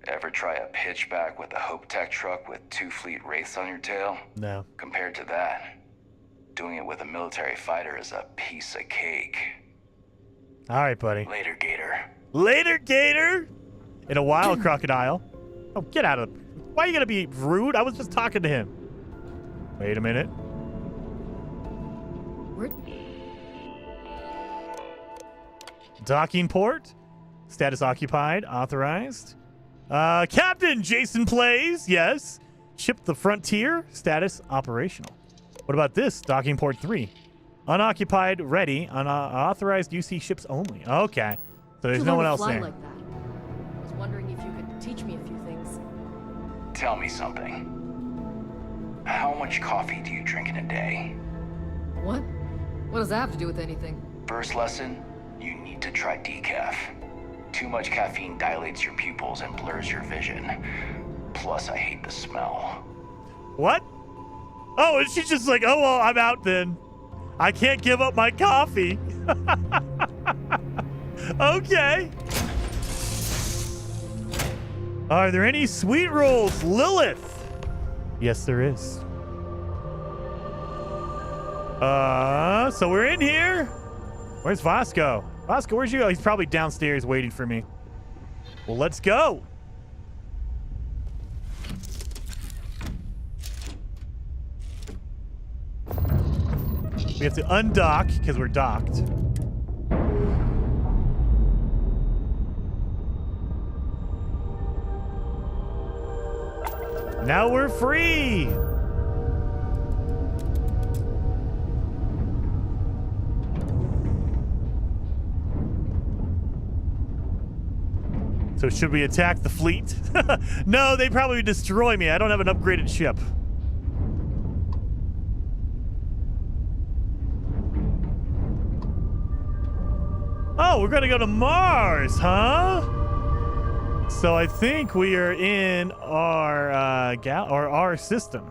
Ever try a pitchback with a Hope Tech truck with 2 fleet wraiths on your tail? No. Compared to that, doing it with a military fighter is a piece of cake. All right, buddy. Later, Gator. Later, Gator! In a wild crocodile. Oh, get out of... Why are you gonna be rude? I was just talking to him. Wait a minute. Docking port. Status occupied. Authorized. Captain Jason plays. Yes. Ship the Frontier. Status operational. What about this? Docking port 3. Unoccupied. Ready. Unauthorized UC ships only. Okay. So there's no one else there. Like that. I was wondering if you could teach me a few things. Tell me something. How much coffee do you drink in a day? What? What does that have to do with anything? First lesson, you need to try decaf. Too much caffeine dilates your pupils and blurs your vision. Plus, I hate the smell. What? Oh, and she's just like, oh, well, I'm out then. I can't give up my coffee. Okay. Are there any sweet rolls, Lilith? Yes, there is. So we're in here. Where's Vasco? Vasco, where'd you go? He's probably downstairs waiting for me. Well, let's go. We have to undock because we're docked. Now we're free. So should we attack the fleet? No, they probably destroy me. I don't have an upgraded ship. Oh, we're gonna go to Mars, huh? So I think we are in our our system.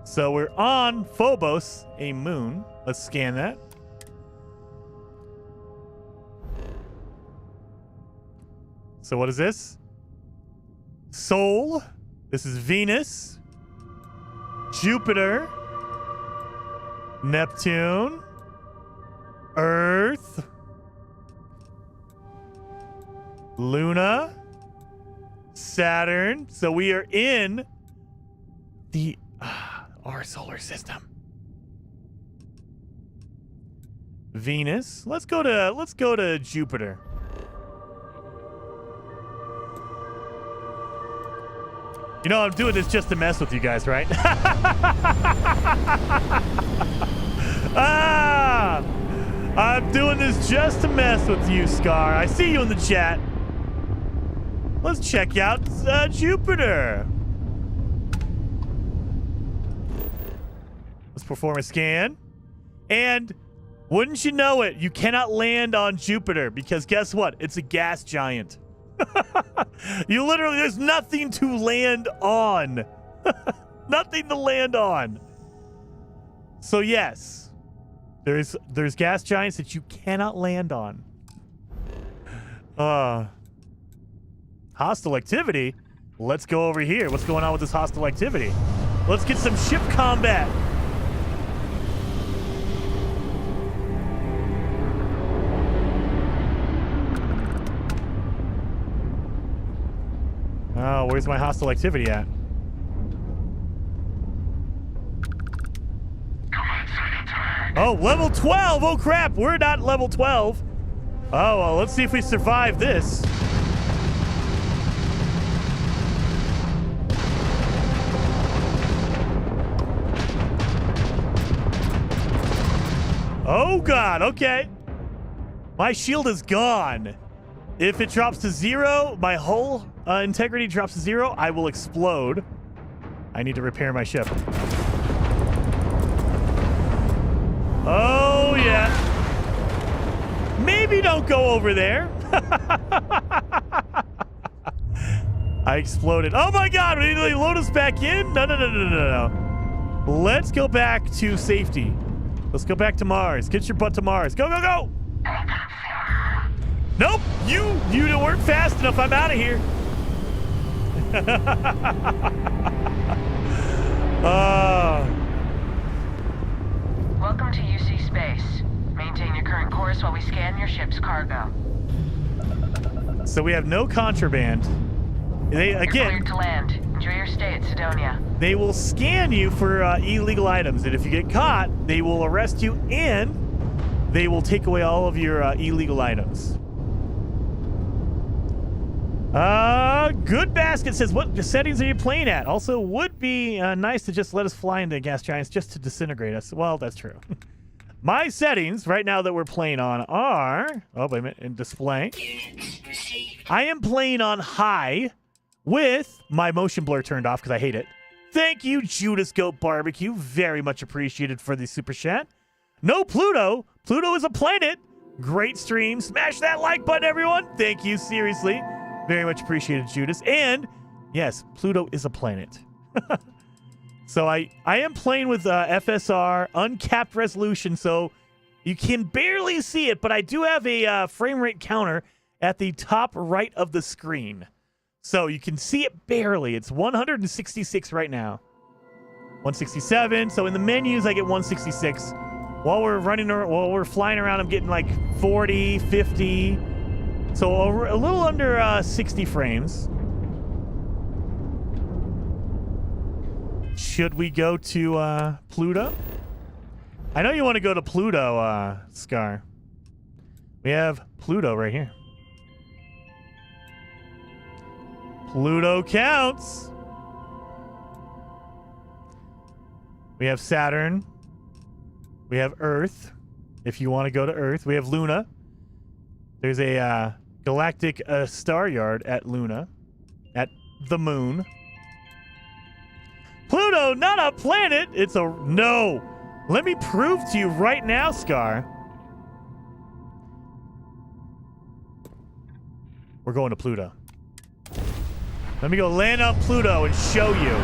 So we're on Phobos, a moon. Let's scan that. So what is this? Sol. This is Venus. Jupiter. Neptune. Earth. Luna. Saturn. So we are in the our solar system. Venus. Let's go to Jupiter. You know, I'm doing this just to mess with you guys, right? I'm doing this just to mess with you, Scar. I see you in the chat. Let's check out Jupiter. Let's perform a scan. And wouldn't you know it, you cannot land on Jupiter because guess what? It's a gas giant. You literally, there's nothing to land on. Nothing to land on. So yes, there's gas giants that you cannot land on. Hostile activity? Let's go over here. What's going on with this hostile activity? Let's get some ship combat. Oh, where's my hostile activity at? Oh, level 12. Oh, crap. We're not level 12. Oh, well, let's see if we survive this. Oh, God. Okay. My shield is gone. If it drops to 0, my hull integrity drops to 0, I will explode. I need to repair my ship. Oh, yeah. Maybe don't go over there. I exploded. Oh, my God. Did they load us back in? No. Let's go back to safety. Let's go back to Mars. Get your butt to Mars. Go, go, go. Nope. You weren't fast enough. I'm out of here. Welcome to UC Space. Maintain your current course while we scan your ship's cargo. So we have no contraband. You're cleared to land. Enjoy your stay at Sidonia. They will scan you for illegal items, and if you get caught, they will arrest you and they will take away all of your illegal items. Good Basket says, what settings are you playing at? Also, would be nice to just let us fly into gas giants just to disintegrate us. Well, that's true. My settings right now that we're playing on are... Oh, wait a minute. In display. I am playing on high with my motion blur turned off because I hate it. Thank you, Judas Goat Barbecue. Very much appreciated for the super chat. No Pluto. Pluto is a planet. Great stream. Smash that like button, everyone. Thank you. Seriously. Very much appreciated, Judas. And, yes, Pluto is a planet. So I am playing with FSR, uncapped resolution, so you can barely see it, but I do have a frame rate counter at the top right of the screen. So you can see it barely. It's 166 right now. 167. So in the menus, I get 166. While we're flying around, I'm getting like 40, 50. So a little under 60 frames. Should we go to Pluto? I know you want to go to Pluto, Scar. We have Pluto right here. Pluto counts. We have Saturn. We have Earth. If you want to go to Earth. We have Luna. There's a galactic star yard at Luna. At the moon. Pluto, not a planet. It's a... No. Let me prove to you right now, Scar. We're going to Pluto. Let me go land on Pluto and show you.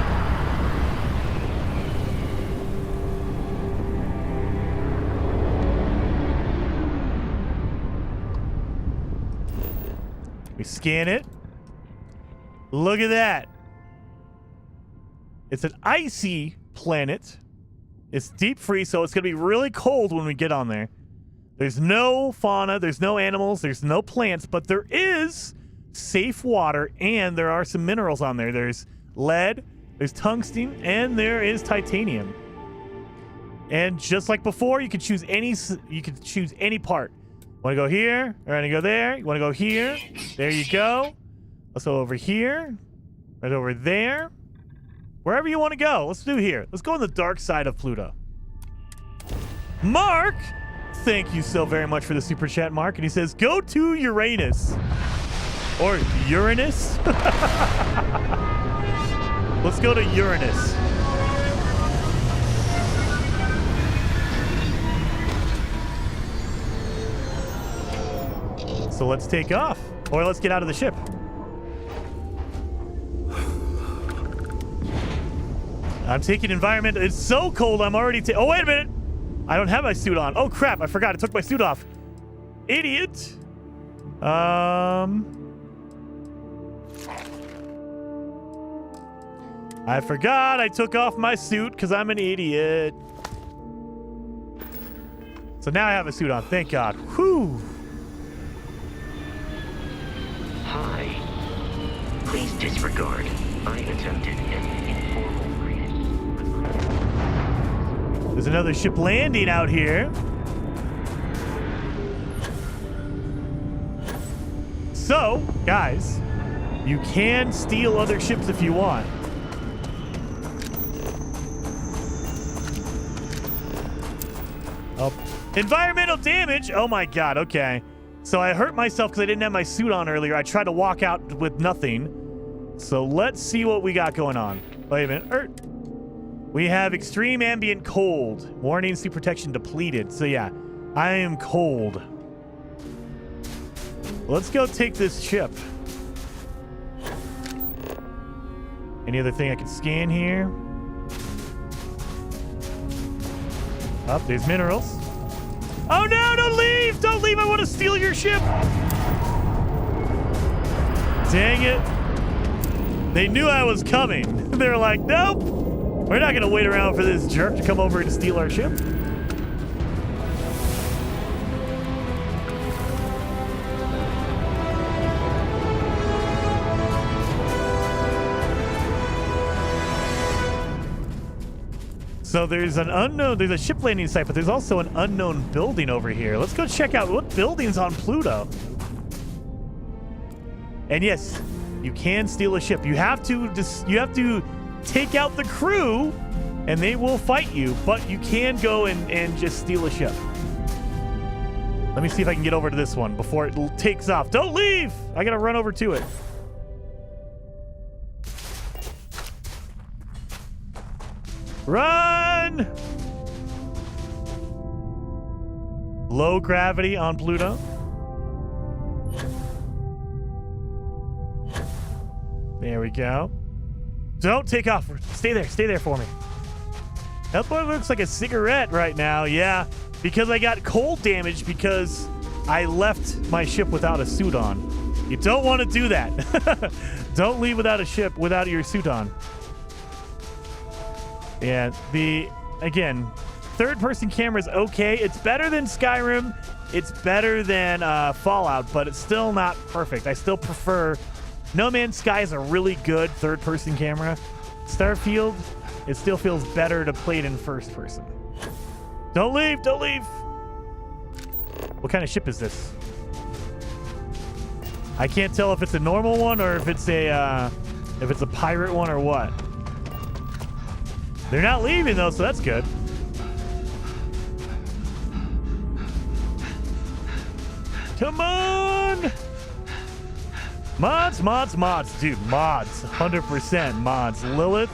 We scan it. Look at that. It's an icy planet. It's deep freeze, so it's going to be really cold when we get on there. There's no fauna, there's no animals, there's no plants, but there is safe water, and there are some minerals on there. There's lead, there's tungsten, and there is titanium. And just like before, you can choose any part. Want to go here? Or want to go there? You want to go here? There you go. Let's go over here. Right over there. Wherever you want to go. Let's do here. Let's go on the dark side of Pluto. Mark! Thank you so very much for the super chat, Mark. And he says, go to Uranus. Or Uranus? Let's go to Uranus. So let's take off. Or let's get out of the ship. I'm taking environment. It's so cold. I'm already oh, wait a minute. I don't have my suit on. Oh, crap. I forgot. I took my suit off. Idiot. I forgot I took off my suit because I'm an idiot. So now I have a suit on. Thank God. Whew. Hi. Please disregard. I attempted an informal greeting. There's another ship landing out here. So, guys, you can steal other ships if you want. Oh, environmental damage. Oh my God. Okay. So I hurt myself because I didn't have my suit on earlier. I tried to walk out with nothing. So let's see what we got going on. Wait a minute. We have extreme ambient cold. Warning, suit protection depleted. So yeah, I am cold. Let's go take this ship. Any other thing I can scan here? Oh, there's minerals. Oh no, don't leave! Don't leave, I want to steal your ship! Dang it. They knew I was coming. They're like, nope! We're not gonna wait around for this jerk to come over and steal our ship. So there's a ship landing site, but there's also an unknown building over here. Let's go check out what building's on Pluto. And yes, you can steal a ship. You have to take out the crew, and they will fight you. But you can go and just steal a ship. Let me see if I can get over to this one before it takes off. Don't leave! I gotta run over to it. Run! Low gravity on Pluto. There we go. Don't take off. Stay there for me. That boy looks like a cigarette right now. Yeah, because I got cold damage because I left my ship without a suit on. You don't want to do that. Don't leave without a ship without your suit on. Yeah, again, third-person camera is okay. It's better than Skyrim. It's better than Fallout, but it's still not perfect. I still prefer... No Man's Sky is a really good third-person camera. Starfield, it still feels better to play it in first person. Don't leave! Don't leave! What kind of ship is this? I can't tell if it's a normal one or if it's a pirate one or what. They're not leaving, though, so that's good. Come on! Mods. Dude, mods. 100% mods. Lilith,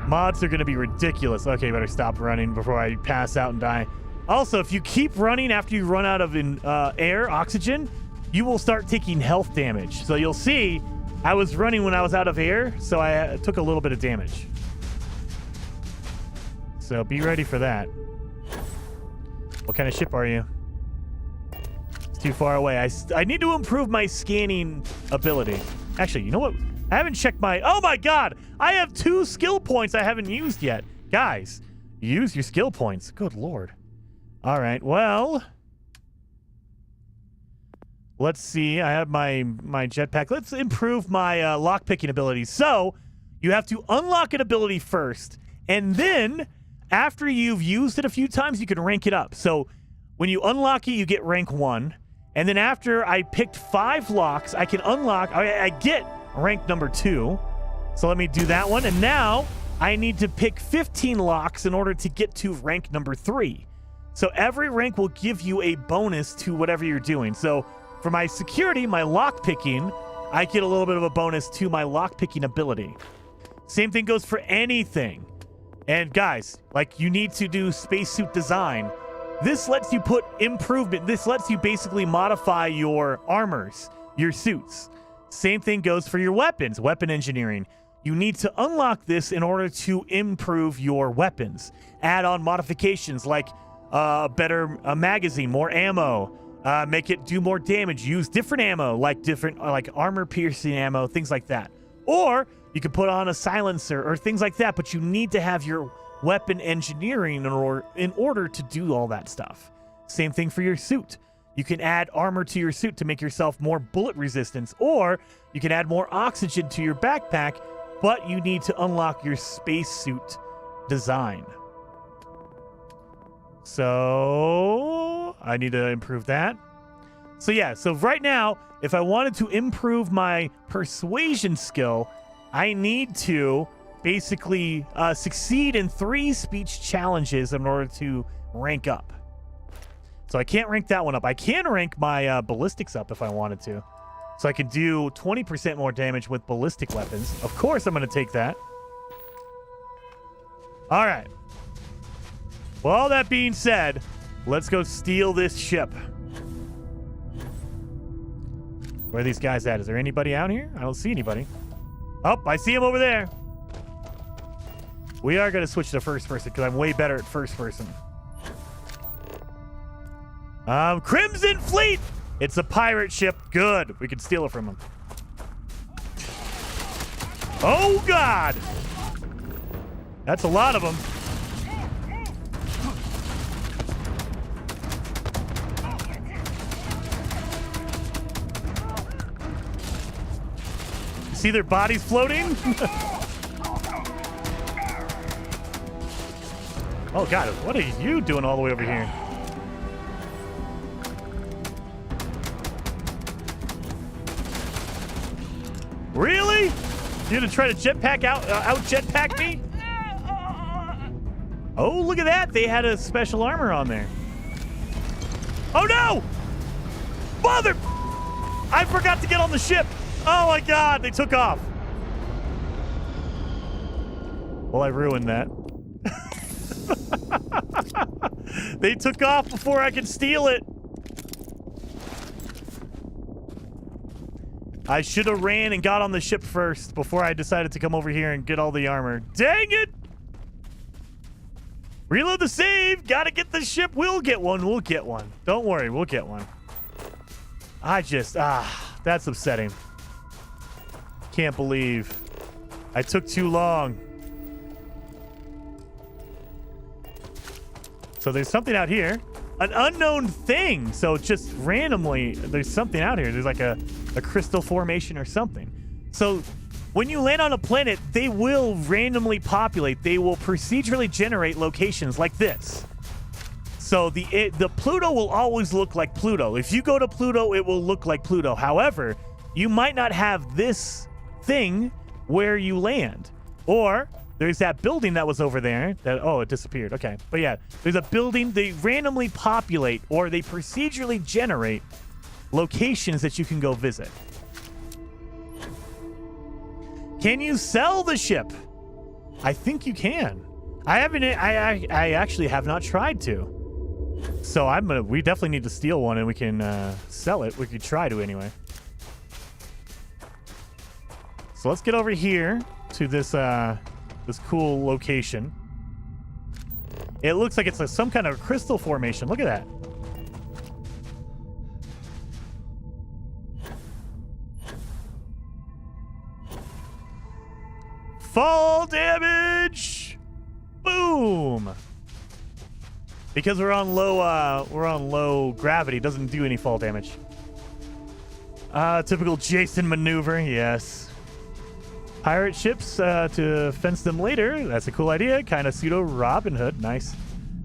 mods are going to be ridiculous. Okay, better stop running before I pass out and die. Also, if you keep running after you run out of air, oxygen, you will start taking health damage. So you'll see, I was running when I was out of air, so I took a little bit of damage. So be ready for that. What kind of ship are you? It's too far away. I need to improve my scanning ability. Actually, you know what? I haven't checked my... Oh my God! I have 2 skill points I haven't used yet. Guys, use your skill points. Good Lord. All right, well... Let's see. I have my jetpack. Let's improve my lockpicking ability. So, you have to unlock an ability first, and then... After you've used it a few times, you can rank it up. So when you unlock it, you get rank 1. And then after I picked 5 locks, I can unlock, I get rank number 2. So let me do that one. And now I need to pick 15 locks in order to get to rank number 3. So every rank will give you a bonus to whatever you're doing. So for my security, my lock picking, I get a little bit of a bonus to my lock picking ability. Same thing goes for anything. And guys, like, you need to do spacesuit design. This lets you put improvement. This lets you basically modify your armors, your suits. Same thing goes for your weapons, weapon engineering. You need to unlock this in order to improve your weapons. Add on modifications like a better magazine, more ammo, make it do more damage, use different ammo, like armor-piercing ammo, things like that. Or you can put on a silencer or things like that, but you need to have your weapon engineering in order to do all that stuff. Same thing for your suit. You can add armor to your suit to make yourself more bullet resistance, or you can add more oxygen to your backpack, but you need to unlock your spacesuit design. So I need to improve that. So yeah, so right now, if I wanted to improve my persuasion skill, I need to basically succeed in 3 speech challenges in order to rank up. So I can't rank that one up. I can rank my ballistics up if I wanted to. So I can do 20% more damage with ballistic weapons. Of course I'm going to take that. All right. Well, all that being said, let's go steal this ship. Where are these guys at? Is there anybody out here? I don't see anybody. Oh, I see him over there. We are going to switch to first person because I'm way better at first person. Crimson Fleet! It's a pirate ship. Good. We can steal it from them. Oh, God! That's a lot of them. See their bodies floating? Oh, God. What are you doing all the way over here? Really? You're gonna try to jetpack out jetpack me? Oh, look at that. They had a special armor on there. Oh, no! Mother! I forgot to get on the ship. Oh, my God. They took off. Well, I ruined that. They took off before I could steal it. I should have ran and got on the ship first before I decided to come over here and get all the armor. Dang it! Reload the save. Gotta get the ship. We'll get one. We'll get one. Don't worry. We'll get one. That's upsetting. Can't believe I took too long. So there's something out here. An unknown thing. So just randomly, there's something out here. There's like a crystal formation or something. So when you land on a planet, they will randomly populate. They will procedurally generate locations like this. So the Pluto will always look like Pluto. If you go to Pluto, it will look like Pluto. However, you might not have this thing where you land. Or there's that building that was over there that, oh, it disappeared. Okay. But yeah, there's a building. They randomly populate or they procedurally generate locations that you can go visit. Can you sell the ship? I think you can. I actually have not tried to. So we definitely need to steal one and we can sell it. We could try to anyway. So let's get over here to this this cool location. It looks like it's some kind of crystal formation. Look at that. Fall damage. Boom. Because we're on low gravity, it doesn't do any fall damage. Typical Jason maneuver, yes. Pirate ships to fence them later. That's a cool idea. Kind of pseudo Robin Hood. Nice.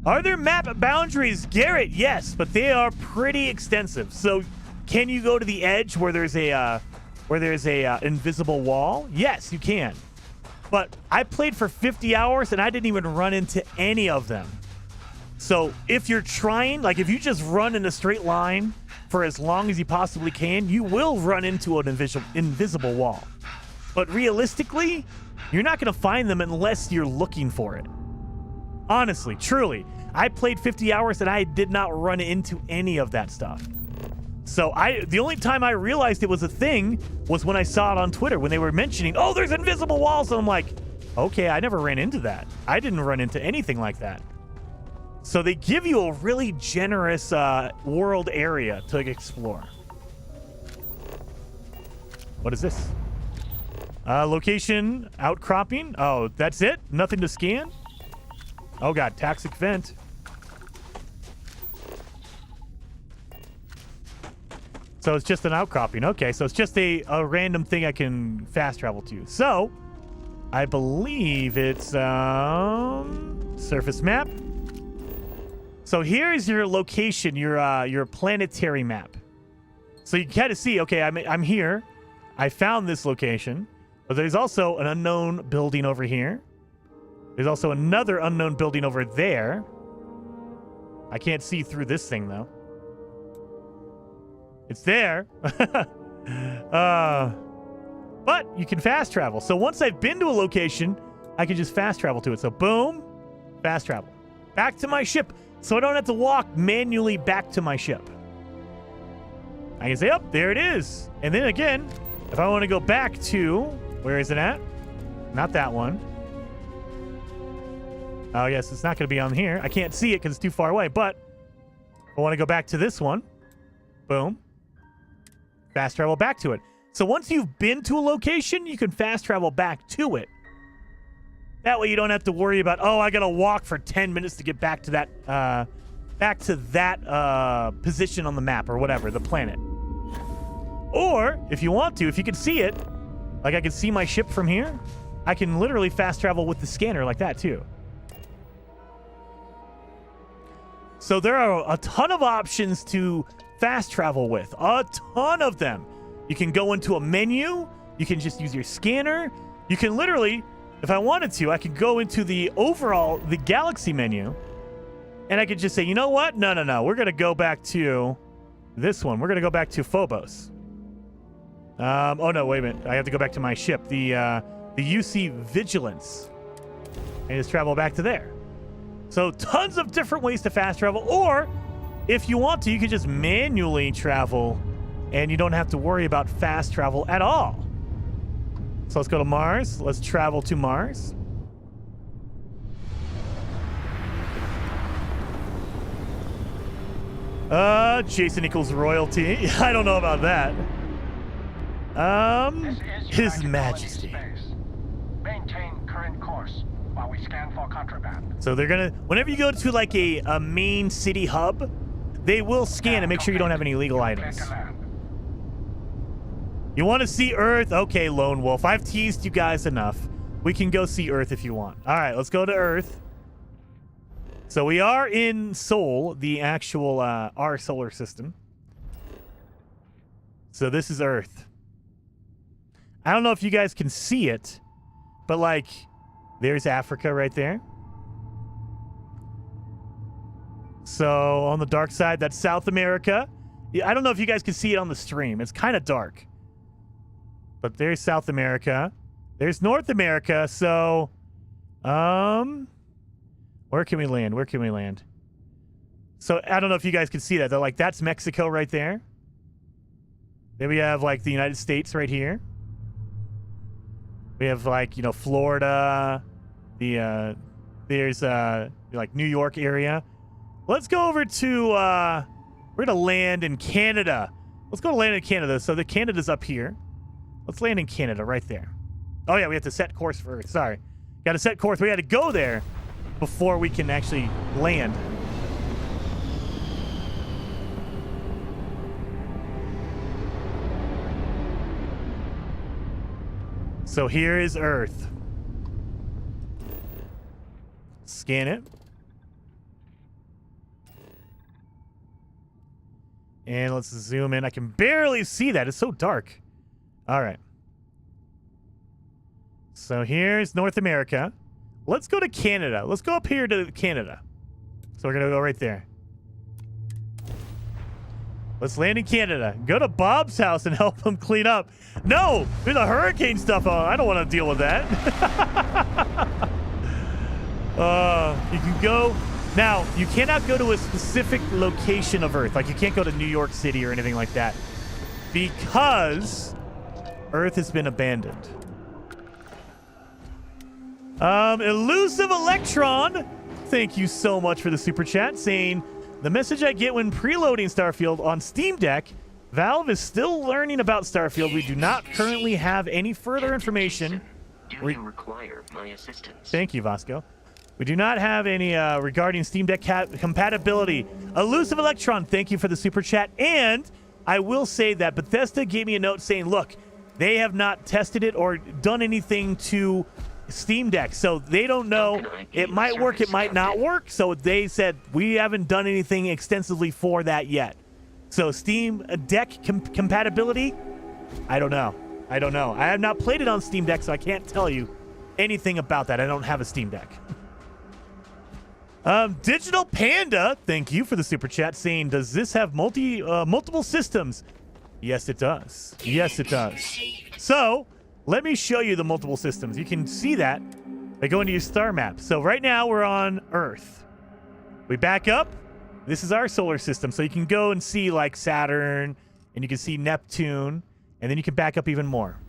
Are there map boundaries, Garrett? Yes, but they are pretty extensive. So, can you go to the edge where there's a invisible wall? Yes, you can. But I played for 50 hours and I didn't even run into any of them. So if you're trying, like if you just run in a straight line for as long as you possibly can, you will run into an invisible wall. But realistically, you're not going to find them unless you're looking for it. Honestly, truly. I played 50 hours and I did not run into any of that stuff. So the only time I realized it was a thing was when I saw it on Twitter when they were mentioning, oh, there's invisible walls. And I'm like, okay, I never ran into that. I didn't run into anything like that. So they give you a really generous world area to explore. What is this? Location outcropping. Oh, that's it? Nothing to scan? Oh, God. Toxic vent. So it's just an outcropping. Okay, so it's just a random thing I can fast travel to. So, I believe it's surface map. So here's your location, your planetary map. So you can kind of see, okay, I'm here. I found this location, but there's also an unknown building over here. There's also another unknown building over there. I can't see through this thing though. It's there. But you can fast travel. So once I've been to a location, I can just fast travel to it. So boom, fast travel. Back to my ship. So I don't have to walk manually back to my ship. I can say, oh, there it is. And then again, if I want to go back to, where is it at? Not that one. Oh, yes, it's not going to be on here. I can't see it because it's too far away. But I want to go back to this one. Boom. Fast travel back to it. So once you've been to a location, you can fast travel back to it. That way you don't have to worry about, oh, I got to walk for 10 minutes to get back to that position on the map or whatever, the planet. Or if you want to, if you can see it, like I can see my ship from here, I can literally fast travel with the scanner like that too. So there are a ton of options to fast travel with. A ton of them. You can go into a menu. You can just use your scanner. You can literally, if I wanted to, I could go into the galaxy menu. And I could just say, you know what? No. We're going to go back to this one. We're going to go back to Phobos. Oh, no, wait a minute. I have to go back to my ship. The UC Vigilance. And just travel back to there. So tons of different ways to fast travel. Or if you want to, you can just manually travel and you don't have to worry about fast travel at all. So let's go to Mars. Let's travel to Mars. Jason equals royalty. I don't know about that. His Majesty. Maintain current course while we scan for contraband. So they're gonna, whenever you go to like a main city hub, they will scan and make sure you don't have any illegal items. You want to see Earth? Okay, Lone Wolf. I've teased you guys enough. We can go see Earth if you want. All right, let's go to Earth. So we are in Sol, the actual our solar system. So this is Earth. I don't know if you guys can see it, but like, there's Africa right there. So on the dark side, that's South America. I don't know if you guys can see it on the stream. It's kind of dark. But there's South America. There's North America. So, where can we land? Where can we land? So I don't know if you guys can see that. They're like, that's Mexico right there. Then we have like the United States right here. We have like, you know, Florida. There's like New York area. Let's go over to we're gonna land in Canada. Let's go to land in Canada. So the Canada's up here. Let's land in Canada right there. Oh yeah, we have to set course for Earth. Sorry. Got to set course. We had to go there before we can actually land. So here is Earth. Scan it. And let's zoom in. I can barely see that. It's so dark. All right. So here's North America. Let's go to Canada. Let's go up here to Canada. So we're going to go right there. Let's land in Canada. Go to Bob's house and help him clean up. No! There's a hurricane stuff on. I don't want to deal with that. You can go... Now, you cannot go to a specific location of Earth. Like, you can't go to New York City or anything like that. Because Earth has been abandoned. Elusive Electron, thank you so much for the super chat, saying, the message I get when preloading Starfield on Steam Deck, Valve is still learning about Starfield. We do not currently have any further information. Do you require my assistance? Thank you, Vasco. We do not have any regarding Steam Deck compatibility. Elusive Electron, thank you for the super chat. And I will say that Bethesda gave me a note saying, look, they have not tested it or done anything to Steam Deck. So they don't know. It might work, it might not work. So they said, we haven't done anything extensively for that yet. So Steam Deck compatibility, I don't know. I don't know. I have not played it on Steam Deck, so I can't tell you anything about that. I don't have a Steam Deck. Digital Panda, thank you for the super chat, saying, does this have multiple systems? Yes, it does. Yes, it does. So let me show you the multiple systems. You can see that by going to your star map. So right now we're on Earth. We back up. This is our solar system. So you can go and see like Saturn, and you can see Neptune, and then you can back up even more.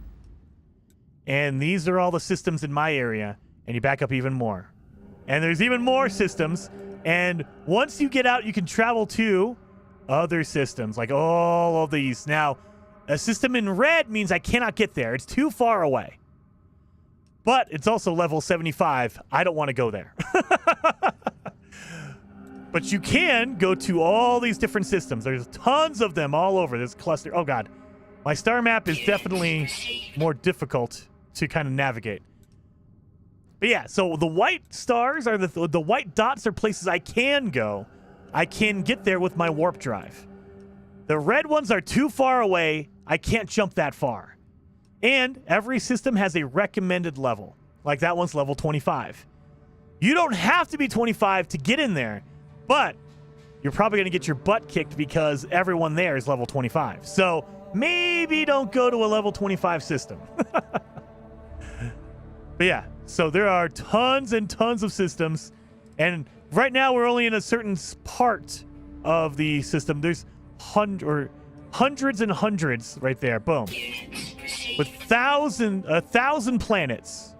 And these are all the systems in my area, and you back up even more. And there's even more systems. And once you get out, you can travel to other systems, like all of these. Now, a system in red means I cannot get there. It's too far away. But it's also level 75. I don't want to go there. But you can go to all these different systems. There's tons of them all over this cluster. Oh, God. My star map is definitely more difficult to kind of navigate. But yeah, so the white stars are the white dots are places I can go. I can get there with my warp drive. The red ones are too far away. I can't jump that far. And every system has a recommended level. Like that one's level 25. You don't have to be 25 to get in there, but you're probably going to get your butt kicked because everyone there is level 25. So maybe don't go to a level 25 system. But yeah, so there are tons and tons of systems, and right now we're only in a certain part of the system. There's hundreds and hundreds right there. Boom. With 1,000 planets.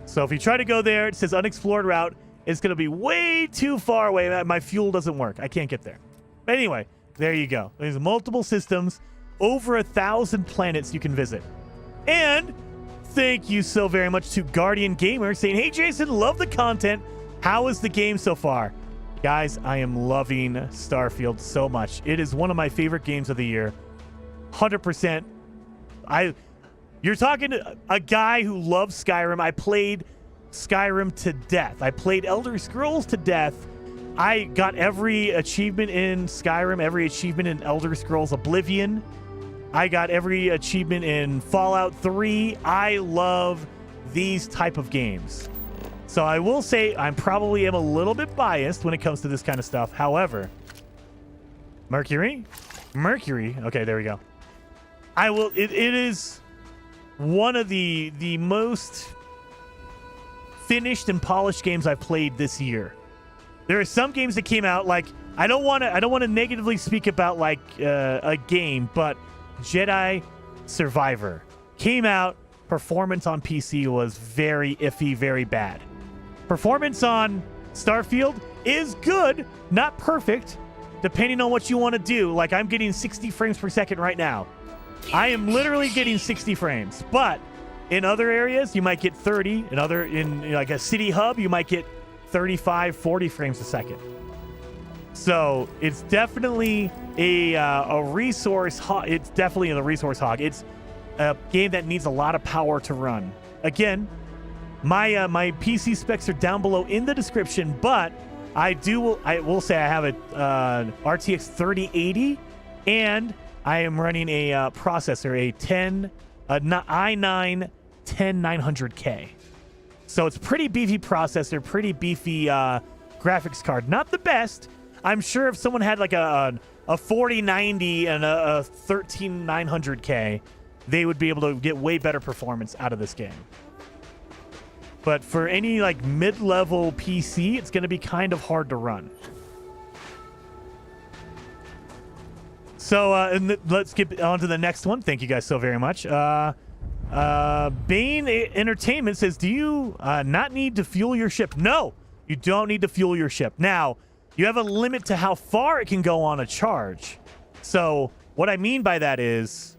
So if you try to go there, it says unexplored route. It's going to be way too far away. My fuel doesn't work. I can't get there. But anyway, there you go. There's multiple systems, over 1,000 planets you can visit. And thank you so very much to Guardian Gamer saying, hey, Jason, love the content. How is the game so far? Guys, I am loving Starfield so much. It is one of my favorite games of the year. 100%. You're talking to a guy who loves Skyrim. I played Skyrim to death. I played Elder Scrolls to death. I got every achievement in Skyrim, every achievement in Elder Scrolls Oblivion. I got every achievement in Fallout 3. I love these type of games. So I will say I probably am a little bit biased when it comes to this kind of stuff. However, Mercury. Okay, there we go. It is one of the most finished and polished games I've played this year. There are some games that came out, like I don't want to negatively speak about like a game, but Jedi Survivor came out. Performance on PC was very iffy, very bad. Performance on Starfield is good, not perfect, depending on what you want to do. Like I'm getting 60 frames per second right now. I am literally getting 60 frames, but in other areas you might get 30. In like a city hub, you might get 35, 40 frames a second. So it's definitely a resource hog. It's definitely a resource hog. It's a game that needs a lot of power to run. Again, my PC specs are down below in the description, but I will say I have a RTX 3080, and I am running a processor, a i9 10900K. So it's pretty beefy processor, pretty beefy graphics card. Not the best. I'm sure if someone had like a 4090 and a 13900K, they would be able to get way better performance out of this game. But for any like mid-level PC, it's going to be kind of hard to run. So let's get on to the next one. Thank you guys so very much. Bane Entertainment says, do you not need to fuel your ship? No, you don't need to fuel your ship. Now, you have a limit to how far it can go on a charge. So what I mean by that is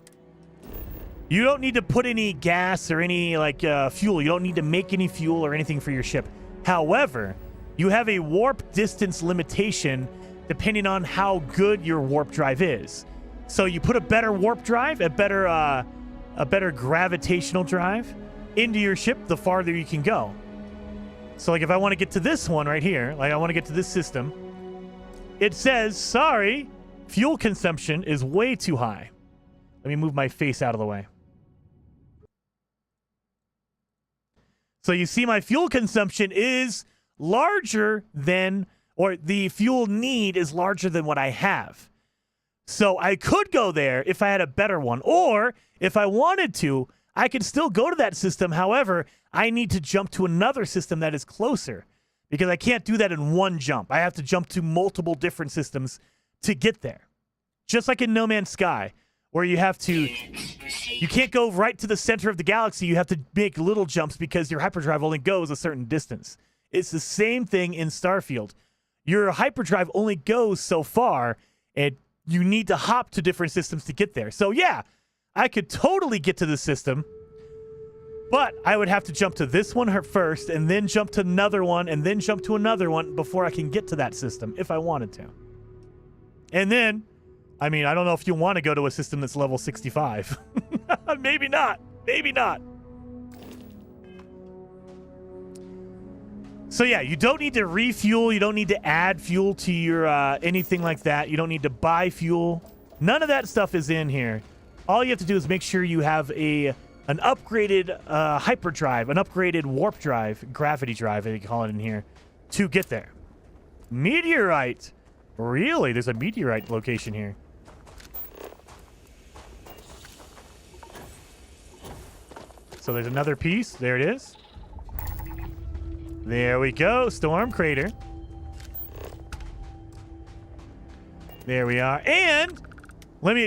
you don't need to put any gas or any like fuel. You don't need to make any fuel or anything for your ship. However, you have a warp distance limitation depending on how good your warp drive is. So you put a better warp drive, a better gravitational drive, into your ship, the farther you can go. So like if I want to get to this one right here, like I want to get to this system, it says, sorry, fuel consumption is way too high. Let me move my face out of the way. So you see my fuel consumption is larger than, or the fuel need is larger than what I have. So I could go there if I had a better one, or if I wanted to, I could still go to that system. However, I need to jump to another system that is closer because I can't do that in one jump. I have to jump to multiple different systems to get there. Just like in No Man's Sky, where you can't go right to the center of the galaxy. You have to make little jumps because your hyperdrive only goes a certain distance. It's the same thing in Starfield. Your hyperdrive only goes so far, and you need to hop to different systems to get there. So yeah, I could totally get to the system, but I would have to jump to this one first, and then jump to another one, and then jump to another one before I can get to that system if I wanted to. And then, I mean, I don't know if you want to go to a system that's level 65. Maybe not. Maybe not. So yeah, you don't need to refuel. You don't need to add fuel to your anything like that. You don't need to buy fuel. None of that stuff is in here. All you have to do is make sure you have an upgraded hyperdrive, an upgraded warp drive, gravity drive, they call it in here, to get there. Meteorite. Really? There's a meteorite location here. So there's another piece. There it is. There we go. Storm crater. There we are. And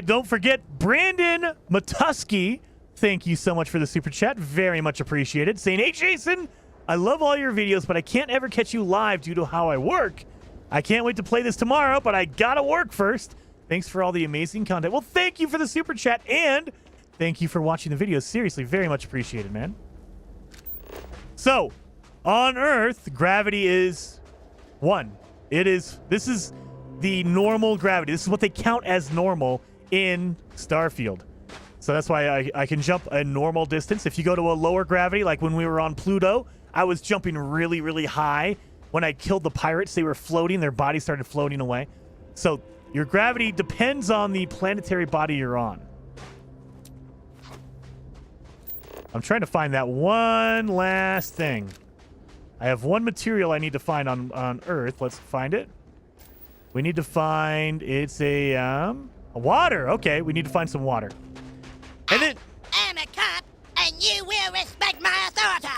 don't forget Brandon Matuski. Thank you so much for the super chat. Very much appreciated. Saying, hey, Jason, I love all your videos, but I can't ever catch you live due to how I work. I can't wait to play this tomorrow, but I gotta work first. Thanks for all the amazing content. Well, thank you for the super chat, and thank you for watching the videos. Seriously, very much appreciated, man. So, on Earth, gravity is 1. This is the normal gravity. This is what they count as normal in Starfield. So that's why I can jump a normal distance. If you go to a lower gravity, like when we were on Pluto, I was jumping really, really high. When I killed the pirates, they were floating. Their bodies started floating away. So your gravity depends on the planetary body you're on. I'm trying to find that one last thing. I have one material I need to find on Earth. Let's find it. We need to find, it's a water. Okay, we need to find some water. And then I'm a cop, and you will respect my authority.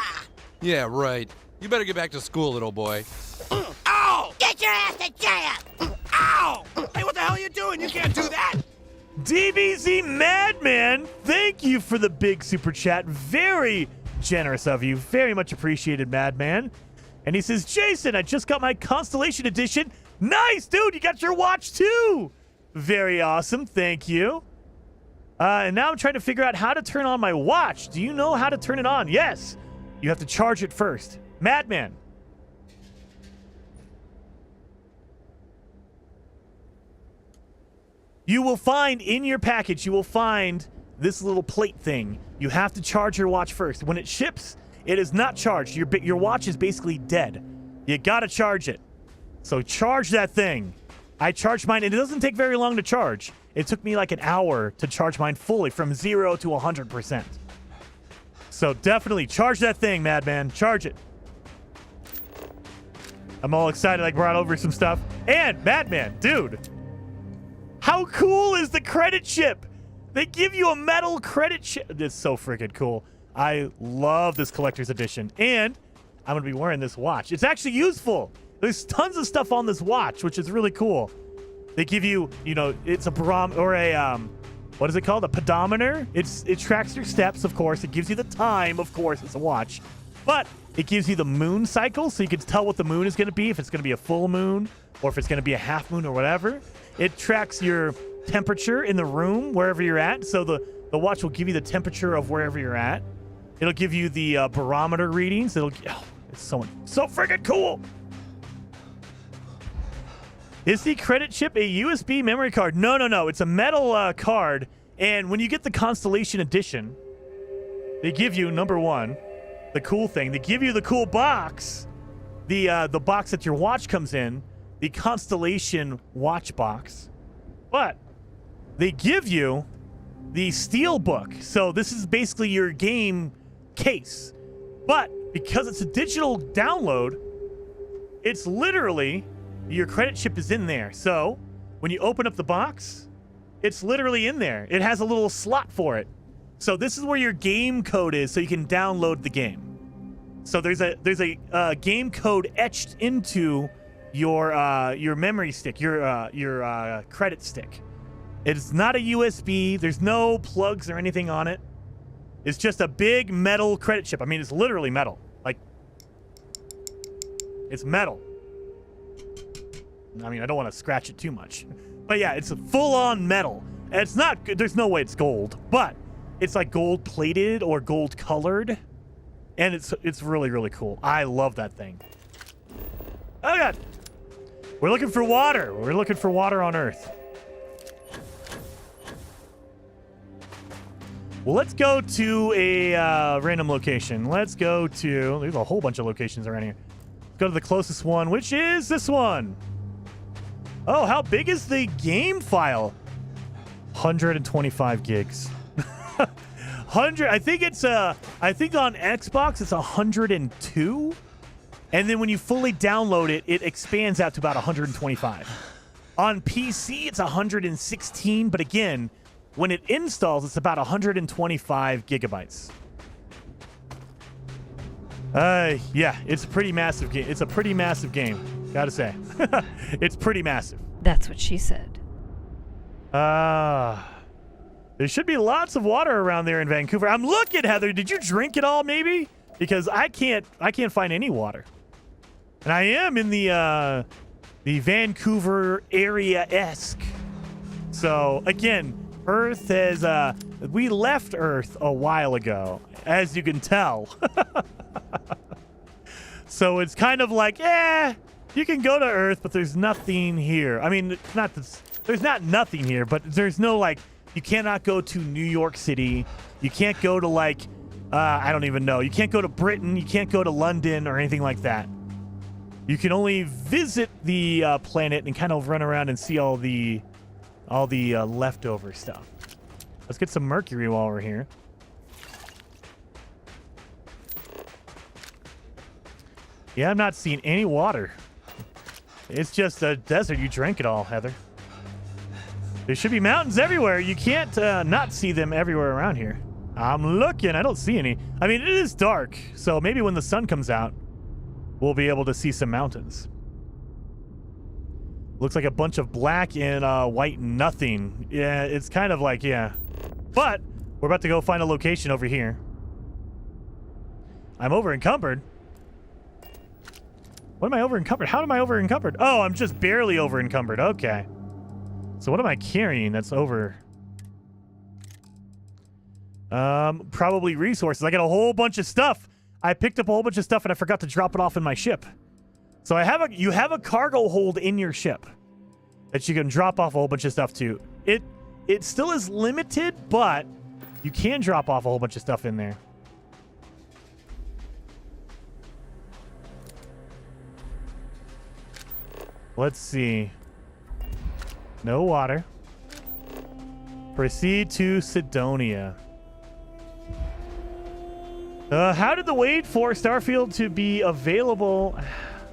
Yeah, right. You better get back to school, little boy. Oh! Get your ass to jail! Ow! Hey, what the hell are you doing? You can't do that! DBZ Madman, thank you for the big super chat. Very generous of you. Very much appreciated, Madman. And he says, Jason, I just got my Constellation edition. Nice, dude. You got your watch, too. Very awesome. Thank you. And now I'm trying to figure out how to turn on my watch. Do you know how to turn it on? Yes. You have to charge it first. Madman. You will find in your package, you will find this little plate thing. You have to charge your watch first. When it ships, it is not charged. Your watch is basically dead. You gotta charge it. So charge that thing. I charged mine, and it doesn't take very long to charge. It took me like an hour to charge mine fully from 0 to 100%. So definitely charge that thing, Madman. Charge it. I'm all excited. I brought over some stuff. And Madman, dude, how cool is the credit chip? They give you a metal credit chip. It's so freaking cool. I love this collector's edition. And I'm going to be wearing this watch. It's actually useful. There's tons of stuff on this watch, which is really cool. They give you, it's a barometer or a, what is it called? A pedometer. It tracks your steps, of course. It gives you the time, of course. It's a watch. But it gives you the moon cycle, so you can tell what the moon is going to be, if it's going to be a full moon or if it's going to be a half moon or whatever. It tracks your temperature in the room, wherever you're at. So the watch will give you the temperature of wherever you're at. It'll give you the barometer readings. It's so freaking cool. Is the credit chip a USB memory card? No. It's a metal card. And when you get the Constellation edition, they give you, number one, the cool thing. They give you the cool box, the box that your watch comes in, the Constellation watch box. But they give you the steel book. So this is basically your game case. But because it's a digital download, it's literally, your credit chip is in there. So when you open up the box, it's literally in there. It has a little slot for it. So this is where your game code is, so you can download the game. So there's a game code etched into your memory stick, your credit stick. It's not a USB. There's no plugs or anything on it. It's just a big metal credit chip. I mean, it's literally metal. Like, it's metal. I mean, I don't want to scratch it too much. But yeah, it's a full-on metal. And it's not, there's no way it's gold, but it's like gold-plated or gold-colored. And it's really, really cool. I love that thing. Oh, God. We're looking for water. We're looking for water on Earth. Well, let's go to a random location. Let's go to... There's a whole bunch of locations around here. Let's go to the closest one, which is this one. Oh, how big is the game file? 125 gigs. 100. I think it's I think on Xbox it's 102, and then when you fully download it, it expands out to about 125. On PC, it's 116, but again, when it installs, it's about 125 gigabytes. Yeah, it's a pretty massive game. It's a pretty massive game, gotta say. It's pretty massive. That's what she said. There should be lots of water around there in Vancouver. I'm looking, Heather. Did you drink it all, maybe? Because I can't find any water. And I am in the Vancouver area-esque. So, again, Earth has, we left Earth a while ago, as you can tell. So it's kind of like, you can go to Earth, but there's nothing here. I mean, there's not nothing here, but there's no, like, you cannot go to New York City. You can't go to, like, I don't even know. You can't go to Britain. You can't go to London or anything like that. You can only visit the planet and kind of run around and see all the leftover stuff. Let's get some mercury while we're here. Yeah, I'm not seeing any water. It's just a desert. You drank it all, Heather. There should be mountains everywhere. You can't not see them everywhere around here. I'm looking. I don't see any. I mean, it is dark, so maybe when the sun comes out, we'll be able to see some mountains. Looks like a bunch of black and white nothing. Yeah, it's kind of like, yeah. But we're about to go find a location over here. I'm over encumbered. What am I over encumbered? How am I over encumbered? Oh, I'm just barely over encumbered. Okay. So what am I carrying that's over? Probably resources. I got a whole bunch of stuff. I picked up a whole bunch of stuff and I forgot to drop it off in my ship. So you have a cargo hold in your ship that you can drop off a whole bunch of stuff to. It still is limited, but you can drop off a whole bunch of stuff in there. Let's see. No water. Proceed to Sidonia. How did the wait for Starfield to be available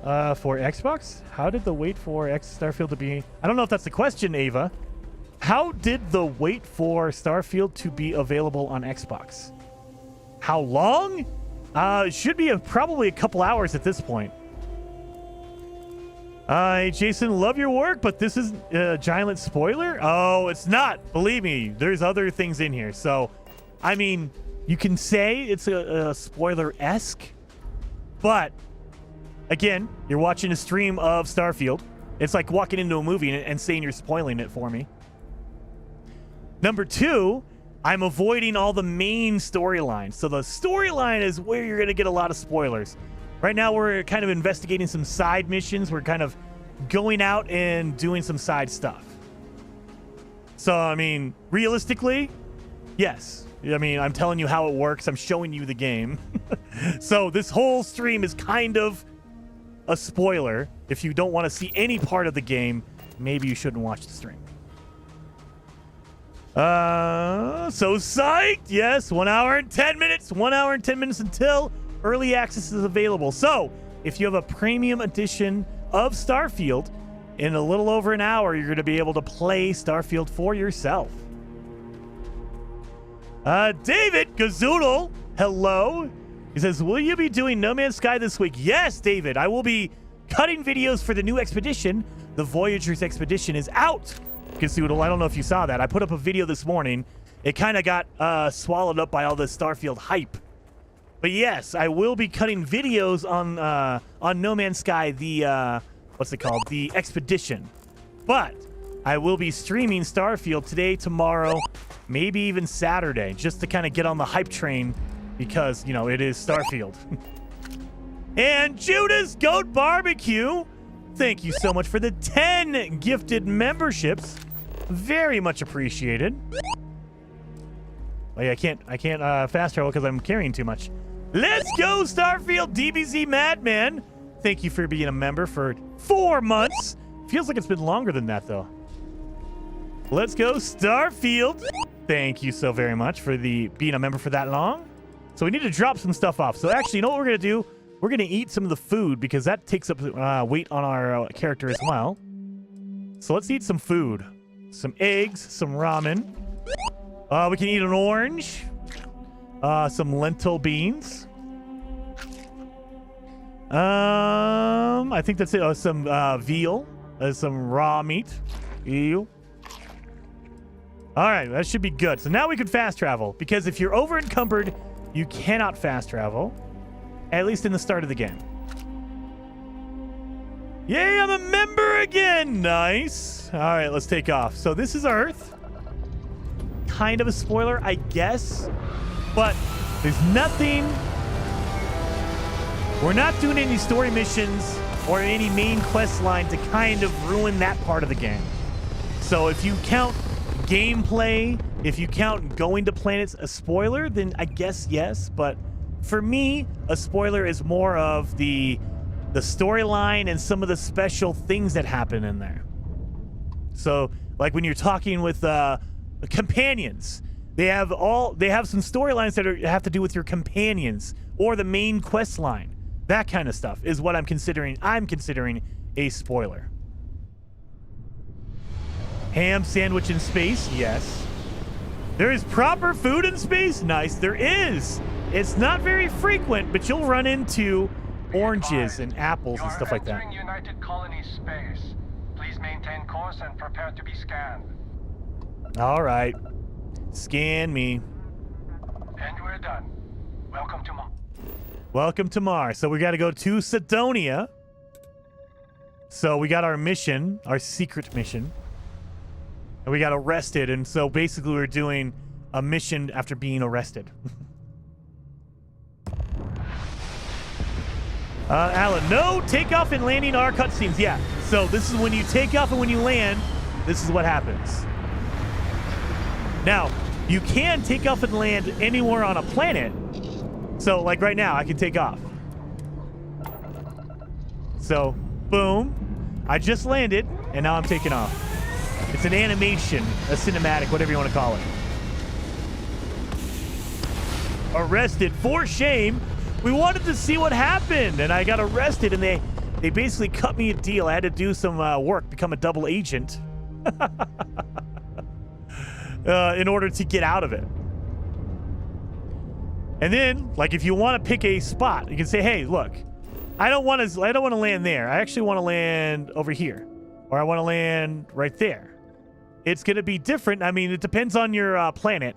for Xbox? How did the wait for Starfield to be... I don't know if that's the question, Ava. How did the wait for Starfield to be available on Xbox? How long? It should be probably a couple hours at this point. Jason, love your work, but this is a giant spoiler? Oh, it's not. Believe me, there's other things in here. So, I mean, you can say it's a spoiler-esque, but, again, you're watching a stream of Starfield. It's like walking into a movie and saying you're spoiling it for me. Number two, I'm avoiding all the main storylines. So the storyline is where you're going to get a lot of spoilers. Right now, we're kind of investigating some side missions. We're kind of going out and doing some side stuff. So, I mean, realistically, yes, I mean, I'm telling you how it works. I'm showing you the game. So this whole stream is kind of a spoiler. If you don't want to see any part of the game, maybe you shouldn't watch the stream. So psyched. Yes, 1 hour and 10 minutes. 1 hour and 10 minutes until early access is available. So if you have a premium edition of Starfield, in a little over an hour, you're going to be able to play Starfield for yourself. David Gazoodle, hello. He says, will you be doing No Man's Sky this week? Yes, David. I will be cutting videos for the new expedition. The Voyager's expedition is out. Gazoodle, I don't know if you saw that. I put up a video this morning. It kind of got swallowed up by all the Starfield hype. But yes, I will be cutting videos on No Man's Sky, the, what's it called? The expedition. But I will be streaming Starfield today, tomorrow, maybe even Saturday, just to kind of get on the hype train because, you know, it is Starfield. And Judas Goat Barbecue, thank you so much for the 10 gifted memberships. Very much appreciated. Oh yeah, I can't fast travel because I'm carrying too much. Let's go, Starfield DBZ Madman. Thank you for being a member for 4 months. Feels like it's been longer than that, though. Let's go, Starfield. Thank you so very much for being a member for that long. So we need to drop some stuff off. So actually, you know what we're going to do? We're going to eat some of the food because that takes up weight on our character as well. So let's eat some food. Some eggs, some ramen. We can eat an orange. Some lentil beans. I think that's it. Some veal. Some raw meat. Ew. All right, that should be good. So now we can fast travel because if you're over encumbered, you cannot fast travel, at least in the start of the game. Yay, I'm a member again. Nice. All right, let's take off. So this is Earth. Kind of a spoiler, I guess, but there's nothing. We're not doing any story missions or any main quest line to kind of ruin that part of the game. So if you count gameplay, if you count going to planets a spoiler, then I guess yes. But for me, a spoiler is more of the storyline and some of the special things that happen in there. So like when you're talking with companions, they have some storylines that have to do with your companions or the main quest line. That kind of stuff is what I'm considering a spoiler. Ham sandwich in space, yes. There is proper food in space? Nice, there is. It's not very frequent, but you'll run into oranges and apples and stuff like that. Entering United Colony space. Please maintain course and prepare to be scanned. All right. Scan me. And we're done. Welcome to Mars. Welcome to Mars. So we got to go to Sidonia. So we got our mission, our secret mission. And we got arrested. And so basically we're doing a mission after being arrested. Alan, no, takeoff and landing are cutscenes. Yeah. So this is when you take off and when you land, this is what happens. Now, you can take off and land anywhere on a planet. So, like right now, I can take off. So, boom. I just landed, and now I'm taking off. It's an animation, a cinematic, whatever you want to call it. Arrested for shame. We wanted to see what happened, and I got arrested, and they basically cut me a deal. I had to do some work, become a double agent in order to get out of it. And then, like, if you want to pick a spot, you can say, "Hey, look, I don't want to land there. I actually want to land over here, or I want to land right there." It's going to be different. I mean, it depends on your planet.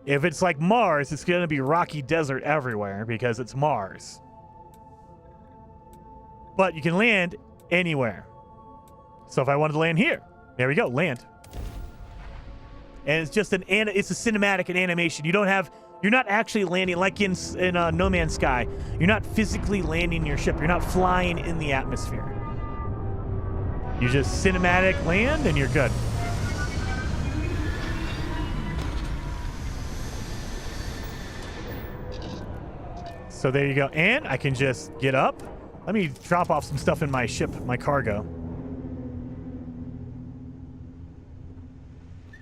If it's like Mars, it's going to be rocky desert everywhere because it's Mars. But you can land anywhere. So if I wanted to land here, there we go, land. And it's just it's a cinematic and animation. You're not actually landing like in No Man's Sky. You're not physically landing your ship. You're not flying in the atmosphere. You just cinematic land and you're good. So there you go. And I can just get up. Let me drop off some stuff in my ship, my cargo.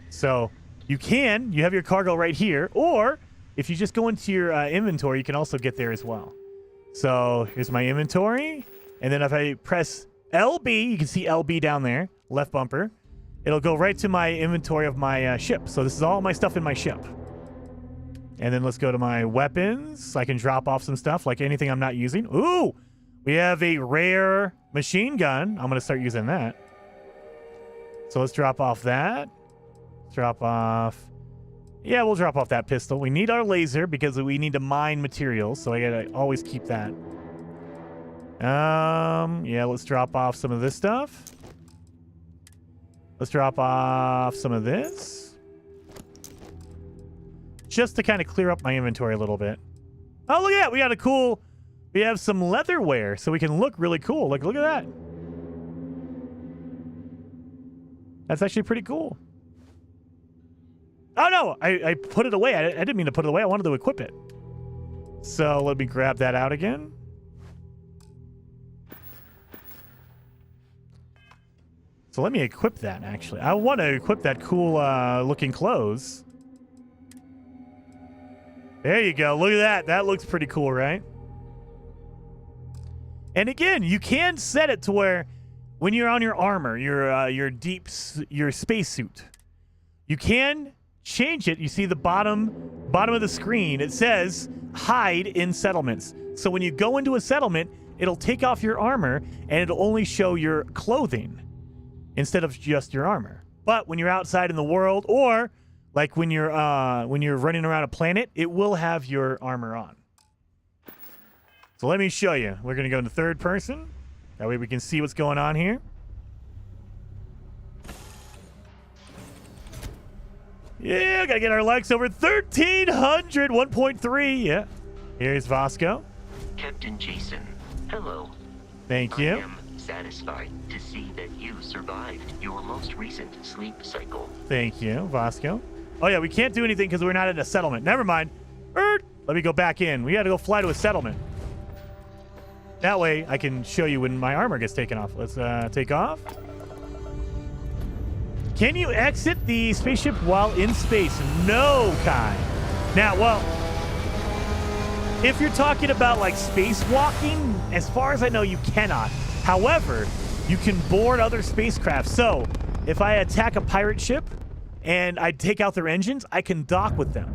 So you have your cargo right here, or if you just go into your inventory, you can also get there as well. So here's my inventory. And then if I press LB, you can see LB down there, left bumper. It'll go right to my inventory of my ship. So this is all my stuff in my ship. And then let's go to my weapons. I can drop off some stuff, like anything I'm not using. Ooh, we have a rare machine gun. I'm going to start using that. So let's drop off that. Drop off. Yeah, we'll drop off that pistol. We need our laser because we need to mine materials. So I got to always keep that. Yeah, let's drop off some of this stuff. Let's drop off some of this. Just to kind of clear up my inventory a little bit. Oh, look at that. We have some leatherware, so we can look really cool. Look at that. That's actually pretty cool. Oh, no, I put it away. I didn't mean to put it away. I wanted to equip it. So let me grab that out again. So let me equip that, actually. I want to equip that cool looking clothes. There you go. Look at that. That looks pretty cool, right? And again, you can set it to where when you're on your armor, your spacesuit, you can change it. You see the bottom of the screen. It says hide in settlements. So when you go into a settlement, it'll take off your armor and it'll only show your clothing instead of just your armor. But when you're outside in the world, or like when you're running around a planet, it will have your armor on. So let me show you. We're gonna go into third person. That way we can see what's going on here. Yeah, gotta get our likes over 1,300, 1.3. Yeah. Here's Vasco. Captain Jason, hello. Thank you. I am satisfied to see that you survived your most recent sleep cycle. Thank you, Vasco. Oh yeah, we can't do anything because we're not in a settlement. Never mind. Let me go back in. We gotta go fly to a settlement. That way I can show you when my armor gets taken off. Let's take off. Can you exit the spaceship while in space? No, Kai. Now, well, if you're talking about like spacewalking, as far as I know, you cannot. However, you can board other spacecraft. So if I attack a pirate ship and I take out their engines, I can dock with them.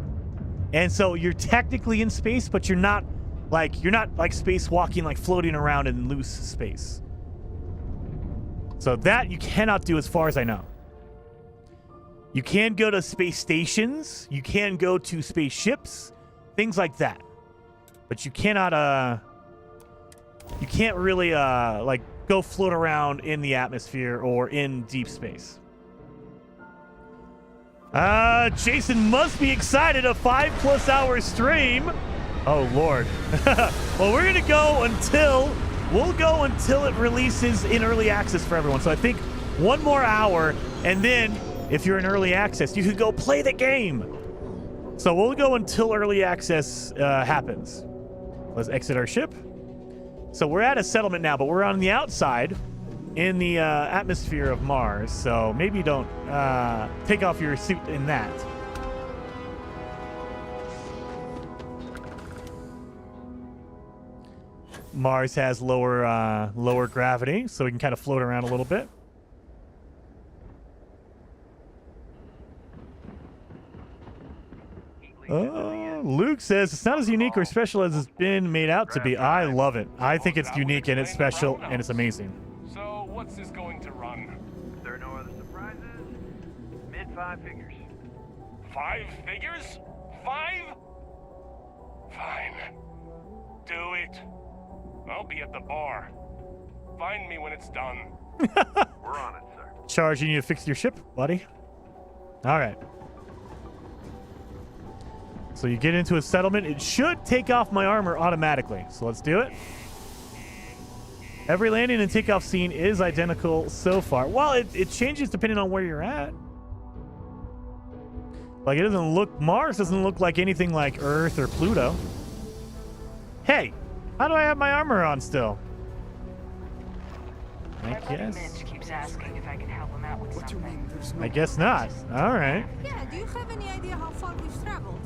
And so you're technically in space, but you're not like spacewalking, like floating around in loose space. So that you cannot do as far as I know. You can go to space stations, you can go to spaceships, things like that. But you cannot you can't really like go float around in the atmosphere or in deep space. Jason must be excited. A 5+ hour stream. Oh Lord. Well, we're gonna go until it releases in early access for everyone. So I think one more hour, and then if you're in early access, you can go play the game. So we'll go until early access happens. Let's exit our ship. So we're at a settlement now, but we're on the outside in the atmosphere of Mars. So maybe don't take off your suit in that. Mars has lower gravity, so we can kind of float around a little bit. Luke says it's not as unique or special as it's been made out to be. I love it. I think it's unique and it's special and it's amazing. So what's this going to run? If there are no other surprises, mid-5 figures. 5 figures? 5? Fine. Do it. I'll be at the bar. Find me when it's done. We're on it, sir. Charge, you need to fix your ship, buddy. All right. So you get into a settlement. It should take off my armor automatically. So let's do it. Every landing and takeoff scene is identical so far. Well, it changes depending on where you're at. Like, it doesn't look... Mars doesn't look like anything like Earth or Pluto. Hey, how do I have my armor on still? I My buddy guess. Mitch keeps asking if I can help him out with something. I guess not. All right. Yeah, do you have any idea how far we've traveled?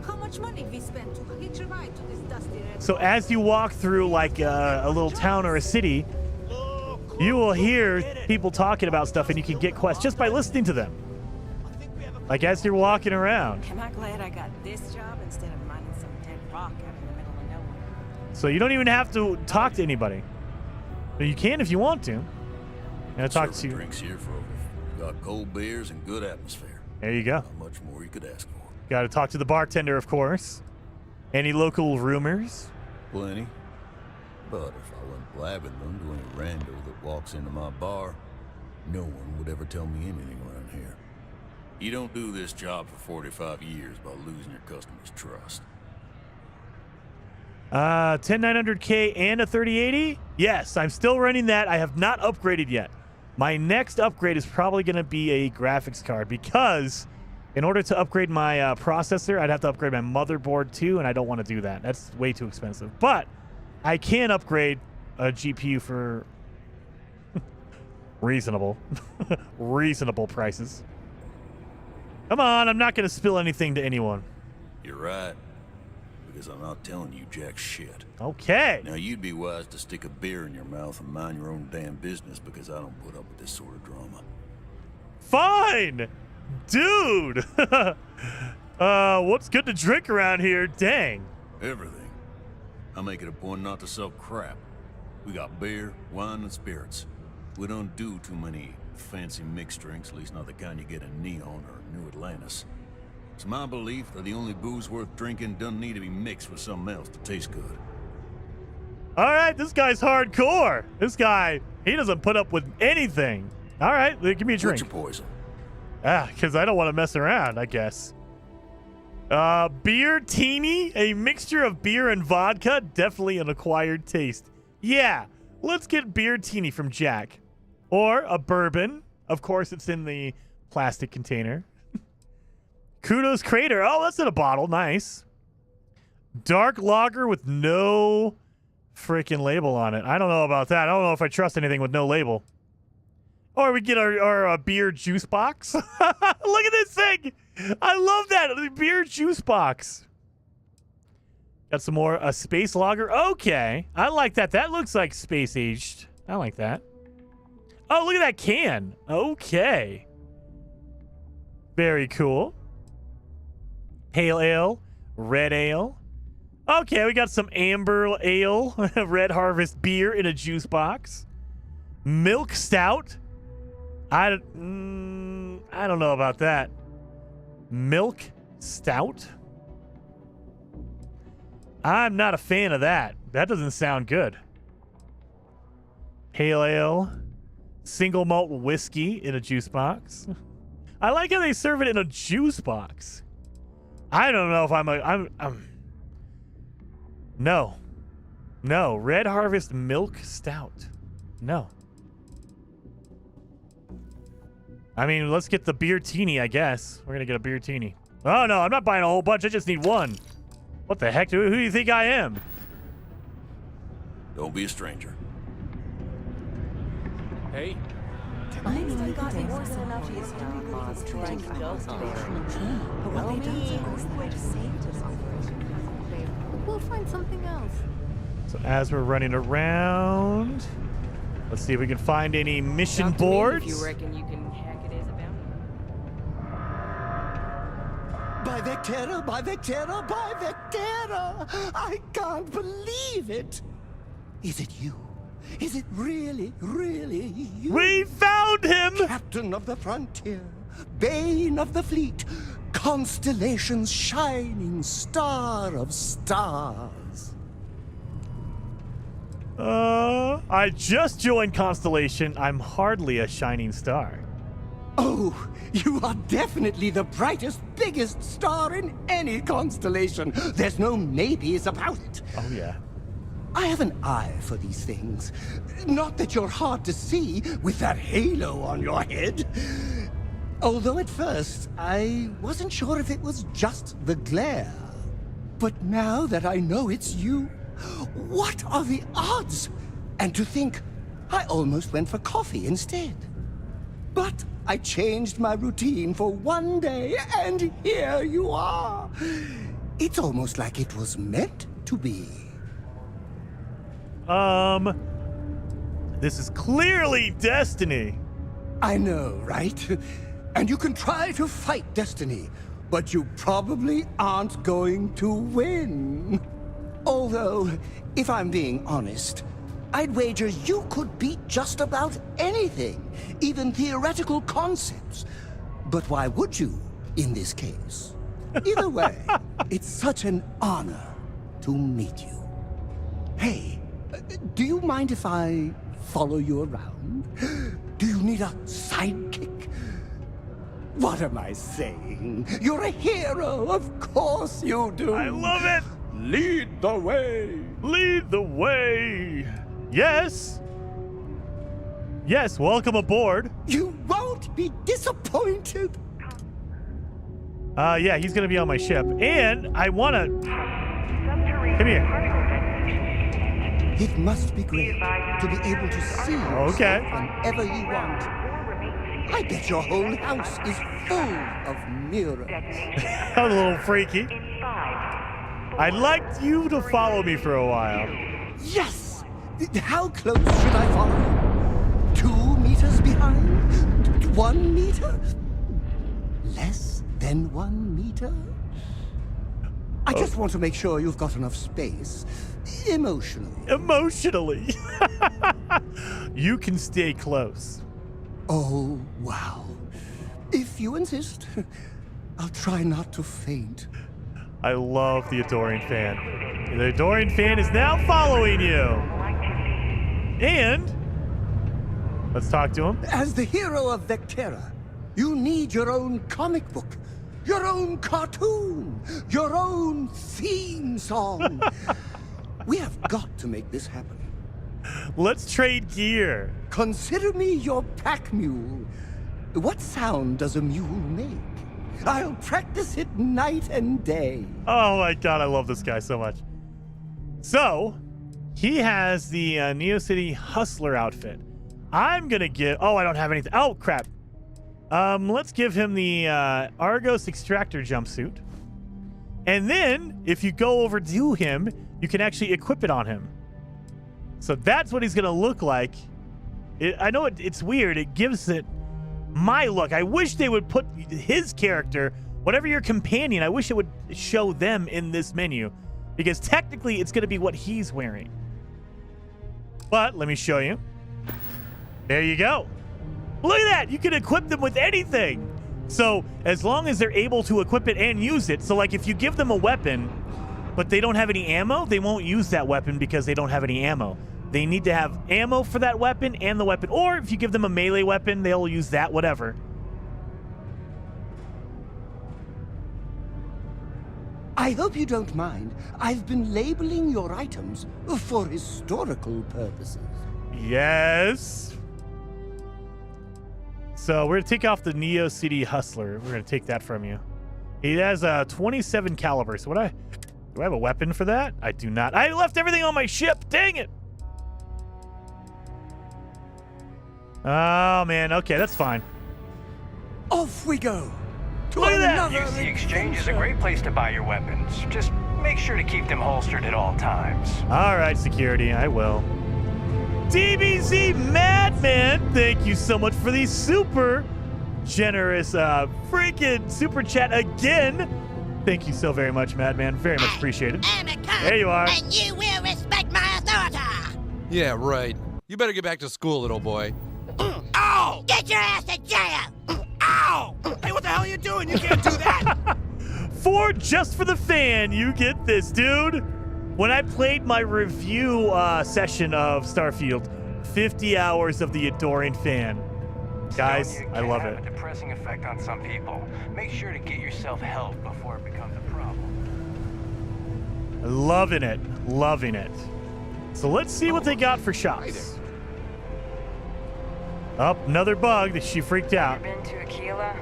How much money we spent to hitch a ride to this dusty red? So as you walk through like a little town or a city, you will hear people talking about stuff, and you can get quests just by listening to them. Like as you're walking around. Am I glad I got this job instead of mining some dead rock out in the middle of nowhere? So you don't even have to talk to anybody. But you can if you want to. Talk to you. Drinks here for got cold beers and good atmosphere. There you go. Not much more you could ask for. Got to talk to the bartender, of course. Any local rumors? Plenty. But if I went blabbing them to any rando that walks into my bar, no one would ever tell me anything around here. You don't do this job for 45 years by losing your customers' trust. 10900K and a 3080? Yes, I'm still running that. I have not upgraded yet. My next upgrade is probably going to be a graphics card because in order to upgrade my processor, I'd have to upgrade my motherboard too, and I don't want to do that. That's way too expensive. But I can upgrade a GPU for reasonable prices. Come on, I'm not going to spill anything to anyone. You're right. Because I'm not telling you jack shit. Okay. Now you'd be wise to stick a beer in your mouth and mind your own damn business because I don't put up with this sort of drama. Fine! Dude! What's good to drink around here? Dang. Everything. I make it a point not to sell crap. We got beer, wine, and spirits. We don't do too many fancy mixed drinks, at least not the kind you get in Neon or New Atlantis. It's my belief that the only booze worth drinking doesn't need to be mixed with something else to taste good. All right, this guy's hardcore. This guy, he doesn't put up with anything. All right, give me a drink. What's your poison? Because I don't want to mess around, I guess. Beer teeny, a mixture of beer and vodka, definitely an acquired taste. Yeah, let's get beer teeny from Jack. Or a bourbon. Of course, it's in the plastic container. Kudos Crater. Oh, that's in a bottle. Nice. Dark lager with no freaking label on it. I don't know about that. I don't know if I trust anything with no label. Or we get our beer juice box. Look at this thing. I love that. The beer juice box. Got some more. A space lager. Okay. I like that. That looks like space aged. I like that. Oh, look at that can. Okay. Very cool. Pale ale, red ale. Okay, we got some amber ale, Red Harvest beer in a juice box. Milk stout. I don't know about that. Milk stout? I'm not a fan of that. That doesn't sound good. Pale ale, single malt whiskey in a juice box. I like how they serve it in a juice box. I don't know if I'm No. No. Red Harvest Milk Stout. No. I mean, let's get the beer teeny, I guess. We're going to get a beer teeny. Oh, no. I'm not buying a whole bunch. I just need one. What the heck? Who do you think I am? Don't be a stranger. Hey. We'll find something else. So as we're running around, let's see if we can find any mission boards. If you reckon you can hack it as a bounty. By Vectera, by Vectera, by Vectera! I can't believe it! Is it you? Is it really, really you? We found him! Captain of the frontier, bane of the fleet, Constellation's shining star of stars. I just joined Constellation. I'm hardly a shining star. Oh, you are definitely the brightest, biggest star in any constellation. There's no maybes about it. Oh, yeah. I have an eye for these things. Not that you're hard to see with that halo on your head. Although at first, I wasn't sure if it was just the glare. But now that I know it's you, What are the odds? And to think, I almost went for coffee instead. But I changed my routine for one day, and here you are. It's almost like it was meant to be. This is clearly destiny. I know, right? And you can try to fight destiny, but you probably aren't going to win. Although, if I'm being honest, I'd wager you could beat just about anything, even theoretical concepts. But why would you, in this case? Either way, it's such an honor to meet you. Hey, do you mind if I follow you around? Do you need a sidekick? What am I saying? You're a hero, of course you do. I love it. Lead the way. Lead the way. Yes. Yes, welcome aboard. You won't be disappointed. Yeah, he's gonna be on my ship. And I wanna... Come here. It must be great to be able to see yourself whenever you want. I bet your whole house is full of mirrors. A little freaky. I'd like you to follow me for a while. Yes! How close should I follow you? 2 meters behind? 1 meter? Less than 1 meter? I just want to make sure you've got enough space. Emotionally. Emotionally. You can stay close. Oh, wow. If you insist, I'll try not to faint. I love the Adoring Fan. The Adoring Fan is now following you. And let's talk to him. As the hero of Vectera, you need your own comic book, your own cartoon, your own theme song. We have got to make this happen. Let's trade gear. Consider me your pack mule. What sound does a mule make? I'll practice it night and day. Oh my god, I love this guy so much. So, he has the Neo City Hustler outfit. I'm gonna give... Oh, I don't have anything. Oh, crap. Let's give him the Argos Extractor jumpsuit. And then, if you go over to him, you can actually equip it on him. So that's what he's gonna look like. I know it's weird. It gives it my look. I wish they would put his character, whatever your companion, I wish it would show them in this menu. Because technically, it's gonna be what he's wearing. But, let me show you. There you go. Look at that! You can equip them with anything! So, as long as they're able to equip it and use it, so like if you give them a weapon, but they don't have any ammo, they won't use that weapon because they don't have any ammo. They need to have ammo for that weapon and the weapon. Or if you give them a melee weapon, they'll use that, whatever. I hope you don't mind. I've been labeling your items for historical purposes. Yes. So we're going to take off the Neo City Hustler. We're going to take that from you. He has a 27 caliber. So do I have a weapon for that? I do not. I left everything on my ship. Dang it. Oh, man. Okay, that's fine. Off we go. Look at that. UC Exchange is a great place to buy your weapons. Just make sure to keep them holstered at all times. All right, security. I will. DBZ Madman, thank you so much for the super generous freaking super chat again. Thank you so very much, Madman. Very much appreciated. There you are. And you will respect my authority. Yeah, right. You better get back to school, little boy. Ow! Get your ass to jail! Ow! Hey, what the hell are you doing? You can't do that! Just for the fan, you get this, dude. When I played my review session of Starfield, 50 hours of the Adoring Fan. Guys, I love it. Have a depressing effect on some people. Make sure to get yourself help before it becomes a problem. Loving it. Loving it. So let's see what they got for shots. Oh, another bug that she freaked out. Been to Aquila?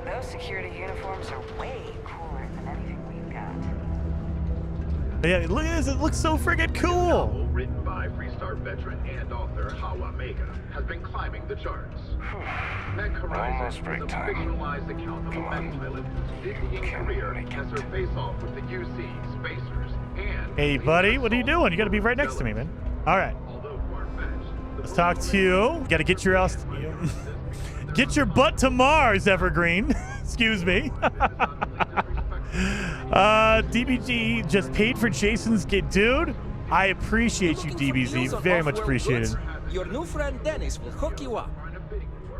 Those security uniforms are way cooler than anything we've got. Yeah, look at this. It looks so friggin' cool. Written by Freestar veteran and author Hawa Mega has been climbing the charts. Meg Almost Horizon break is a time. fictionalized account of a mech pilot whose dizzying career has her face-off with the UC, Spacers, and... Hey, buddy, what are you doing? You gotta be right next to me, man. All right. Let's talk to you. You gotta get your ass... Get your butt to Mars, Evergreen. Excuse me. DBG just paid for Jason's get. Dude, I appreciate you, DBZ. Very much appreciated. Your new friend Dennis will hook you up.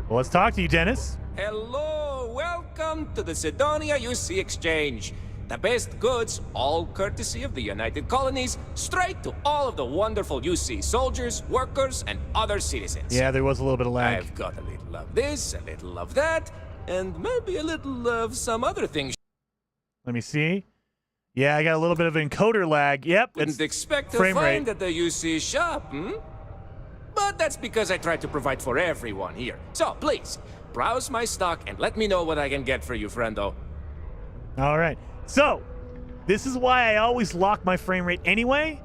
Well, let's talk to you, Dennis. Hello, welcome to the Sidonia UC Exchange. The best goods, all courtesy of the United Colonies, straight to all of the wonderful UC soldiers, workers, and other citizens. Yeah, there was a little bit of lag. I've got a little of this, a little of that, and maybe a little of some other things. Let me see. Yeah, I got a little bit of encoder lag. Yep, Wouldn't expect to frame find rate. at the UC shop, But that's because I try to provide for everyone here. So please, browse my stock and let me know what I can get for you, friendo. All right. So, this is why I always lock my frame rate anyway.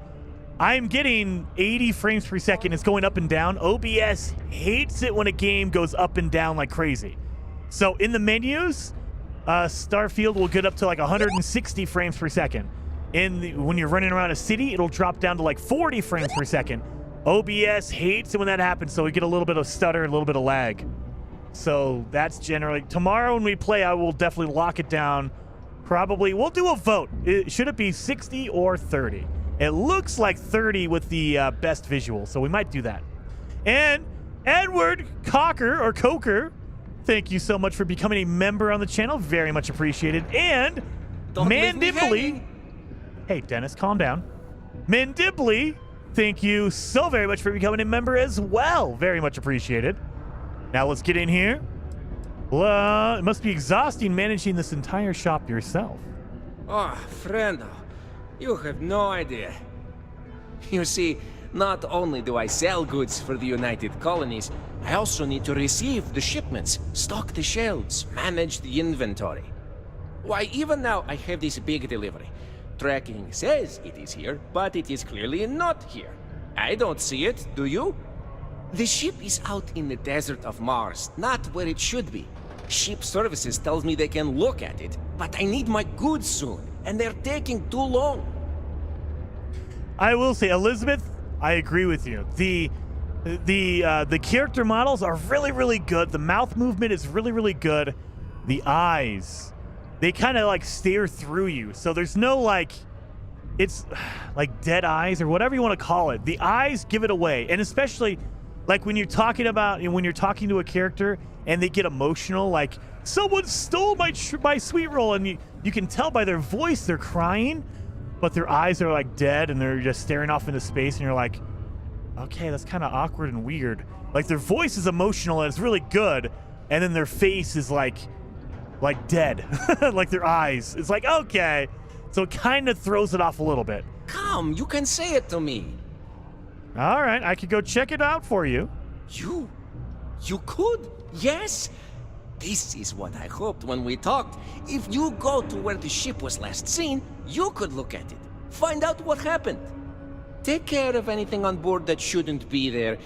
I'm getting 80 frames per second. It's going up and down. OBS hates it when a game goes up and down like crazy. So, in the menus, Starfield will get up to like 160 frames per second. When you're running around a city, it'll drop down to like 40 frames per second. OBS hates it when that happens, so we get a little bit of stutter, a little bit of lag. So that's generally... Tomorrow when we play, I will definitely lock it down. Probably, we'll do a vote. Should it be 60 or 30? It looks like 30 with the best visual, so we might do that. And Edward Coker, thank you so much for becoming a member on the channel. Very much appreciated. And Mandibly... Hey, Dennis, calm down. Mandibly, thank you so very much for becoming a member as well. Very much appreciated. Now let's get in here. It must be exhausting managing this entire shop yourself. Oh, friendo, you have no idea. You see, not only do I sell goods for the United Colonies, I also need to receive the shipments, stock the shelves, manage the inventory. Why, even now I have this big delivery. Tracking says it is here, but it is clearly not here. I don't see it, do you? The ship is out in the desert of Mars, not where it should be. Ship services tells me they can look at it, but I need my goods soon, and they're taking too long. I will say, Elizabeth, I agree with you. The character models are really, really good. The mouth movement is really, really good. The eyes, they kind of like stare through you. So there's no like, it's like dead eyes or whatever you want to call it. The eyes give it away. And especially like when you're talking to a character and they get emotional, like someone stole my sweet roll, and you can tell by their voice they're crying, but their eyes are like dead and they're just staring off into space, and you're like, okay, that's kind of awkward and weird. Like their voice is emotional and it's really good, and then their face is like dead. Like their eyes. It's like, okay. So it kind of throws it off a little bit. Come, you can say it to me. All right, I could go check it out for you. You could? Yes? This is what I hoped when we talked. If you go to where the ship was last seen, you could look at it. Find out what happened. Take care of anything on board that shouldn't be there.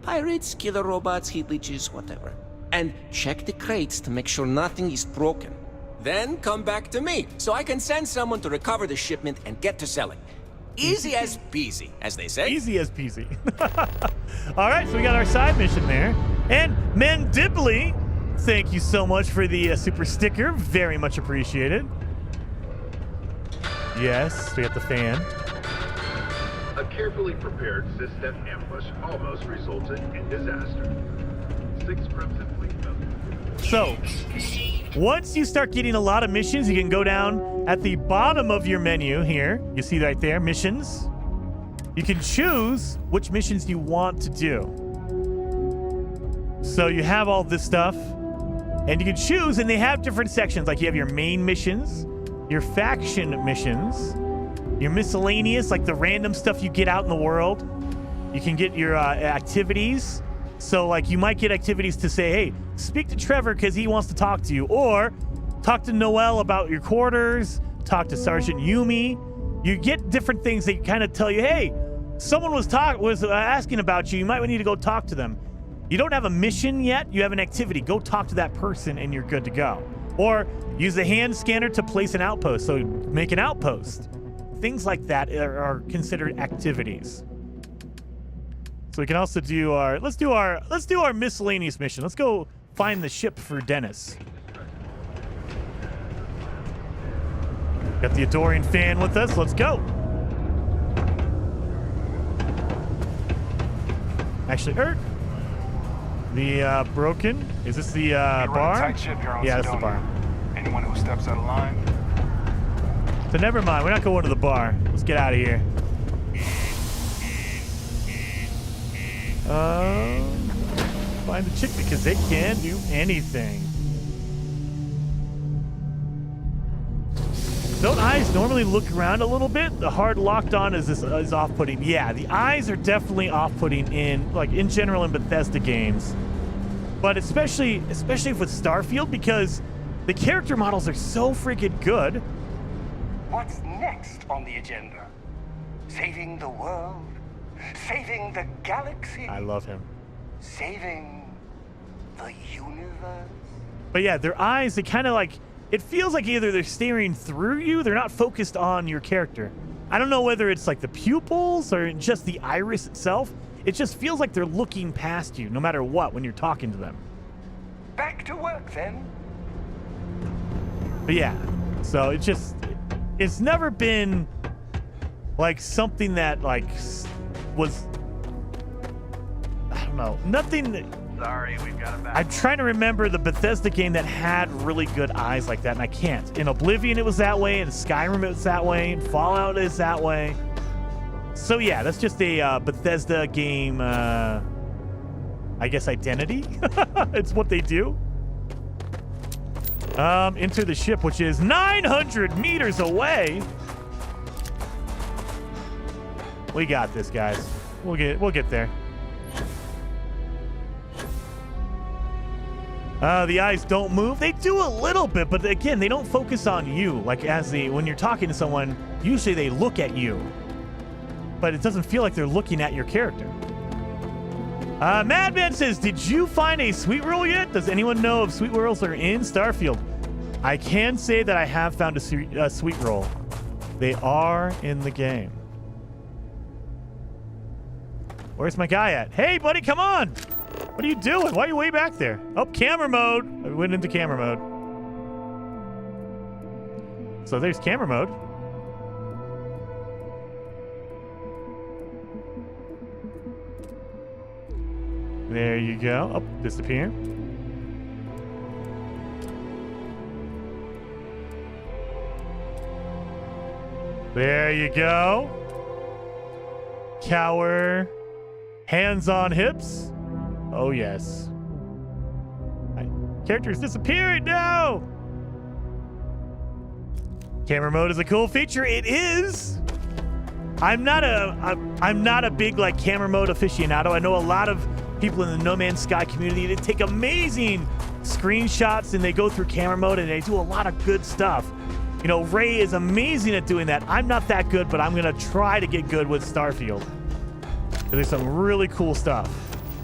Pirates, killer robots, heat leeches, whatever. And check the crates to make sure nothing is broken. Then come back to me, so I can send someone to recover the shipment and get to selling. Easy as peasy, as they say. Easy as peasy. All right, so we got our side mission there. And Mandibly, thank you so much for the super sticker. Very much appreciated. Yes, we got the fan. A carefully prepared system ambush almost resulted in disaster. 6 Crimson Fleet members. So, once you start getting a lot of missions, you can go down at the bottom of your menu here. You see right there, missions. You can choose which missions you want to do. So you have all this stuff, and you can choose, and they have different sections. Like you have your main missions, your faction missions, your miscellaneous, like the random stuff you get out in the world. You can get your activities. So like you might get activities to say, hey, speak to Trevor because he wants to talk to you, or talk to Noel about your quarters, talk to Sergeant Yumi, you get different things that kind of tell you, hey, someone was asking about you. You might need to go talk to them. You don't have a mission yet. You have an activity. Go talk to that person and you're good to go. Or use the hand scanner to place an outpost. So make an outpost. Things like that are considered activities. So we can also do our let's do our miscellaneous mission. Let's go find the ship for Dennis. Got the Adorian fan with us. Let's go. Actually, the broken. Is this the bar? Tight ship here on yeah, that's the bar. Anyone who steps out of line. So never mind. We're not going to the bar. Let's get out of here. Find the chick because they can do anything. Don't eyes normally look around a little bit? The hard locked on is off-putting. Yeah, the eyes are definitely off-putting in general in Bethesda games. But especially with Starfield because the character models are so freaking good. What's next on the agenda? Saving the world? Saving the galaxy? I love him. Saving the universe? But yeah, their eyes, they kind of like, it feels like either they're staring through you, they're not focused on your character. I don't know whether it's like the pupils or just the iris itself. It just feels like they're looking past you no matter what when you're talking to them. Back to work then. But yeah, so it's never been like something that like was, I don't know, nothing. Sorry, we've got it back. I'm trying to remember the Bethesda game that had really good eyes like that, and I can't. In Oblivion, it was that way. In Skyrim, it was that way. In Fallout, is that way. So yeah, that's just a Bethesda game, I guess, identity. It's what they do. Enter the ship, which is 900 meters away. We got this, guys. We'll get there. The eyes don't move. They do a little bit, but again, they don't focus on you. Like when you're talking to someone, usually they look at you, but it doesn't feel like they're looking at your character. Madman says, did you find a sweet roll yet? Does anyone know if sweet rolls are in Starfield? I can say that I have found a sweet roll. They are in the game. Where's my guy at? Hey, buddy, come on. What are you doing? Why are you way back there? Oh, camera mode. I went into camera mode. So there's camera mode. There you go. Oh, disappear. There you go. Cower. Hands on hips. Oh, yes. My character's disappearing now. Camera mode is a cool feature. It is. I'm not a big like camera mode aficionado. I know a lot of people in the No Man's Sky community, they take amazing screenshots and they go through camera mode and they do a lot of good stuff. You know, Ray is amazing at doing that. I'm not that good, but I'm going to try to get good with Starfield. There's some really cool stuff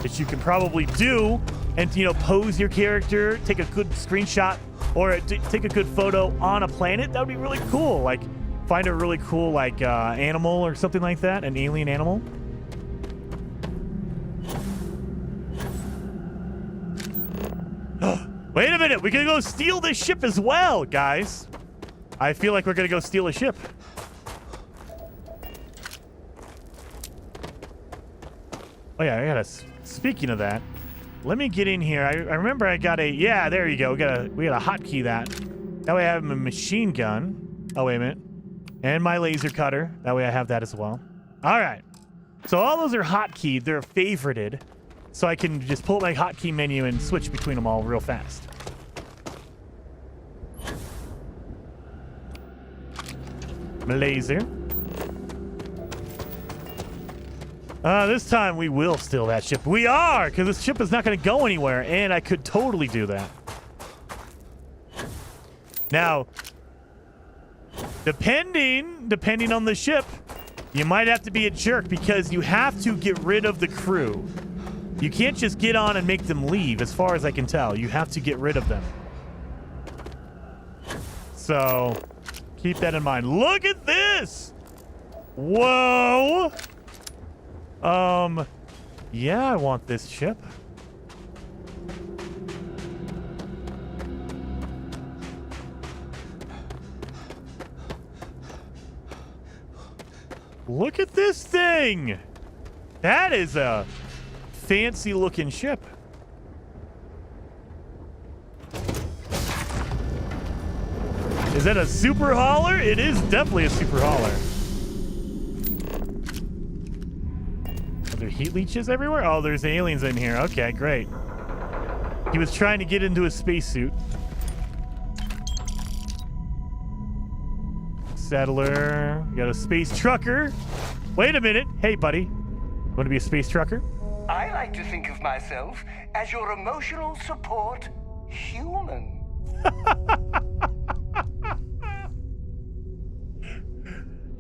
that you can probably do and, you know, pose your character, take a good screenshot or take a good photo on a planet. That would be really cool. Like, find a really cool, like, animal or something like that, an alien animal. Wait a minute. We can go steal this ship as well, guys. I feel like we're going to go steal a ship. Oh, yeah, I got speaking of that, let me get in here. I remember I got yeah, there you go. We got a hotkey that. That way I have a machine gun. Oh, wait a minute. And my laser cutter. That way I have that as well. All right. So all those are hotkeyed. They're favorited. So I can just pull up my hotkey menu and switch between them all real fast. My laser. This time we will steal that ship. We are, because this ship is not going to go anywhere, and I could totally do that. Now, Depending on the ship, you might have to be a jerk because you have to get rid of the crew. You can't just get on and make them leave, as far as I can tell. You have to get rid of them. So, keep that in mind. Look at this! Whoa! Yeah, I want this ship. Look at this thing! That is a fancy looking ship. Is that a super hauler? It is definitely a super hauler. Are there heat leeches everywhere? Oh, there's aliens in here. Okay, great. He was trying to get into a spacesuit. Settler. We got a space trucker. Wait a minute. Hey, buddy. Want to be a space trucker? I like to think of myself as your emotional support human.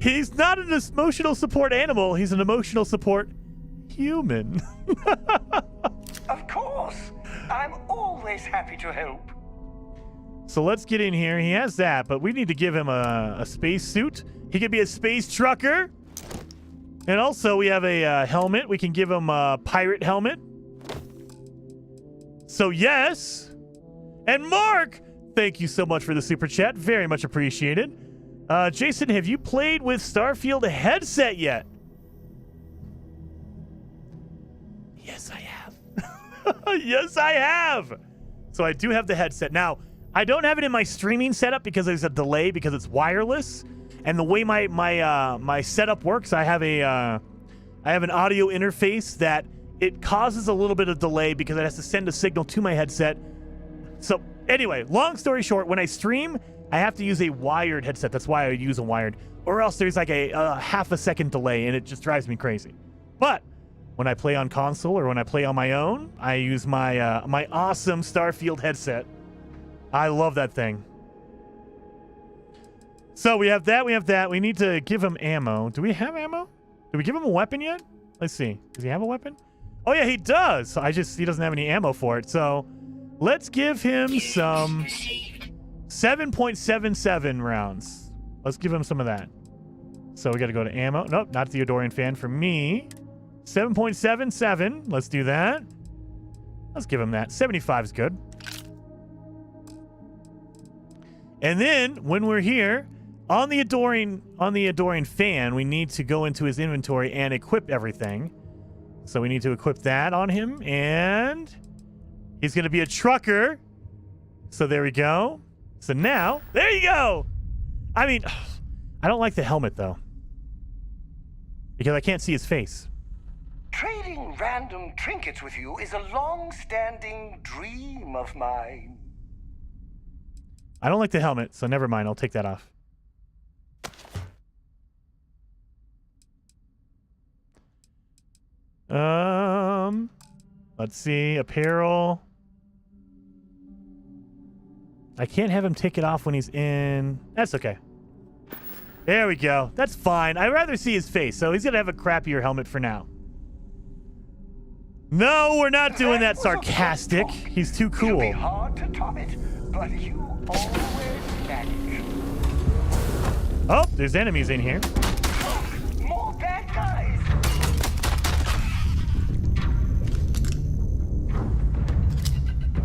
He's not an emotional support animal. He's an emotional support human. Of course. I'm always happy to help. So let's get in here. He has that, but we need to give him a space suit. He could be a space trucker. And also, we have a helmet. We can give him a pirate helmet. So, yes. And Mark, thank you so much for the super chat. Very much appreciated. Jason, have you played with Starfield headset yet? Yes, I have. Yes, I have. So I do have the headset. Now, I don't have it in my streaming setup because there's a delay because it's wireless. And the way my setup works, I have an audio interface that it causes a little bit of delay because it has to send a signal to my headset. So anyway, long story short, when I stream, I have to use a wired headset. That's why I use a wired. Or else there's like a half a second delay and it just drives me crazy. But when I play on console or when I play on my own, I use my my awesome Starfield headset. I love that thing. So we have that, we have that. We need to give him ammo. Do we have ammo? Did we give him a weapon yet? Let's see. Does he have a weapon? Oh yeah, he does. So he doesn't have any ammo for it. So let's give him some 7.77 rounds. Let's give him some of that. So we got to go to ammo. Nope, not the Theodorian fan for me. 7.77. Let's do that. Let's give him that. 75 is good. And then when we're here on the Adoring fan, we need to go into his inventory and equip everything. So we need to equip that on him, and he's going to be a trucker. So there we go. So now, there you go. I mean, I don't like the helmet though, because I can't see his face. Trading random trinkets with you is a long-standing dream of mine. I don't like the helmet, so never mind. I'll take that off. Let's see. Apparel. I can't have him take it off when he's in. That's okay. There we go. That's fine. I'd rather see his face, so he's going to have a crappier helmet for now. No, we're not doing that sarcastic. He's too cool. It'll be hard to top it, but you always manage. Oh, there's enemies in here. More bad guys.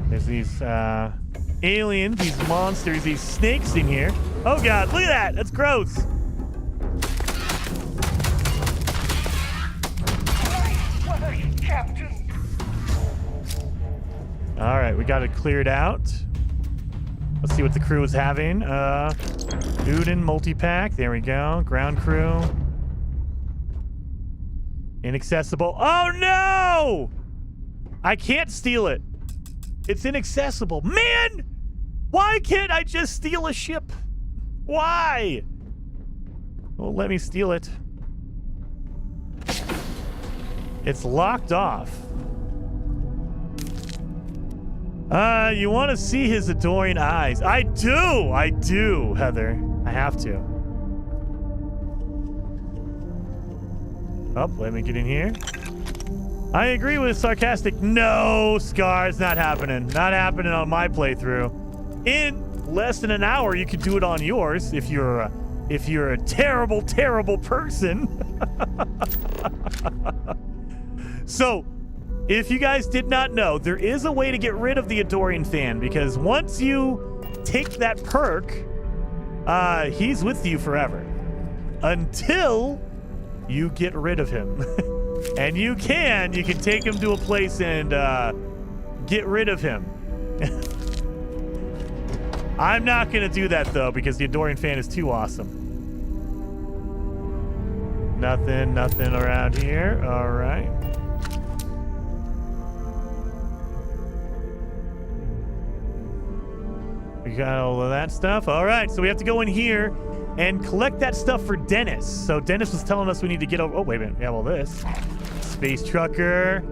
There's these aliens, these monsters, these snakes in here. Oh god, look at that. That's gross. Nice work, Captain. All right, we got it cleared out. Let's see what the crew is having. Udin multi-pack. There we go. Ground crew. Inaccessible. Oh no! I can't steal it. It's inaccessible. Man! Why can't I just steal a ship? Why? Well, let me steal it. It's locked off. You want to see his adoring eyes? I do, Heather. I have to. Oh, let me get in here. I agree with sarcastic. No, Scar, it's not happening. Not happening on my playthrough. In less than an hour, you could do it on yours if you're a terrible, terrible person. So, if you guys did not know, there is a way to get rid of the Adorian fan, because once you take that perk, he's with you forever. Until you get rid of him. And you can take him to a place and get rid of him. I'm not going to do that, though, because the Adorian fan is too awesome. Nothing around here. All right. We got all of that stuff. All right, so we have to go in here and collect that stuff for Dennis. So Dennis was telling us we need to get over... Oh, wait a minute. We have all this. Space trucker.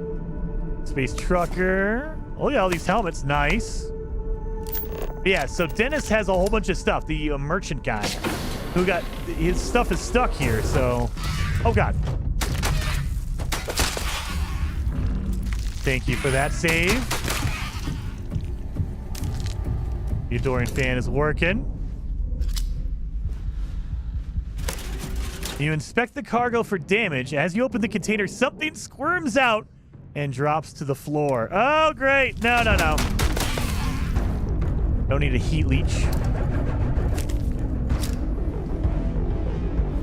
Space trucker. Oh, yeah, all these helmets. Nice. Yeah, so Dennis has a whole bunch of stuff. The merchant guy who got... His stuff is stuck here, so... Oh, God. Thank you for that save. The Adorian fan is working. You inspect the cargo for damage. As you open the container, something squirms out and drops to the floor. Oh, great. No. Don't need a heat leech.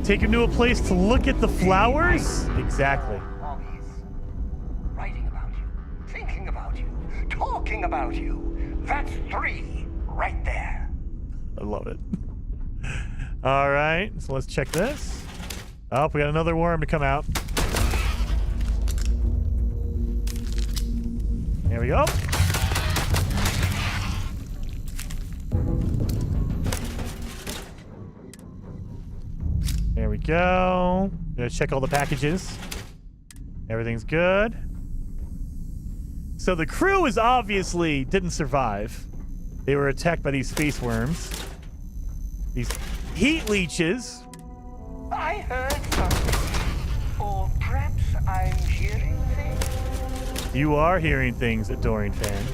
Take him to a place to look at the flowers? Exactly. Writing about you, thinking about you, talking about you. That's 3 right there. I love it. All right, so let's check this. Oh, we got another worm to come out. There we go. There we go. Gonna check all the packages. Everything's good. So the crew is obviously didn't survive. They were attacked by these space worms. These heat leeches. I heard something. Or perhaps I'm hearing things. You are hearing things, Adorian fan.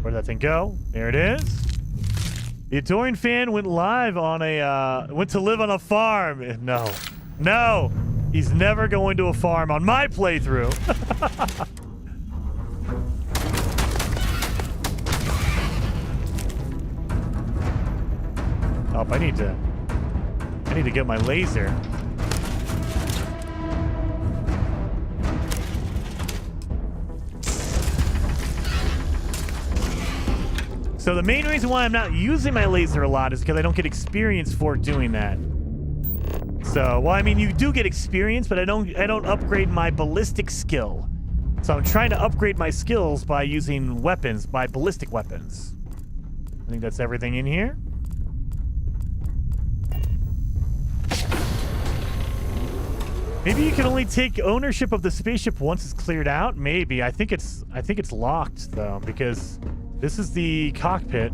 Where'd that thing go? There it is. The Adorian fan went live on went to live on a farm. No. He's never going to a farm on my playthrough. Oh, I need to get my laser. So the main reason why I'm not using my laser a lot is because I don't get experience for doing that. So, well, I mean, you do get experience, but I don't upgrade my ballistic skill. So I'm trying to upgrade my skills by using weapons, by ballistic weapons. I think that's everything in here. Maybe you can only take ownership of the spaceship once it's cleared out. Maybe. I think it's locked though, because this is the cockpit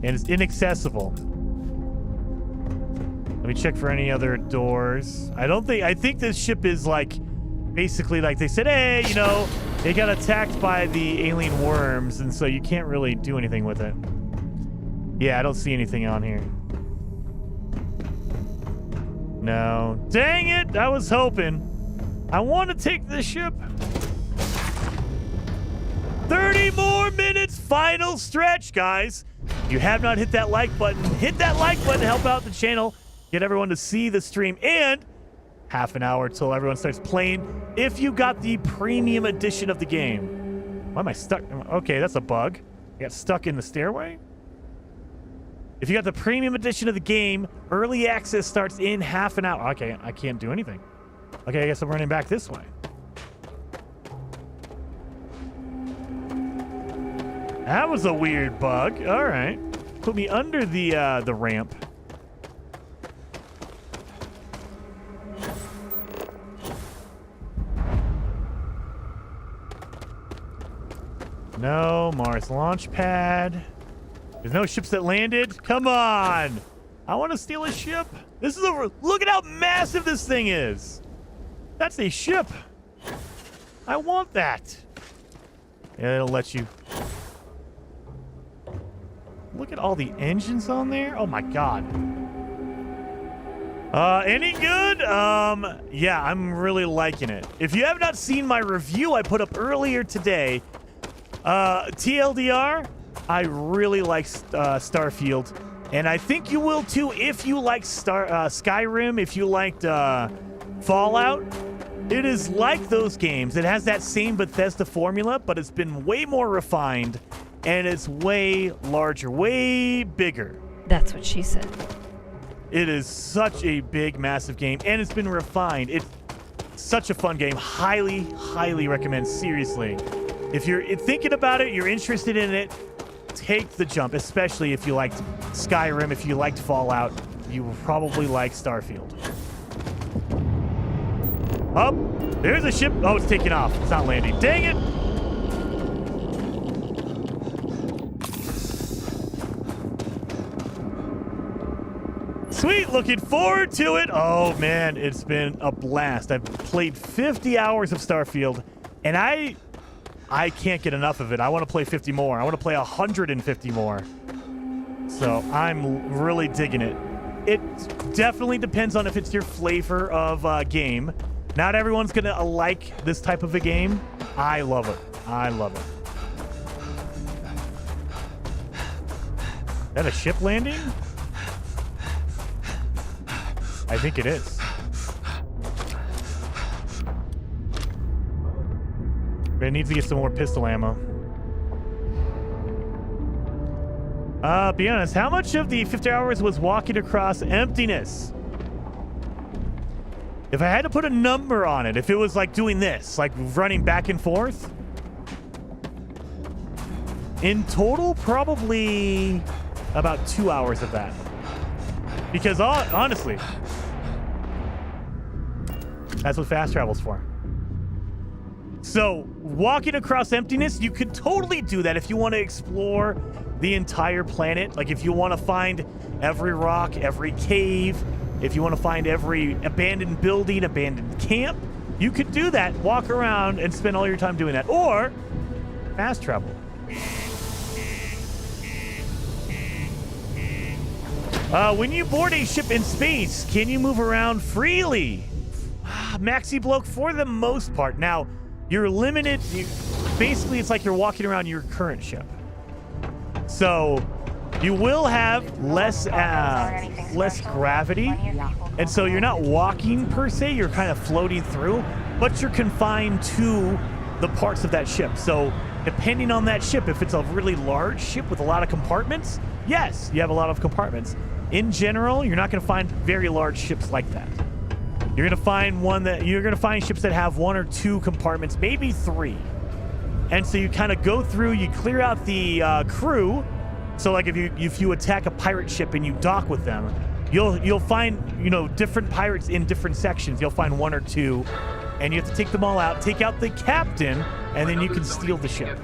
and it's inaccessible. Let me check for any other doors. I think this ship is like basically like they said, hey, you know, they got attacked by the alien worms, and so you can't really do anything with it. Yeah, I don't see anything on here. No. Dang it! I was hoping. I want to take this ship. 30 more minutes, final stretch, guys. If you have not hit that like button, hit that like button to help out the channel. Get everyone to see the stream, and half an hour till everyone starts playing if you got the premium edition of the game. Why am I stuck? Okay, that's a bug. I got stuck in the stairway. If you got the premium edition of the game, early access starts in half an hour. Okay, I can't do anything. Okay, I guess I'm running back this way. That was a weird bug. All right. Put me under the ramp. No Mars launch pad. There's no ships that landed. Come on. I want to steal a ship. This is a... Look at how massive this thing is. That's a ship. I want that. Yeah, it'll let you... Look at all the engines on there. Oh my god. Any good? Yeah, I'm really liking it. If you have not seen my review I put up earlier today, TLDR, I really like Starfield, and I think you will too if you like Skyrim, if you liked Fallout. It is like those games. It has that same Bethesda formula, but it's been way more refined, and it's way larger, way bigger. That's what she said. It is such a big, massive game, and it's been refined. It's such a fun game. Highly, highly recommend, seriously. If you're thinking about it, you're interested in it, take the jump, especially if you liked Skyrim, if you liked Fallout, you will probably like Starfield. Oh, there's a ship. Oh, it's taking off. It's not landing. Dang it! Sweet, looking forward to it. Oh man, it's been a blast. I've played 50 hours of Starfield, and I can't get enough of it. I want to play 50 more. I want to play 150 more. So I'm really digging it. It definitely depends on if it's your flavor of game. Not everyone's gonna like this type of a game. I love it. I love it. Is that a ship landing? I think it is. But it needs to get some more pistol ammo. Be honest, how much of the 50 hours was walking across emptiness? If I had to put a number on it, if it was like doing this, like running back and forth, in total, probably about 2 hours of that. Because honestly, that's what fast travel's for. So walking across emptiness, you could totally do that if you want to explore the entire planet. Like if you want to find every rock, every cave, if you want to find every abandoned building, abandoned camp, you could do that. Walk around and spend all your time doing that. Or fast travel. When you board a ship in space, can you move around freely? Maxi bloke for the most part. Now, you're limited. Basically, it's like you're walking around your current ship. So you will have less gravity, and so you're not walking per se. You're kind of floating through, but you're confined to the parts of that ship. So depending on that ship, if it's a really large ship with a lot of compartments, yes, you have a lot of compartments. In general, you're not going to find very large ships like that. You're going to find ships that have 1 or 2 compartments, maybe 3. And so you kind of go through, you clear out the crew. So like if you attack a pirate ship and you dock with them, you'll find, different pirates in different sections. You'll find 1 or 2, and you have to take them all out, take out the captain, and then you can steal the ship.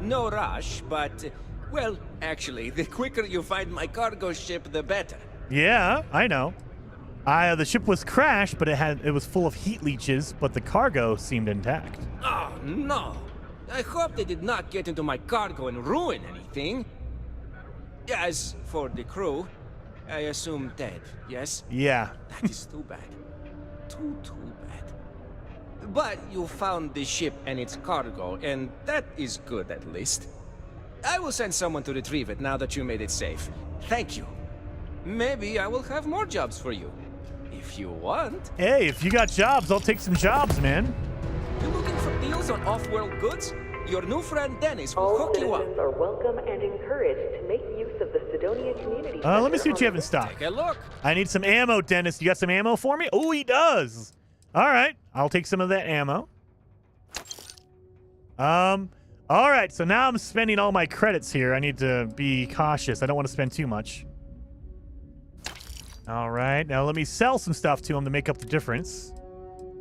No rush, but, well, actually, the quicker you find my cargo ship, the better. Yeah, I know. The ship was crashed, but it was full of heat leeches, but the cargo seemed intact. Oh, no. I hope they did not get into my cargo and ruin anything. As for the crew, I assume dead, yes? Yeah. That is too bad. Too bad. But you found the ship and its cargo, and that is good at least. I will send someone to retrieve it now that you made it safe. Thank you. Maybe I will have more jobs for you. If you want. Hey, if you got jobs, I'll take some jobs, man. You looking for deals on off-world goods? Your new friend Dennis will hook you up. All citizens are welcome and encouraged to make use of the Sidonia Community Center. Let me see what you have in stock. Take a look. I need some ammo, Dennis. You got some ammo for me? Oh, he does. All right. I'll take some of that ammo. All right. So now I'm spending all my credits here. I need to be cautious. I don't want to spend too much. All right. Now let me sell some stuff to him to make up the difference.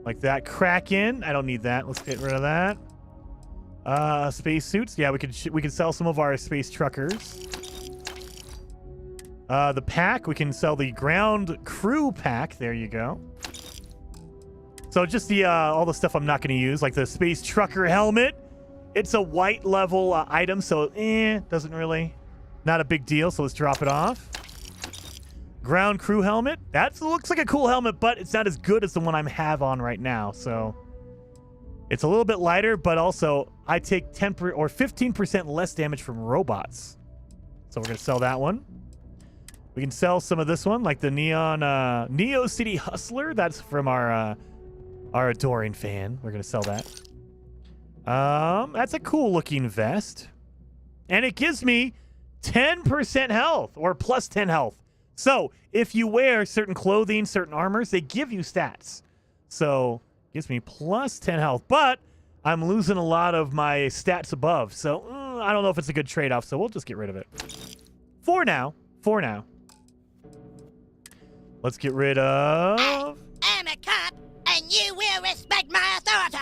Like that Kraken. I don't need that. Let's get rid of that. Space suits. Yeah, we could sell some of our space truckers. The pack, we can sell the ground crew pack. There you go. So just the all the stuff I'm not going to use, like the space trucker helmet. It's a white level item, so doesn't really, not a big deal. So let's drop it off. Ground crew helmet. That looks like a cool helmet, but it's not as good as the one I have on right now. So it's a little bit lighter, but also I take 10% or 15% less damage from robots. So we're going to sell that one. We can sell some of this one, like the Neo City Hustler. That's from our adoring fan. We're going to sell that. That's a cool looking vest. And it gives me 10% health or plus 10 health. So if you wear certain clothing, certain armors, they give you stats. So it gives me plus 10 health, but I'm losing a lot of my stats above. So I don't know if it's a good trade-off, so we'll just get rid of it. For now. Let's get rid of... I'm a cop, and you will respect my authority.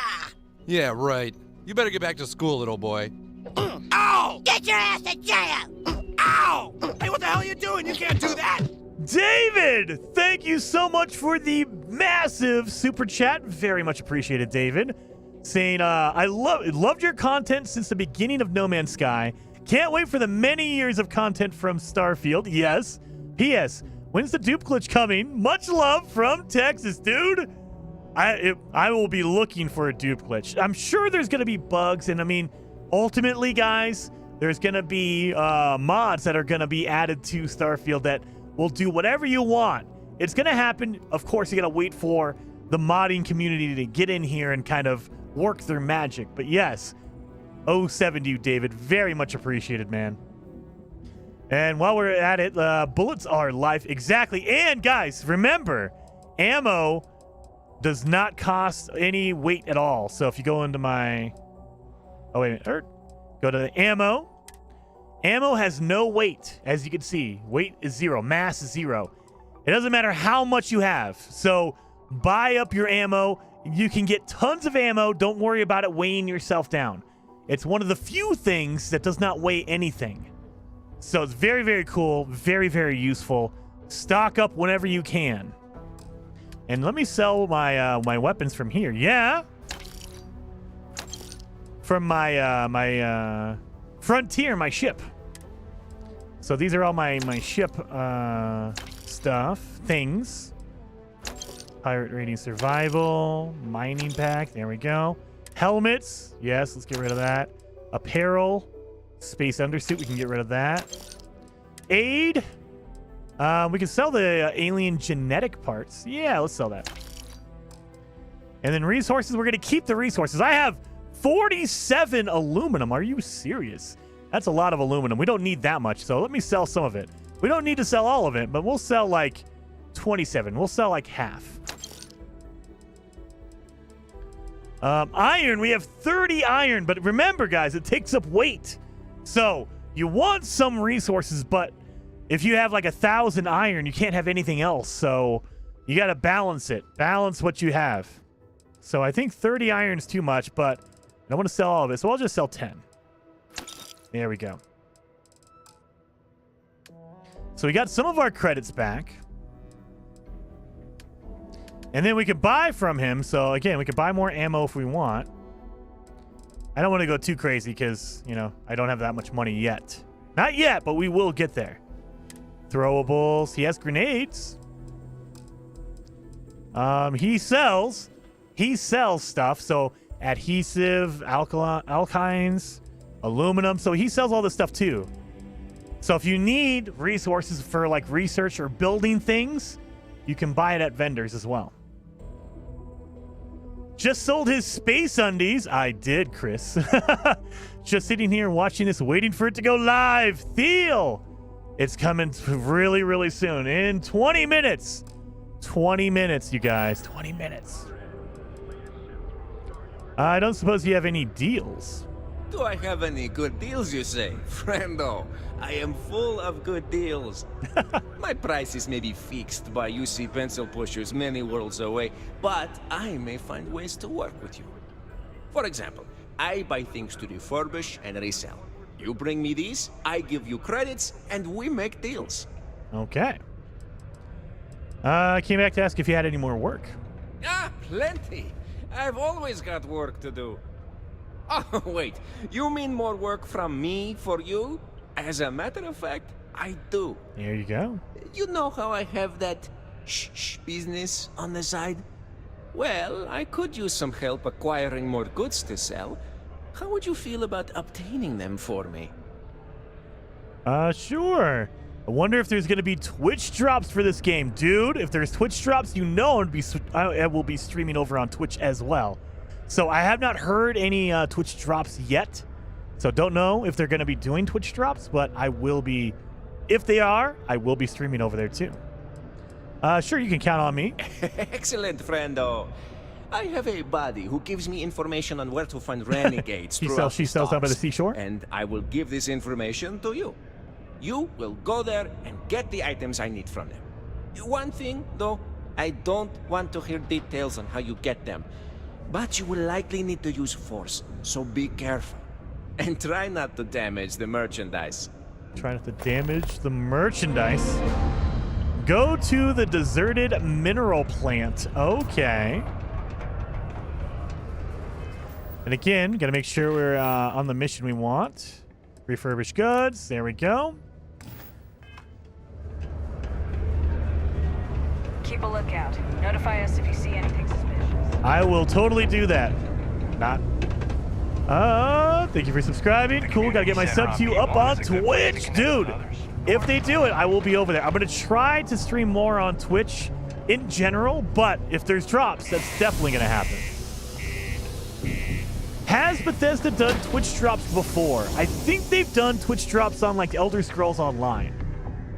Yeah, right. You better get back to school, little boy. Ow! Get your ass to jail! Ow! Hey, what the hell are you doing? You can't do that! David! Thank you so much for the massive super chat. Very much appreciated, David. Saying, I loved your content since the beginning of No Man's Sky. Can't wait for the many years of content from Starfield. Yes. P.S. When's the dupe glitch coming? Much love from Texas, dude. I will be looking for a dupe glitch. I'm sure there's going to be bugs, and I mean, ultimately, guys, there's going to be mods that are going to be added to Starfield that will do whatever you want. It's going to happen. Of course, you got to wait for the modding community to get in here and kind of work their magic. But yes, 07 to you, David. Very much appreciated, man. And while we're at it, bullets are life. Exactly. And guys, remember, ammo does not cost any weight at all. So if you go into my... Oh, wait a minute. Go to the ammo. Ammo has no weight, as you can see. Weight is 0. Mass is 0. It doesn't matter how much you have. So buy up your ammo. You can get tons of ammo. Don't worry about it weighing yourself down. It's one of the few things that does not weigh anything. So it's very, very cool. Very, very useful. Stock up whenever you can. And let me sell my my weapons from here. Yeah. From my Frontier, my ship. So these are all my ship stuff, things. Pirate rating survival, mining pack, there we go. Helmets, yes, let's get rid of that. Apparel, space undersuit, we can get rid of that. Aid, we can sell the alien genetic parts. Yeah, let's sell that. And then resources, we're gonna keep the resources. I have 47 aluminum. Are you serious? That's a lot of aluminum. We don't need that much, so let me sell some of it. We don't need to sell all of it, but we'll sell like 27. We'll sell like half. Iron, we have 30 iron, but remember, guys, it takes up weight. So you want some resources, but if you have like 1,000 iron, you can't have anything else. So you got to balance it. Balance what you have. So I think 30 iron is too much, but I don't want to sell all of it, so I'll just sell 10. There we go. So we got some of our credits back. And then we can buy from him. So again, we can buy more ammo if we want. I don't want to go too crazy because, you know, I don't have that much money yet. Not yet, but we will get there. Throwables. He has grenades. He sells stuff. So adhesive, alkynes, aluminum. So he sells all this stuff too. So if you need resources for like research or building things, you can buy it at vendors as well. Just sold his space undies. I did, Chris. Just sitting here watching this, waiting for it to go live. Theo, it's coming really, really soon. In 20 minutes. 20 minutes, you guys. 20 minutes. I don't suppose you have any deals. Do I have any good deals, you say? Friendo, I am full of good deals. My prices may be fixed by UC pencil pushers many worlds away, but I may find ways to work with you. For example, I buy things to refurbish and resell. You bring me these, I give you credits, and we make deals. Okay. I came back to ask if you had any more work. Ah, plenty. I've always got work to do. Oh, wait. You mean more work from me for you? As a matter of fact, I do. There you go. You know how I have that shh business on the side? Well, I could use some help acquiring more goods to sell. How would you feel about obtaining them for me? Sure. I wonder if there's going to be Twitch drops for this game. Dude, if there's Twitch drops, you know I will be streaming over on Twitch as well. So I have not heard any Twitch drops yet. So don't know if they're going to be doing Twitch drops, but I will be. If they are, I will be streaming over there too. Sure, you can count on me. Excellent, friendo. I have a buddy who gives me information on where to find renegades. She sells down by the seashore? And I will give this information to you. You will go there and get the items I need from them. One thing, though, I don't want to hear details on how you get them. But you will likely need to use force, so be careful. And try not to damage the merchandise. Try not to damage the merchandise. Go to the deserted mineral plant. Okay. And again, got to make sure we're on the mission we want. Refurbish goods. There we go. Keep a lookout. Notify us if you see anything suspicious. I will totally do that. Not. Thank you for subscribing. Cool. Got to get my sub to you up on Twitch. Dude, if they do it, I will be over there. I'm going to try to stream more on Twitch in general, but if there's drops, that's definitely going to happen. Has Bethesda done Twitch drops before? I think they've done Twitch drops on like Elder Scrolls Online.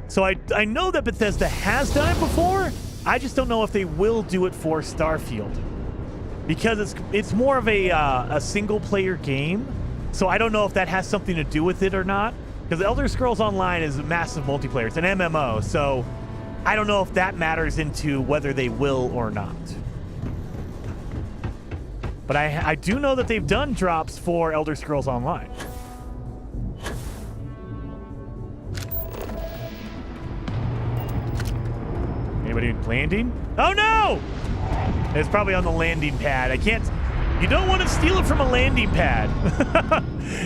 So I know that Bethesda has done it before. I just don't know if they will do it for Starfield. Because it's more of a single player game. So I don't know if that has something to do with it or not. Because Elder Scrolls Online is a massive multiplayer. It's an MMO. So I don't know if that matters into whether they will or not. But I do know that they've done drops for Elder Scrolls Online. Anybody landing? Oh no! It's probably on the landing pad. I can't. You don't want to steal it from a landing pad.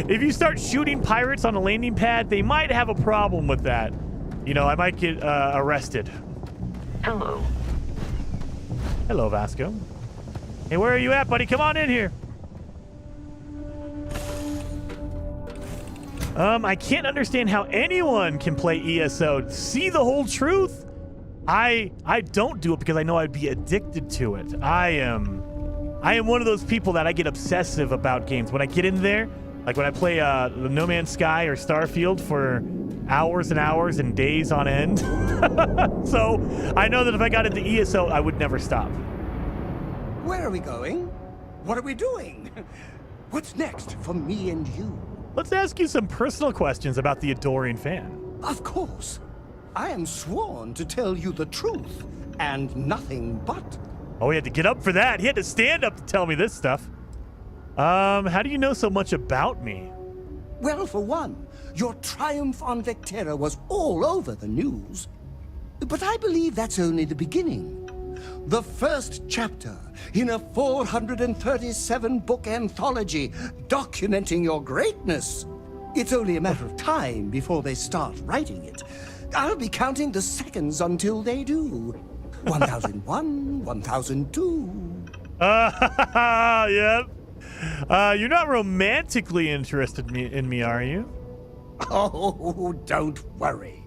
If you start shooting pirates on a landing pad, they might have a problem with that. You know, I might get arrested. Hello. Hello, Vasco. Hey, where are you at, buddy? Come on in here. I can't understand how anyone can play ESO. See the whole truth? I don't do it because I know I'd be addicted to it. I am one of those people that I get obsessive about games. When I get in there, like when I play the No Man's Sky or Starfield for hours and hours and days on end. So I know that if I got into ESO, I would never stop. Where are we going? What are we doing? What's next for me and you? Let's ask you some personal questions about the adoring fan. Of course. I am sworn to tell you the truth and nothing but. Oh, he had to get up for that. He had to stand up to tell me this stuff. How do you know so much about me? Well, for one, your triumph on Vectera was all over the news. But I believe that's only the beginning. The first chapter in a 437-book anthology documenting your greatness. It's only a matter of time before they start writing it. I'll be counting the seconds until they do. 1001, 1002. Yep. You're not romantically interested in me, are you? Oh, don't worry.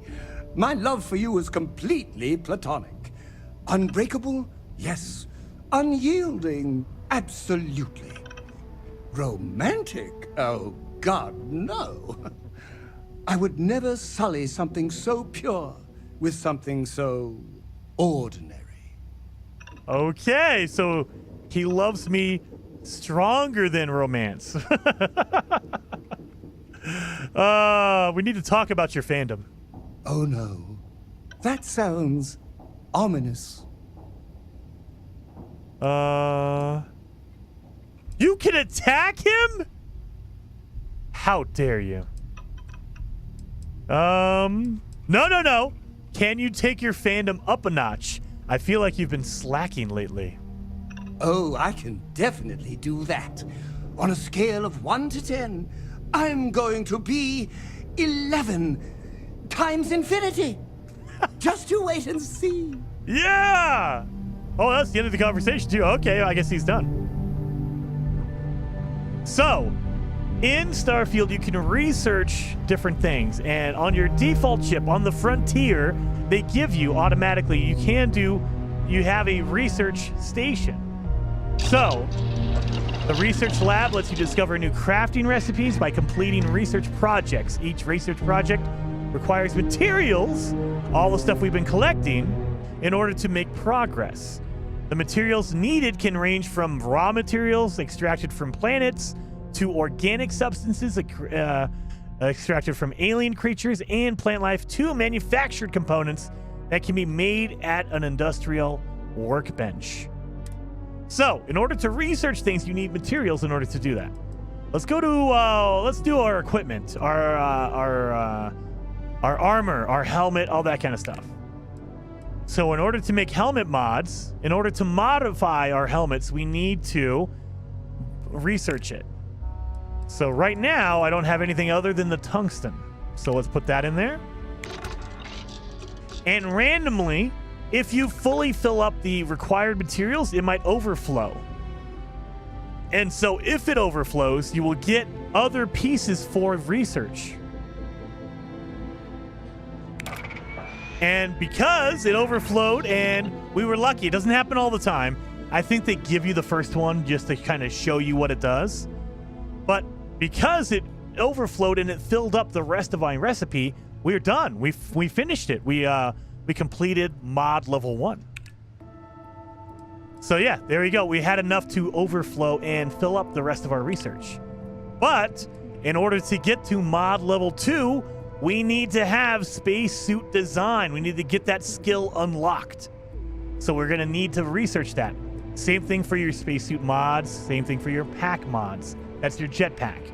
My love for you is completely platonic. Unbreakable? Yes. Unyielding? Absolutely. Romantic? Oh, God, no. I would never sully something so pure with something so ordinary. Okay, so he loves me stronger than romance. We need to talk about your fandom. Oh, no. That sounds ominous. You can attack him? How dare you? No. Can you take your fandom up a notch? I feel like you've been slacking lately. Oh, I can definitely do that. On a scale of 1 to 10, I'm going to be 11 times infinity. Just you wait and see. Yeah! Oh, that's the end of the conversation, too. Okay, I guess he's done. So, in Starfield, you can research different things. And on your default chip, on the Frontier, they give you automatically, you have a research station. So, the research lab lets you discover new crafting recipes by completing research projects. Each research project requires materials, all the stuff we've been collecting, in order to make progress. The materials needed can range from raw materials extracted from planets to organic substances extracted from alien creatures and plant life to manufactured components that can be made at an industrial workbench. So, in order to research things, you need materials in order to do that. Let's go to, let's do our equipment, our armor, our helmet, all that kind of stuff. So in order to make helmet mods, in order to modify our helmets, we need to research it. So right now, I don't have anything other than the tungsten. So let's put that in there. And randomly, if you fully fill up the required materials, it might overflow. And so if it overflows, you will get other pieces for research. And because it overflowed and we were lucky, it doesn't happen all the time. I think they give you the first one just to kind of show you what it does. But because it overflowed and it filled up the rest of my recipe, we're done. We finished it. We completed mod level 1. So yeah, there we go. We had enough to overflow and fill up the rest of our research. But in order to get to mod level 2, we need to have spacesuit design. We need to get that skill unlocked. So we're going to need to research that. Same thing for your spacesuit mods. Same thing for your pack mods. That's your jetpack.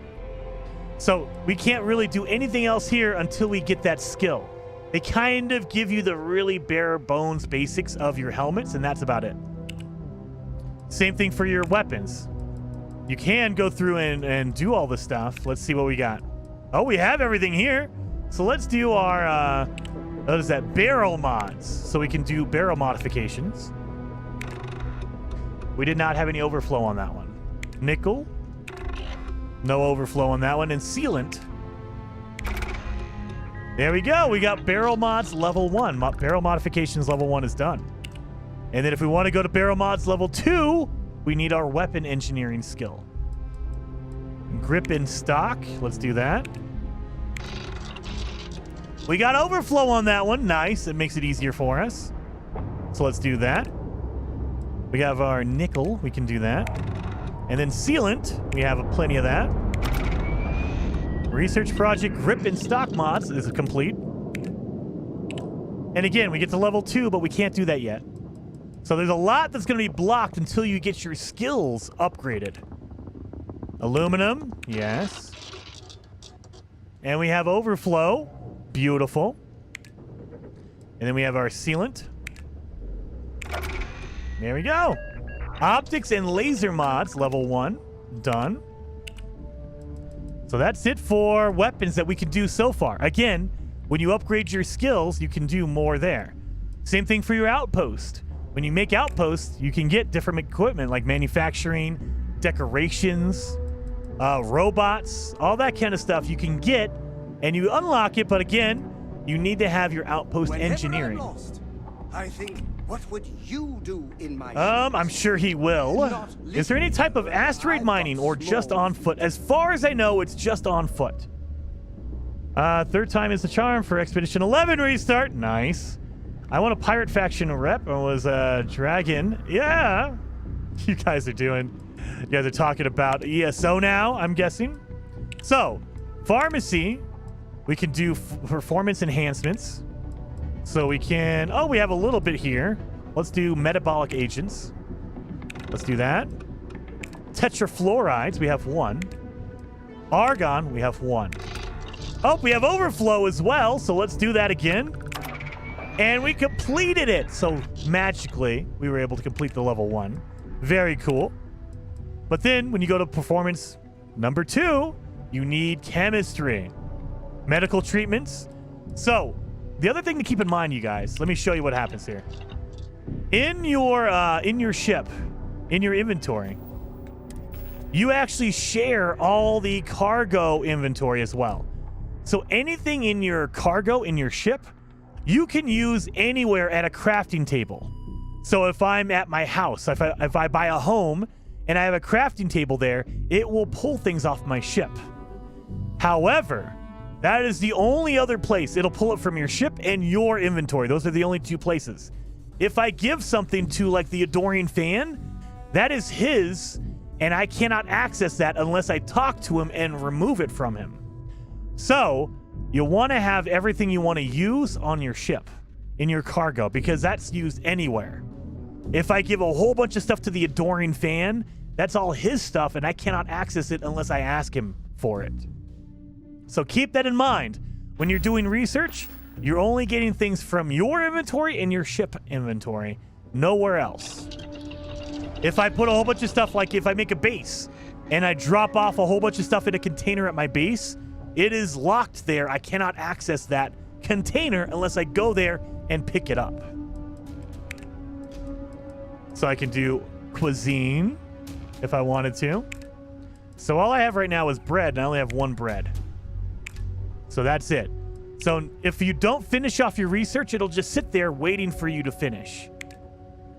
So we can't really do anything else here until we get that skill. They kind of give you the really bare bones basics of your helmets, and that's about it. Same thing for your weapons. You can go through and do all this stuff. Let's see what we got. Oh, we have everything here. So let's do our, what is that? Barrel mods. So we can do barrel modifications. We did not have any overflow on that one. Nickel. No overflow on that one. And sealant. There we go. We got barrel mods level 1. Barrel modifications level 1 is done. And then if we want to go to barrel mods level 2, we need our weapon engineering skill. Grip in stock. Let's do that. We got overflow on that one. Nice. It makes it easier for us. So let's do that. We have our nickel. We can do that. And then sealant. We have plenty of that. Research project grip and stock mods is complete. And again, we get to level 2, but we can't do that yet. So there's a lot that's going to be blocked until you get your skills upgraded. Aluminum. Yes. And we have overflow. Beautiful. And then we have our sealant. There we go. Optics and laser mods, level 1. Done. So that's it for weapons that we can do so far. Again, when you upgrade your skills, you can do more there. Same thing for your outpost. When you make outposts, you can get different equipment like manufacturing, decorations, robots, all that kind of stuff you can get. And you unlock it, but again, you need to have your outpost engineering. I'm lost, I think, what would you do in my I'm sure he will. Is there any type of asteroid mining or just on foot? As far as I know, it's just on foot. Third time is the charm for Expedition 11 restart. Nice. I want a pirate faction rep. It was Dragon. Yeah. You guys are talking about ESO now, I'm guessing. So, pharmacy. We can do performance enhancements. So we can... Oh, we have a little bit here. Let's do metabolic agents. Let's do that. Tetrafluorides. We have 1. Argon, we have 1. Oh, we have overflow as well, so let's do that again. And we completed it. So magically, we were able to complete the level 1. Very cool. But then when you go to performance number 2, you need chemistry, medical treatments. So the other thing to keep in mind, you guys, let me show you what happens here. In your ship, in your inventory, you actually share all the cargo inventory as well. So anything in your cargo, in your ship, you can use anywhere at a crafting table. So if I'm at my house, if I buy a home and I have a crafting table there, it will pull things off my ship. However, that is the only other place. It'll pull it from your ship and your inventory. Those are the only 2 places. If I give something to like the Adorian fan, that is his, and I cannot access that unless I talk to him and remove it from him. So you want to have everything you want to use on your ship, in your cargo, because that's used anywhere. If I give a whole bunch of stuff to the Adoring fan, that's all his stuff, and I cannot access it unless I ask him for it. So keep that in mind. When you're doing research, you're only getting things from your inventory and your ship inventory, nowhere else. If I put a whole bunch of stuff, like if I make a base and I drop off a whole bunch of stuff in a container at my base, it is locked there. I cannot access that container unless I go there and pick it up. So I can do cuisine if I wanted to. So all I have right now is bread, and I only have 1 bread. So that's it. So if you don't finish off your research, it'll just sit there waiting for you to finish.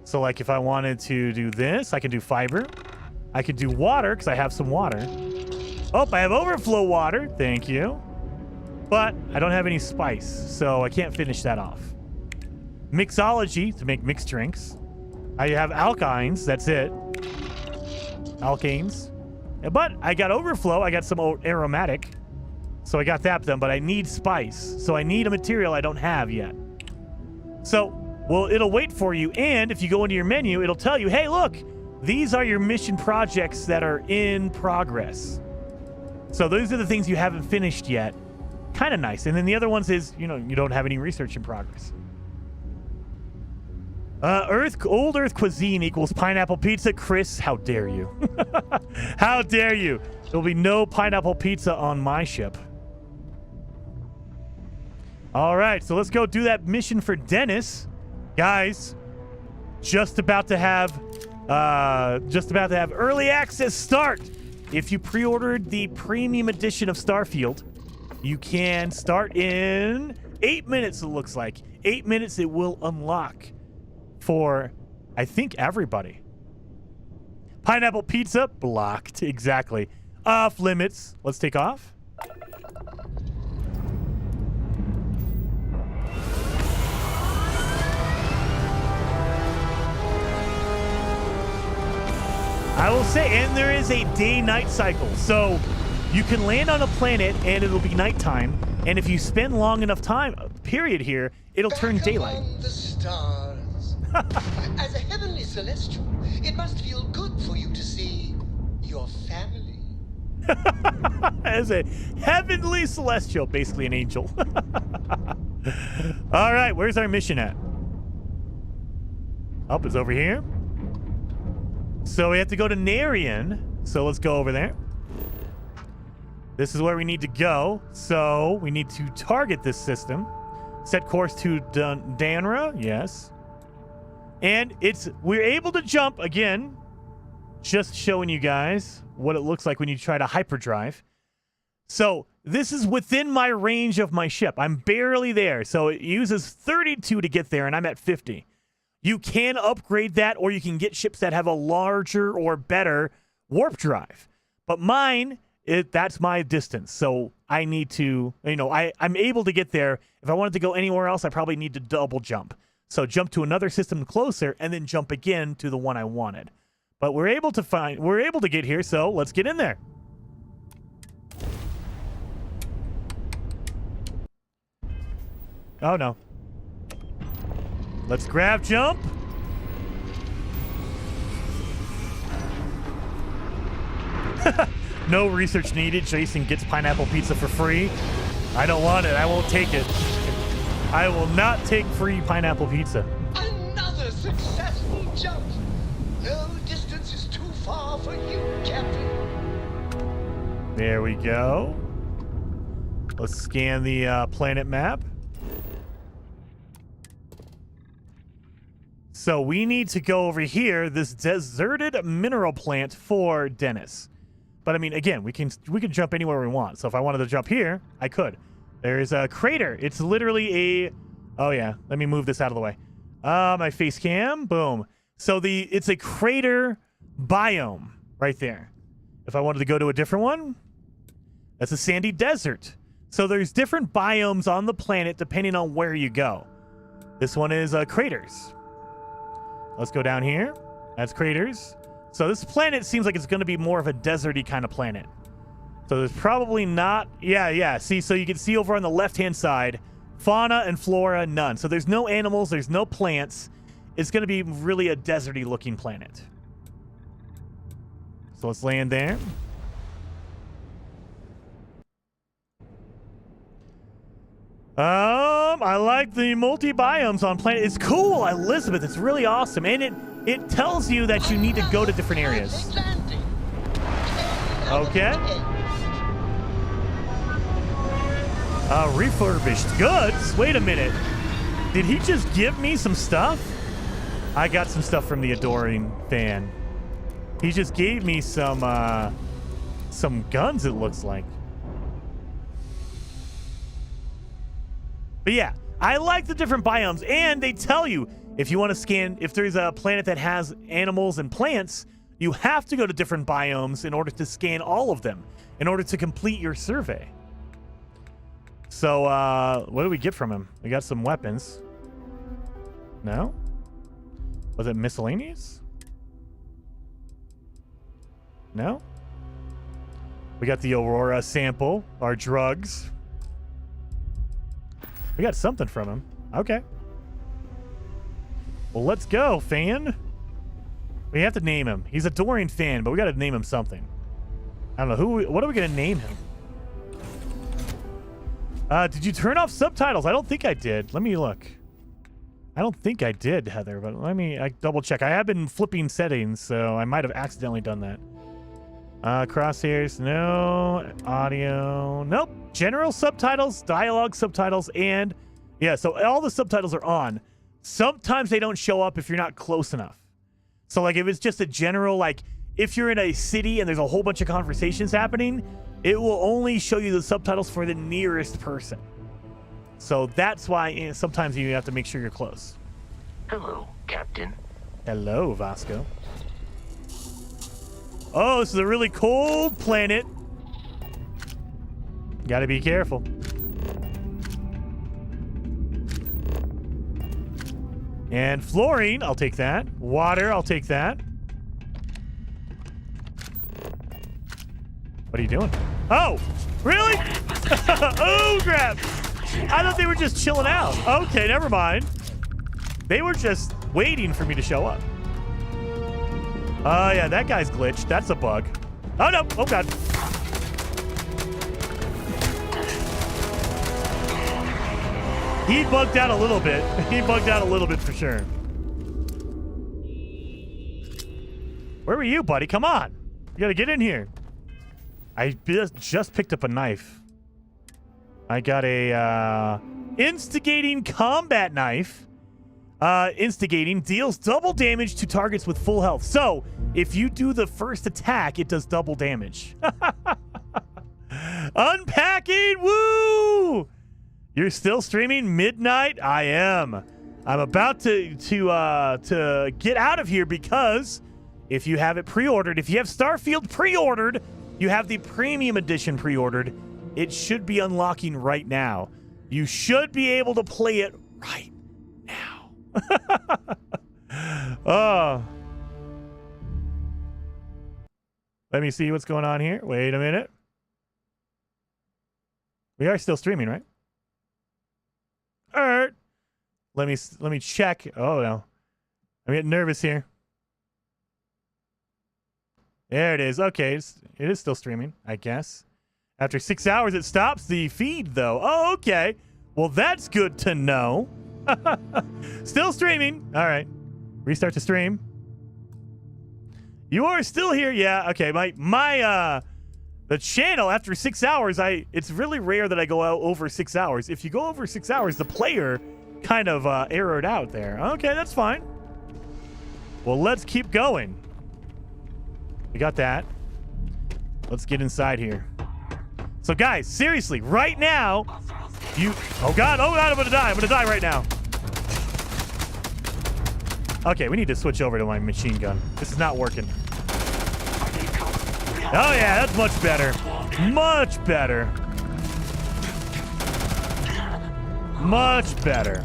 So like if I wanted to do this, I can do fiber. I can do water because I have some water. Oh, I have overflow water. Thank you. But I don't have any spice, so I can't finish that off. Mixology to make mixed drinks. I have alkynes. That's it. Alkanes. But I got overflow. I got some aromatic. So I got that done, but I need spice. So I need a material I don't have yet. So, well, it'll wait for you. And if you go into your menu, it'll tell you, hey, look, these are your mission projects that are in progress. So those are the things you haven't finished yet. Kind of nice. And then the other ones is, you don't have any research in progress. Old Earth cuisine equals pineapple pizza. Chris, how dare you? How dare you? There'll be no pineapple pizza on my ship. All right, so let's go do that mission for Dennis. Guys, just about to have early access start. If you pre-ordered the premium edition of Starfield, you can start in 8 minutes, it looks like. 8 minutes it will unlock for, I think, everybody. Pineapple pizza, blocked, exactly. Off limits. Let's take off. I will say, and there is a day-night cycle. So you can land on a planet and it'll be nighttime. And if you spend long enough time, period here, it'll turn daylight. Among the stars. As a heavenly celestial, it must feel good for you to see your family. As a heavenly celestial, basically an angel. All right, where's our mission at? Oh, it's over here. So we have to go to Narian. So let's go over there. This is where we need to go. So we need to target this system. Set course to Danra. Yes. And we're able to jump again. Just showing you guys what it looks like when you try to hyperdrive. So this is within my range of my ship. I'm barely there. So it uses 32 to get there, and I'm at 50. You can upgrade that, or you can get ships that have a larger or better warp drive. But mine, that's my distance. So I need to, I'm able to get there. If I wanted to go anywhere else, I probably need to double jump. So jump to another system closer and then jump again to the one I wanted. But we're able to get here, so let's get in there. Oh no. Let's grab jump. No research needed. Jason gets pineapple pizza for free. I don't want it. I won't take it. I will not take free pineapple pizza. Another successful jump. No distance is too far for you, Captain. There we go. Let's scan the planet map. So we need to go over here, this deserted mineral plant for Dennis. But I mean, again, we can jump anywhere we want. So if I wanted to jump here, I could. There is a crater. It's literally a... Oh yeah, let me move this out of the way. My face cam, boom. So it's a crater biome right there. If I wanted to go to a different one, that's a sandy desert. So there's different biomes on the planet depending on where you go. This one is craters. Let's go down here. That's craters. So this planet seems like it's going to be more of a deserty kind of planet. So there's probably not... Yeah. See, so you can see over on the left-hand side, fauna and flora, none. So there's no animals, there's no plants. It's going to be really a deserty looking planet. So let's land there. I like the multi-biomes on planet. It's cool, Elizabeth. It's really awesome. And it tells you that you need to go to different areas. Okay. Refurbished goods? Wait a minute. Did he just give me some stuff? I got some stuff from the adoring fan. He just gave me some guns, it looks like. But yeah, I like the different biomes, and they tell you if you want to scan, if there's a planet that has animals and plants, you have to go to different biomes in order to scan all of them, in order to complete your survey. So, what do we get from him? We got some weapons. No? Was it miscellaneous? No? We got the Aurora sample, our drugs. We got something from him. Okay. Well, let's go, fan. We have to name him. He's a Dorian fan, but we got to name him something. I don't know. What are we going to name him? Did you turn off subtitles? I don't think I did. Let me look. I don't think I did, Heather, but let me double check. I have been flipping settings, so I might have accidentally done that. Crosshairs, no. Audio, nope. General subtitles, dialogue subtitles, and yeah, so all the subtitles are on. Sometimes they don't show up if you're not close enough. So like if it's just a general, like if you're in a city and there's a whole bunch of conversations happening, it will only show you the subtitles for the nearest person. So that's why sometimes you have to make sure you're close. Hello, Captain. Hello, Vasco. Oh, this is a really cold planet. Gotta be careful. And fluorine, I'll take that. Water, I'll take that. What are you doing? Oh, really? Oh, crap. I thought they were just chilling out. Okay, never mind. They were just waiting for me to show up. Oh, yeah, that guy's glitched. That's a bug. Oh, no. Oh, God. He bugged out a little bit. He bugged out a little bit for sure. Where were you, buddy? Come on. You gotta get in here. I just picked up a knife. I got a instigating combat knife. Instigating deals double damage to targets with full health. So if you do the first attack, it does double damage. Unpacking, woo! You're still streaming midnight? I am. I'm about to get out of here because if you have it pre-ordered, if you have Starfield pre-ordered, you have the premium edition pre-ordered, it should be unlocking right now. You should be able to play it right now. Oh. Let me see what's going on here. Wait a minute. We are still streaming, right? All right. Let me check. Oh no. I'm getting nervous here. There it is. Okay, it is still streaming, I guess. After 6 hours, it stops the feed, though. Oh, okay. Well, that's good to know. Still streaming. All right. Restart the stream. You are still here. Yeah. Okay. The channel after 6 hours, it's really rare that I go out over 6 hours. If you go over 6 hours, the player kind of errored out there. Okay, that's fine. Well, let's keep going. We got that. Let's get inside here. So, guys, seriously, right now, oh God, I'm gonna die. I'm gonna die right now. Okay, we need to switch over to my machine gun. This is not working. Oh yeah, that's much better. Much better. Much better.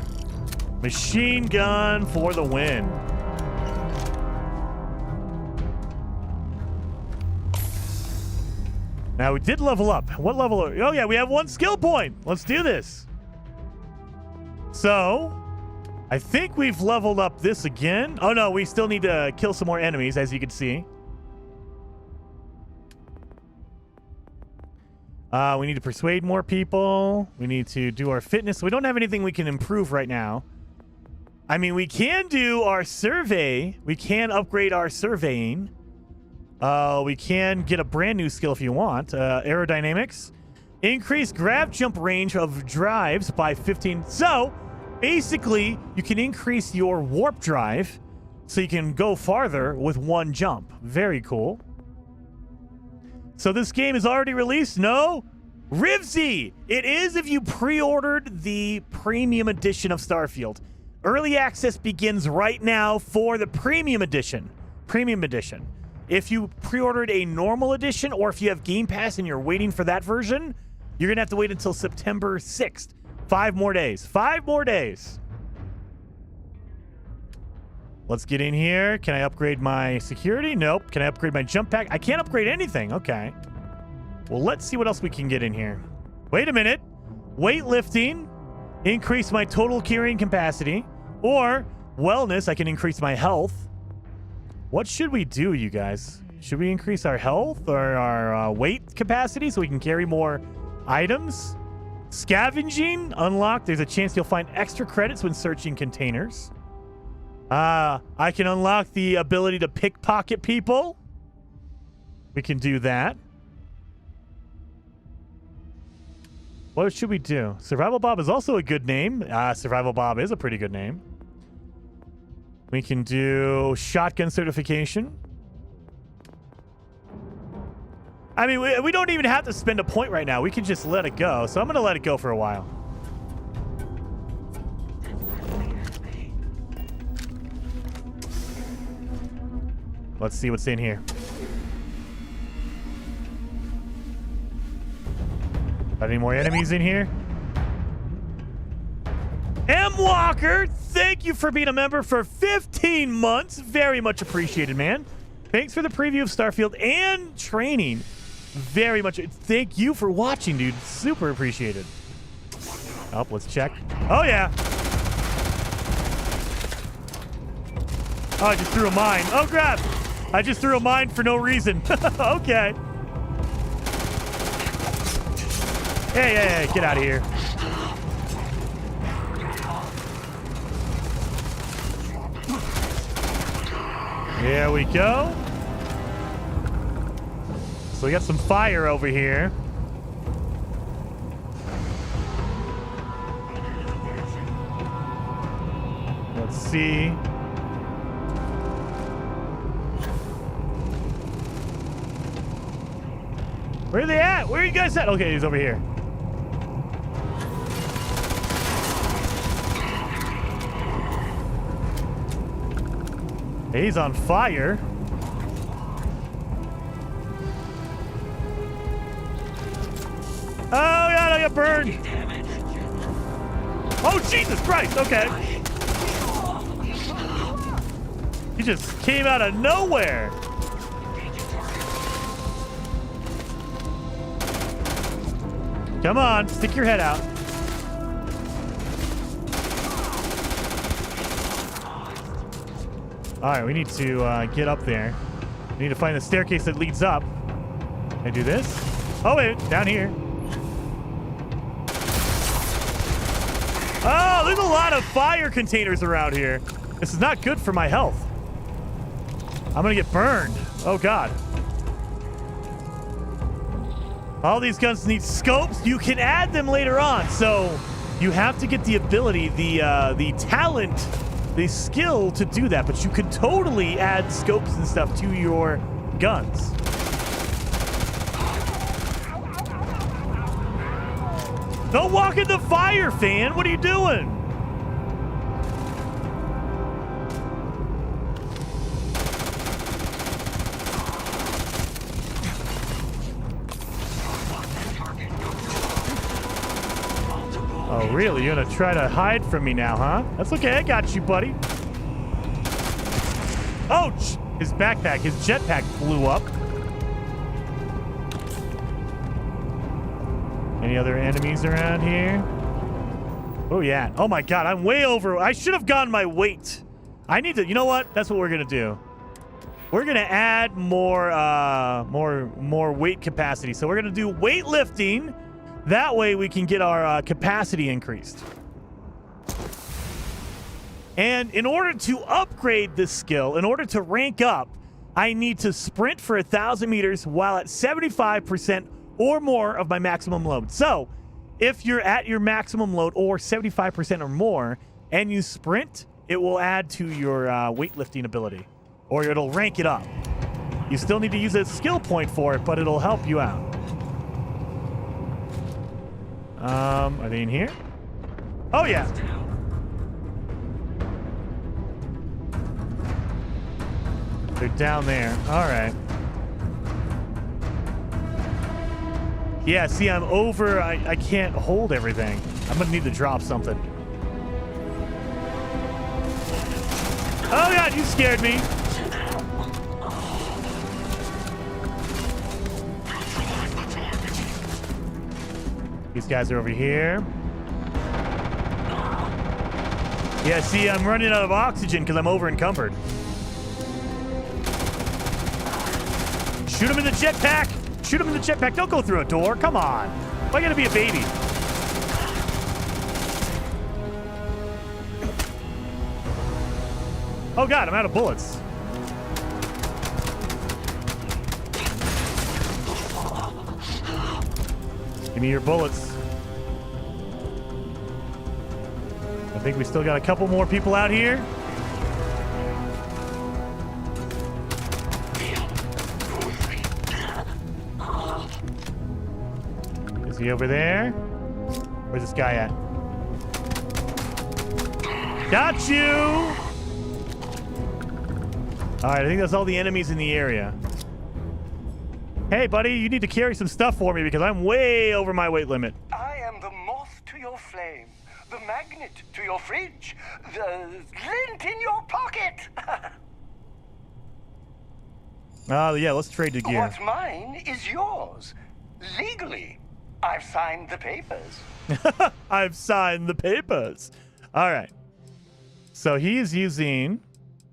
Machine gun for the win. Now, we did level up. What level? Oh yeah, we have 1 skill point. Let's do this. So, I think we've leveled up this again. Oh no, we still need to kill some more enemies, as you can see. We need to persuade more people. We need to do our fitness. We don't have anything we can improve right now. I mean, we can do our survey. We can upgrade our surveying. We can get a brand new skill if you want. Aerodynamics. Increase grab jump range of drives by 15. So, basically, you can increase your warp drive so you can go farther with 1 jump. Very cool. So this game is already released? No? Rivsy! It is if you pre-ordered the premium edition of Starfield. Early access begins right now for the premium edition. Premium edition. If you pre-ordered a normal edition, or if you have Game Pass and you're waiting for that version, you're going to have to wait until September 6th. 5 more days. 5 more days. Let's get in here. Can I upgrade my security? Nope. Can I upgrade my jump pack? I can't upgrade anything. Okay. Well, let's see what else we can get in here. Wait a minute. Weightlifting. Increase my total carrying capacity. Or wellness. I can increase my health. What should we do, you guys? Should we increase our health or our weight capacity so we can carry more items? Scavenging. Unlocked. There's a chance you'll find extra credits when searching containers. I can unlock the ability to pickpocket people. We can do that. What should we do? Survival Bob is also a good name. Survival Bob is a pretty good name. We can do shotgun certification. I mean, we don't even have to spend a point right now. We can just let it go. So I'm going to let it go for a while. Let's see what's in here. Got any more enemies in here? M. Walker, thank you for being a member for 15 months. Very much appreciated, man. Thanks for the preview of Starfield and training. Very much. Thank you for watching, dude. Super appreciated. Oh, let's check. Oh, yeah. Oh, I just threw a mine. Oh, crap. I just threw a mine for no reason. Okay. Hey, get out of here. There we go. So we got some fire over here. Let's see. Where are they at? Where are you guys at? Okay, he's over here. He's on fire. Oh, God, I got burned. Oh, Jesus Christ. Okay. He just came out of nowhere. Come on, stick your head out. All right, we need to get up there. I need to find the staircase that leads up. Can I do this? Oh, wait. Down here. Oh, there's a lot of fire containers around here. This is not good for my health. I'm going to get burned. Oh, God. All these guns need scopes. You can add them later on. So you have to get the ability, the talent, the skill to do that. But you can totally add scopes and stuff to your guns. Don't walk in the fire, fan. What are you doing? Oh, really? You're gonna try to hide from me now, huh? That's okay. I got you, buddy. Oh, his backpack, his jetpack blew up. Any other enemies around here? Oh, yeah. Oh, my God. I'm way over. I should have gone my weight. I need to... You know what? That's what we're going to do. We're going to add more weight capacity. So we're going to do weightlifting. That way we can get our capacity increased. And in order to upgrade this skill, in order to rank up, I need to sprint for 1,000 meters while at 75% or more of my maximum load. So if you're at your maximum load or 75% or more and you sprint, it will add to your weightlifting ability, or it'll rank it up. You still need to use a skill point for it, but it'll help you out. Are they in here? Oh, yeah. They're down there. All right. Yeah, see, I'm over. I can't hold everything. I'm gonna need to drop something. Oh, God, you scared me. These guys are over here. Yeah, see, I'm running out of oxygen because I'm over encumbered. Shoot him in the jetpack. Shoot him in the jetpack. Don't go through a door. Come on. Why gotta be a baby? Oh, God, I'm out of bullets. Give me your bullets. I think we still got a couple more people out here. Is he over there? Where's this guy at? Got you! Alright, I think that's all the enemies in the area. Hey, buddy, you need to carry some stuff for me because I'm way over my weight limit. I am the moth to your flame, the magnet to your fridge, the lint in your pocket. Yeah, let's trade the gear. What's mine is yours. Legally, I've signed the papers. I've signed the papers. All right. So he's using...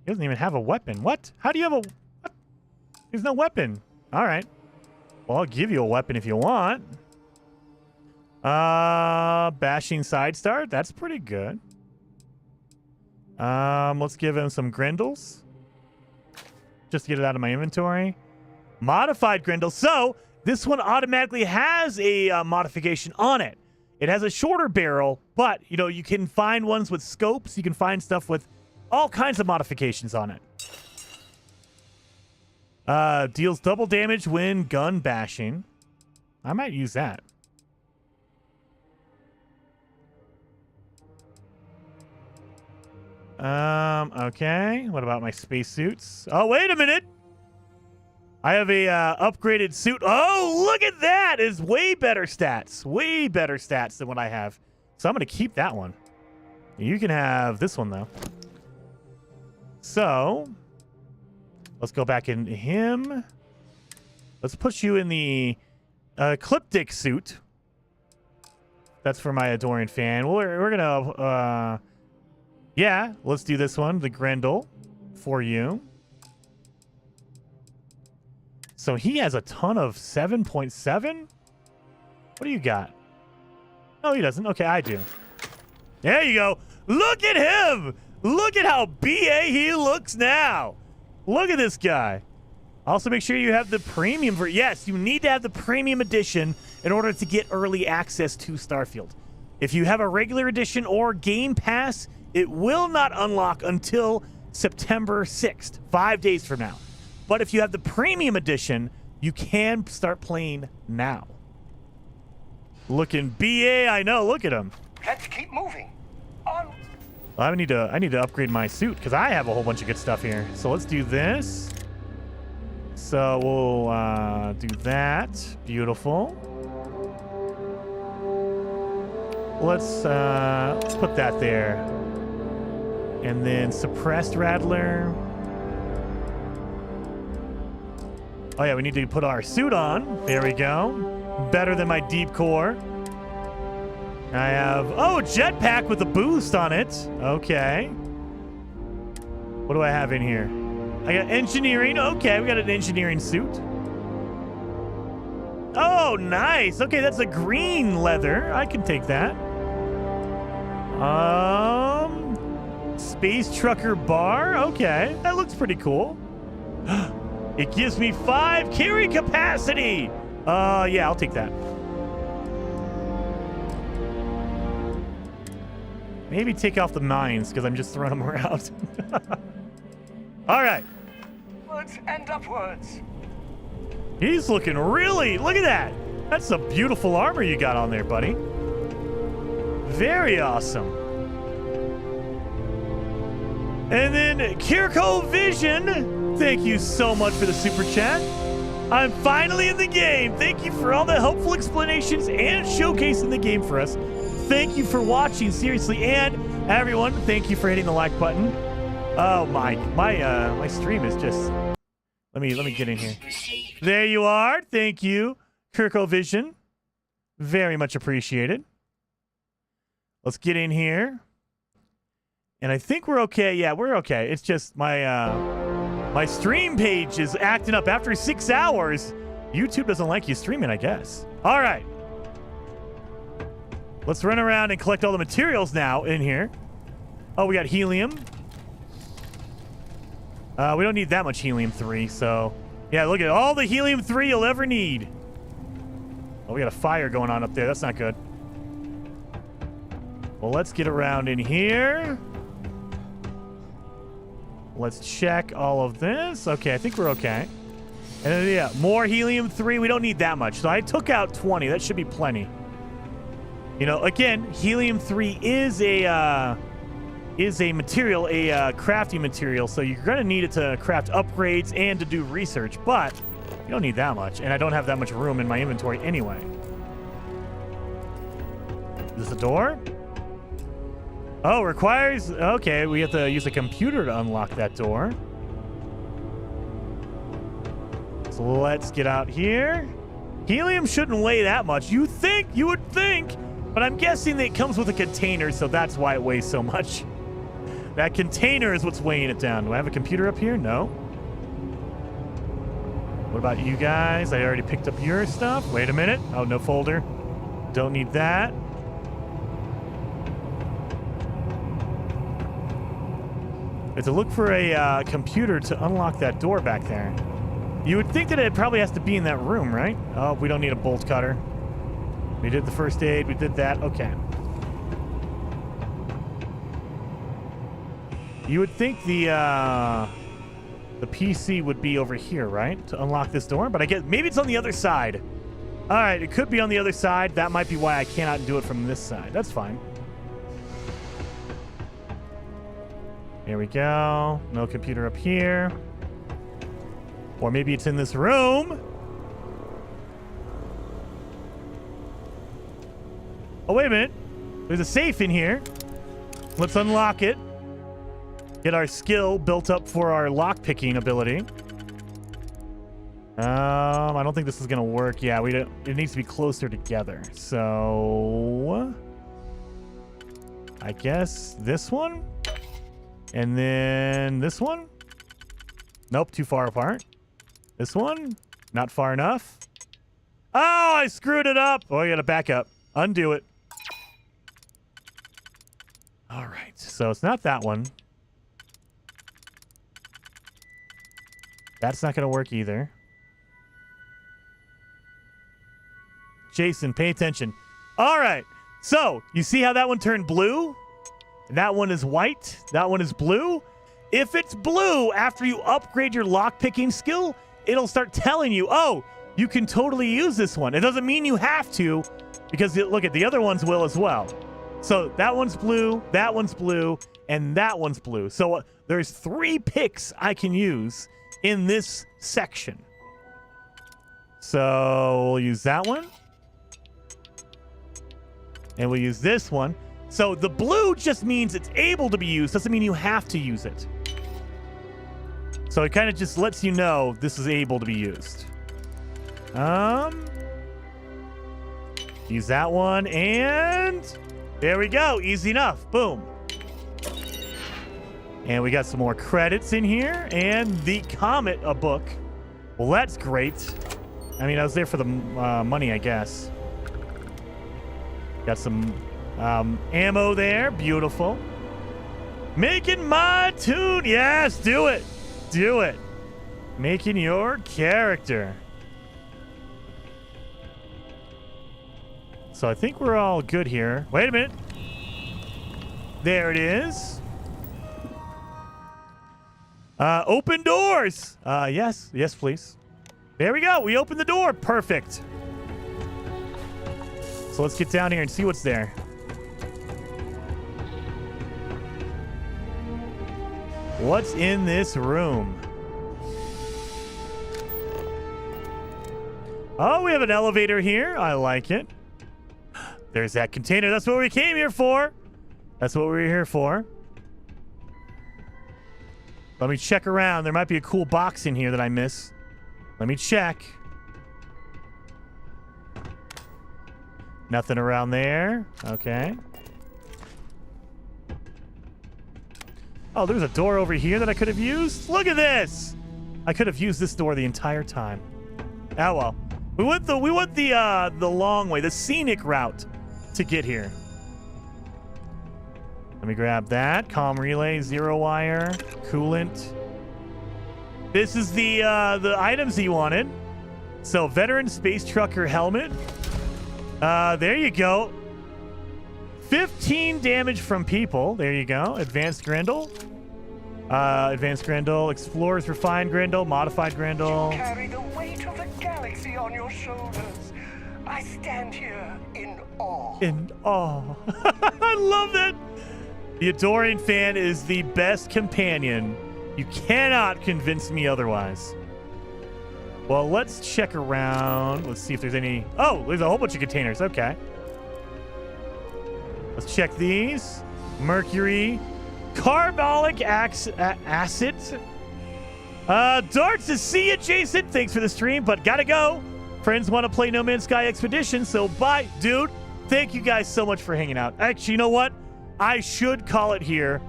He doesn't even have a weapon. What? How do you have a... What? There's no weapon. All right. Well, I'll give you a weapon if you want. Bashing side start. That's pretty good. Let's give him some grindles. Just to get it out of my inventory. Modified grindles. So this one automatically has a modification on it. It has a shorter barrel, but you know, you can find ones with scopes. You can find stuff with all kinds of modifications on it. Deals double damage when gun bashing. I might use that. Okay. What about my spacesuits? Oh, wait a minute. I have a upgraded suit. Oh, look at that. It's way better stats. Way better stats than what I have. So I'm going to keep that one. You can have this one, though. So let's go back into him. Let's put you in the Ecliptic suit. That's for my Adorian fan. We're going to... yeah, let's do this one. The Grendel for you. So he has a ton of 7.7. What do you got? No, he doesn't. Okay, I do. There you go. Look at him. Look at how BA he looks now. Look at this guy. Also, make sure you have the premium for. Yes, you need to have the premium edition in order to get early access to Starfield. If you have a regular edition or Game Pass, it will not unlock until September 6th, 5 days from now. But if you have the premium edition, you can start playing now. Looking BA, I know. Look at him. Let's keep moving. On. Well, I need to upgrade my suit because I have a whole bunch of good stuff here. So let's do this. So we'll do that. Beautiful. Let's put that there. And then suppressed rattler. Oh yeah, we need to put our suit on. There we go. Better than my deep core. I have, oh, jetpack with a boost on it. Okay. What do I have in here? I got engineering. Okay, we got an engineering suit. Oh, nice. Okay, that's a green leather. I can take that. Space trucker bar. Okay, that looks pretty cool. It gives me 5 carry capacity. Yeah, I'll take that. Maybe take off the mines because I'm just throwing them around. All right. Upwards and upwards. He's looking really, look at that. That's some beautiful armor you got on there, buddy. Very awesome. And then Kirko Vision, thank you so much for the super chat. I'm finally in the game. Thank you for all the helpful explanations and showcasing the game for us. Thank you for watching, seriously, and everyone, thank you for hitting the like button. Oh my stream is just. Let me get in here. There you are. Thank you, Kirko Vision. Very much appreciated. Let's get in here. And I think we're okay. Yeah, we're okay. It's just my stream page is acting up after 6 hours. YouTube doesn't like you streaming, I guess. All right. Let's run around and collect all the materials now in here. Oh, we got helium. We don't need that much helium-3, so... Yeah, look at all the helium-3 you'll ever need. Oh, we got a fire going on up there. That's not good. Well, let's get around in here. Let's check all of this. Okay, I think we're okay. And then, yeah, more helium-3. We don't need that much. So I took out 20. That should be plenty. You know, again, helium-3 is a material, a crafting material, so you're going to need it to craft upgrades and to do research, but you don't need that much, and I don't have that much room in my inventory anyway. Is this a door? Oh, requires... Okay, we have to use a computer to unlock that door. So let's get out here. Helium shouldn't weigh that much. You would think, but I'm guessing that it comes with a container, so that's why it weighs so much. That container is what's weighing it down. Do I have a computer up here? No. What about you guys? I already picked up your stuff. Wait a minute. Oh, no folder. Don't need that. I have to look for a computer to unlock that door back there. You would think that it probably has to be in that room, right? Oh, we don't need a bolt cutter. We did the first aid. We did that. Okay. You would think the PC would be over here, right? To unlock this door, but I guess maybe it's on the other side. All right, it could be on the other side. That might be why I cannot do it from this side. That's fine. Here we go. No computer up here. Or maybe it's in this room. Oh, wait a minute. There's a safe in here. Let's unlock it. Get our skill built up for our lockpicking ability. I don't think this is gonna work. Yeah, it needs to be closer together. So I guess this one? And then this one? Nope, too far apart. This one? Not far enough. Oh, I screwed it up. Oh, I gotta back up. Undo it. All right, so it's not that one. That's not gonna work either. Jason, pay attention. All right, so you see how that one turned blue? That one is white. That one is blue. If it's blue, after you upgrade your lockpicking skill, it'll start telling you, oh, you can totally use this one. It doesn't mean you have to, because look at the other ones will as well. So that one's blue, and that one's blue. So there's 3 picks I can use in this section. So we'll use that one. And we'll use this one. So the blue just means it's able to be used. Doesn't mean you have to use it. So it kind of just lets you know this is able to be used. Use that one, and there we go. Easy enough. Boom. And we got some more credits in here, and the Comet, a book. Well, that's great. I mean, I was there for the money, I guess. Got some ammo there. Beautiful. Making my tune. Yes, do it. Do it. Making your character. So I think we're all good here. Wait a minute. There it is. Open doors. Yes. Yes, please. There we go. We opened the door. Perfect. So let's get down here and see what's there. What's in this room? Oh, we have an elevator here. I like it. There's that container. That's what we came here for. That's what we were here for. Let me check around. There might be a cool box in here that I miss. Let me check. Nothing around there. Okay. Oh, there's a door over here that I could have used. Look at this. I could have used this door the entire time. Oh well. We went the long way, the scenic route to get here. Let me grab that. Comm relay, 0 wire, coolant. This is the items he wanted. So veteran space trucker helmet. There you go. 15 damage from people. There you go. Advanced Grendel. Advanced Grendel. Explorer's Refined Grendel. Modified Grendel. You carry the weight of the galaxy on your shoulders. I stand here in awe. In awe. I love that. The Adorian fan is the best companion. You cannot convince me otherwise. Well, let's check around. Let's see if there's any... Oh, there's a whole bunch of containers. Okay. Let's check these. Mercury. Carbolic acid. Darts to see you, Jason. Thanks for the stream, but gotta go. Friends want to play No Man's Sky Expedition, so bye. Dude, thank you guys so much for hanging out. Actually, you know what? I should call it here.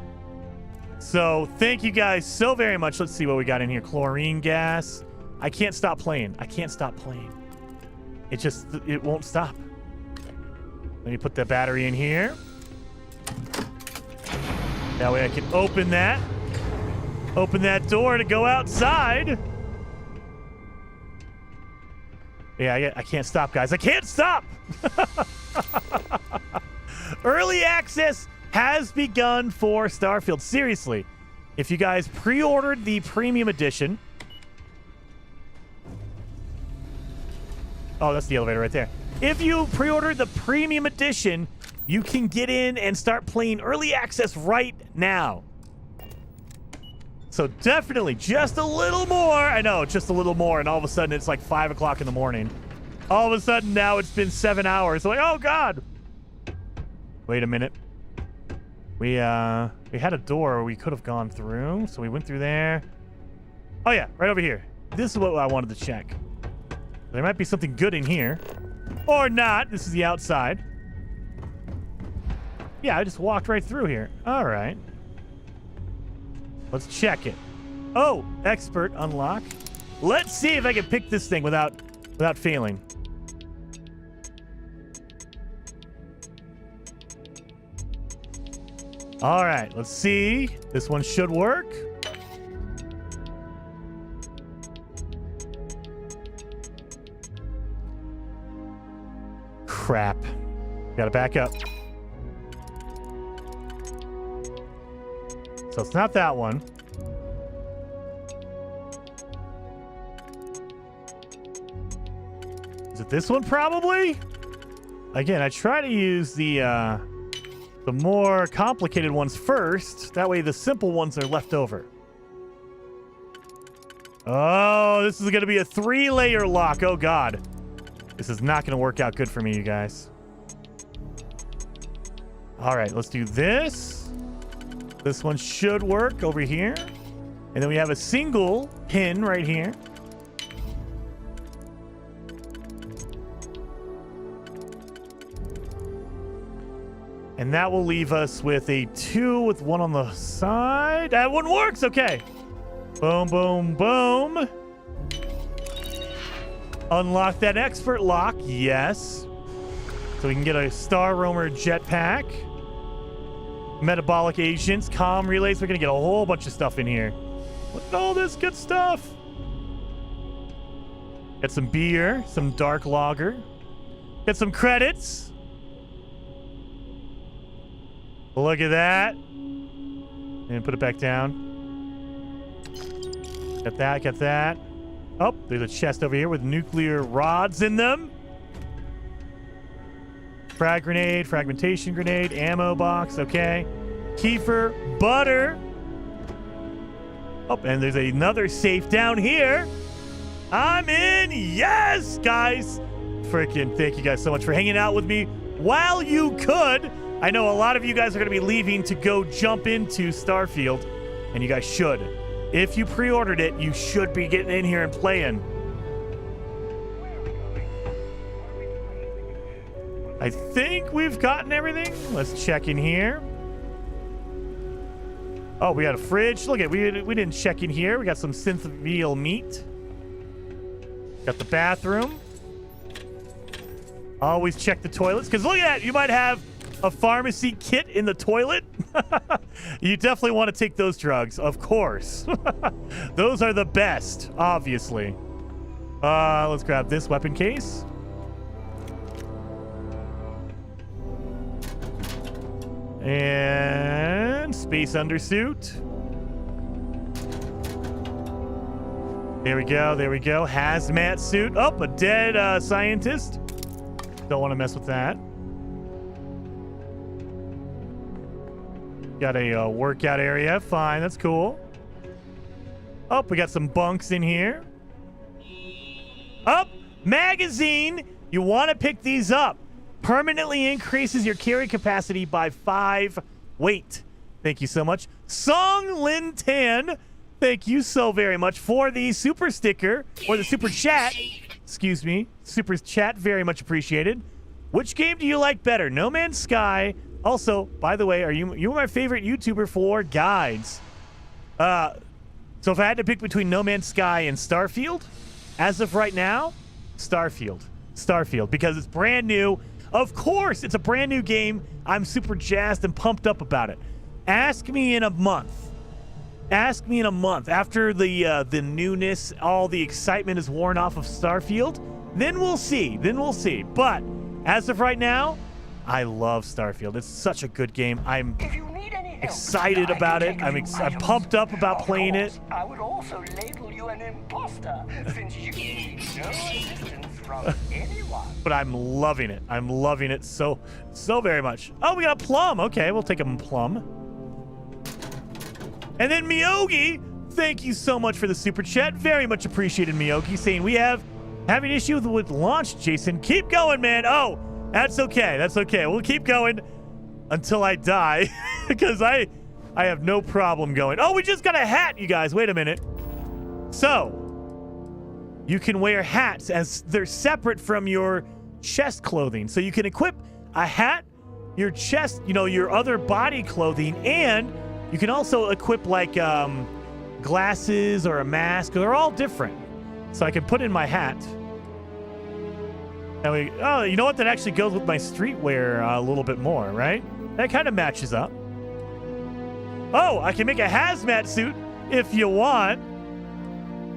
So thank you guys so very much. Let's see what we got in here. Chlorine gas. I can't stop playing. I can't stop playing. It won't stop. Let me put the battery in here. That way I can open that. Open that door to go outside. Yeah, I can't stop, guys. I can't stop! Early access has begun for Starfield. Seriously, if you guys pre-ordered the premium edition... Oh, that's the elevator right there. If you pre-ordered the premium edition, you can get in and start playing early access right now. So definitely just a little more. I know, just a little more. And all of a sudden it's like 5 o'clock in the morning. All of a sudden now it's been 7 hours. Like, oh God. Wait a minute. We had a door we could have gone through. So we went through there. Oh yeah, right over here. This is what I wanted to check. There might be something good in here. Or not. This is the outside. Yeah, I just walked right through here. All right. Let's check it. Oh, expert unlock. Let's see if I can pick this thing without failing. All right, let's see. This one should work. Crap. Gotta back up. So it's not that one. Is it this one probably? Again, I try to use the more complicated ones first. That way the simple ones are left over. Oh, this is going to be a 3-layer lock. Oh, God. This is not going to work out good for me, you guys. All right, let's do this. This one should work over here. And then we have a single pin right here. And that will leave us with a 2 with one on the side. That one works. Okay. Boom, boom, boom. Unlock that expert lock. Yes. So we can get a Star Roamer jetpack. Metabolic agents, comm relays. We're going to get a whole bunch of stuff in here. Look at all this good stuff. Get some beer, some dark lager. Get some credits. Look at that. And put it back down. Get that, get that. Oh, there's a chest over here with nuclear rods in them. Frag grenade, fragmentation grenade, ammo box, okay. Kefir, butter. Oh, and there's another safe down here. I'm in. Yes, guys. Freaking thank you guys so much for hanging out with me while you could. I know a lot of you guys are going to be leaving to go jump into Starfield, and you guys should. If you pre-ordered it, you should be getting in here and playing. I think we've gotten everything. Let's check in here. Oh, we got a fridge. Look at we didn't check in here. We got some synth veal meat. Got the bathroom. Always check the toilets, because look at that. You might have a pharmacy kit in the toilet. You definitely want to take those drugs, of course. Those are the best, obviously. Let's grab this weapon case. And space undersuit. There we go, there we go. Hazmat suit. Oh, a dead scientist. Don't want to mess with that. Got a workout area. Fine, that's cool. Oh, we got some bunks in here. Oh, magazine. You want to pick these up. Permanently increases your carry capacity by 5 weight. Thank you so much. Song Lin Tan, thank you so very much for the super sticker, or the super chat. Excuse me. Super chat, very much appreciated. Which game do you like better? No Man's Sky. Also, by the way, you're my favorite YouTuber for guides. So if I had to pick between No Man's Sky and Starfield, as of right now, Starfield. Starfield, because it's brand new. Of course, it's a brand new game. I'm super jazzed and pumped up about it. Ask me in a month. Ask me in a month after the newness, all the excitement is worn off of Starfield. Then we'll see. Then we'll see. But as of right now, I love Starfield. It's such a good game. I'm excited about it. I'm pumped up about playing it. I would also label you an imposter, since you need no assistance from anyone. But I'm loving it. I'm loving it so very much. Oh, we got a plum. Okay, we'll take a plum. And then Miyogi, thank you so much for the super chat. Very much appreciated, Miyogi, saying we have having issue with launch, Jason. Keep going, man. Oh, that's okay. That's okay. We'll keep going until I die, because I have no problem going. Oh, we just got a hat, you guys. Wait a minute. So, you can wear hats as they're separate from your chest clothing. So you can equip a hat, your chest, your other body clothing, and you can also equip like glasses or a mask. They're all different. So I can put in my hat. And oh, you know what? That actually goes with my streetwear a little bit more, right? That kind of matches up. Oh, I can make a hazmat suit if you want.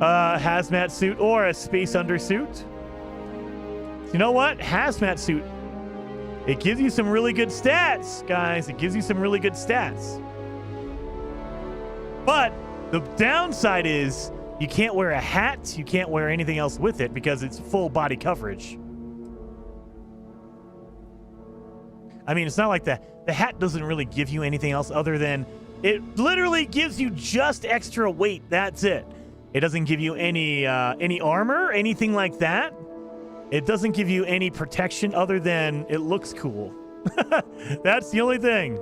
Hazmat suit or a space undersuit. So you know what? Hazmat suit. It gives you some really good stats, guys. It gives you some really good stats. But the downside is you can't wear a hat. You can't wear anything else with it because it's full body coverage. I mean, it's not like the hat doesn't really give you anything else other than it literally gives you just extra weight. That's it. It doesn't give you any armor, anything like that. It doesn't give you any protection other than it looks cool. That's the only thing.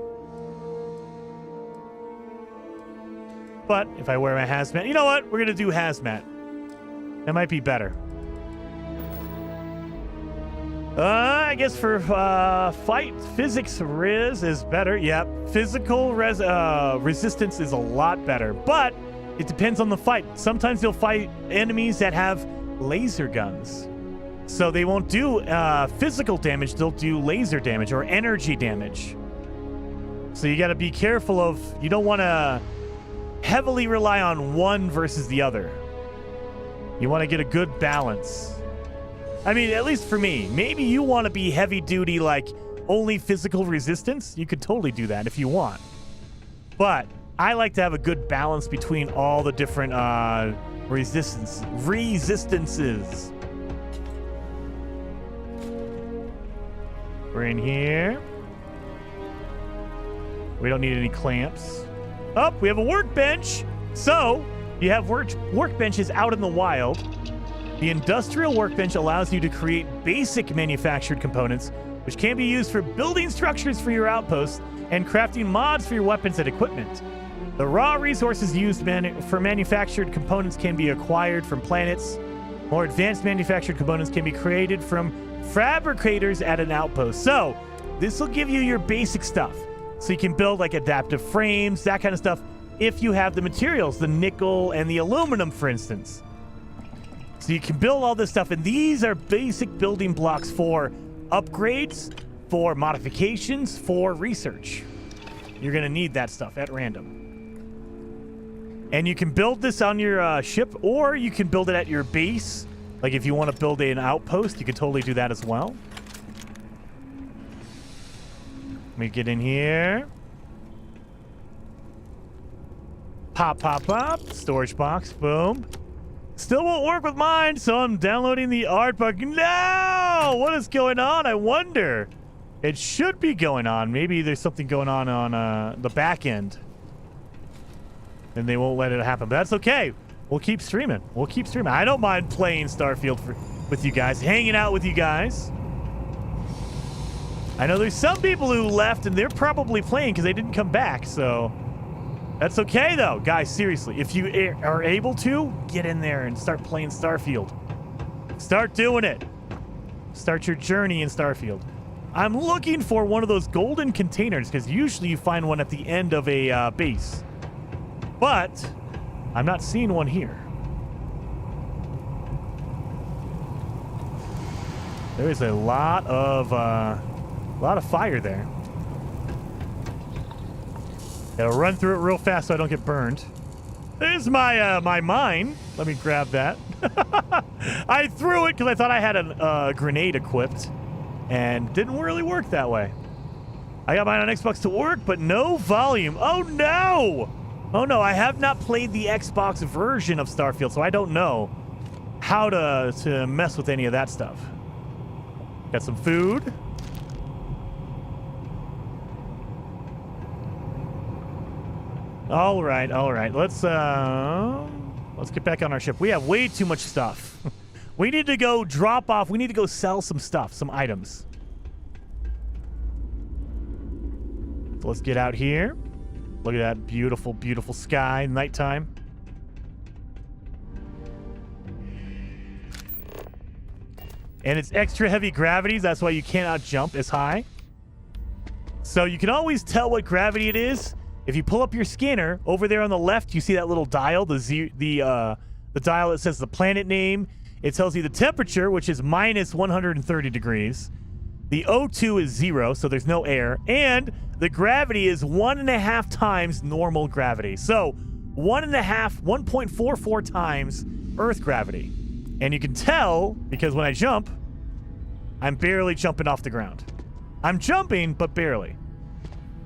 But if I wear my hazmat, you know what? We're going to do hazmat. That might be better. I guess for fight, physics res is better. Yep. Physical resistance is a lot better. But it depends on the fight. Sometimes you'll fight enemies that have laser guns. So they won't do physical damage. They'll do laser damage or energy damage. So you got to be careful of... You don't want to heavily rely on one versus the other. You want to get a good balance. I mean, at least for me. Maybe you want to be heavy duty, like only physical resistance. You could totally do that if you want. But I like to have a good balance between all the different resistances. We're in here. We don't need any clamps. Oh, we have a workbench. So, you have workbenches out in the wild. The industrial workbench allows you to create basic manufactured components, which can be used for building structures for your outposts and crafting mods for your weapons and equipment. The raw resources used for manufactured components can be acquired from planets. More advanced manufactured components can be created from fabricators at an outpost. So, this will give you your basic stuff. So you can build like adaptive frames, that kind of stuff, if you have the materials, the nickel and the aluminum, for instance. So you can build all this stuff, and these are basic building blocks for upgrades, for modifications, for research. You're going to need that stuff at random. And you can build this on your ship, or you can build it at your base. Like if you want to build an outpost, you can totally do that as well. Let me get in here. Pop, pop, pop. Storage box. Boom. Still won't work with mine, so I'm downloading the art book. No! What is going on? I wonder. It should be going on. Maybe there's something going on the back end. And they won't let it happen. But that's okay. We'll keep streaming. We'll keep streaming. I don't mind playing Starfield with you guys. Hanging out with you guys. I know there's some people who left, and they're probably playing because they didn't come back, so... That's okay, though. Guys, seriously, if you are able to, get in there and start playing Starfield. Start doing it. Start your journey in Starfield. I'm looking for one of those golden containers, because usually you find one at the end of a base. But I'm not seeing one here. There is a lot of fire there. Gotta run through it real fast so I don't get burned. There's my my mine. Let me grab that. I threw it because I thought I had a grenade equipped, and didn't really work that way. I got mine on Xbox to work, but no volume. Oh no! Oh no, I have not played the Xbox version of Starfield, so I don't know how to mess with any of that stuff. Got some food. All right. Let's get back on our ship. We have way too much stuff. We need to go drop off. We need to go sell some stuff, some items. So let's get out here. Look at that beautiful, beautiful sky, nighttime. And it's extra heavy gravities. That's why you cannot jump as high. So you can always tell what gravity it is. If you pull up your scanner, over there on the left, you see that little dial, the The dial, it says the planet name. It tells you the temperature, which is minus 130 degrees. The O2 is 0, so there's no air. And the gravity is 1.5 times normal gravity. So 1.44 times Earth gravity. And you can tell, because when I jump, I'm barely jumping off the ground. I'm jumping, but barely.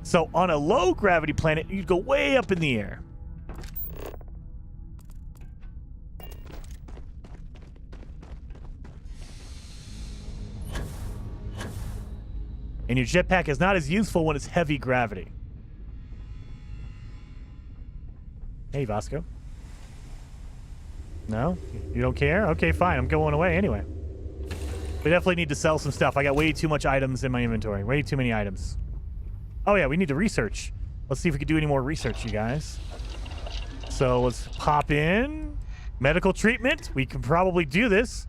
So on a low gravity planet, you'd go way up in the air. And your jetpack is not as useful when it's heavy gravity. Hey, Vasco. No? You don't care? Okay, fine. I'm going away anyway. We definitely need to sell some stuff. I got way too much items in my inventory. Way too many items. Oh, yeah, we need to research. Let's see if we can do any more research, you guys. So let's pop in. Medical treatment. We can probably do this.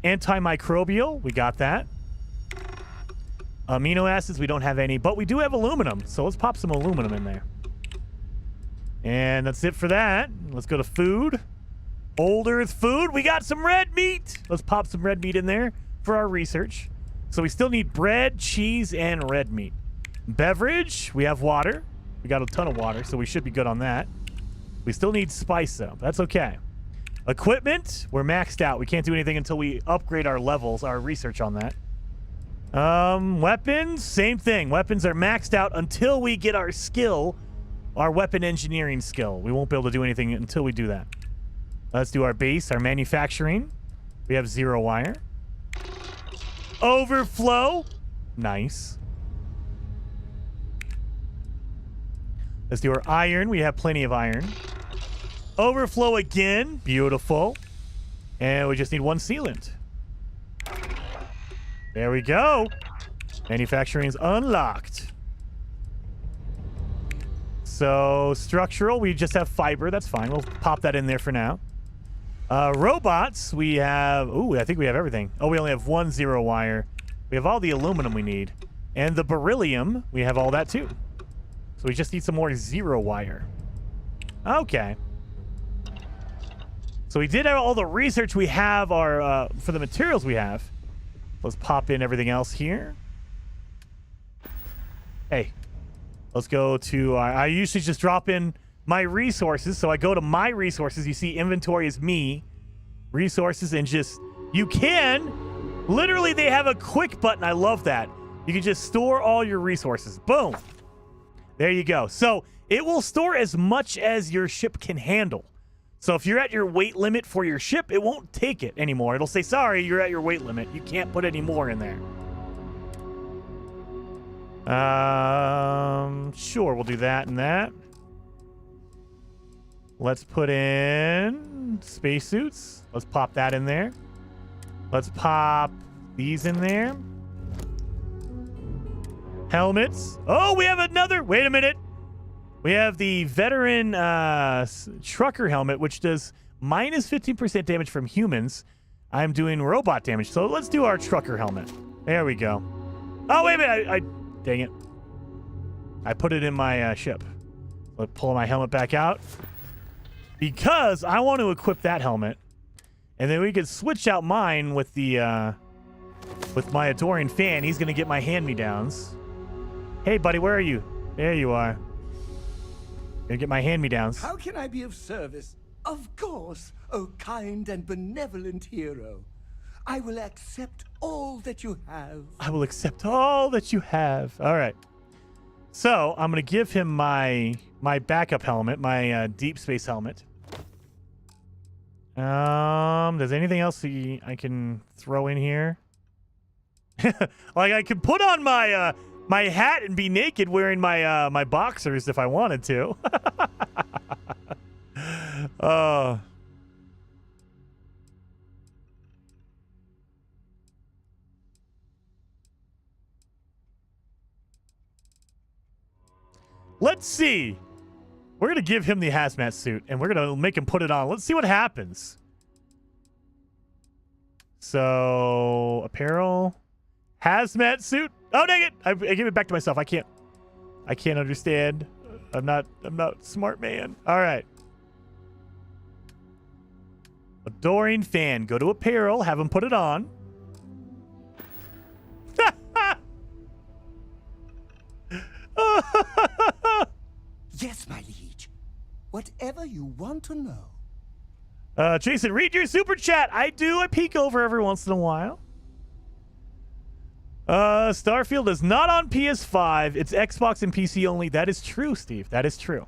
Antimicrobial. We got that. Amino acids, we don't have any, but we do have aluminum. So let's pop some aluminum in there. And that's it for that. Let's go to food. Old Earth food. We got some red meat. Let's pop some red meat in there for our research. So we still need bread, cheese, and red meat. Beverage, we have water. We got a ton of water, so we should be good on that. We still need spice, though. That's okay. Equipment, we're maxed out. We can't do anything until we upgrade our levels, our research on that. Weapons, same thing. Weapons are maxed out until we get our skill, our weapon engineering skill. We won't be able to do anything until we do that. Let's do our base, our manufacturing. We have 0 wire. Overflow. Nice. Let's do our iron. We have plenty of iron. Overflow again. Beautiful. And we just need 1 sealant. There we go. Manufacturing's unlocked. So, structural, we just have fiber. That's fine. We'll pop that in there for now. Robots, we have... Ooh, I think we have everything. Oh, we only have 1 0 wire. We have all the aluminum we need. And the beryllium, we have all that too. So we just need some more 0 wire. Okay. So we did all the research we have our for the materials we have. Let's pop in everything else here. Hey, let's go to... I usually just drop in my resources. So I go to my resources. You see inventory is me. Resources and just... You can... Literally, they have a quick button. I love that. You can just store all your resources. Boom. There you go. So it will store as much as your ship can handle. So if you're at your weight limit for your ship, it won't take it anymore. It'll say, sorry, you're at your weight limit. You can't put any more in there. Sure, we'll do that and that. Let's put in spacesuits. Let's pop that in there. Let's pop these in there. Helmets. Oh, we have another. Wait a minute. We have the veteran trucker helmet, which does minus 15% damage from humans. I'm doing robot damage. So let's do our trucker helmet. There we go. Oh, wait a minute. Dang it. I put it in my ship. Let's pull my helmet back out. Because I want to equip that helmet. And then we could switch out mine with the with my adoring fan. He's going to get my hand-me-downs. Hey, buddy, where are you? There you are. Gonna get my hand-me-downs. How can I be of service? Of course, oh kind and benevolent hero. I will accept all that you have. I will accept all that you have. All right. So I'm gonna give him my backup helmet, my deep space helmet. There's anything else I can throw in here? Like I could put on my my hat and be naked wearing my my boxers if I wanted to. Let's see. We're going to give him the hazmat suit, and we're going to make him put it on. Let's see what happens. So, apparel. Hazmat suit. Oh, dang it. I gave it back to myself. I can't understand. I'm not smart man. All right. Adoring fan. Go to apparel. Have him put it on. Yes, my liege. Whatever you want to know. Jason, read your super chat. I do. I peek over every once in a while. Starfield is not on PS5. It's Xbox and PC only. That is true, Steve. That is true.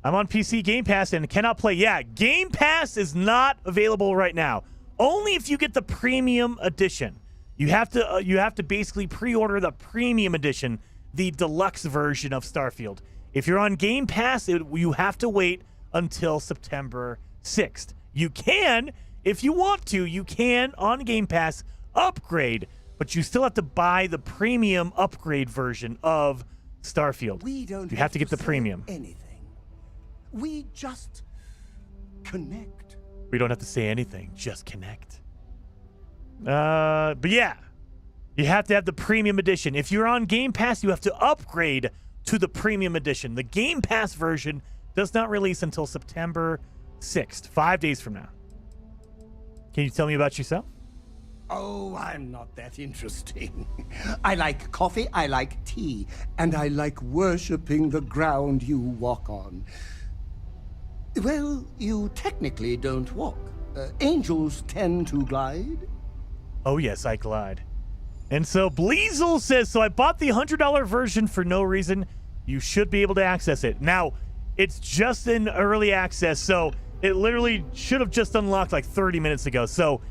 I'm on PC Game Pass and cannot play. Yeah, Game Pass is not available right now. Only if you get the premium edition. You have to basically pre-order the premium edition, the deluxe version of Starfield. If you're on Game Pass, you have to wait until September 6th. You can, if you want to, you can on Game Pass upgrade, but you still have to buy the premium upgrade version of Starfield. You have to get the premium. Anything. We just connect. We don't have to say anything, just connect. But yeah, you have to have the premium edition. If you're on Game Pass, you have to upgrade to the premium edition. The Game Pass version does not release until September 6th, 5 days from now. Can you tell me about yourself? Oh, I'm not that interesting. I like coffee, I like tea, and I like worshipping the ground you walk on. Well, you technically don't walk. Angels tend to glide. Oh, yes, I glide. And so Bleasel says, so I bought the $100 version for no reason. You should be able to access it. Now, it's just in early access, so it literally should have just unlocked like 30 minutes ago. So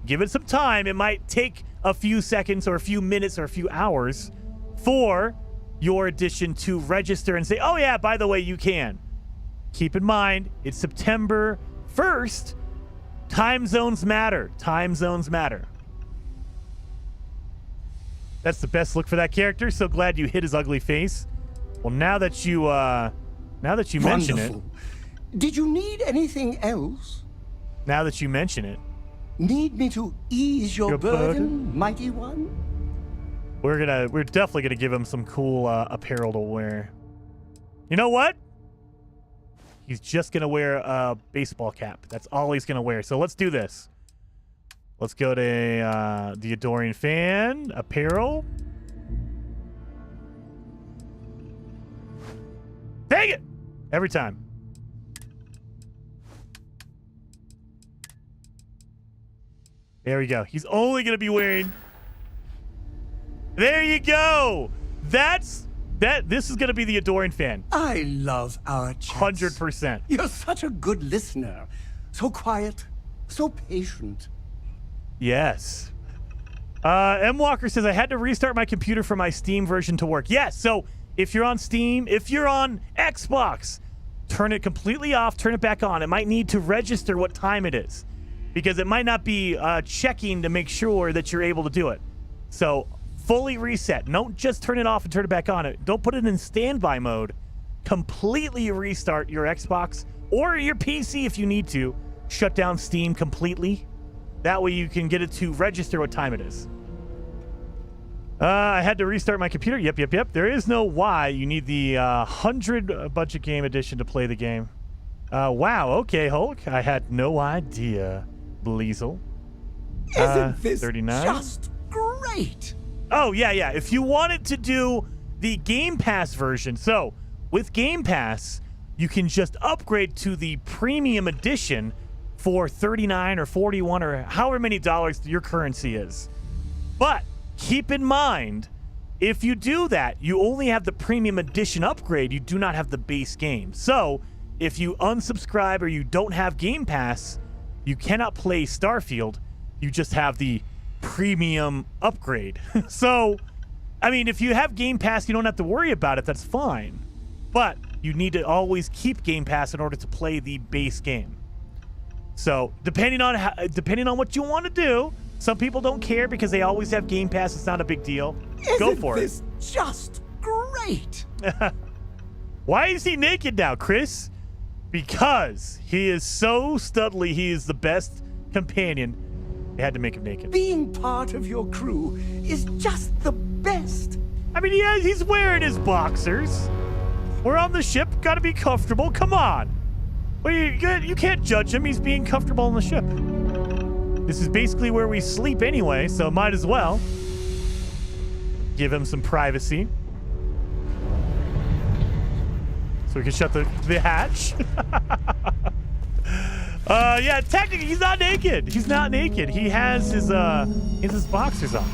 give it some time. It might take a few seconds or a few minutes or a few hours for your edition to register and say, oh, yeah, by the way, you can. Keep in mind, it's September 1st. Time zones matter. Time zones matter. That's the best look for that character. So glad you hit his ugly face. Well, now that you mention it. Did you need anything else? Now that you mention it. Need me to ease your burden, mighty one? We're definitely gonna give him some cool apparel to wear. You know what? He's just gonna wear a baseball cap. That's all he's gonna wear. So let's do this. Let's go to the Adoring Fan apparel. Dang it! Every time. There we go. He's only going to be wearing... There you go! This is going to be the Adoring Fan. I love our chats. 100%. You're such a good listener. So quiet, so patient. Yes. M. Walker says, I had to restart my computer for my Steam version to work. Yes, so if you're on Steam, if you're on Xbox, turn it completely off, turn it back on. It might need to register what time it is, because it might not be checking to make sure that you're able to do it. So fully reset. Don't just turn it off and turn it back on. Don't put it in standby mode. Completely restart your Xbox or your PC if you need to. Shut down Steam completely. That way you can get it to register what time it is. I had to restart my computer. Yep. There is no why. You need the 100 budget game edition to play the game. Wow. Okay, Hulk. I had no idea. Bleasel. Isn't this 39? just great? Oh, yeah. If you wanted to do the Game Pass version, so with Game Pass, you can just upgrade to the premium edition for $39 or $41 or however many dollars your currency is. But keep in mind, if you do that, you only have the premium edition upgrade. You do not have the base game. So if you unsubscribe or you don't have Game Pass, you cannot play Starfield. You just have the premium upgrade. So, I mean, if you have Game Pass, you don't have to worry about it. That's fine. But you need to always keep Game Pass in order to play the base game. So, depending on what you want to do, some people don't care because they always have Game Pass. It's not a big deal. Go for it. Isn't this just great? Why is he naked now, Chris? Because he is so studly. He is the best companion. They had to make him naked. Being part of your crew is just the best. I mean, he's wearing his boxers. We're on the ship. Got to be comfortable. Come on. Well, you can't judge him. He's being comfortable on the ship. This is basically where we sleep anyway, so might as well give him some privacy. So we can shut the hatch. Yeah, technically he's not naked. He's not naked. He has his boxers on.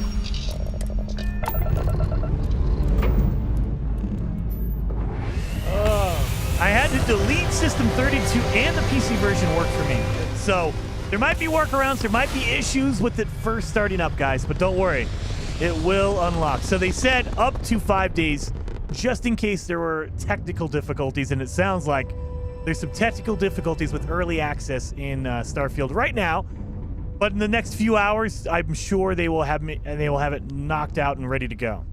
I had to delete System 32 and the PC version worked for me. So there might be workarounds, there might be issues with it first starting up, guys, but don't worry. It will unlock. So they said up to 5 days, just in case there were technical difficulties, and it sounds like there's some technical difficulties with early access in Starfield right now. But in the next few hours, I'm sure they will have it knocked out and ready to go.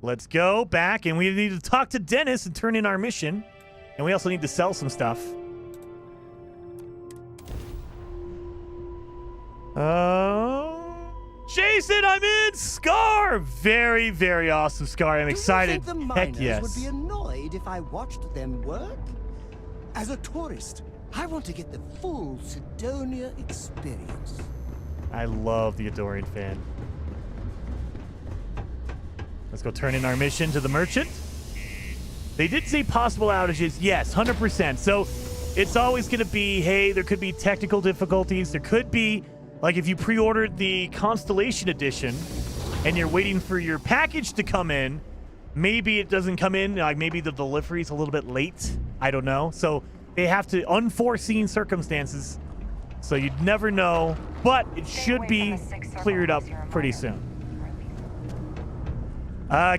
Let's go back, and we need to talk to Dennis and turn in our mission. And we also need to sell some stuff. Jason, I'm in! Scar! Very, very awesome, Scar. I'm excited. Do you think the Heck miners yes. would be annoyed if I watched them work? As a tourist, I want to get the full Sidonia experience. I love the Adorian fan. Let's go turn in our mission to the merchant. They did say possible outages. Yes, 100%. So it's always going to be, hey, there could be technical difficulties. There could be, like if you pre-ordered the Constellation edition and you're waiting for your package to come in, maybe it doesn't come in. Like maybe the delivery's a little bit late. I don't know. So they have to unforeseen circumstances. So you'd never know, but it should be cleared up pretty soon.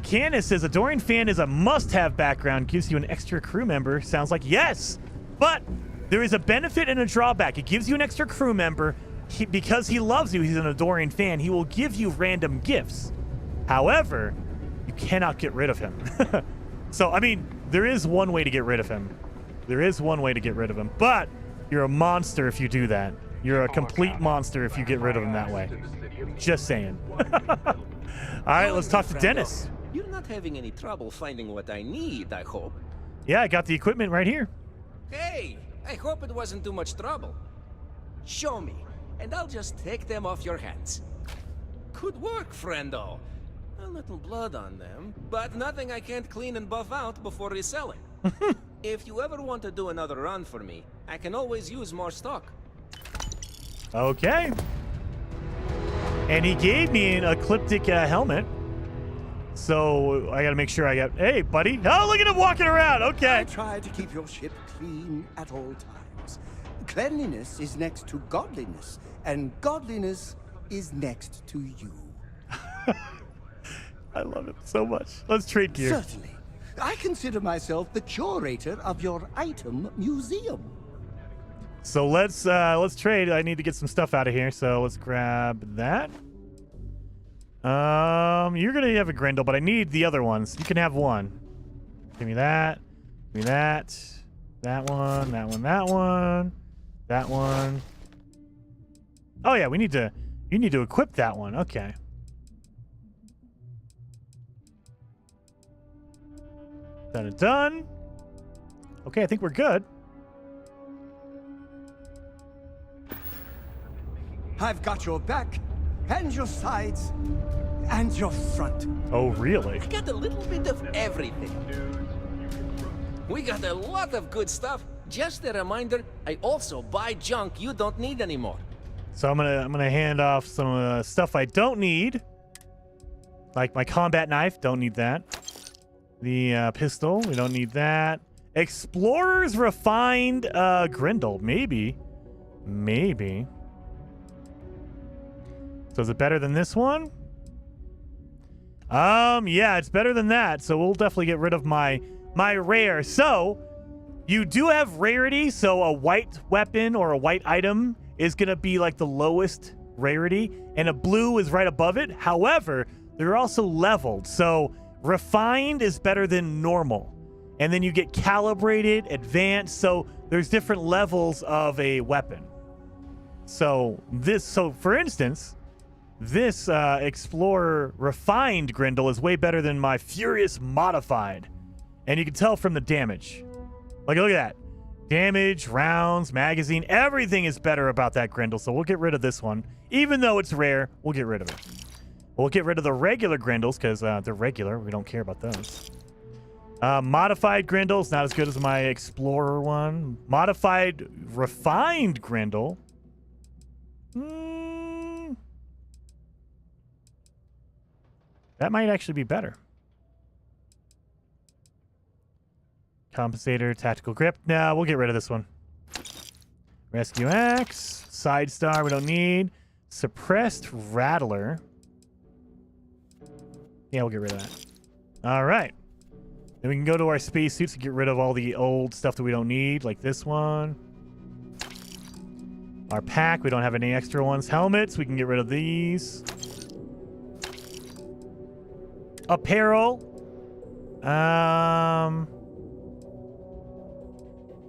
Candace says, a Dorian fan is a must-have background, gives you an extra crew member. Sounds like yes, but there is a benefit and a drawback. It gives you an extra crew member. Because he loves you, he's an Adorian fan, he will give you random gifts. However, you cannot get rid of him. So, I mean, there is one way to get rid of him. There is one way to get rid of him, but you're a monster if you do that. You're a complete monster if you get rid of him that way. Just saying. All right, let's talk to Dennis. You're not having any trouble finding what I need, I hope. Yeah, I got the equipment right here. Hey, I hope it wasn't too much trouble. Show me, and I'll just take them off your hands. Good work, friendo. A little blood on them, but nothing I can't clean and buff out before reselling. If you ever want to do another run for me, I can always use more stock. Okay. And he gave me an ecliptic helmet. So I gotta make sure I got... Hey, buddy. Oh, look at him walking around. Okay. I try to keep your ship clean at all times. Cleanliness is next to godliness, and godliness is next to you. I love it so much. Let's trade gear. Certainly. I consider myself the curator of your item museum. So let's trade. I need to get some stuff out of here, so let's grab that. You're gonna have a Grendel, but I need the other ones. You can have one. Give me that. Give me that. That one. That one. That one. That one. Oh yeah, we need to. You need to equip that one. Okay. Done and done. Okay, I think we're good. I've got your back, and your sides, and your front. Oh, really? I got a little bit of everything. We got a lot of good stuff. Just a reminder, I also buy junk you don't need anymore. So I'm gonna hand off some stuff I don't need, like my combat knife. Don't need that. The pistol. We don't need that. Explorer's refined Grendel. Maybe. Maybe. So is it better than this one? Yeah, it's better than that. So we'll definitely get rid of my rare. So you do have rarity. So a white weapon or a white item is going to be like the lowest rarity, and a blue is right above it. However, they're also leveled. So refined is better than normal. And then you get calibrated, advanced. So there's different levels of a weapon. So for instance, this Explorer Refined Grendel is way better than my Furious Modified. And you can tell from the damage. Like, look at that. Damage, rounds, magazine, everything is better about that Grendel. So we'll get rid of this one. Even though it's rare, we'll get rid of it. We'll get rid of the regular Grendels because they're regular. We don't care about those. Modified Grendel's not as good as my Explorer one. Modified Refined Grendel. That might actually be better. Compensator, Tactical Grip. No, we'll get rid of this one. Rescue Axe. Side Star, we don't need. Suppressed Rattler. Yeah, we'll get rid of that. All right. Then we can go to our spacesuits and get rid of all the old stuff that we don't need, like this one. Our pack, we don't have any extra ones. Helmets, we can get rid of these. Apparel.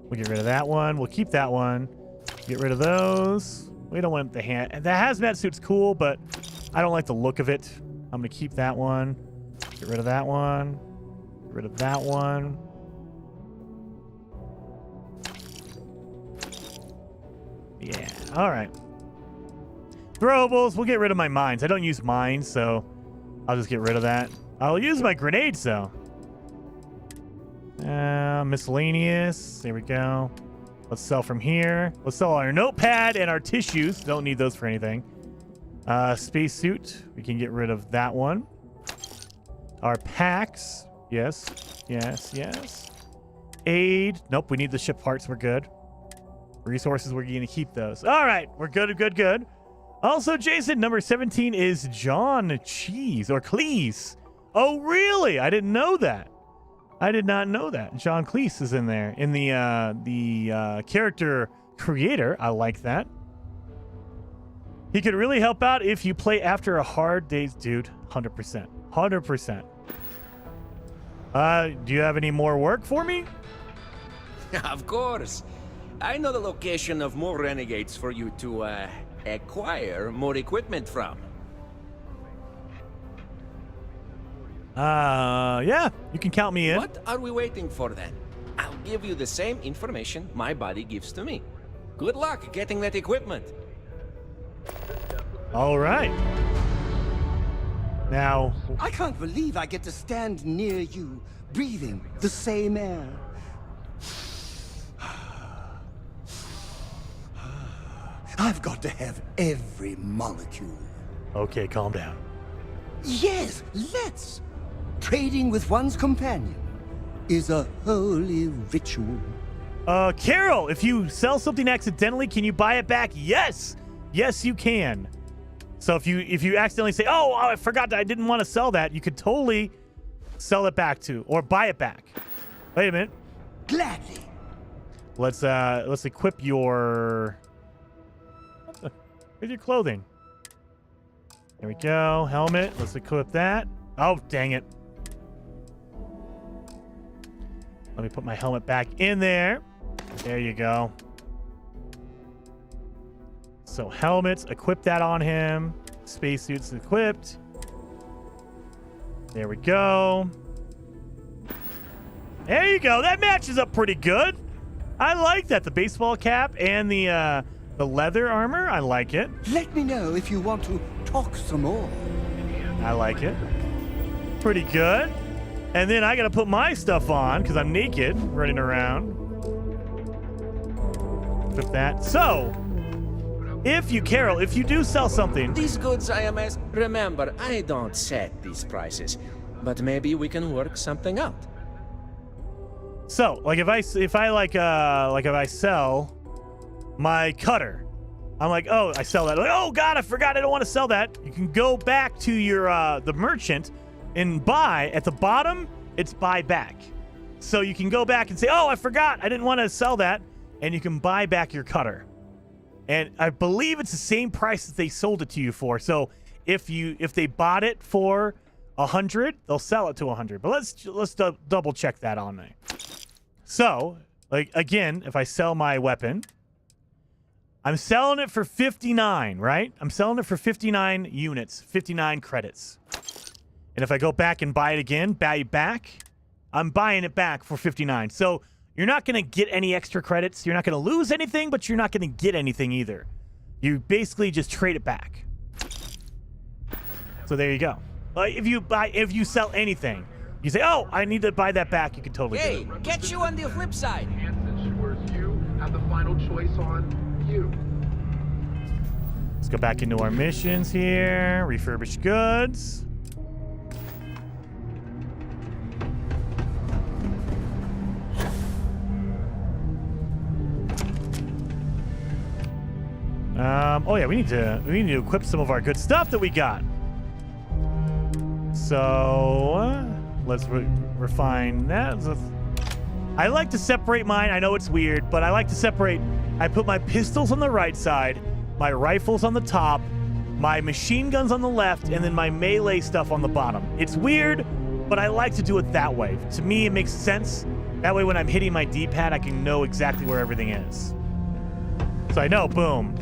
We'll get rid of that one. We'll keep that one. Get rid of those. We don't want the hand. The hazmat suit's cool, but I don't like the look of it. I'm going to keep that one. Get rid of that one. Get rid of that one. Yeah. All right. Throwables. We'll get rid of my mines. I don't use mines, so I'll just get rid of that. I'll use my grenades, though. Miscellaneous. There we go. Let's sell from here. Let's sell our notepad and our tissues. Don't need those for anything. Spacesuit. We can get rid of that one. Our packs. Yes. Yes. Yes. Aid. Nope. We need the ship parts. We're good. Resources. We're going to keep those. All right. We're good. Good. Good. Also, Jason, number 17 is John Cheese or Cleese. Oh, really? I didn't know that. I did not know that. John Cleese is in there. In the character creator. I like that. He could really help out if you play after a hard day's dude. 100%. 100%. Do you have any more work for me? Of course. I know the location of more renegades for you to acquire more equipment from. Yeah, you can count me in. What are we waiting for then? I'll give you the same information my body gives to me. Good luck getting that equipment. All right. Now, I can't believe I get to stand near you, breathing the same air. I've got to have every molecule. Okay, calm down. Yes, let's. Trading with one's companion is a holy ritual. Carol, if you sell something accidentally, can you buy it back? Yes. Yes, you can. So if you accidentally say, "Oh, I forgot that I didn't want to sell that," you could totally sell it back to or buy it back. Wait a minute. Gladly. Let's equip your with your clothing. There we go. Helmet. Let's equip that. Oh, dang it. Let me put my helmet back in there. There you go. So helmets, equip that on him. Spacesuits equipped. There we go. There you go. That matches up pretty good. I like that. The baseball cap and the leather armor. I like it. Let me know if you want to talk some more. I like it. Pretty good. And then I got to put my stuff on because I'm naked running around. Put that. So, if you do sell something. These goods I am as. Remember, I don't set these prices, but maybe we can work something out. So, like if I sell my cutter, I'm like, oh, I sell that. Like, oh God, I forgot. I don't want to sell that. You can go back to your the merchant and buy. At the bottom, it's buy back. So you can go back and say, oh, I forgot. I didn't want to sell that. And you can buy back your cutter. And I believe it's the same price that they sold it to you for. So if they bought it for 100, they'll sell it to 100. But let's double check that on there. So, like again, if I sell my weapon, I'm selling it for 59, right? I'm selling it for 59 units, 59 credits. And if I go back and buy it again, buy back, I'm buying it back for 59. So you're not going to get any extra credits. You're not going to lose anything, but you're not going to get anything either. You basically just trade it back. So there you go. If you sell anything, you say, "Oh, I need to buy that back." You can totally do it. Hey, get you on the flip side. Ensures you have the final choice on you. Let's go back into our missions here. Refurbish goods. Oh yeah, we need to equip some of our good stuff that we got. So let's refine that. I like to separate mine. I know it's weird, but I like to separate. I put my pistols on the right side, my rifles on the top, my machine guns on the left, and then my melee stuff on the bottom. It's weird, but I like to do it that way. To me, it makes sense. That way, when I'm hitting my D-pad, I can know exactly where everything is. So I know, boom.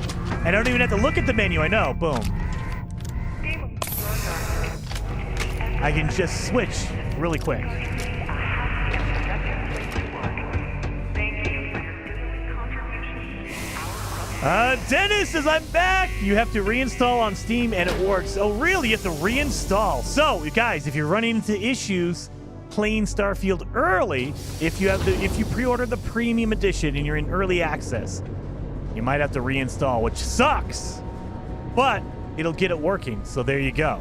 And I don't even have to look at the menu. I know, boom. I can just switch really quick. Dennis says, I'm back. You have to reinstall on Steam and it works. Oh, really? You have to reinstall. So, guys, if you're running into issues playing Starfield early, if you pre-order the premium edition and you're in early access, you might have to reinstall, which sucks, but it'll get it working. So there you go.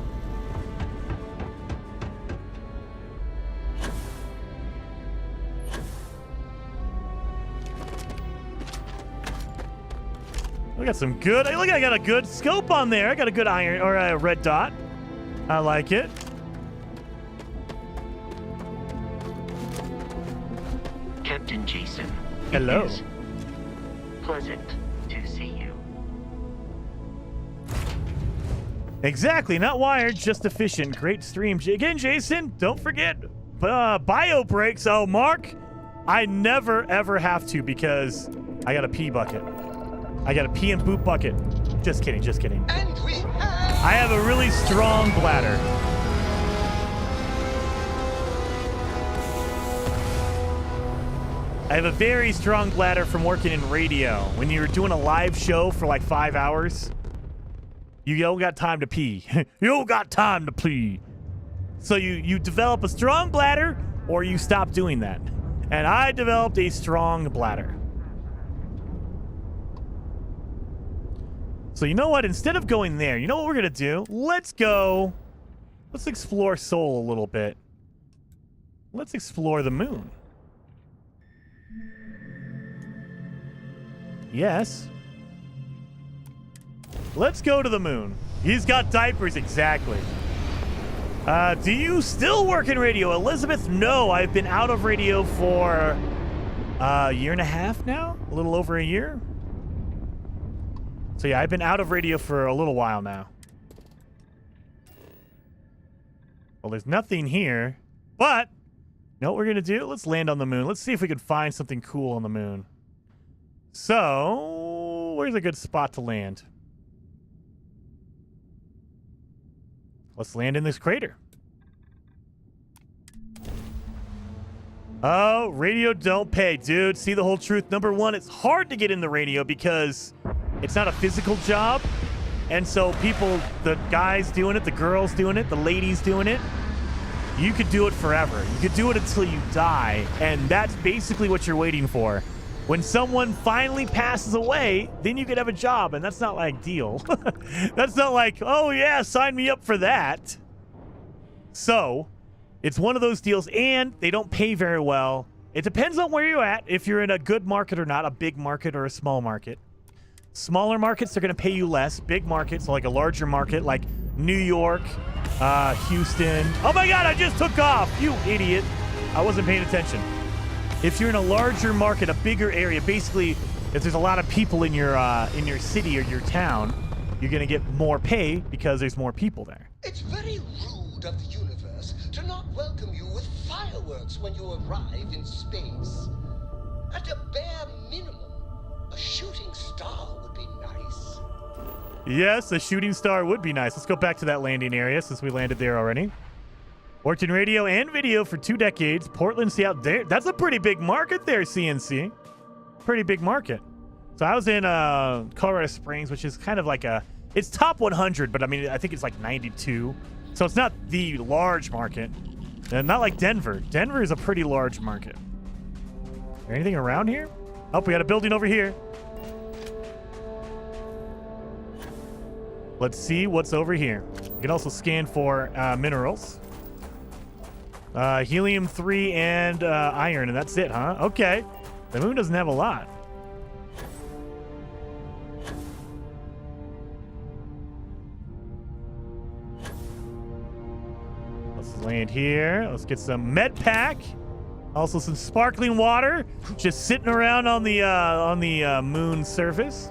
We got some good. Look, I got a good scope on there. I got a good iron or a red dot. I like it. Captain Jason. Hello. It is pleasant to see you. Exactly. Not wired, just efficient. Great stream. Again, Jason, don't forget bio breaks. Oh, Mark, I never, ever have to because I got a pee bucket. I got a pee and poop bucket. Just kidding, just kidding. And we have... I have a really strong bladder. I have a very strong bladder from working in radio. When you're doing a live show for like 5 hours, you don't got time to pee. You don't got time to pee. So you develop a strong bladder or you stop doing that. And I developed a strong bladder. So you know what? Instead of going there, you know what we're going to do? Let's explore Sol a little bit. Let's explore the moon. Yes. Let's go to the moon. He's got diapers, exactly. Do you still work in radio, Elizabeth? No, I've been out of radio for a year and a half now. A little over a year. So yeah, I've been out of radio for a little while now. Well, there's nothing here, but you know what we're going to do? Let's land on the moon. Let's see if we can find something cool on the moon. So, where's a good spot to land? Let's land in this crater. Oh, radio don't pay, dude. See the whole truth. Number one, it's hard to get in the radio because it's not a physical job. And so people, the guys doing it, the girls doing it, the ladies doing it, you could do it forever. You could do it until you die. And that's basically what you're waiting for. When someone finally passes away, then you could have a job. And that's not ideal. That's not like, oh yeah, sign me up for that. So it's one of those deals, and they don't pay very well. It depends on where you're at, if you're in a good market or not, a big market or a small market. Smaller markets, they're going to pay you less. Big markets, like a larger market, like New York, Houston. Oh my God, I just took off, you idiot. I wasn't paying attention. If you're in a larger market, a bigger area, basically, if there's a lot of people in your city or your town, you're going to get more pay because there's more people there. It's very rude of the universe to not welcome you with fireworks when you arrive in space. At a bare minimum, a shooting star would be nice. Yes, a shooting star would be nice. Let's go back to that landing area since we landed there already. Worked in radio and video for 2 decades. Portland, Seattle. That's a pretty big market there, CNC. Pretty big market. So I was in Colorado Springs, which is kind of like it's top 100, but I mean, I think it's like 92. So it's not the large market. And not like Denver. Denver is a pretty large market. Is there anything around here? Oh, we got a building over here. Let's see what's over here. You can also scan for minerals. Helium-3 and iron, and that's it, huh? Okay. The moon doesn't have a lot. Let's land here. Let's get some med pack. Also some sparkling water just sitting around on the moon surface.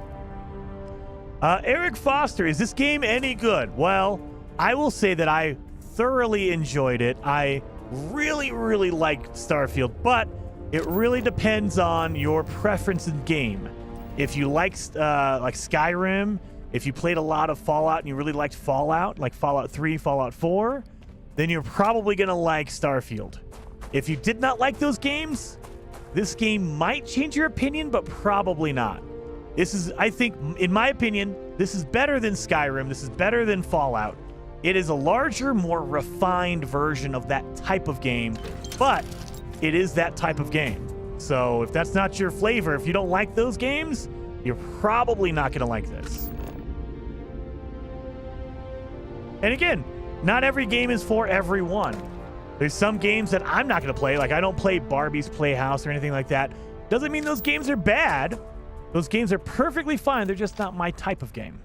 Eric Foster, is this game any good? Well, I will say that I thoroughly enjoyed it. I really, really like Starfield, but it really depends on your preference in game. If you like Skyrim, if you played a lot of Fallout and you really liked Fallout, like Fallout 3, Fallout 4, then you're probably going to like Starfield. If you did not like those games, this game might change your opinion, but probably not. This is, I think, in my opinion, this is better than Skyrim. This is better than Fallout. It is a larger, more refined version of that type of game, but it is that type of game. So if that's not your flavor, if you don't like those games, you're probably not going to like this. And again, not every game is for everyone. There's some games that I'm not going to play. Like, I don't play Barbie's Playhouse or anything like that. Doesn't mean those games are bad. Those games are perfectly fine. They're just not my type of game.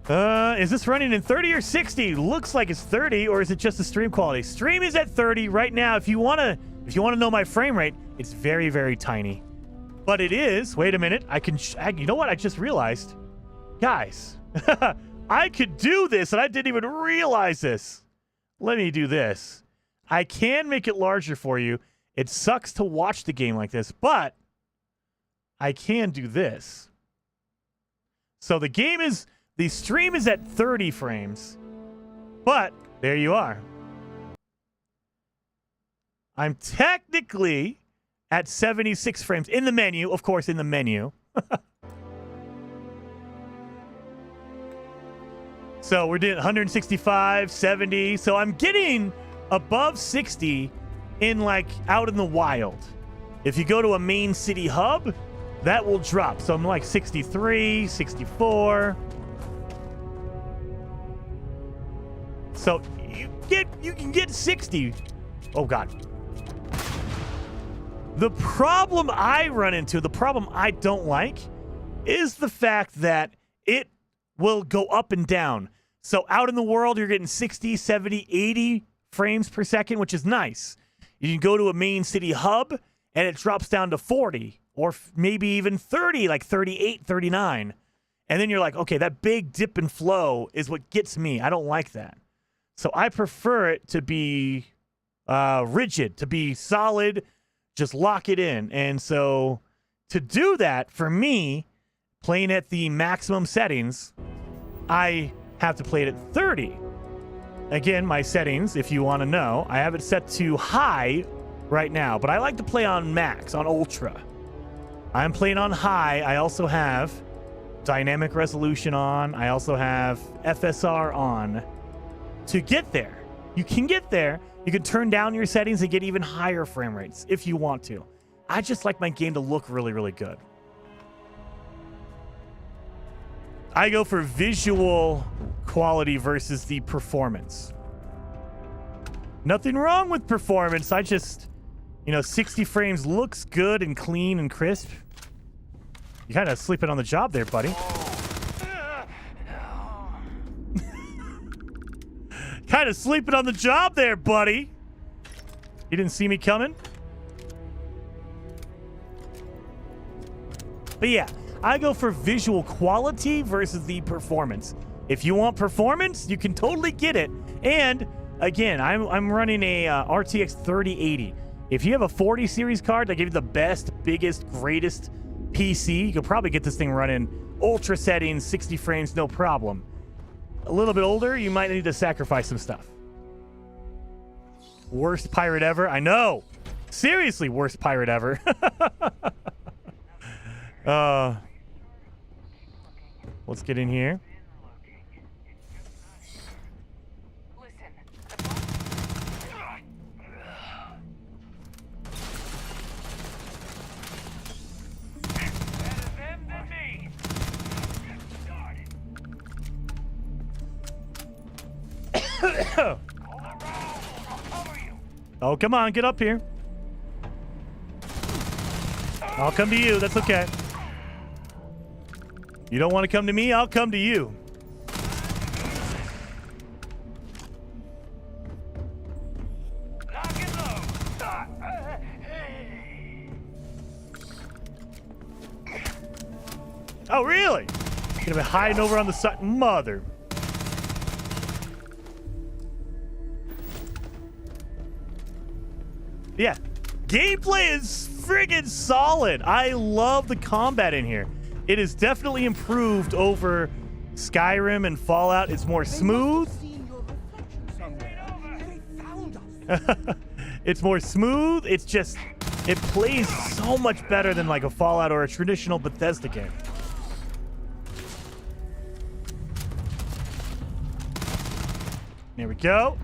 Is this running in 30 or 60? Looks like it's 30, or is it just the stream quality? Stream is at 30 right now. If you wanna know my frame rate, it's very, very tiny. But it is. Wait a minute. You know what? I just realized, guys, I could do this, and I didn't even realize this. Let me do this. I can make it larger for you. It sucks to watch the game like this, but I can do this. So the stream is at 30 frames, but there you are. I'm technically at 76 frames in the menu, of course, in the menu. So we're doing 165, 70. So I'm getting above 60 in out in the wild. If you go to a main city hub, that will drop. So I'm like 63, 64. So you can get 60. Oh God. The problem I run into, the problem I don't like, is the fact that it will go up and down. So out in the world, you're getting 60, 70, 80 frames per second, which is nice. You can go to a main city hub, and it drops down to 40, or maybe even 30, like 38, 39. And then you're like, okay, that big dip and flow is what gets me. I don't like that. So I prefer it to be rigid, to be solid, just lock it in. And so to do that, for me, playing at the maximum settings, I have to play it at 30. Again, my settings, if you want to know, I have it set to high right now, but I like to play on max, on ultra. I'm playing on high. I also have dynamic resolution on. I also have FSR on. To get there, you can get there. You can turn down your settings and get even higher frame rates if you want to. I just like my game to look really, really good. I go for visual quality versus the performance. Nothing wrong with performance. I just, 60 frames looks good and clean and crisp. You kind of sleeping on the job there, buddy. Kind of sleeping on the job there, buddy. You didn't see me coming? But yeah, I go for visual quality versus the performance. If you want performance, you can totally get it. And again, I'm running a RTX 3080. If you have a 40 series card that gives you the best, biggest, greatest PC, you could probably get this thing running ultra settings, 60 frames, no problem. a little bit older, you might need to sacrifice some stuff. Worst pirate ever? I know. Seriously, worst pirate ever. Let's get in here. Oh, come on, get up here. I'll come to you, that's okay. You don't want to come to me, I'll come to you. Oh, really? You're gonna be hiding over on the side, mother. Yeah, gameplay is friggin' solid. I love the combat in here. It is definitely improved over Skyrim and Fallout. It's more smooth. It's more smooth. It's just, it plays so much better than like a Fallout or a traditional Bethesda game. There we go.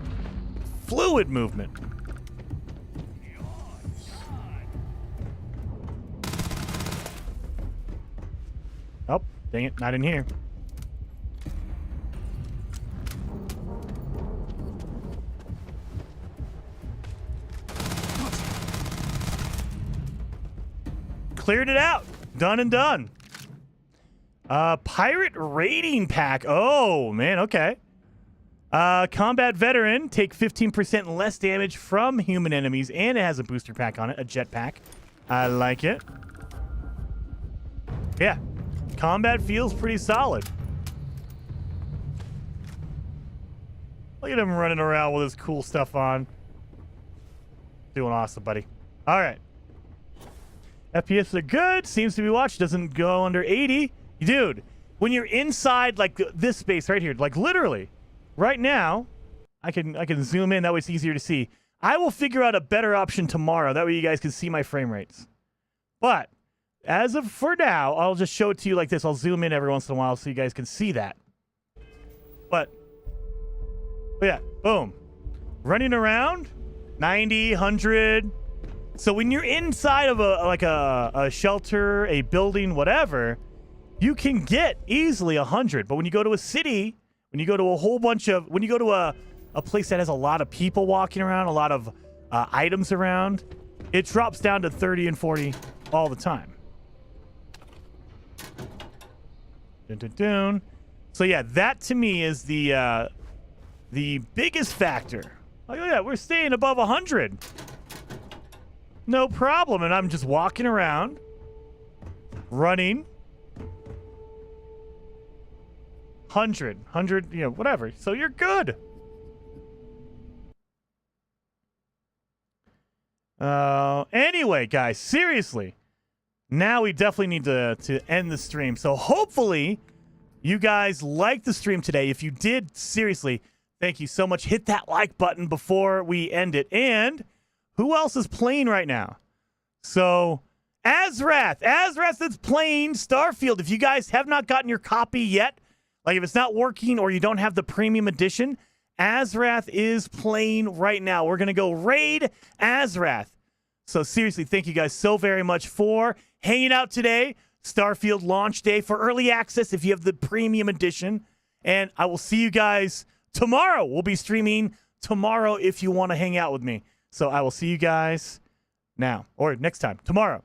Fluid movement. Oh, dang it, not in here. Cleared it out. Done and done. Pirate raiding pack. Oh, man, okay. Combat veteran, take 15% less damage from human enemies, and it has a booster pack on it, a jetpack. I like it. Yeah. Combat feels pretty solid. Look at him running around with his cool stuff on. Doing awesome, buddy. All right. FPS are good. Seems to be watched. Doesn't go under 80. Dude, when you're inside like this space right here, like literally right now, I can zoom in. That way it's easier to see. I will figure out a better option tomorrow. That way you guys can see my frame rates. But as of for now, I'll just show it to you like this. I'll zoom in every once in a while so you guys can see that. But yeah, boom. Running around, 90, 100. So when you're inside of a shelter, a building, whatever, you can get easily 100. But when you go to a city, when you go to a whole bunch of, when you go to a place that has a lot of people walking around, a lot of items around, it drops down to 30 and 40 all the time. Dun, dun, dun. So yeah, that to me is the biggest factor. Like, look at that, we're staying above 100. No problem. And I'm just walking around, running. 100, you know, whatever. So you're good. Anyway, guys, seriously. Now we definitely need to end the stream. So hopefully you guys liked the stream today. If you did, seriously, thank you so much. Hit that like button before we end it. And who else is playing right now? So Azrath is playing Starfield. If you guys have not gotten your copy yet, like if it's not working or you don't have the premium edition, Azrath is playing right now. We're going to go raid Azrath. So seriously, thank you guys so very much for hanging out today. Starfield launch day for early access if you have the premium edition. And I will see you guys tomorrow. We'll be streaming tomorrow if you want to hang out with me. So I will see you guys now or next time. Tomorrow.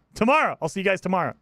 I'll see you guys tomorrow.